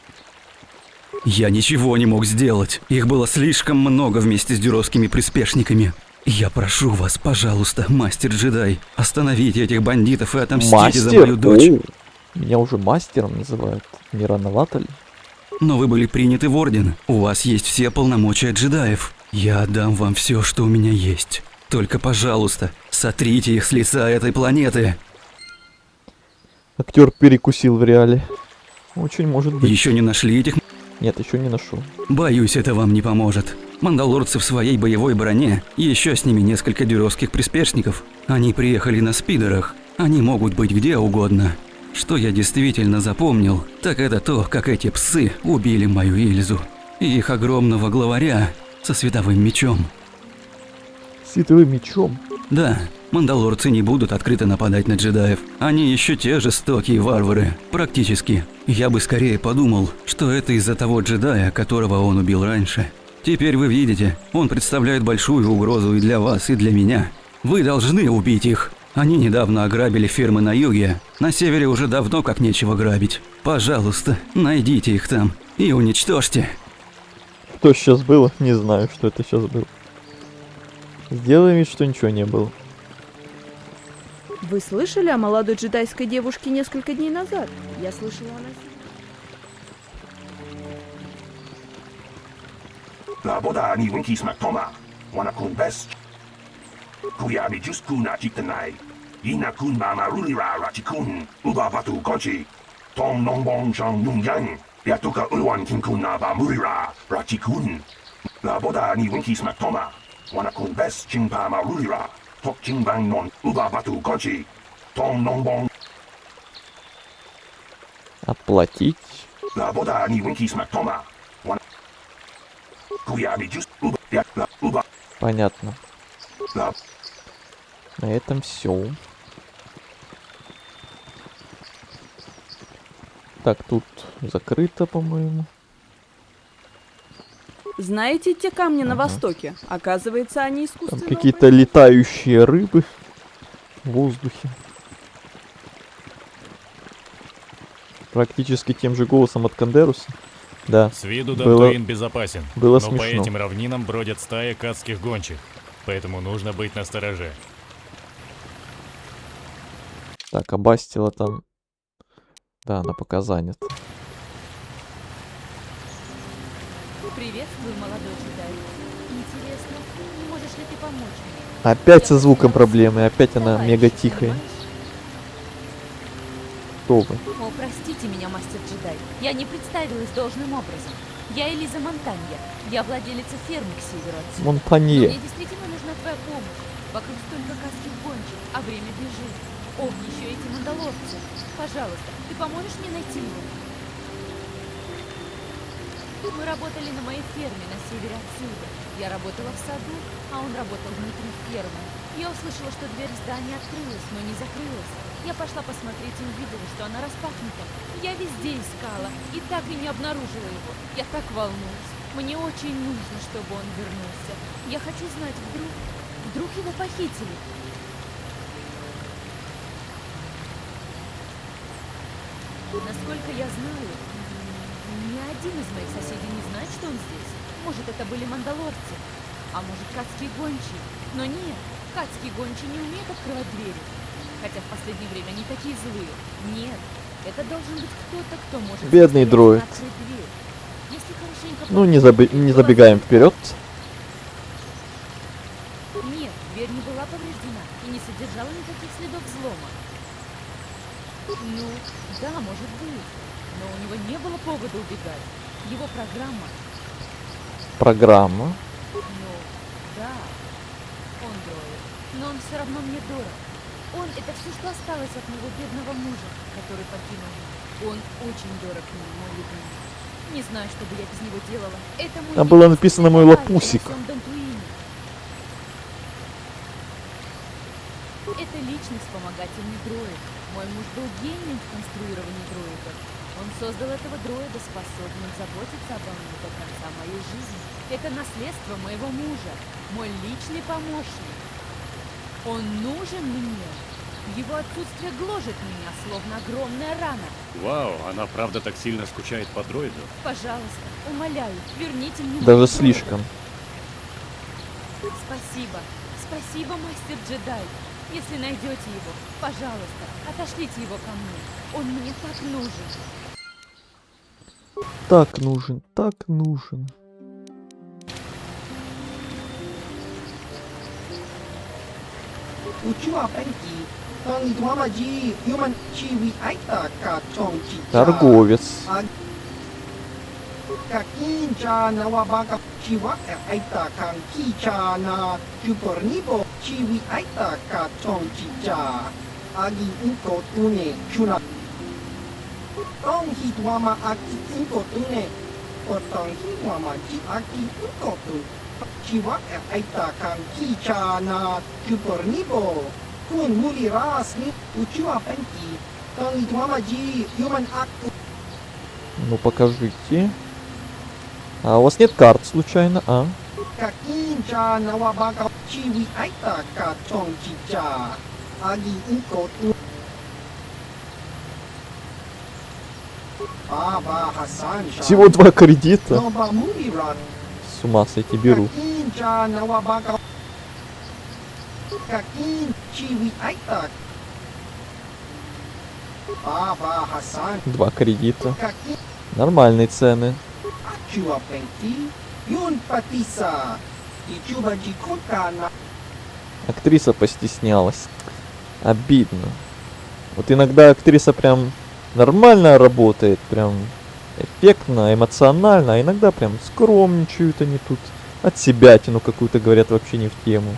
Я ничего не мог сделать. Их было слишком много вместе с дюросскими приспешниками. Я прошу вас, пожалуйста, мастер-джедай, остановите этих бандитов и отомстите за мою дочь. О, меня уже мастером называют. Не рановато ли? Но вы были приняты в орден. У вас есть все полномочия джедаев. Я отдам вам все, что у меня есть. Только, пожалуйста, сотрите их с лица этой планеты. Актер перекусил в реале. Очень может быть. Еще не нашли этих... Нет, еще не нашел. Боюсь, это вам не поможет. Мандалорцы в своей боевой броне, еще с ними несколько дюросских приспешников. Они приехали на спидерах. Они могут быть где угодно. Что я действительно запомнил, так это то, как эти псы убили мою Ильзу. И их огромного главаря со световым мечом. Световым мечом? Да, мандалорцы не будут открыто нападать на джедаев. Они еще те жестокие варвары, практически. Я бы скорее подумал, что это из-за того джедая, которого он убил раньше. Теперь вы видите, он представляет большую угрозу и для вас, и для меня. Вы должны убить их. Они недавно ограбили фермы на юге. На севере уже давно как нечего грабить. Пожалуйста, найдите их там и уничтожьте. Что сейчас было? Не знаю, что это сейчас было. Сделаем вид, что ничего не было. Вы слышали о молодой джедайской девушке несколько дней назад? Я слышала, она... Laboda ni winki smaktoma. Wana kun best. Kuya mi just kuna chitanai. Ina kun mama rulira rachikun. Uba batu konchi. Tom nongbong shang nungyang. Yatuka ulwan kinkuna ba murira rachikun. Laboda ni winki smaktoma. Wana kun best chingpa ma rulira. Tok chingbang non uba batu konchi. Tom nongbong. Оплатить. Laboda ni winki smaktoma. Понятно. На этом все. Так, тут закрыто, по-моему. Знаете те камни на востоке? Оказывается, они Там искусственные. какие-то летающие рыбы в воздухе. Практически тем же голосом от Кандеруса. Да. С виду было, Дантуин безопасен, было но смешно. по этим равнинам бродят стаи кадских гончих, поэтому нужно быть настороже. Так, а Бастила там... Да, она пока занята. Приветствую, молодой джедай. Интересно, не можешь ли ты помочь мне? Опять со звуком проблемы, опять она мега тихая. Кто вы? О, простите меня, мастер-джедай. Я не представилась должным образом. Я Элиза Монтанья. Я владелица фермы к северу отсюда. Монтанье. Но мне действительно нужна твоя помощь. Вокруг столько кадских гончих, а время бежит. Ох, еще эти мандалорцы. Пожалуйста, ты поможешь мне найти его? Мы работали на моей ферме на севере отсюда. Я работала в саду, а он работал внутри фермы. Я услышала, что дверь здания открылась, но не закрылась. Я пошла посмотреть и увидела, что она распахнута. Я везде искала и так и не обнаружила его. Я так волнуюсь. Мне очень нужно, чтобы он вернулся. Я хочу знать, вдруг его похитили. Насколько я знаю, ни один из моих соседей не знает, что он здесь. Может, это были мандалорцы, а может, кадские гончие. Но нет, кадские гончие не умеют открывать двери. Хотя в последнее время они такие злые. Нет, это должен быть кто-то, кто может... Бедный дроид. Открыть дверь. Если хорошенько Ну, не забегаем вперед. Нет, дверь не была повреждена и не содержала никаких следов взлома. Ну, да, может быть. Но у него не было повода убегать. Его программа... Программа? Ну, да. Он дроид. Но он все равно мне дорог. Он — это все, что осталось от моего бедного мужа, который покинул меня. Он очень дорог мне, мой любимый. Не знаю, что бы я без него делала. Это мой... Там было написано «мой лапусик». Это личный вспомогательный дроид. Мой муж был гением в конструировании дроидов. Он создал этого дроида, способным заботиться обо мне до конца моей жизни. Это наследство моего мужа, мой личный помощник. Он нужен мне. Его отсутствие гложет меня, словно огромная рана. Вау, она правда так сильно скучает по дроиду? Пожалуйста, умоляю, верните мне Даже моего слишком. дроида. Спасибо. Спасибо, мастер-джедай. Если найдете его, пожалуйста, отошлите его ко мне. Он мне так нужен. Так нужен, так нужен. Торговец. Ну покажите. А у вас нет карт случайно, а? Всего 2 кредита. С ума сойти, беру. Два кредита. Нормальные цены. Актриса постеснялась. Обидно. Вот иногда актриса прям нормально работает, прям эффектно, эмоционально, а иногда прям скромничают они тут. От себятину какую-то говорят вообще не в тему.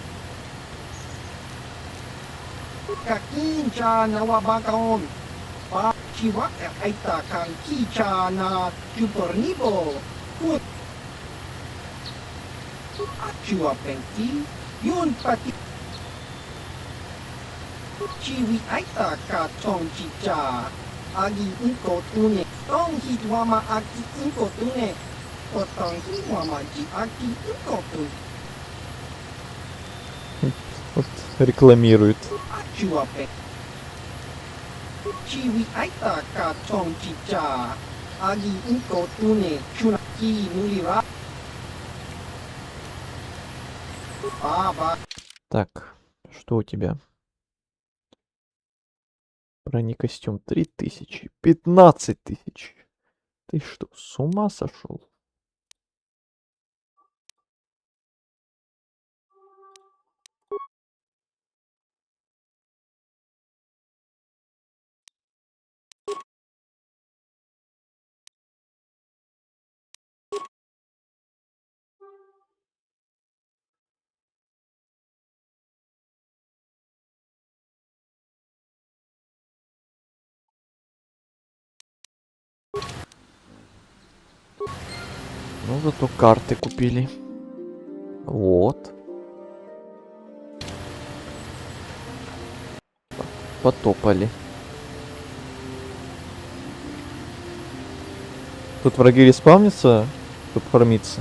Вот рекламирует. Так, что у тебя? Бронекостюм 3000, 15 тысяч. Ты что, с ума сошел? Ну, зато карты купили. Вот. Потопали. Тут враги респавнятся, чтобы фармиться.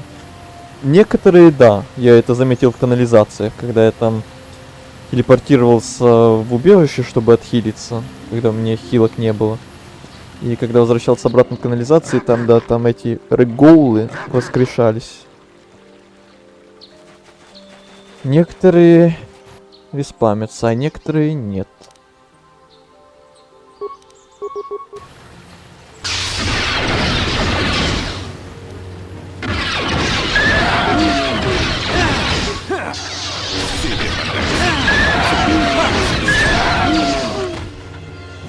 Некоторые, да. Я это заметил в канализациях, когда я там телепортировался в убежище, чтобы отхилиться, когда у меня хилок не было. И когда возвращался обратно в канализации, там, да, там эти регоулы воскрешались. Некоторые респамятся, а некоторые нет.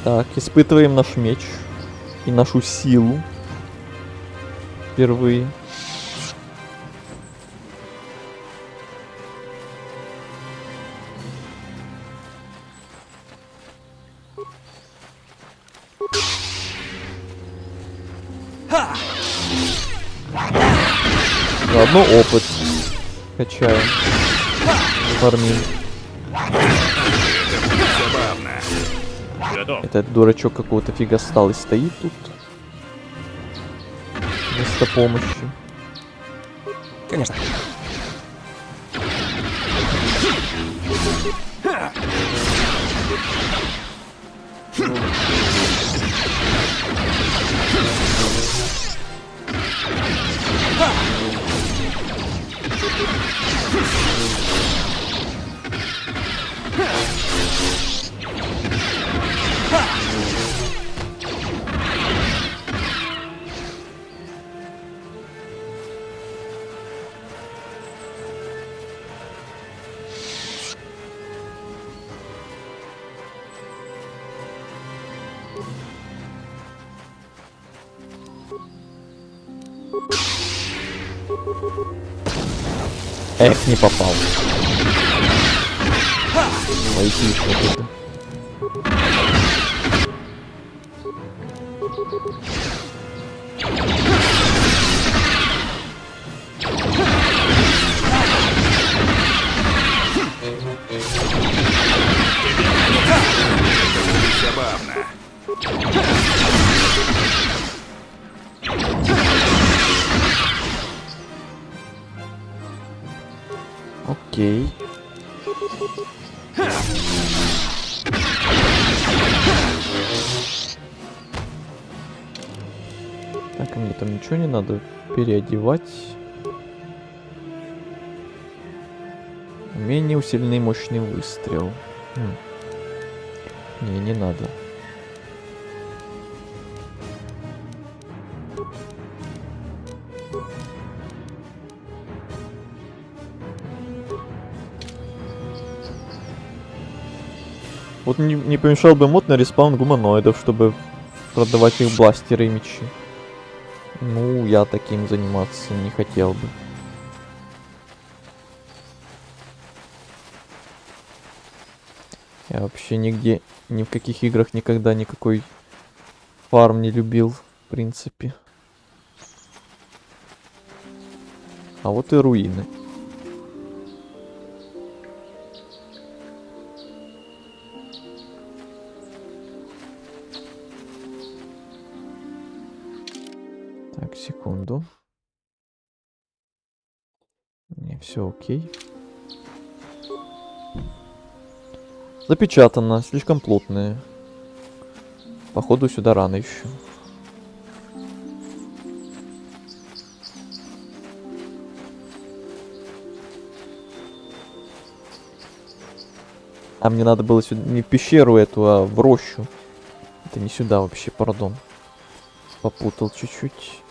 Так, испытываем наш меч и нашу силу впервые. Заодно опыт качаем, фармим. Этот дурачок какого-то фига стал и стоит тут. Вместо помощи. Конечно. Эх, не попал. Пойти что-то. Забавно. Окей. Так, мне там ничего не надо переодевать. Умение усиленный мощный выстрел. Не надо. Вот не помешал бы мод на респаун гуманоидов, чтобы продавать их бластеры и мечи. Ну, я таким заниматься не хотел бы. Я вообще нигде, ни в каких играх никогда никакой фарм не любил, в принципе. А вот и руины. Так, секунду. Не, все окей. Запечатано, слишком плотные. Походу сюда рано еще. А мне надо было сюда, не в пещеру эту, а в рощу. Это не сюда вообще, пардон. Попутал чуть-чуть.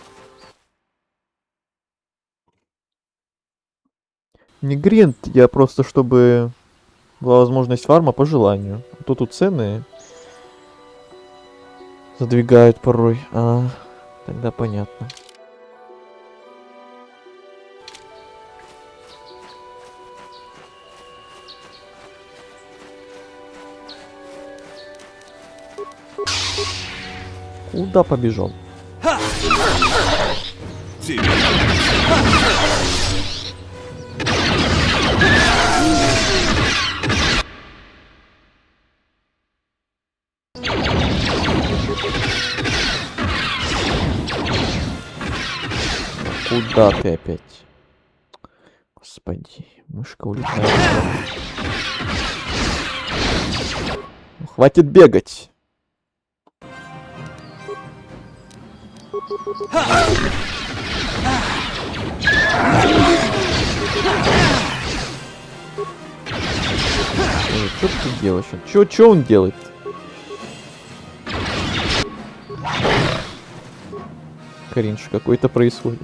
Не гринт, я просто, чтобы была возможность фарма по желанию. А то тут цены задвигают порой. А, тогда понятно. Куда побежал? Куда ты опять? Господи, мышка улетает. Ну, хватит бегать. Что ты делаешь? Чё он делает? Кринж какой-то происходит.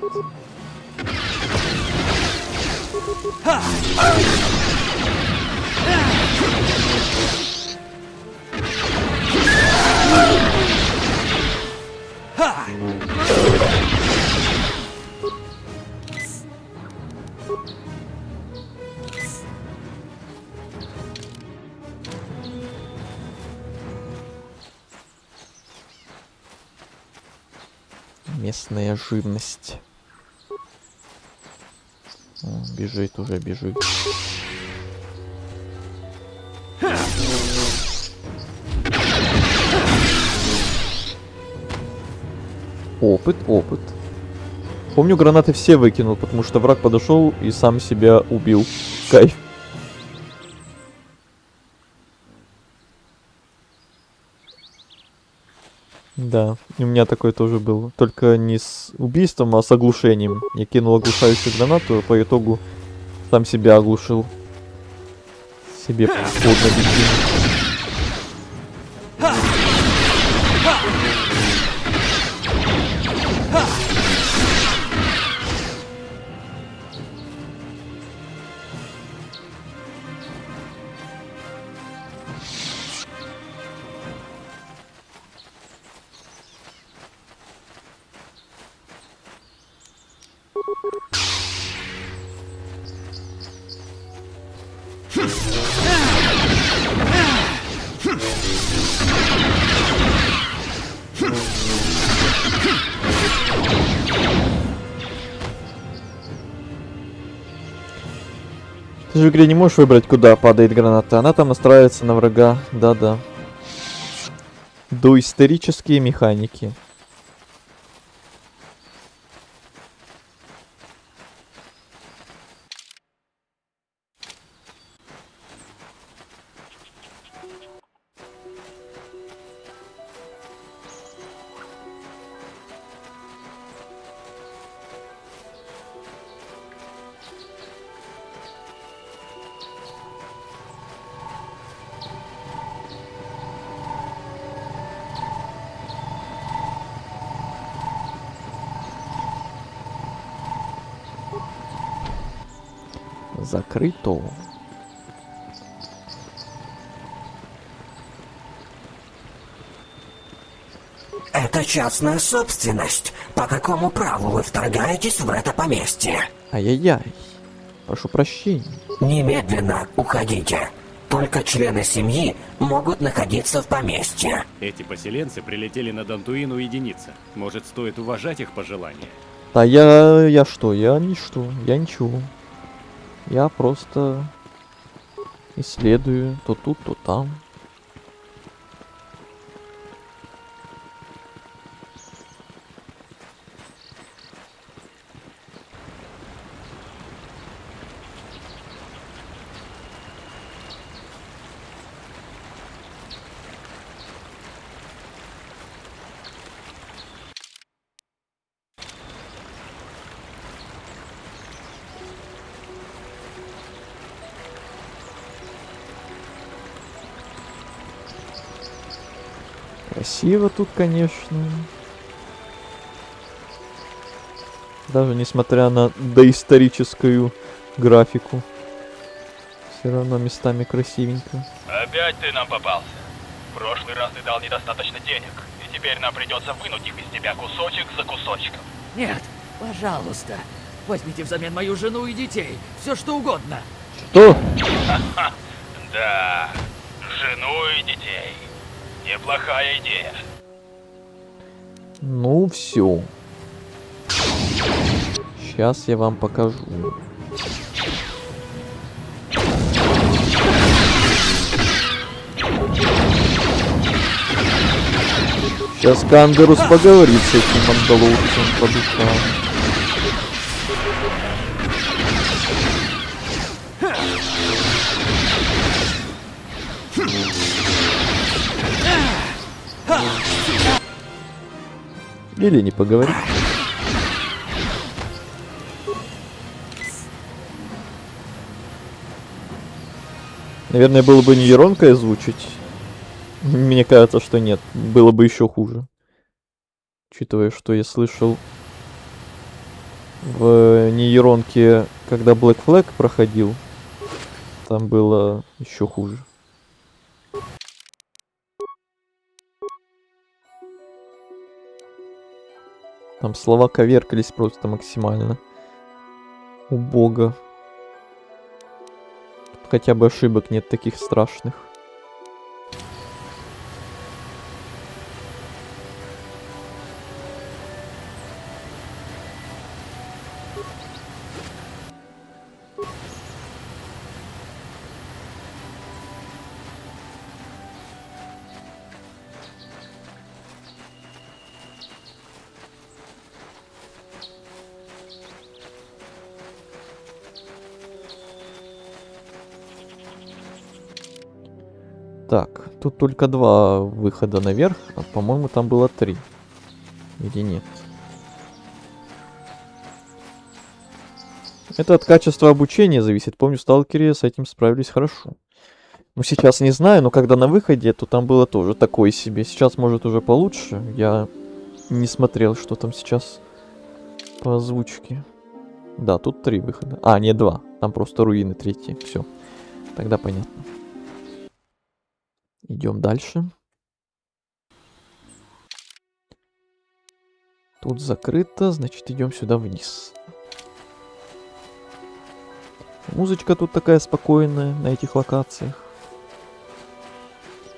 Местная живность. О, бежит уже, бежит. Опыт, опыт. Помню, гранаты все выкинул, потому что враг подошел и сам себя убил. Кайф. Да, и у меня такое тоже было. Только не с убийством, а с оглушением. Я кинул оглушающую гранату, а по итогу сам себя оглушил. Себе под ноги кинул. Ты же в игре не можешь выбрать, куда падает граната. Она там настраивается на врага. Да-да. Доисторические механики. Закрыто. Это частная собственность. По какому праву вы вторгаетесь в это поместье? Ай-яй-яй. Прошу прощения. Немедленно уходите. Только члены семьи могут находиться в поместье. Эти поселенцы прилетели на Дантуин уединиться. Может, стоит уважать их пожелания? Да я что? Я ничто. Я ничего. Я просто исследую то тут, то там. Красиво тут, конечно. Даже несмотря на доисторическую графику. Все равно местами красивенько. Опять ты нам попался. В прошлый раз ты дал недостаточно денег, и теперь нам придется вынуть их из тебя кусочек за кусочком. Нет, пожалуйста, возьмите взамен мою жену и детей, все что угодно. Что? Да, жену и детей. Неплохая идея. Ну все. Сейчас я вам покажу. Сейчас Кандерус поговорит с этим мандалорцем по душам. Или не поговорить. Наверное, было бы нейронкой озвучить. Мне кажется, что нет. Было бы еще хуже. Учитывая, что я слышал в нейронке, когда Black Flag проходил, там было еще хуже. Там слова коверкались просто максимально. Убого. Тут хотя бы ошибок нет таких страшных. Так, тут только 2 выхода наверх, а по-моему там было 3. Или нет? Это от качества обучения зависит. Помню, в Сталкере с этим справились хорошо. Ну, сейчас не знаю, но когда на выходе, то там было тоже такое себе. Сейчас, может, уже получше. Я не смотрел, что там сейчас по озвучке. Да, тут 3 выхода. А, не 2. Там просто руины 3. Все. Тогда понятно. Идем дальше. Тут закрыто, значит, идем сюда вниз. Музычка тут такая спокойная на этих локациях.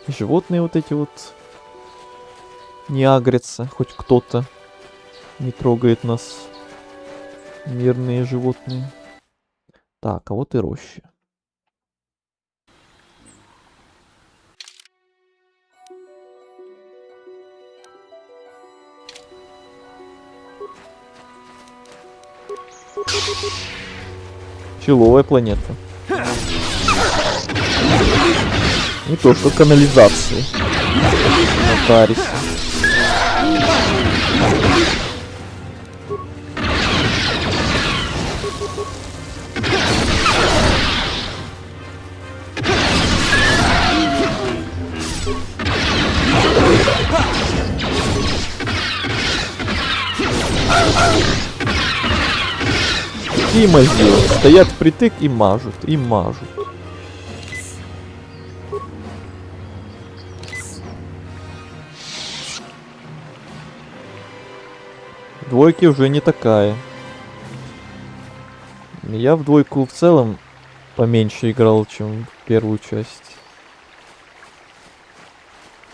Животные вот эти вот не агрятся, хоть кто-то не трогает нас. Мирные животные. Так, а вот и роща. Человая планета. Не то, что канализации. На Тарисе. И мазилы. Стоят впритык и мажут, и мажут. Двойки уже не такая. Я в двойку в целом поменьше играл, чем в первую часть.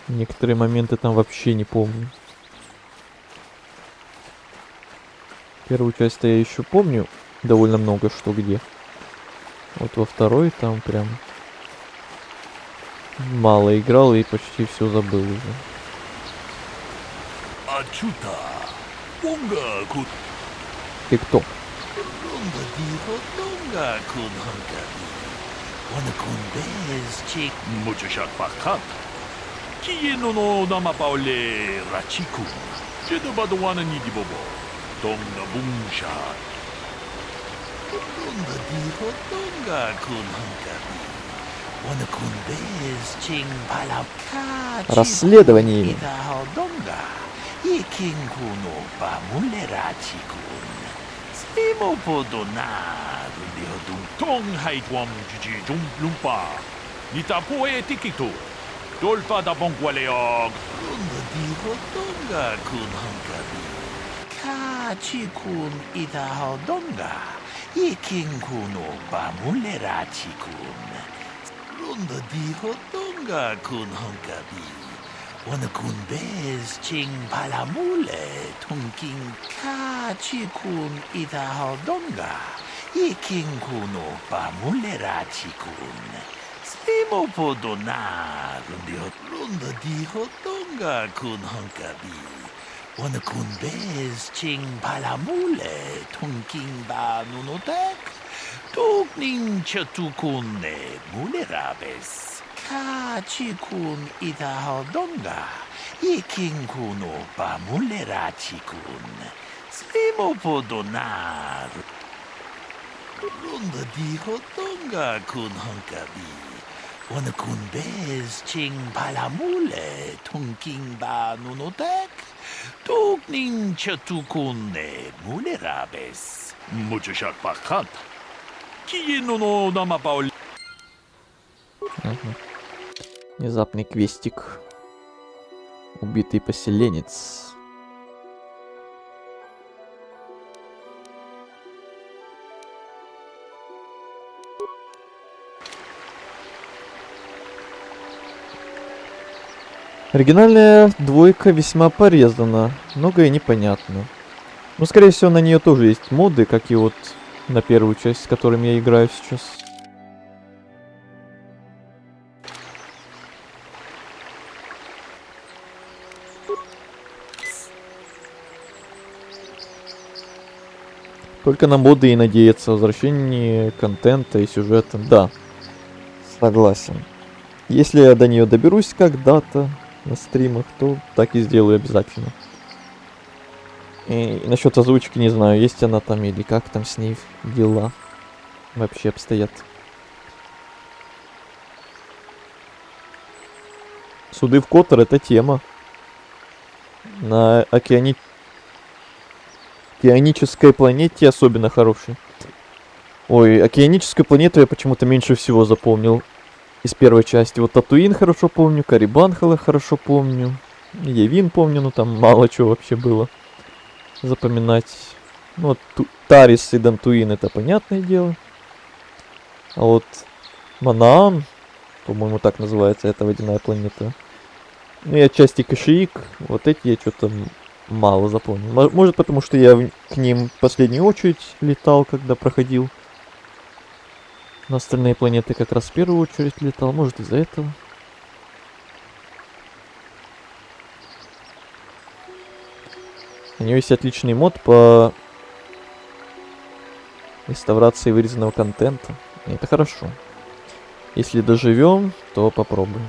Некоторые моменты там вообще не помню. Первую часть-то я еще помню довольно много что где. Вот во второй там прям мало играл и почти все забыл уже. Ты кто? Расследование. Внезапный квестик. Убитый поселенец. Оригинальная двойка весьма порезана, многое непонятно. Но, скорее всего, на нее тоже есть моды, как и вот на первую часть, с которыми я играю сейчас. Только на моды и надеяться, возвращение контента и сюжета. Да, согласен. Если я до нее доберусь когда-то на стримах, то так и сделаю обязательно. И насчет озвучки не знаю, есть она там или как там с ней дела вообще обстоят. Суды в Котор — это тема. На океанической планете особенно хороший. Ой, океаническую планету я почему-то меньше всего запомнил из первой части. Вот Татуин хорошо помню, Карибан хорошо помню, Явин помню, но там мало чего вообще было запоминать. Ну, вот Тарис и Дантуин — это понятное дело. А вот Манаан, по-моему, так называется эта водяная планета. Ну и отчасти Кашиик, вот эти я что-то мало запомнил. Может, потому что я к ним в последнюю очередь летал, когда проходил. На остальные планеты как раз в первую очередь летал. Может, из-за этого. У него есть отличный мод по реставрации вырезанного контента. И это хорошо. Если доживем, то попробуем.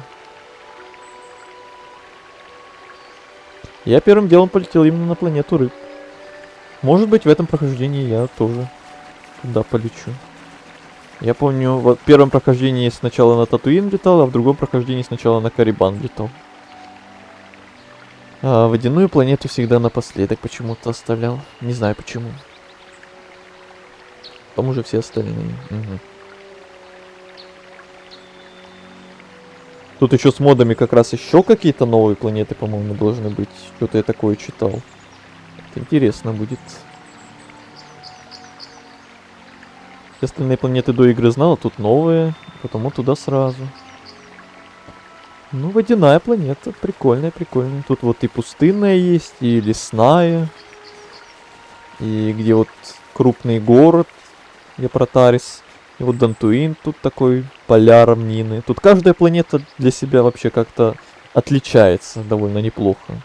Я первым делом полетел именно на планету рыб. Может быть, в этом прохождении я тоже туда полечу. Я помню, в первом прохождении сначала на Татуин летал, а в другом прохождении сначала на Карибан летал. А водяную планету всегда напоследок почему-то оставлял. Не знаю почему. Потом уже все остальные. Угу. Тут еще с модами как раз еще какие-то новые планеты, по-моему, должны быть. Что-то я такое читал. Это интересно будет. Все остальные планеты до игры знал, а тут новые. Потому туда сразу. Ну, водяная планета. Прикольная, прикольная. Тут вот и пустынная есть, и лесная. И где вот крупный город, где Протарис. И вот Дантуин тут такой, поля, равнины. Тут каждая планета для себя вообще как-то отличается довольно неплохо.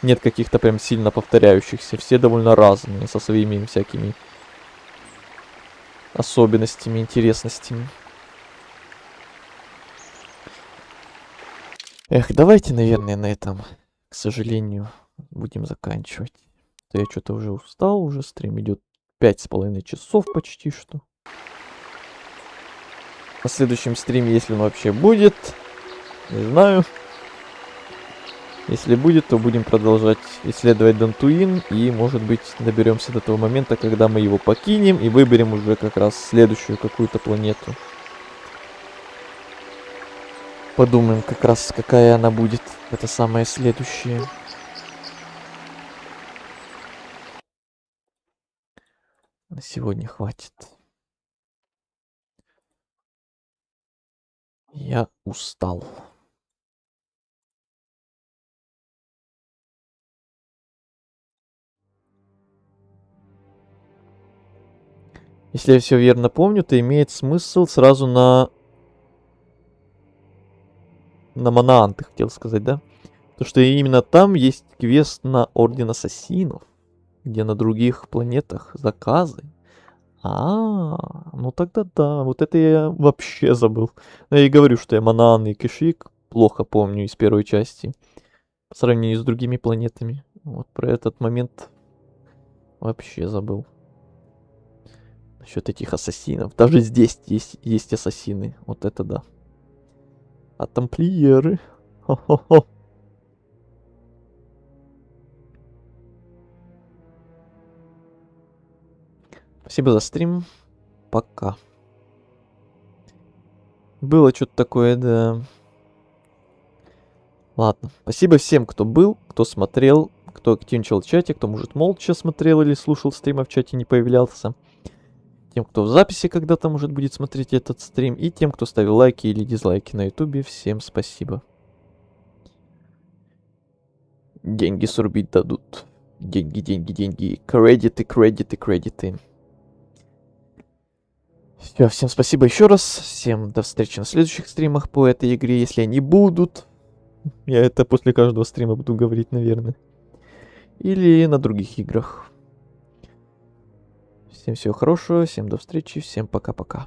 Нет каких-то прям сильно повторяющихся. Все довольно разные, со своими всякими особенностями, интересностями. Эх, давайте, наверное, на этом, к сожалению, будем заканчивать. То я что-то уже устал, уже стрим идет 5,5 часов почти что. на следующем стриме, если он вообще будет. Не знаю. Если будет, то будем продолжать исследовать Дантуин. И, может быть, доберемся до того момента, когда мы его покинем и выберем уже как раз следующую какую-то планету. Подумаем как раз, какая она будет. Это самое следующее. На сегодня хватит. Я устал. Если я все верно помню, то имеет смысл сразу на Манаанты, хотел сказать, да? Потому что именно там есть квест на Орден Ассасинов, где на других планетах заказы. Ну тогда да, вот это я вообще забыл. Я и говорю, что я Манаан и Кишик плохо помню из первой части. По сравнению с другими планетами. Вот про этот момент вообще забыл. Насчет этих ассасинов. Даже здесь есть ассасины. Вот это да. А тамплиеры. Хо-хо-хо. Спасибо за стрим. Пока. Было что-то такое, да. Ладно. Спасибо всем, кто был, кто смотрел, кто активничал в чате, кто, может, молча смотрел или слушал стрима в чате, не появлялся. Тем, кто в записи когда-то, может, будет смотреть этот стрим. И тем, кто ставил лайки или дизлайки на ютубе. Всем спасибо. Деньги срубить дадут. Деньги, деньги, деньги. Кредиты, кредиты, кредиты. Все, всем спасибо еще раз. Всем до встречи на следующих стримах по этой игре, если они будут. Я это после каждого стрима буду говорить, наверное. Или на других играх. Всем всего хорошего, всем до встречи, всем пока-пока.